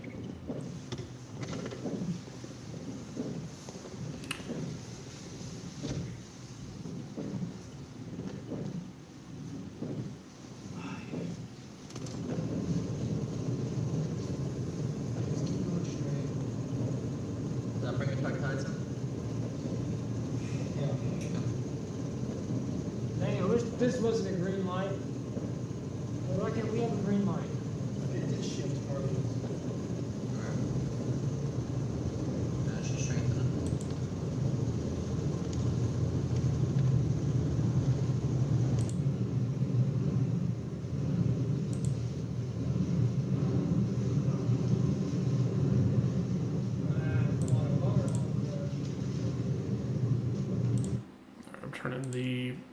Just keep going straight. Does that bring it back tights in? Dang, I wish this wasn't a green light. But why can't we have a green light? It did shift part of it. Alright.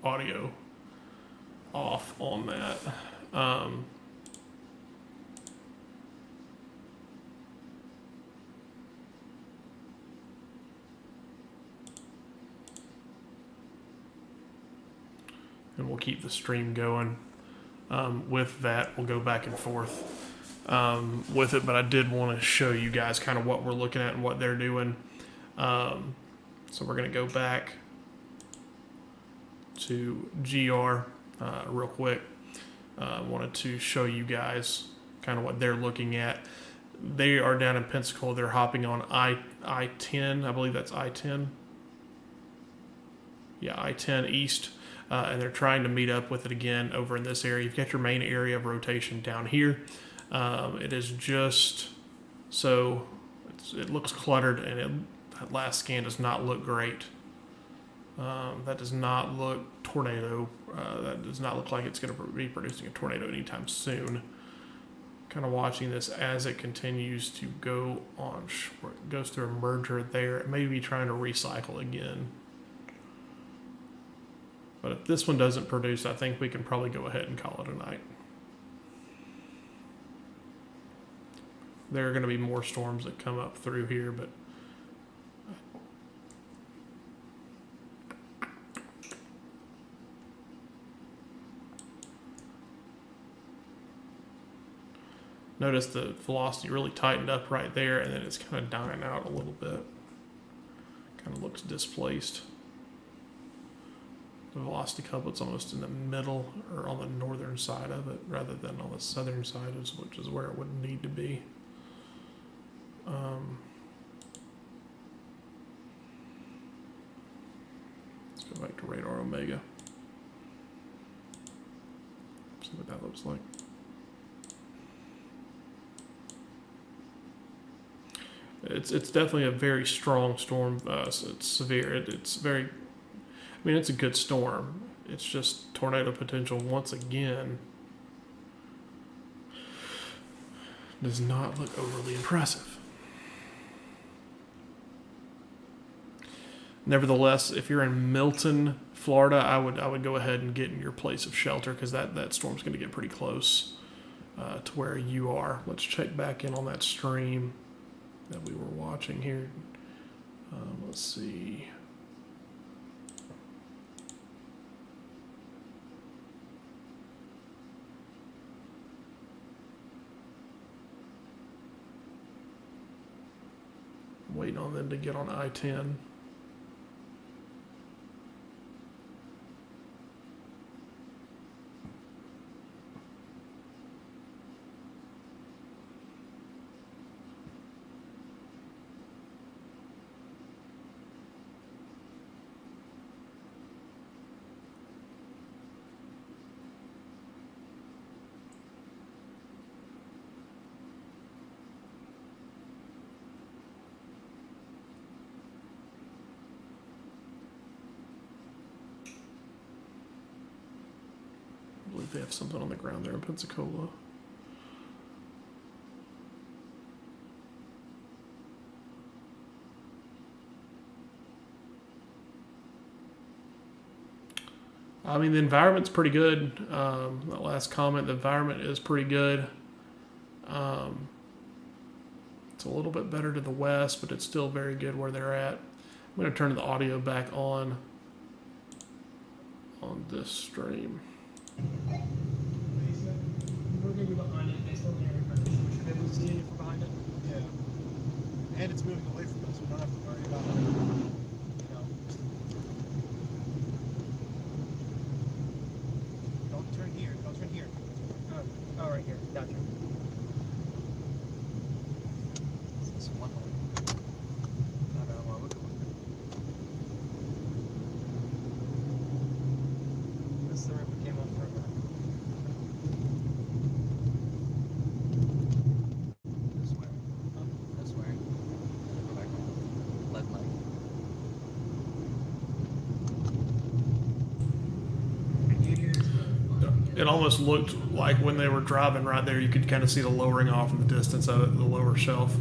the audio off on that. And we'll keep the stream going. With that, we'll go back and forth with it, but I did want to show you guys kind of what we're looking at and what they're doing. So we're going to go back to GR real quick. Wanted to show you guys kind of what they're looking at. They are down in Pensacola. They're hopping on I-10. I believe that's I-10. Yeah, I-10 East. And they're trying to meet up with it again over in this area. You've got your main area of rotation down here. It is just so it looks cluttered, and that last scan does not look great. That does not look tornado. That does not look like it's going to be producing a tornado anytime soon. Kind of watching this as it continues to go on. It goes through a merger there. It may be trying to recycle again. But if this one doesn't produce, I think we can probably go ahead and call it a night. There are going to be more storms that come up through here, but notice the velocity really tightened up right there, and then it's kind of dying out a little bit. Kind of looks displaced. The velocity couplet's almost in the middle or on the northern side of it rather than on the southern side, which is where it would need to be. Let's go back to radar Omega. See what that looks like. It's definitely a very strong storm. So it's severe. It's very. I mean, it's a good storm. It's just tornado potential once again does not look overly impressive. Nevertheless, if you're in Milton, Florida, I would go ahead and get in your place of shelter because that storm's going to get pretty close to where you are. Let's check back in on that stream that we were watching here. Let's see. Waiting on them to get on I-10. I believe they have something on the ground there in Pensacola. I mean, the environment's pretty good. That last comment, the environment is pretty good. It's a little bit better to the west, but it's still very good where they're at. I'm going to turn the audio back on this stream. We're gonna be behind it. They still can't record. We should be able to see it if we're behind it. Yeah. And it's moving away from us. We don't have to worry about it. You know. Don't turn here. Don't turn here. Oh, right here. Gotcha. This is one hole. I don't know why we're going. This is the rip we came off from. This way. Oh, this way. Go back on. Left leg. It almost looked like when they were driving right there, you could kind of see the lowering off in the distance of it, the lower shelf.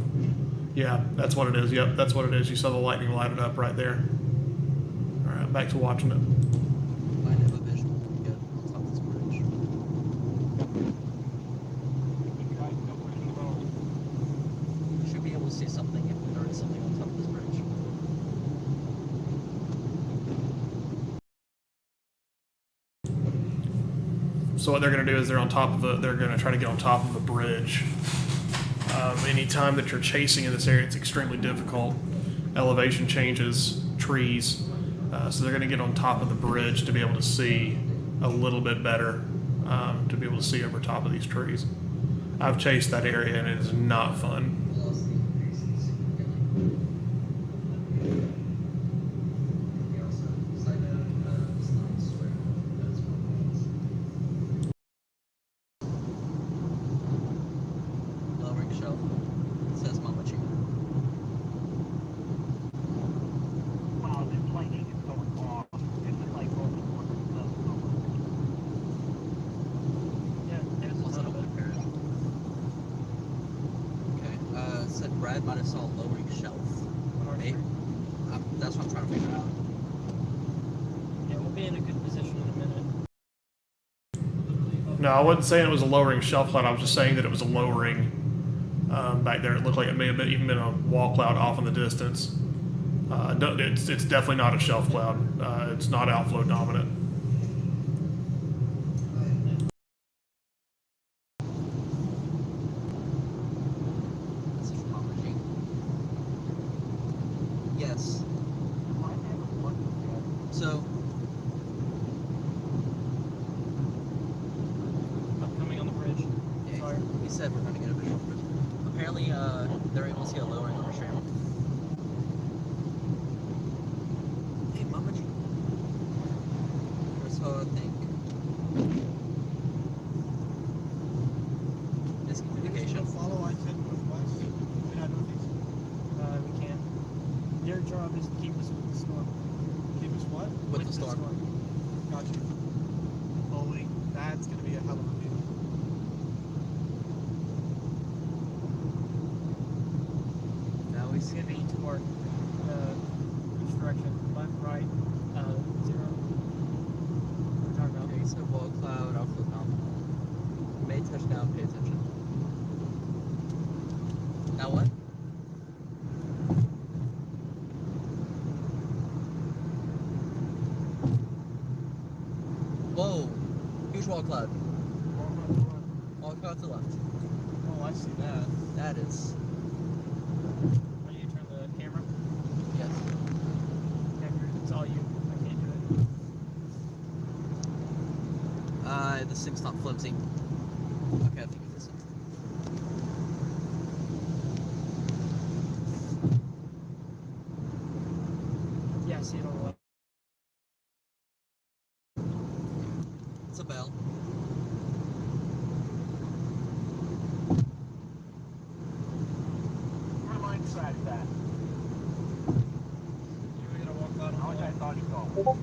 Yeah, that's what it is. Yep, that's what it is. You saw the lightning light it up right there. All right, back to watching it. Line So what they're going to do is they're going to try to get on top of a bridge. Anytime that you're chasing in this area, it's extremely difficult. Elevation changes, trees. So they're going to get on top of the bridge to be able to see a little bit better, to be able to see over top of these trees. I've chased that area and it is not fun. Lowering shelf. It says Mama Chica. Wow, this lightning is going off. This is like rolling Yeah, there's a What's little up bit. with parrot? Okay. Said Brad might have saw lowering shelf. Maybe. That's what I'm trying to figure out. Yeah, we'll be in a good position in a minute. No, I wasn't saying it was a lowering shelf cloud. I was just saying that it was a lowering back there. It looked like it may have even been a wall cloud off in the distance. It's definitely not a shelf cloud. It's not outflow dominant. This is Mama Chica. Yes. So, I'm coming on the bridge. yeah, Sorry. he said we're going to get a visual for it. Apparently, they're able to see a lowering on our channel. Hey, Mama Chica. So I think miscommunication. Follow I-10 northwest. Head northeast. We can. Their job is to keep us with the storm. Keep us what? With the storm. Gotcha. Holy, that's gonna be a hell of a view. Now we It's see. going to be toward each direction. Left, right, 0. We're talking about. Okay, he said wall cloud, outflow down. May touch down, pay attention. Now what? Whoa! Huge wall cloud. Wall cloud to the left. Oh, I see that. That is. Are you turn the camera? Yes. It's all you. I can't do it. This thing's not flimsy. Okay, I think it is. Yeah, I see it on the left. It's a bell. Where line track that? You're going to walk out How on much the I left. thought he go?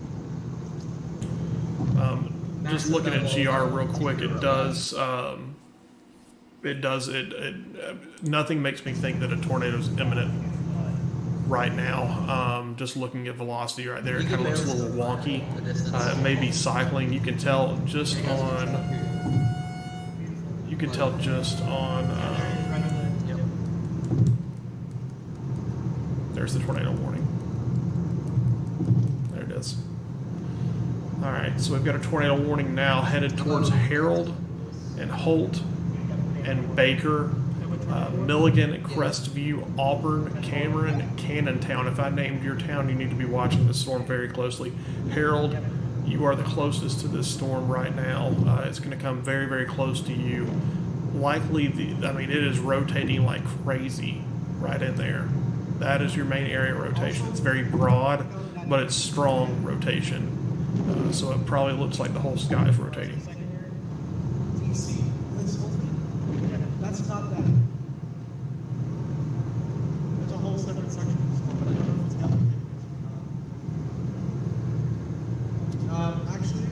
Just looking at GR real quick, it does. Nothing makes me think that a tornado is imminent right now. Just looking at velocity right there, it kind of looks a little wonky. The distance. It may be cycling. You can tell just on. You can tell just on. Right on the. Yep. There's the tornado warning. There it is. All right, so we've got a tornado warning now headed towards Harold and Holt and Baker, Milligan, Crestview, Auburn, Cameron, Cannontown. If I named your town, you need to be watching this storm very closely. Harold, you are the closest to this storm right now. It's going to come very, very close to you. Likely, it is rotating like crazy right in there. That is your main area rotation. It's very broad, but it's strong rotation. So it probably looks like the whole sky is rotating. DC, that's not that. There's a whole separate section of the storm, but I don't know if it's allocated or not. Actually,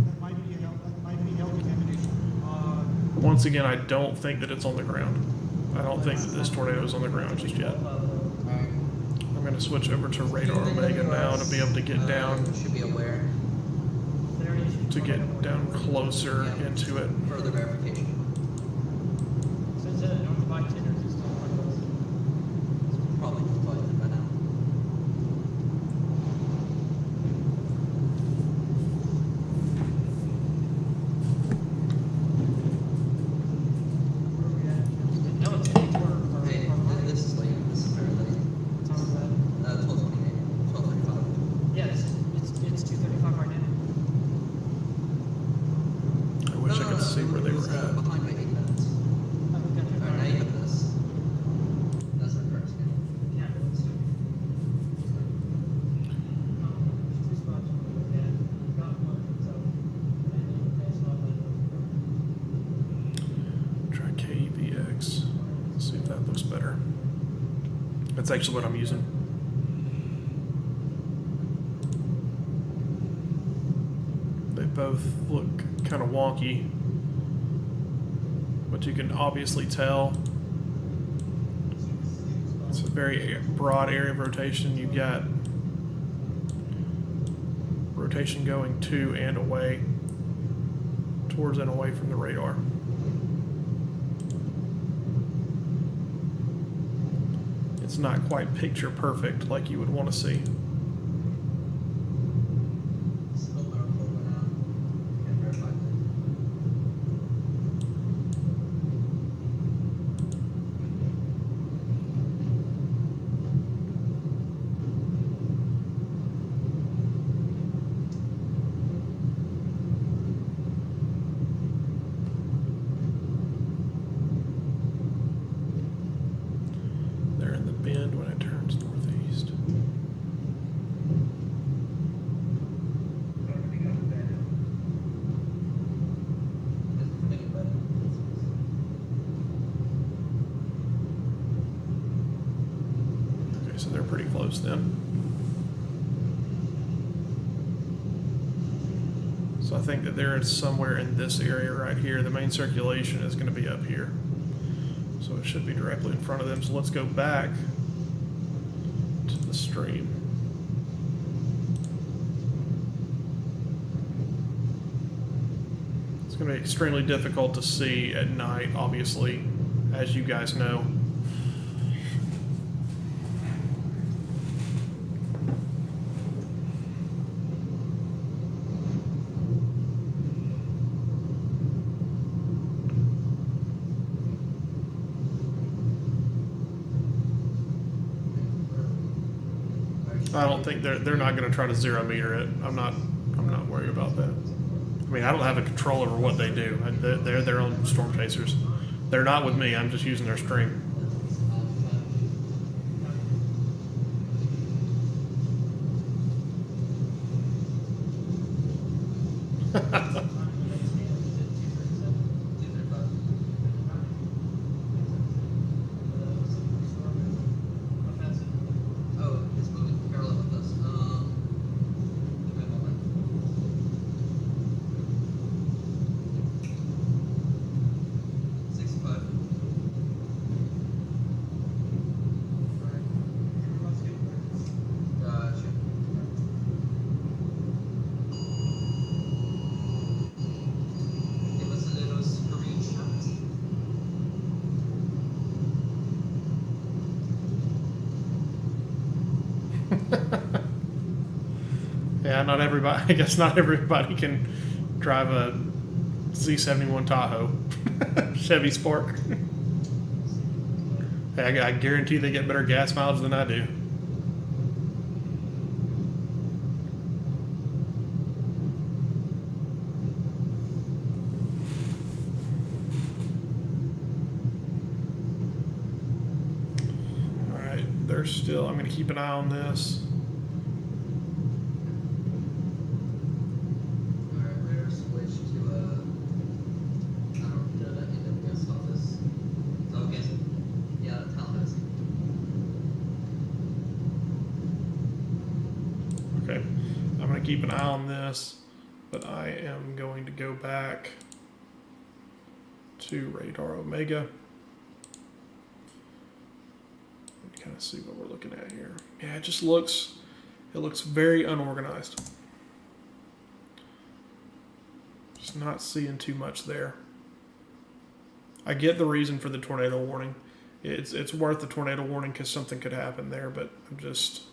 that might be hail contamination. Once again, I don't think that it's on the ground. I don't think that this tornado is on the ground just yet. I'm going to switch over to radar Omega now to be able to get down Should be aware. closer into it. Further verification. So is it north of I-10 or is it still like this? Probably deflected by now. That's actually what I'm using. They both look kind of wonky, but you can obviously tell it's a very broad area of rotation. You've got rotation going to and away, towards and away from the radar. It's not quite picture perfect like you would want to see. They're in the bend when it turns northeast. Okay, so they're pretty close then. So I think that they're somewhere in this area right here. The main circulation is going to be up here. So it should be directly in front of them. So let's go back to the stream. It's going to be extremely difficult to see at night, obviously, as you guys know. I don't think they're not going to try to 0 meter it. I'm not worried about that. I mean, I don't have a control over what they do. They're their own storm chasers. They're not with me. I'm just using their stream. Yeah, not everybody. I guess not everybody can drive a Z71 Tahoe, Chevy Spark. Hey, I guarantee they get better gas mileage than I do. All right, they're still. I'm going to keep an eye on this. Okay, I'm going to keep an eye on this, but I am going to go back to radar Omega and kind of see what we're looking at here. Yeah, it looks very unorganized. Just not seeing too much there. I get the reason for the tornado warning. It's worth the tornado warning because something could happen there, but I'm just...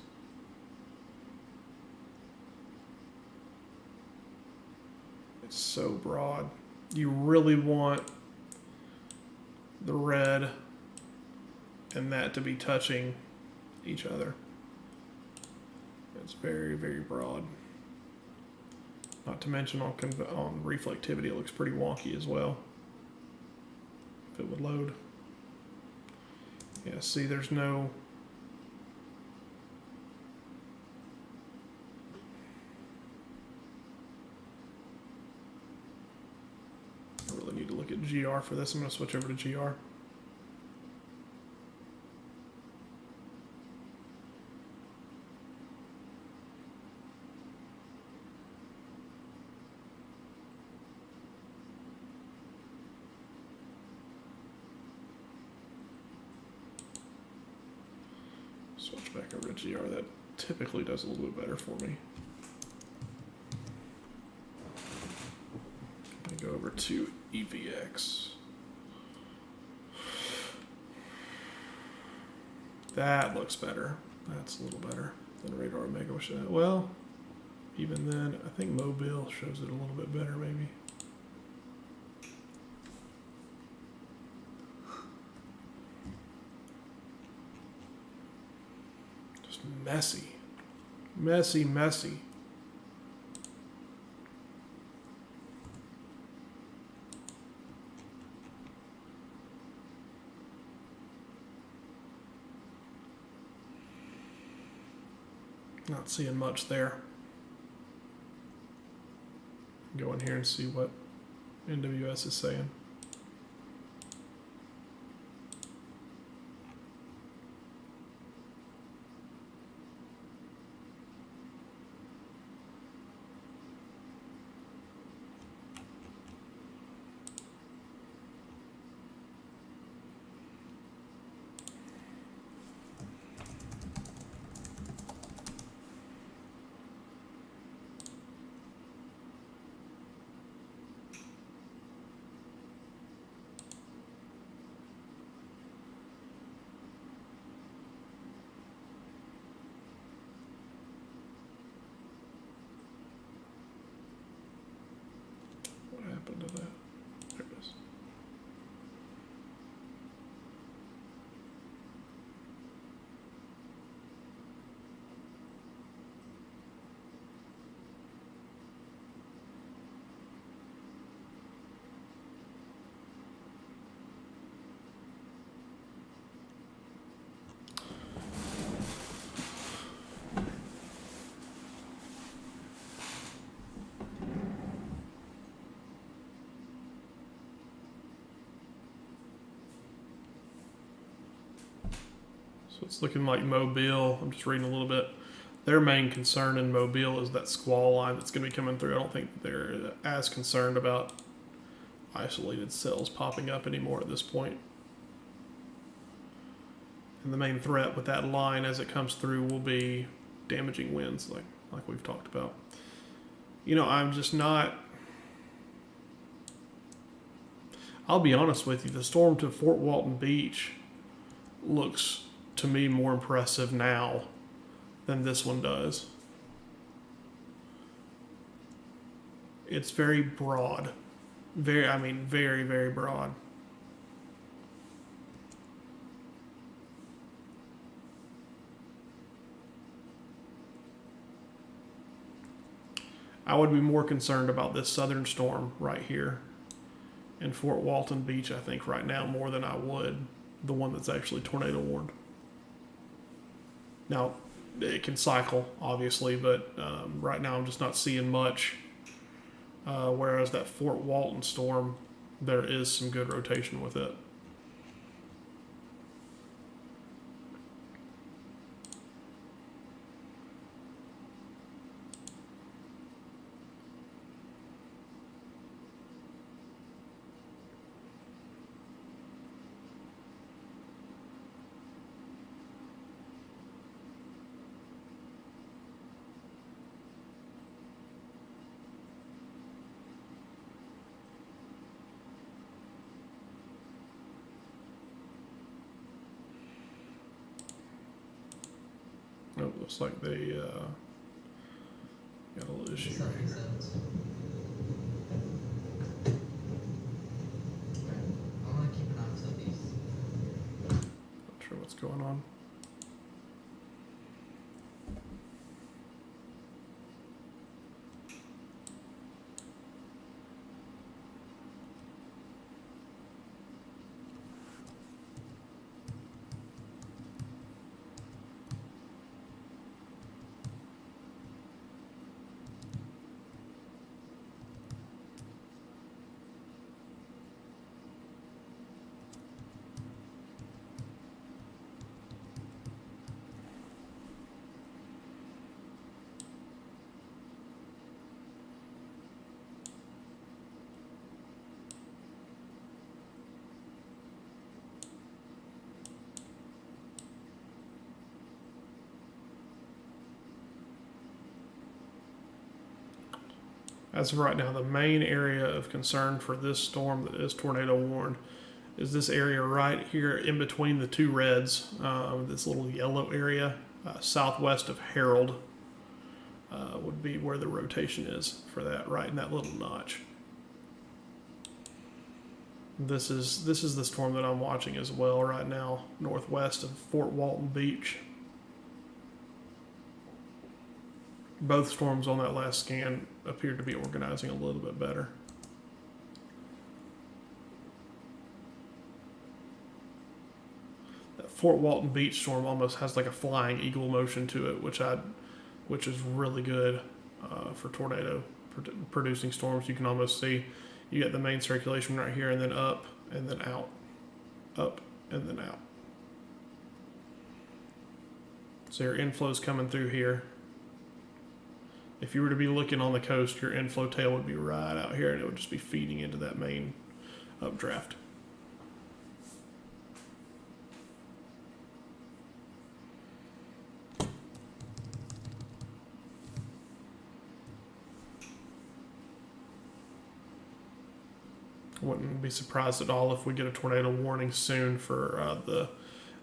It's so broad. You really want the red and that to be touching each other. It's very, very broad. Not to mention on reflectivity, it looks pretty wonky as well. If it would load. Yeah, see, there's no... I really need to look at GR for this. I'm going to switch over to GR. Switch back over to GR. That typically does a little bit better for me. I go over to EVX. That looks better. That's a little better than Radar Omega. Well, even then, I think Mobile shows it a little bit better, maybe. Just messy. Messy, messy. Not seeing much there. Go in here and see what NWS is saying. What happened to that? There it is. So it's looking like Mobile. I'm just reading a little bit. Their main concern in Mobile is that squall line that's going to be coming through. I don't think they're as concerned about isolated cells popping up anymore at this point. And the main threat with that line as it comes through will be damaging winds, like we've talked about. You know, I'm just not. I'll be honest with you. The storm to Fort Walton Beach looks to me more impressive now than this one does. It's very broad. Very, very broad. I would be more concerned about this southern storm right here in Fort Walton Beach, I think, right now, more than I would the one that's actually tornado warned. Now, it can cycle, obviously, but right now I'm just not seeing much. Whereas that Fort Walton storm, there is some good rotation with it. Oh, looks like they got a little issue Does that right make here. sense? Right. I want to keep an eye on southeast. Not sure what's going on. As of right now, the main area of concern for this storm that is tornado warned is this area right here in between the two reds, this little yellow area, southwest of Harold, would be where the rotation is for that, right in that little notch. This is the storm that I'm watching as well right now, northwest of Fort Walton Beach. Both storms on that last scan appeared to be organizing a little bit better. That Fort Walton Beach storm almost has like a flying eagle motion to it, which is really good for tornado producing storms. You can almost see you get the main circulation right here, and then up and then out, up and then out. So your inflow's coming through here. If you were to be looking on the coast, your inflow tail would be right out here, and it would just be feeding into that main updraft. Wouldn't be surprised at all if we get a tornado warning soon for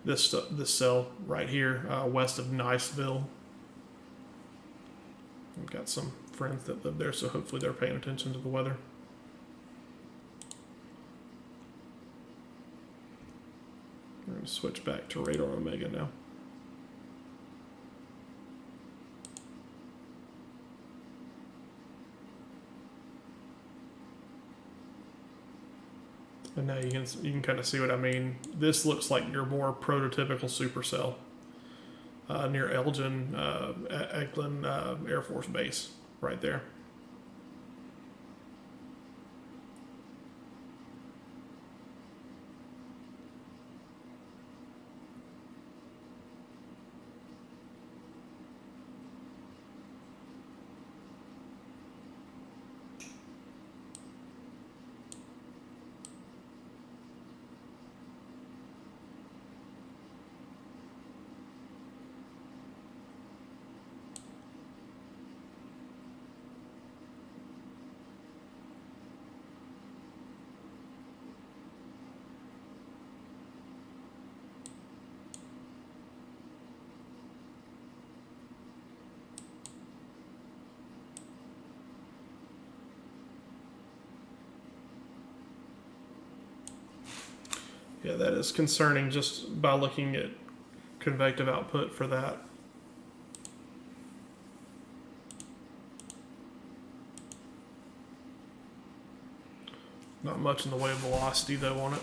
this cell right here, west of Niceville. I've got some friends that live there, so hopefully they're paying attention to the weather. We're going to switch back to radar Omega now. And now you can kind of see what I mean. This looks like your more prototypical supercell near Elgin, Eglin Air Force Base, right there. Yeah, that is concerning just by looking at convective output for that. Not much in the way of velocity though on it.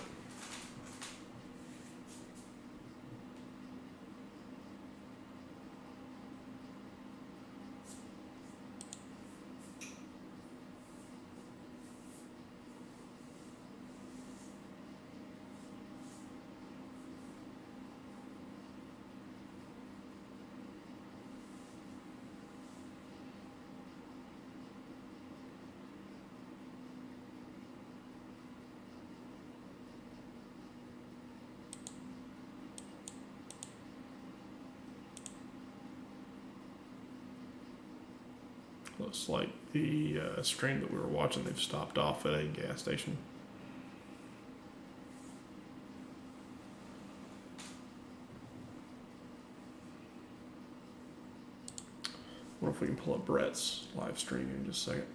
Looks like the stream that we were watching, they've stopped off at a gas station. I wonder if we can pull up Brett's live stream in just a second.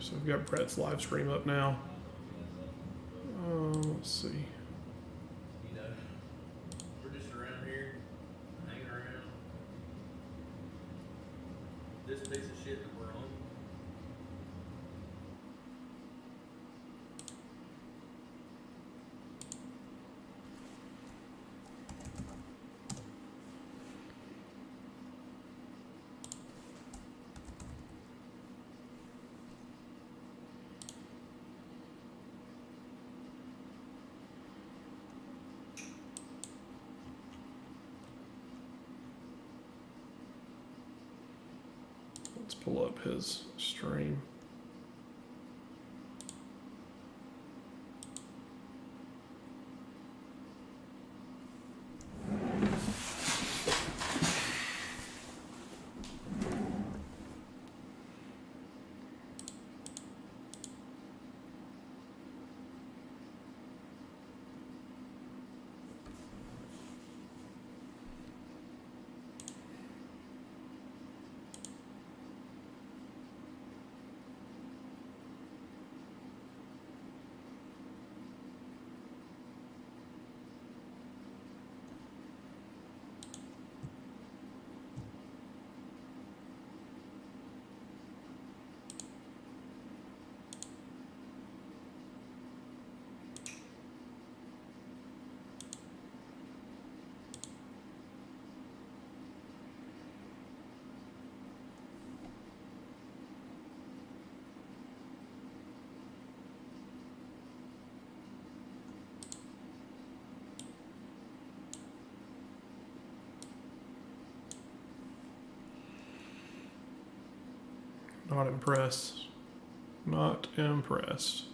So we've got Brett's live stream up now. Let's see. You know, we're just around here, hanging around. This piece of shit that we're on. pull up his stream. Not impressed. Not impressed.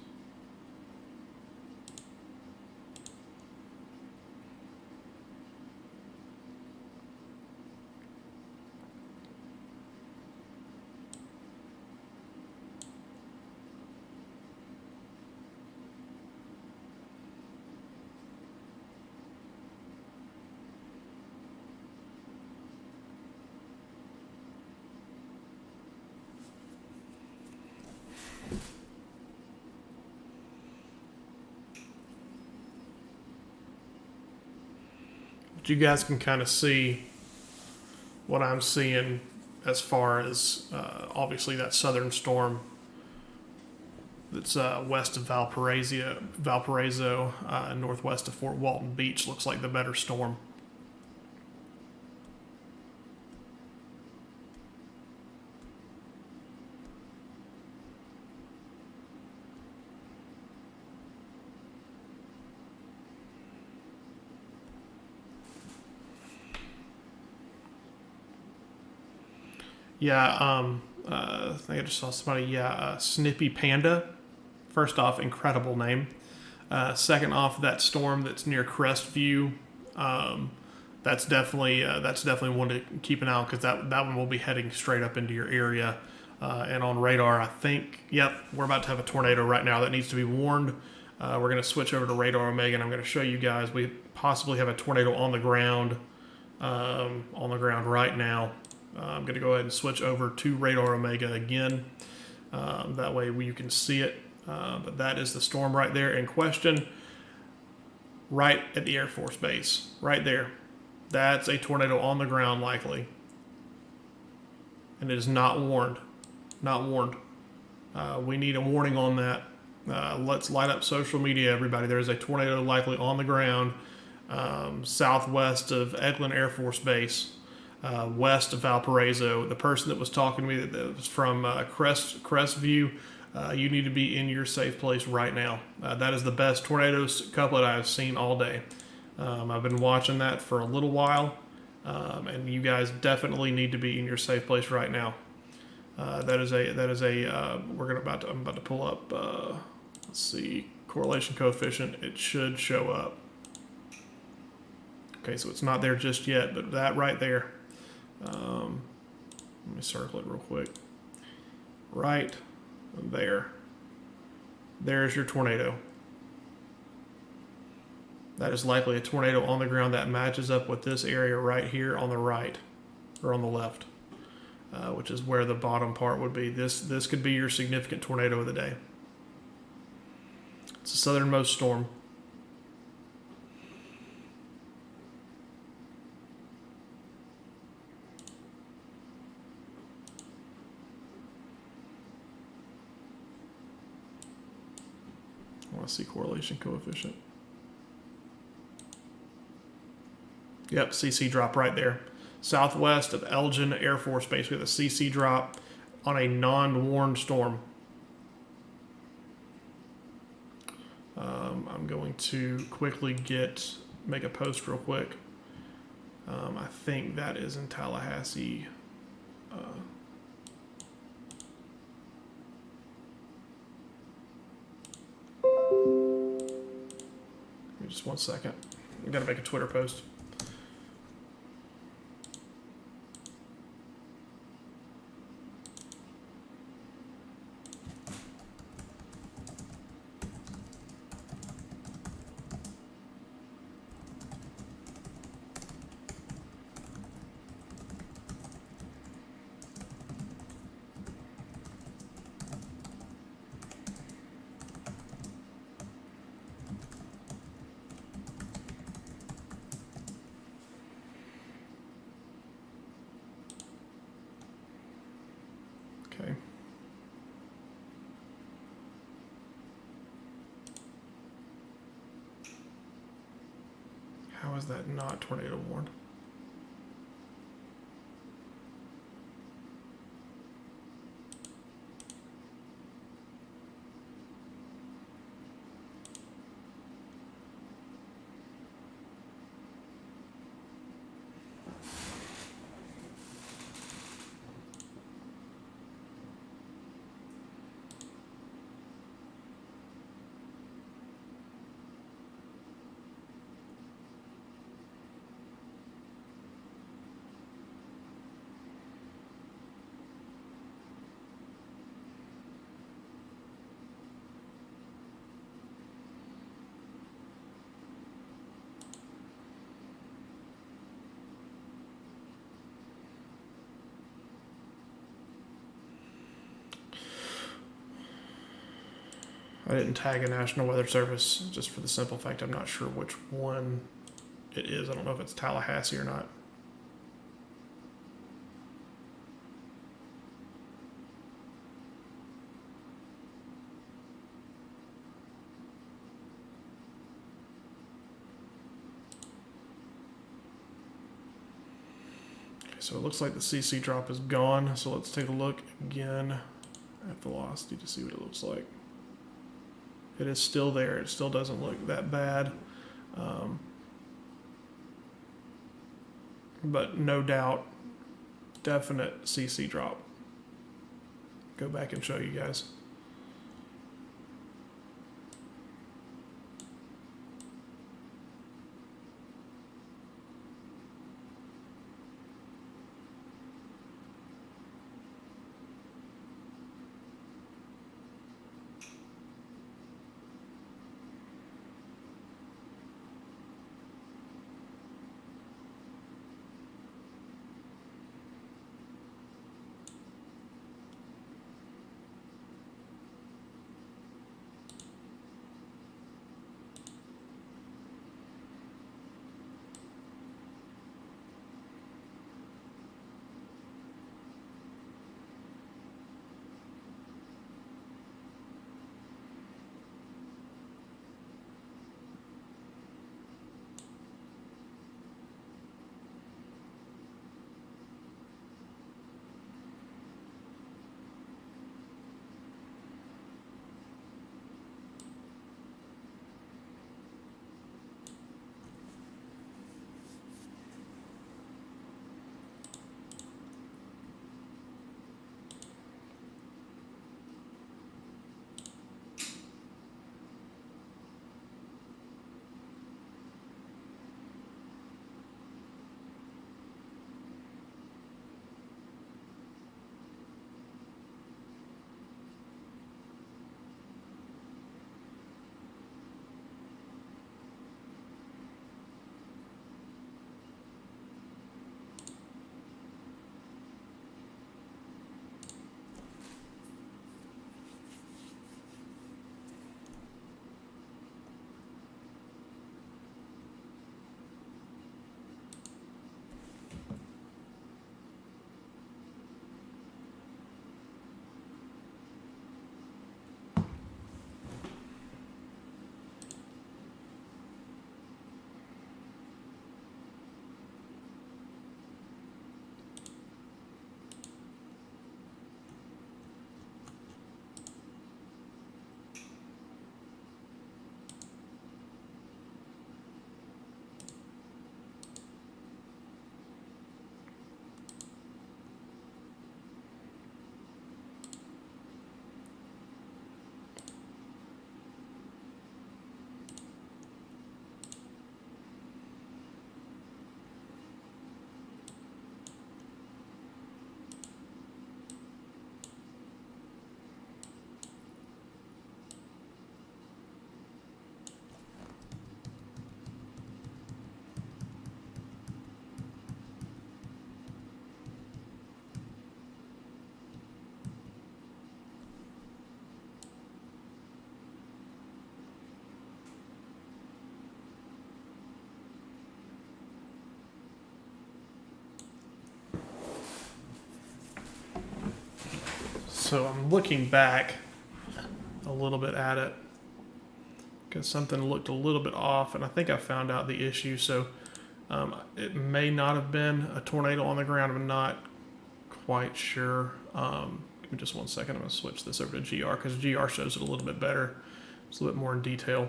But you guys can kind of see what I'm seeing as far as obviously that southern storm that's west of Valparaiso, northwest of Fort Walton Beach looks like the better storm. Yeah, I think I just saw somebody. Yeah, Snippy Panda. First off, incredible name. Second off, that storm that's near Crestview. That's definitely one to keep an eye on because that one will be heading straight up into your area. And on radar, I think, yep, we're about to have a tornado right now that needs to be warned. We're going to switch over to Radar Omega, and I'm going to show you guys. We possibly have a tornado on the ground right now. I'm going to go ahead and switch over to Radar Omega again. That way you can see it. But that is the storm right there in question, right at the Air Force Base, right there. That's a tornado on the ground likely. And it is not warned. Not warned. We need a warning on that. Let's light up social media, everybody. There is a tornado likely on the ground southwest of Eglin Air Force Base. West of Valparaiso. The person that was talking to me that was from Crestview, you need to be in your safe place right now. That is the best tornado couplet I have seen all day. I've been watching that for a little while, and you guys definitely need to be in your safe place right now. I'm about to pull up. Let's see, correlation coefficient. It should show up. Okay, so it's not there just yet, but that right there. Let me circle it real quick. Right there. There's your tornado. That is likely a tornado on the ground that matches up with this area right here on the right, or on the left, which is where the bottom part would be. This could be your significant tornado of the day. It's the southernmost storm. I want to see correlation coefficient. Yep, CC drop right there. Southwest of Elgin Air Force Base, we have a CC drop on a non-warned storm. I'm going to quickly make a post real quick. I think that is in Tallahassee. just 1 second. I gotta make a Twitter post. Okay. How is that not tornado warned? I didn't tag a National Weather Service just for the simple fact I'm not sure which one it is. I don't know if it's Tallahassee or not. Okay, so it looks like the CC drop is gone. So let's take a look again at velocity to see what it looks like. It is still there. It still doesn't look that bad. But no doubt, definite CC drop. Go back and show you guys. So I'm looking back a little bit at it because something looked a little bit off, and I think I found out the issue. So it may not have been a tornado on the ground. I'm not quite sure. Give me just 1 second. I'm going to switch this over to GR because GR shows it a little bit better. It's a little bit more in detail.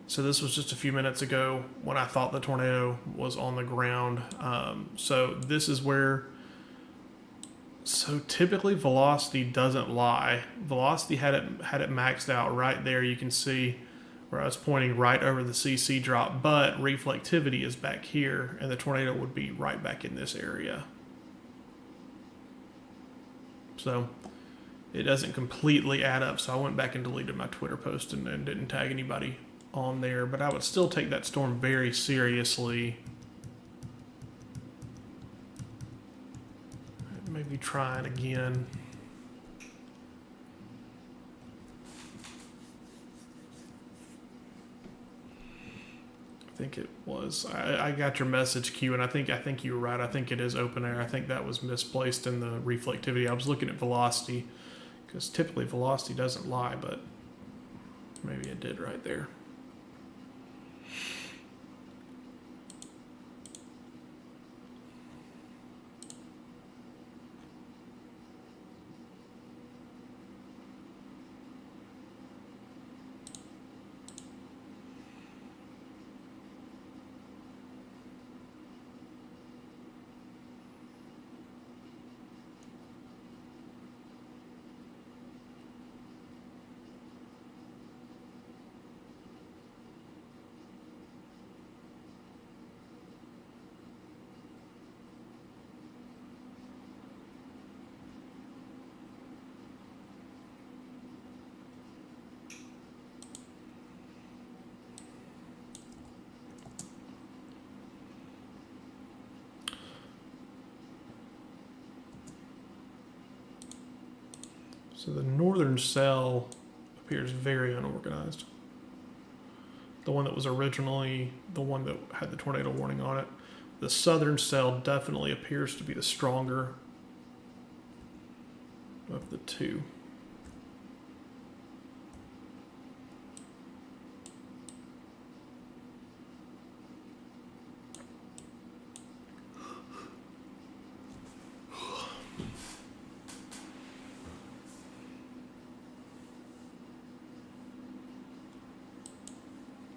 So this was just a few minutes ago when I thought the tornado was on the ground. So this is where... So typically velocity doesn't lie. Velocity had it maxed out right there. You can see where I was pointing right over the CC drop, but reflectivity is back here, and the tornado would be right back in this area. So it doesn't completely add up. So I went back and deleted my Twitter post and didn't tag anybody on there, but I would still take that storm very seriously. Maybe try it again. I think it was. I got your message, Q, and I think you were right. I think it is open air. I think that was misplaced in the reflectivity. I was looking at velocity because typically velocity doesn't lie, but maybe it did right there. So the northern cell appears very unorganized. The one that was originally the one that had the tornado warning on it. The southern cell definitely appears to be the stronger of the two.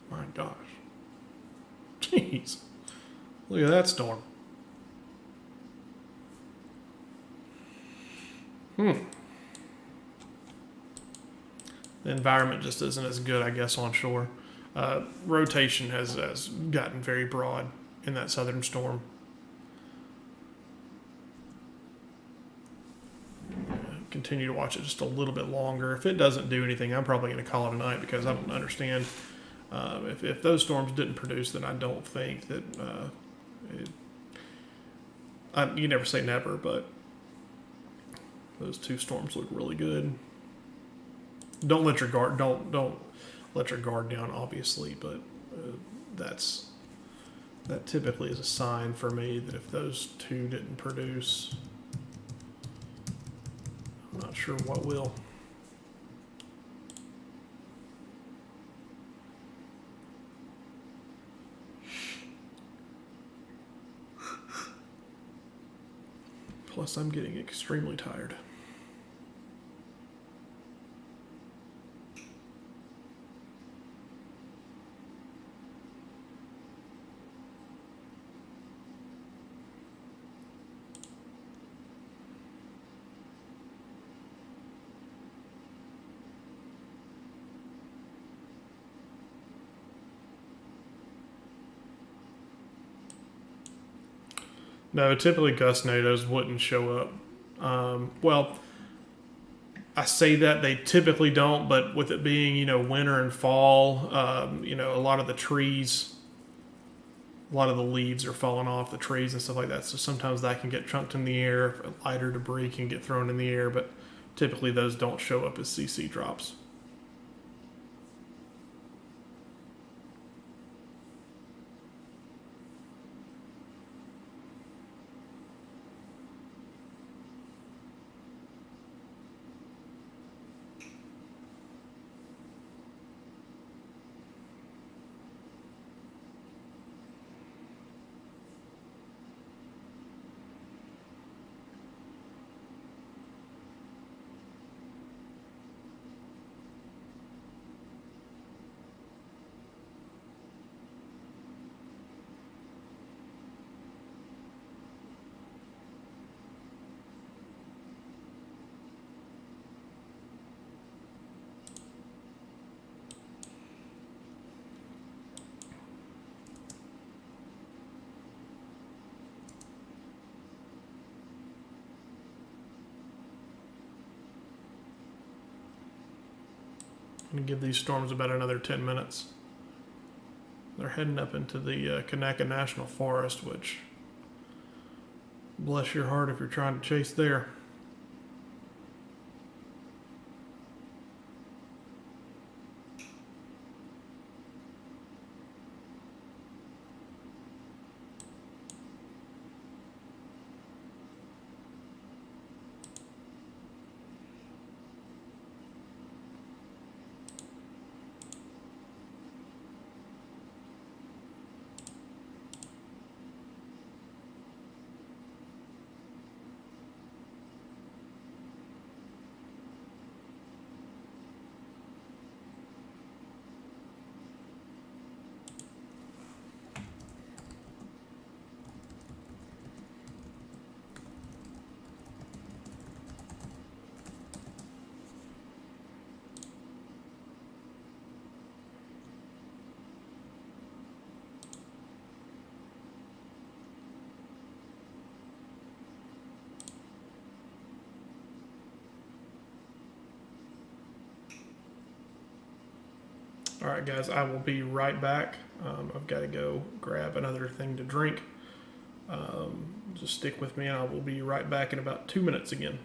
My gosh. Jeez. Look at that storm. The environment just isn't as good, I guess, on shore. Rotation has gotten very broad in that southern storm. Continue to watch it just a little bit longer. If it doesn't do anything, I'm probably going to call it a night because I don't understand. If those storms didn't produce, then I don't think that you never say never, but those two storms look really good. Don't let your guard don't let your guard down, obviously, but that typically is a sign for me that if those two didn't produce, I'm not sure what will. Plus, I'm getting extremely tired. No, typically gust NATOs wouldn't show up. Well, I say that they typically don't, but with it being, winter and fall, a lot of the trees, a lot of the leaves are falling off the trees and stuff like that. So sometimes that can get chunked in the air. Lighter debris can get thrown in the air, but typically those don't show up as CC drops. I'm going to give these storms about another 10 minutes. They're heading up into the Kanaka National Forest, which, bless your heart if you're trying to chase there. All right, guys, I will be right back. I've got to go grab another thing to drink. Just stick with me, and I will be right back in about 2 minutes again.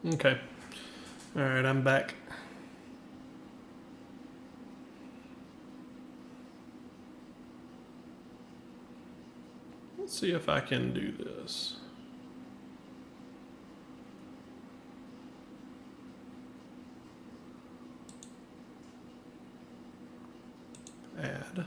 Okay. All right, I'm back. Let's see if I can do this. Add.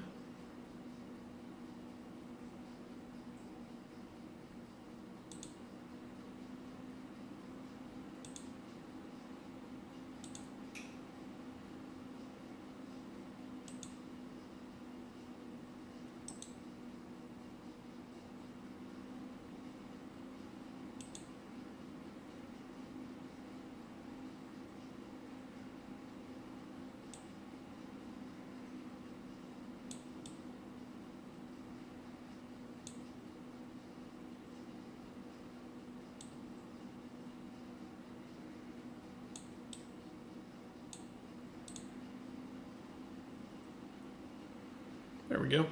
There we go.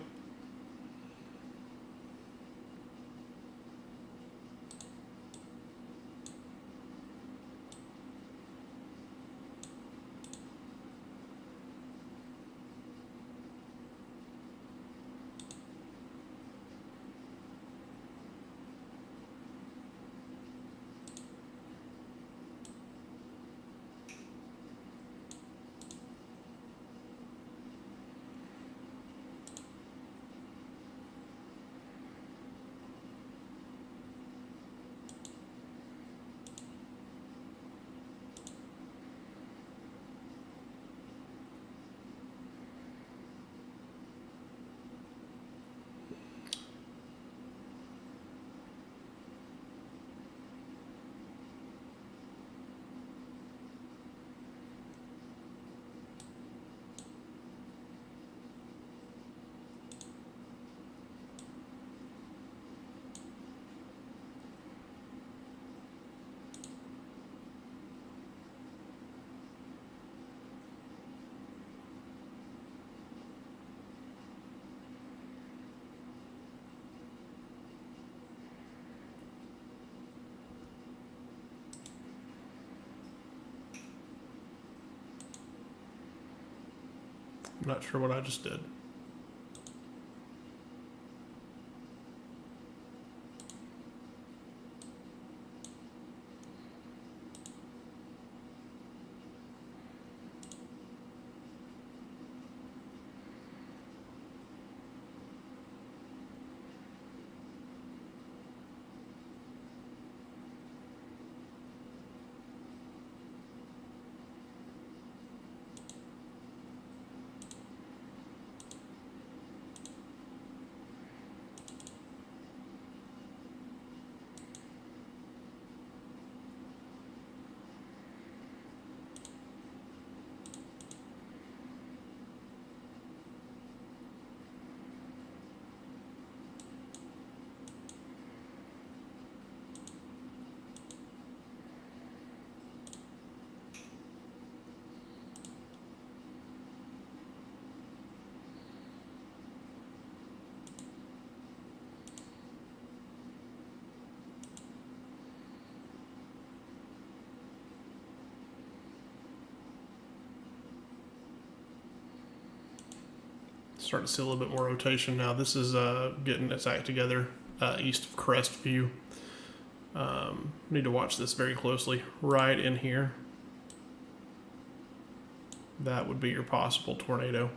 I'm not sure what I just did. Starting to see a little bit more rotation now. This is getting its act together east of Crestview. Need to watch this very closely. Right in here. That would be your possible tornado.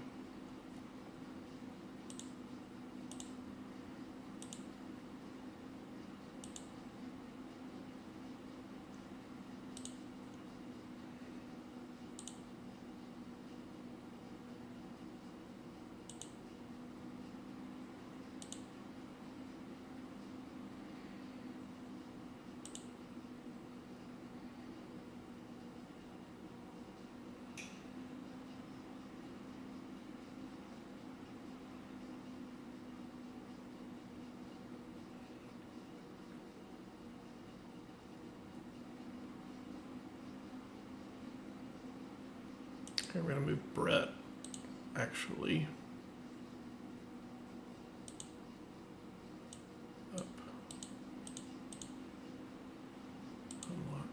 Okay, we're gonna move Brett, actually, up. Unlock.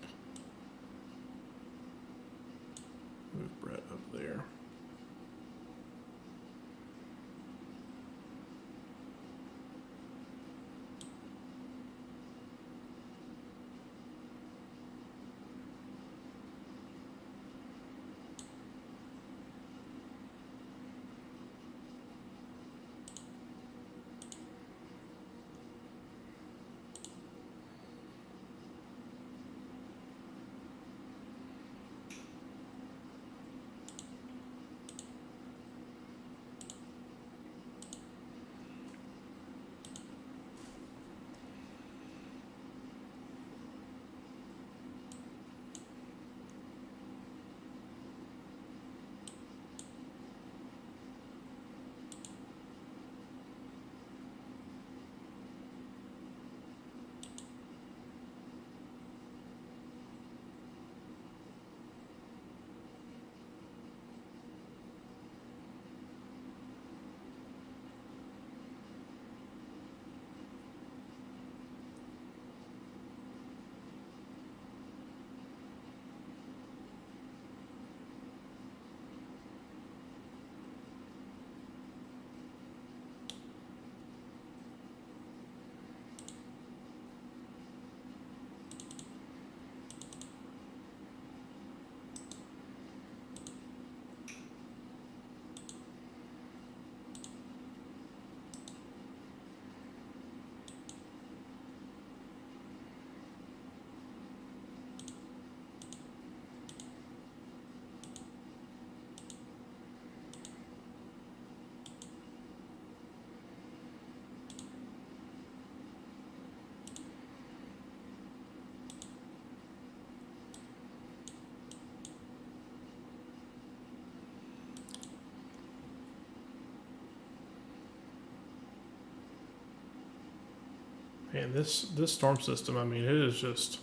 And this storm system, I mean, it is just.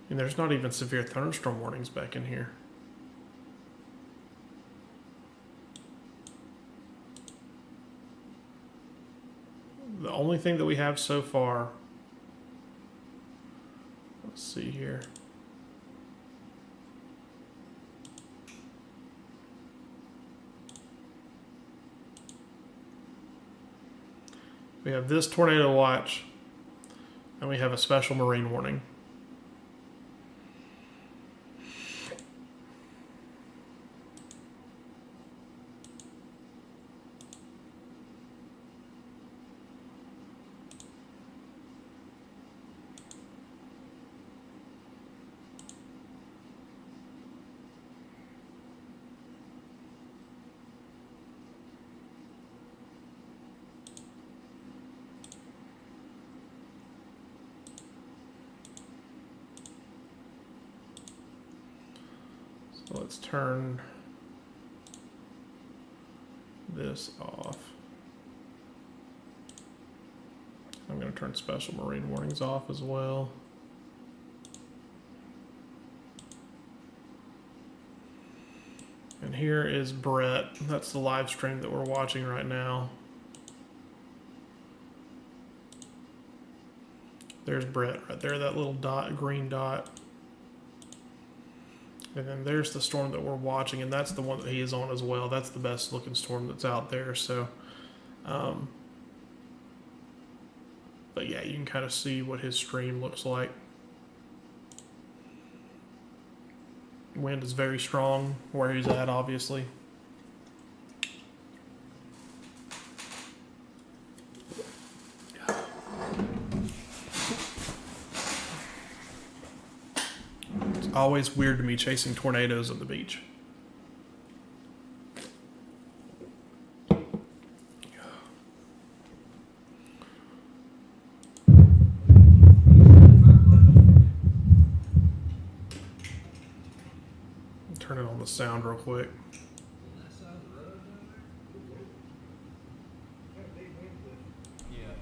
And there's not even severe thunderstorm warnings back in here. The only thing that we have so far. Let's see here. We have this tornado watch, and we have a special marine warning. So let's turn this off. I'm going to turn special marine warnings off as well. And here is Brett. That's the live stream that we're watching right now. There's Brett right there, that little dot, green dot. And then there's the storm that we're watching, and that's the one that he is on as well. That's the best looking storm that's out there. So, but yeah, you can kind of see what his stream looks like. Wind is very strong where he's at, obviously. It's always weird to me chasing tornadoes on the beach. Turn it on the sound real quick. Yeah.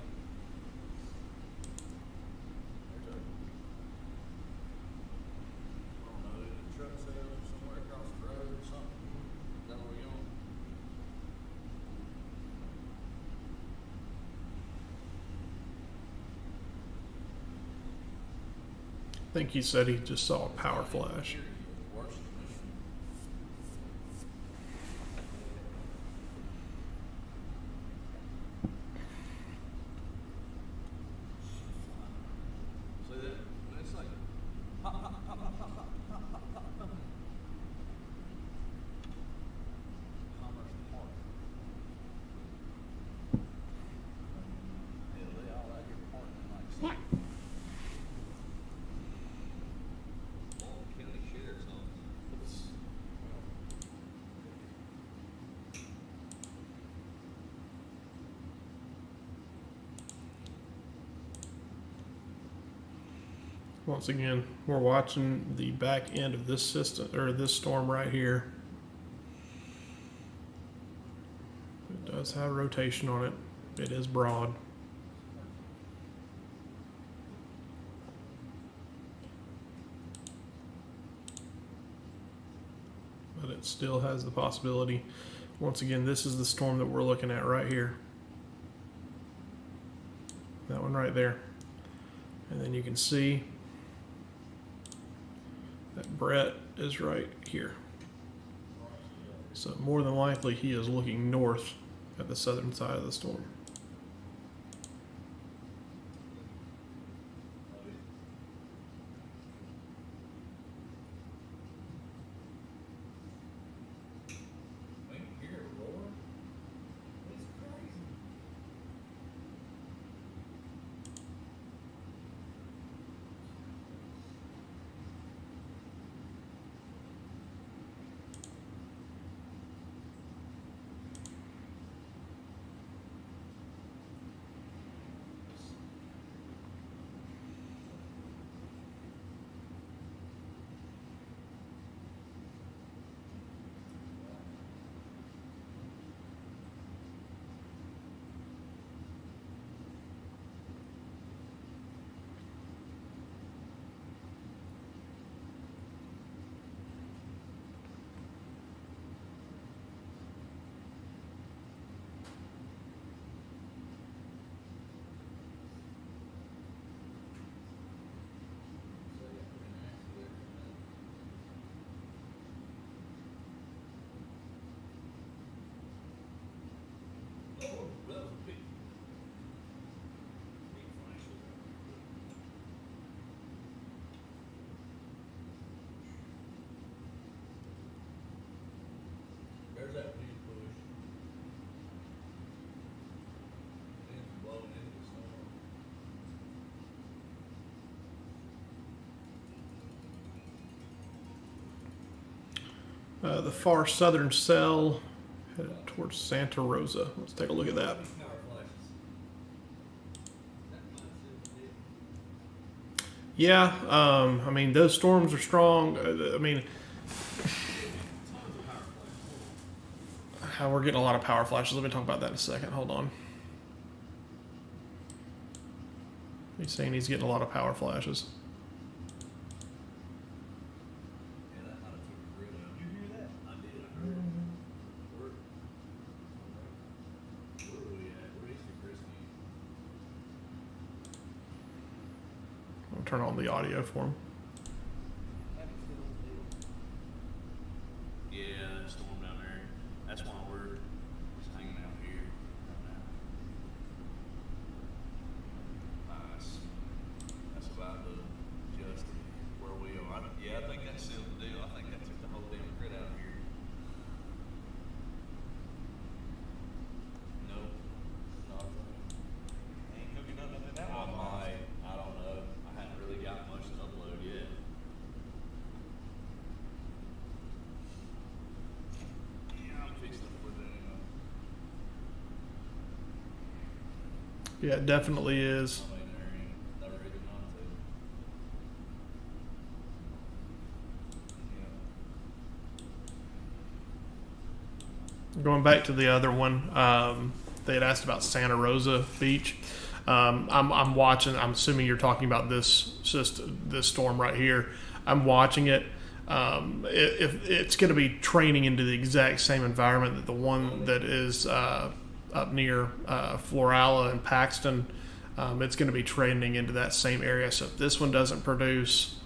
I don't know, the truck sale somewhere across the road or something. Is that where we going? I think he said he just saw a power flash. Worse than me. See that? When it's like pop, pop, pop, pop, pop, pop, pop, pop, pop, pop. Commerce Park. Hell, they all out here parking like Walton County Sheriff's Office. Once again, we're watching the back end of this system, or this storm right here. It does have rotation on it. It is broad. But it still has the possibility. Once again, this is the storm that we're looking at right here. That one right there. And then you can see that Brett is right here. So more than likely he is looking north at the southern side of the storm. We can hear it roaring. It's crazy. the far southern cell headed towards Santa Rosa. Let's take a look at that. Power flashes. That might seal the deal. Yeah, I mean, those storms are strong. I mean, Tons of power flashes. how we're getting a lot of power flashes. Let me talk about that in a second. Hold on. He's saying he's getting a lot of power flashes. Yeah, that might have took the grid out. Did you hear that? I did. I heard it. Where are we at? Where is the Christie? I'll turn on the audio for him. That seals the deal. Yeah, that storm down there. That's why we're just hanging out here right now. Nice. That's about to just where we are. Yeah, I think that sealed the deal. I think that took the whole damn grid out of here. Nope. Nothing. Ain't cooking nothing in that I one. might. I don't know. I haven't really got much to upload yet. Yeah, I'm fixing to put that in. Yeah, it definitely is. I mean, they're ready not to. Yeah. Going back to the other one, they had asked about Santa Rosa Beach. I'm watching. I'm assuming you're talking about this storm right here. I'm watching it. If it's going to be training into the exact same environment that the one that is up near Florala and Paxton, it's going to be training into that same area. So if this one doesn't produce,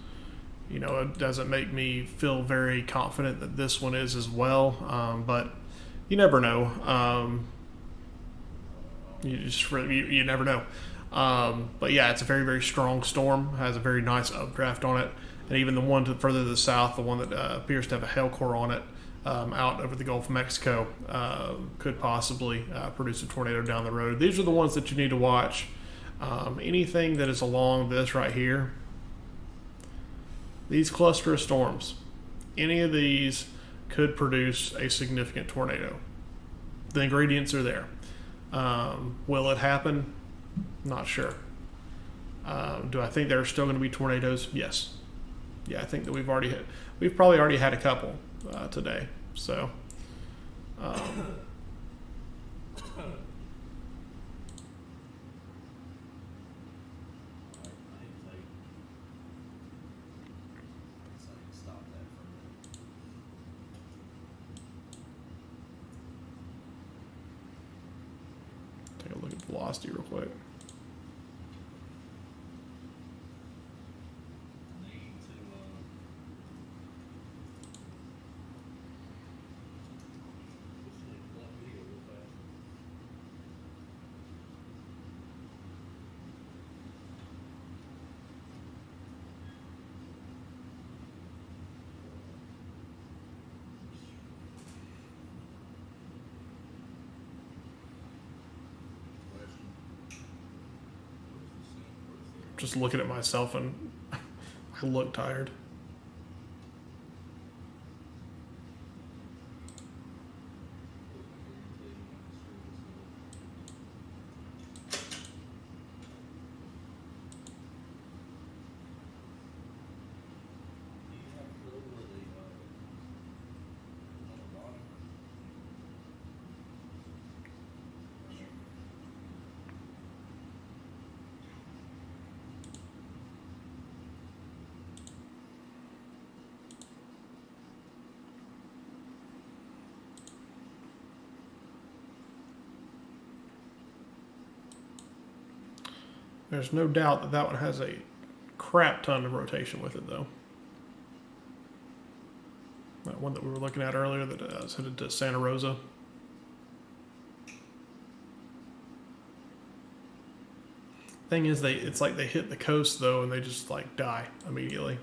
you know, it doesn't make me feel very confident that this one is as well. But you never know. You never know. But yeah, it's a very, very strong storm. Has a very nice updraft on it. And even the one further to the south, the one that appears to have a hail core on it, out over the Gulf of Mexico, could possibly produce a tornado down the road. These are the ones that you need to watch. Anything that is along this right here, these cluster of storms, any of these could produce a significant tornado. The ingredients are there. Will it happen? Not sure. Do I think there are still going to be tornadoes? Yes. Yeah, I think that we've probably already had a couple today. So, Stop that for a minute. take a look at velocity real quick. Need to let's look at that video real fast. Just looking at myself and I look tired. There's no doubt that that one has a crap ton of rotation with it, though. That one that we were looking at earlier that is headed to Santa Rosa. Thing is, it's like they hit the coast, though, and they just, like, die immediately.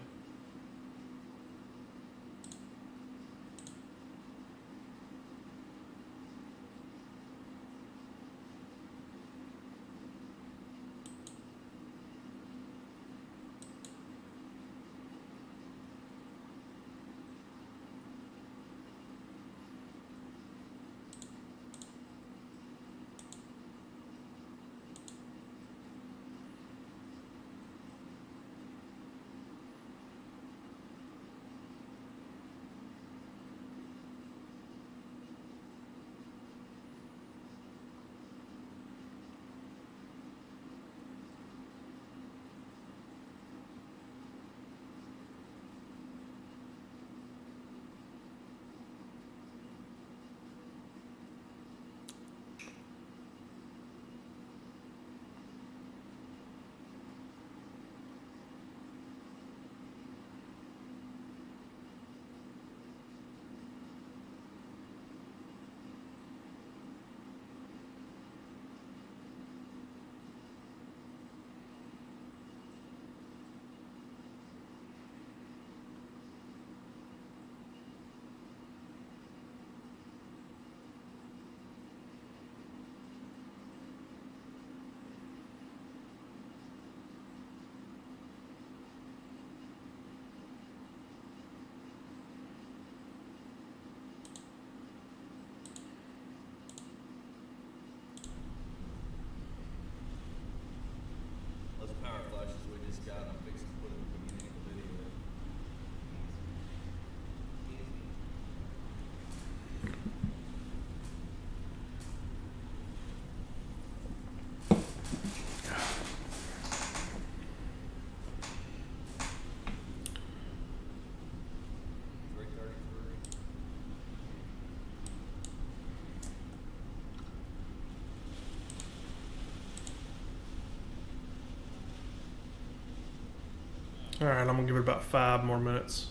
All right, I'm gonna give it about 5 more minutes.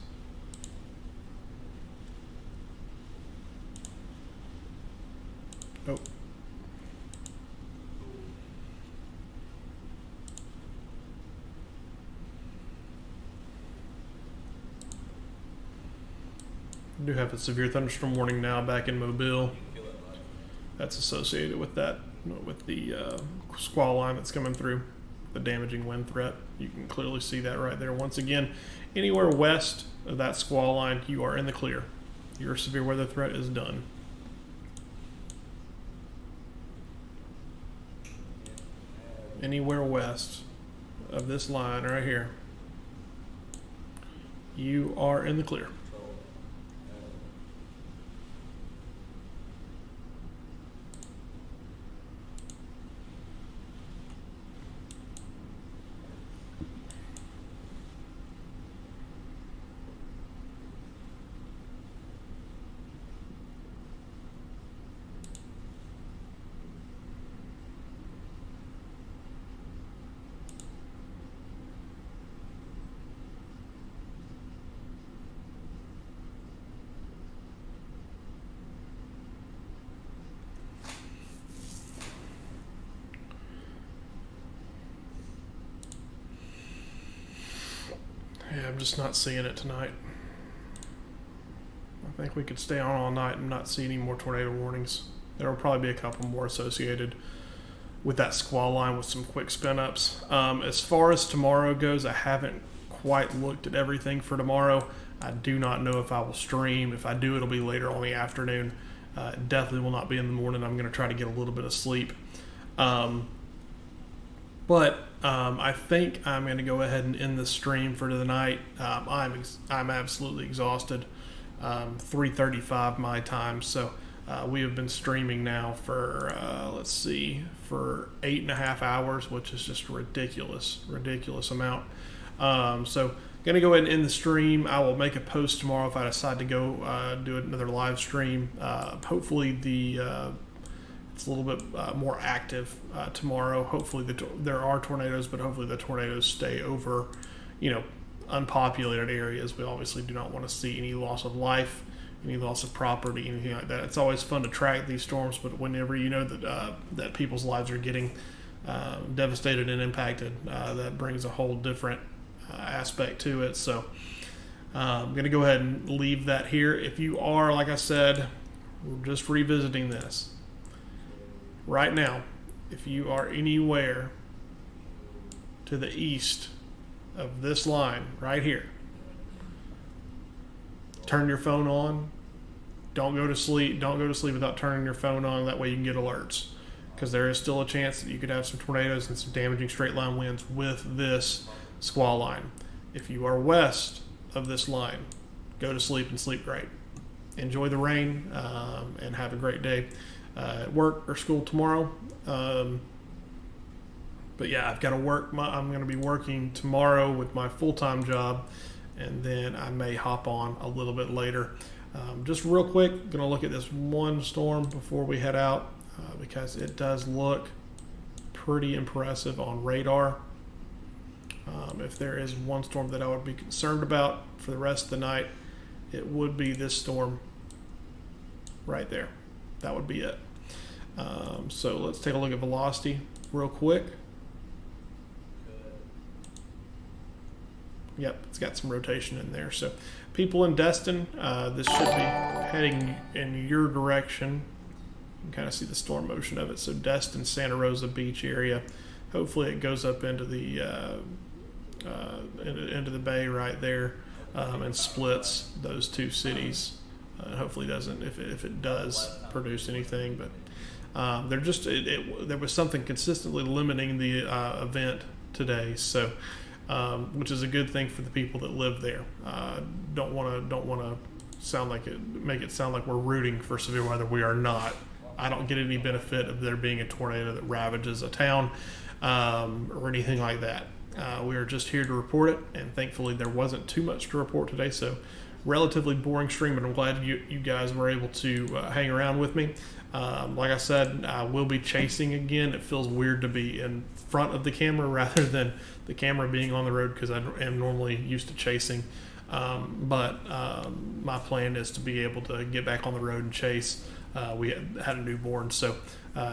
Oh. We do have a severe thunderstorm warning now back in Mobile. Kill it, right? That's associated with that, with the squall line that's coming through, the damaging wind threat. You can clearly see that right there. Once again, anywhere west of that squall line, you are in the clear. Your severe weather threat is done. Anywhere west of this line right here, you are in the clear. Yeah, I'm just not seeing it tonight. I think we could stay on all night and not see any more tornado warnings. There will probably be a couple more associated with that squall line with some quick spin ups. As far as tomorrow goes, I haven't quite looked at everything for tomorrow. I do not know if I will stream. If I do, it'll be later on the afternoon. It definitely will not be in the morning. I'm going to try to get a little bit of sleep. But I think I'm going to go ahead and end the stream for the night. I'm absolutely exhausted. 3:35 my time. So we have been streaming now for for 8.5 hours, which is just ridiculous amount. So gonna go ahead and end the stream. I will make a post tomorrow if I decide to go do another live stream. Hopefully it's a little bit more active tomorrow. Hopefully there are tornadoes, but hopefully the tornadoes stay over, unpopulated areas. We obviously do not want to see any loss of life, any loss of property, anything like that. It's always fun to track these storms, but whenever you know that people's lives are getting devastated and impacted, that brings a whole different aspect to it. So I'm going to go ahead and leave that here. If you are, like I said, we're just revisiting this. Right now, if you are anywhere to the east of this line right here, turn your phone on. Don't go to sleep. Don't go to sleep without turning your phone on. That way you can get alerts, because there is still a chance that you could have some tornadoes and some damaging straight line winds with this squall line. If you are west of this line, go to sleep and sleep great. Enjoy the rain and have a great day at work or school tomorrow. But yeah, I've got to work. I'm going to be working tomorrow with my full-time job, and then I may hop on a little bit later. Just real quick, going to look at this one storm before we head out, because it does look pretty impressive on radar. If there is one storm that I would be concerned about for the rest of the night, it would be this storm right there. That would be it. So let's take a look at velocity real quick. Yep, it's got some rotation in there. So people in Destin, this should be heading in your direction. You can kind of see the storm motion of it. So Destin, Santa Rosa Beach area. Hopefully it goes up into the bay right there and splits those two cities. Hopefully doesn't, if it does produce anything, but there was something consistently limiting the event today. So. Which is a good thing for the people that live there. Don't want to make it sound like we're rooting for severe weather. We are not. I don't get any benefit of there being a tornado that ravages a town or anything like that. We are just here to report it, and thankfully there wasn't too much to report today. So relatively boring stream, but I'm glad you guys were able to hang around with me. Like I said, I will be chasing again. It feels weird to be in front of the camera rather than the camera being on the road because I am normally used to chasing. But my plan is to be able to get back on the road and chase. We had a newborn, so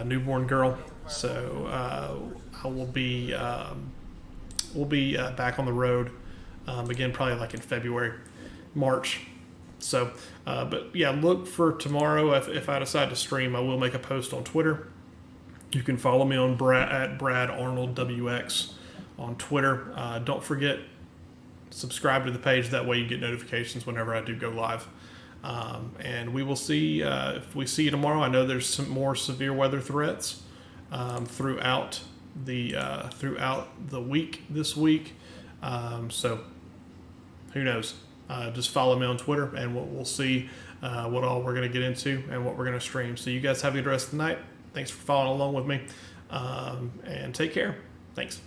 newborn girl. So I will be we'll be back on the road again, probably like in February, March. So, but yeah, look for tomorrow. If I decide to stream, I will make a post on Twitter. You can follow me on at Brad Arnold WX on Twitter. Don't forget, subscribe to the page. That way you get notifications whenever I do go live. And we will see if we see you tomorrow. I know there's some more severe weather threats throughout the week this week. So who knows? Just follow me on Twitter, and we'll see what all we're going to get into and what we're going to stream. So you guys have a good rest of the night. Thanks for following along with me, and take care. Thanks.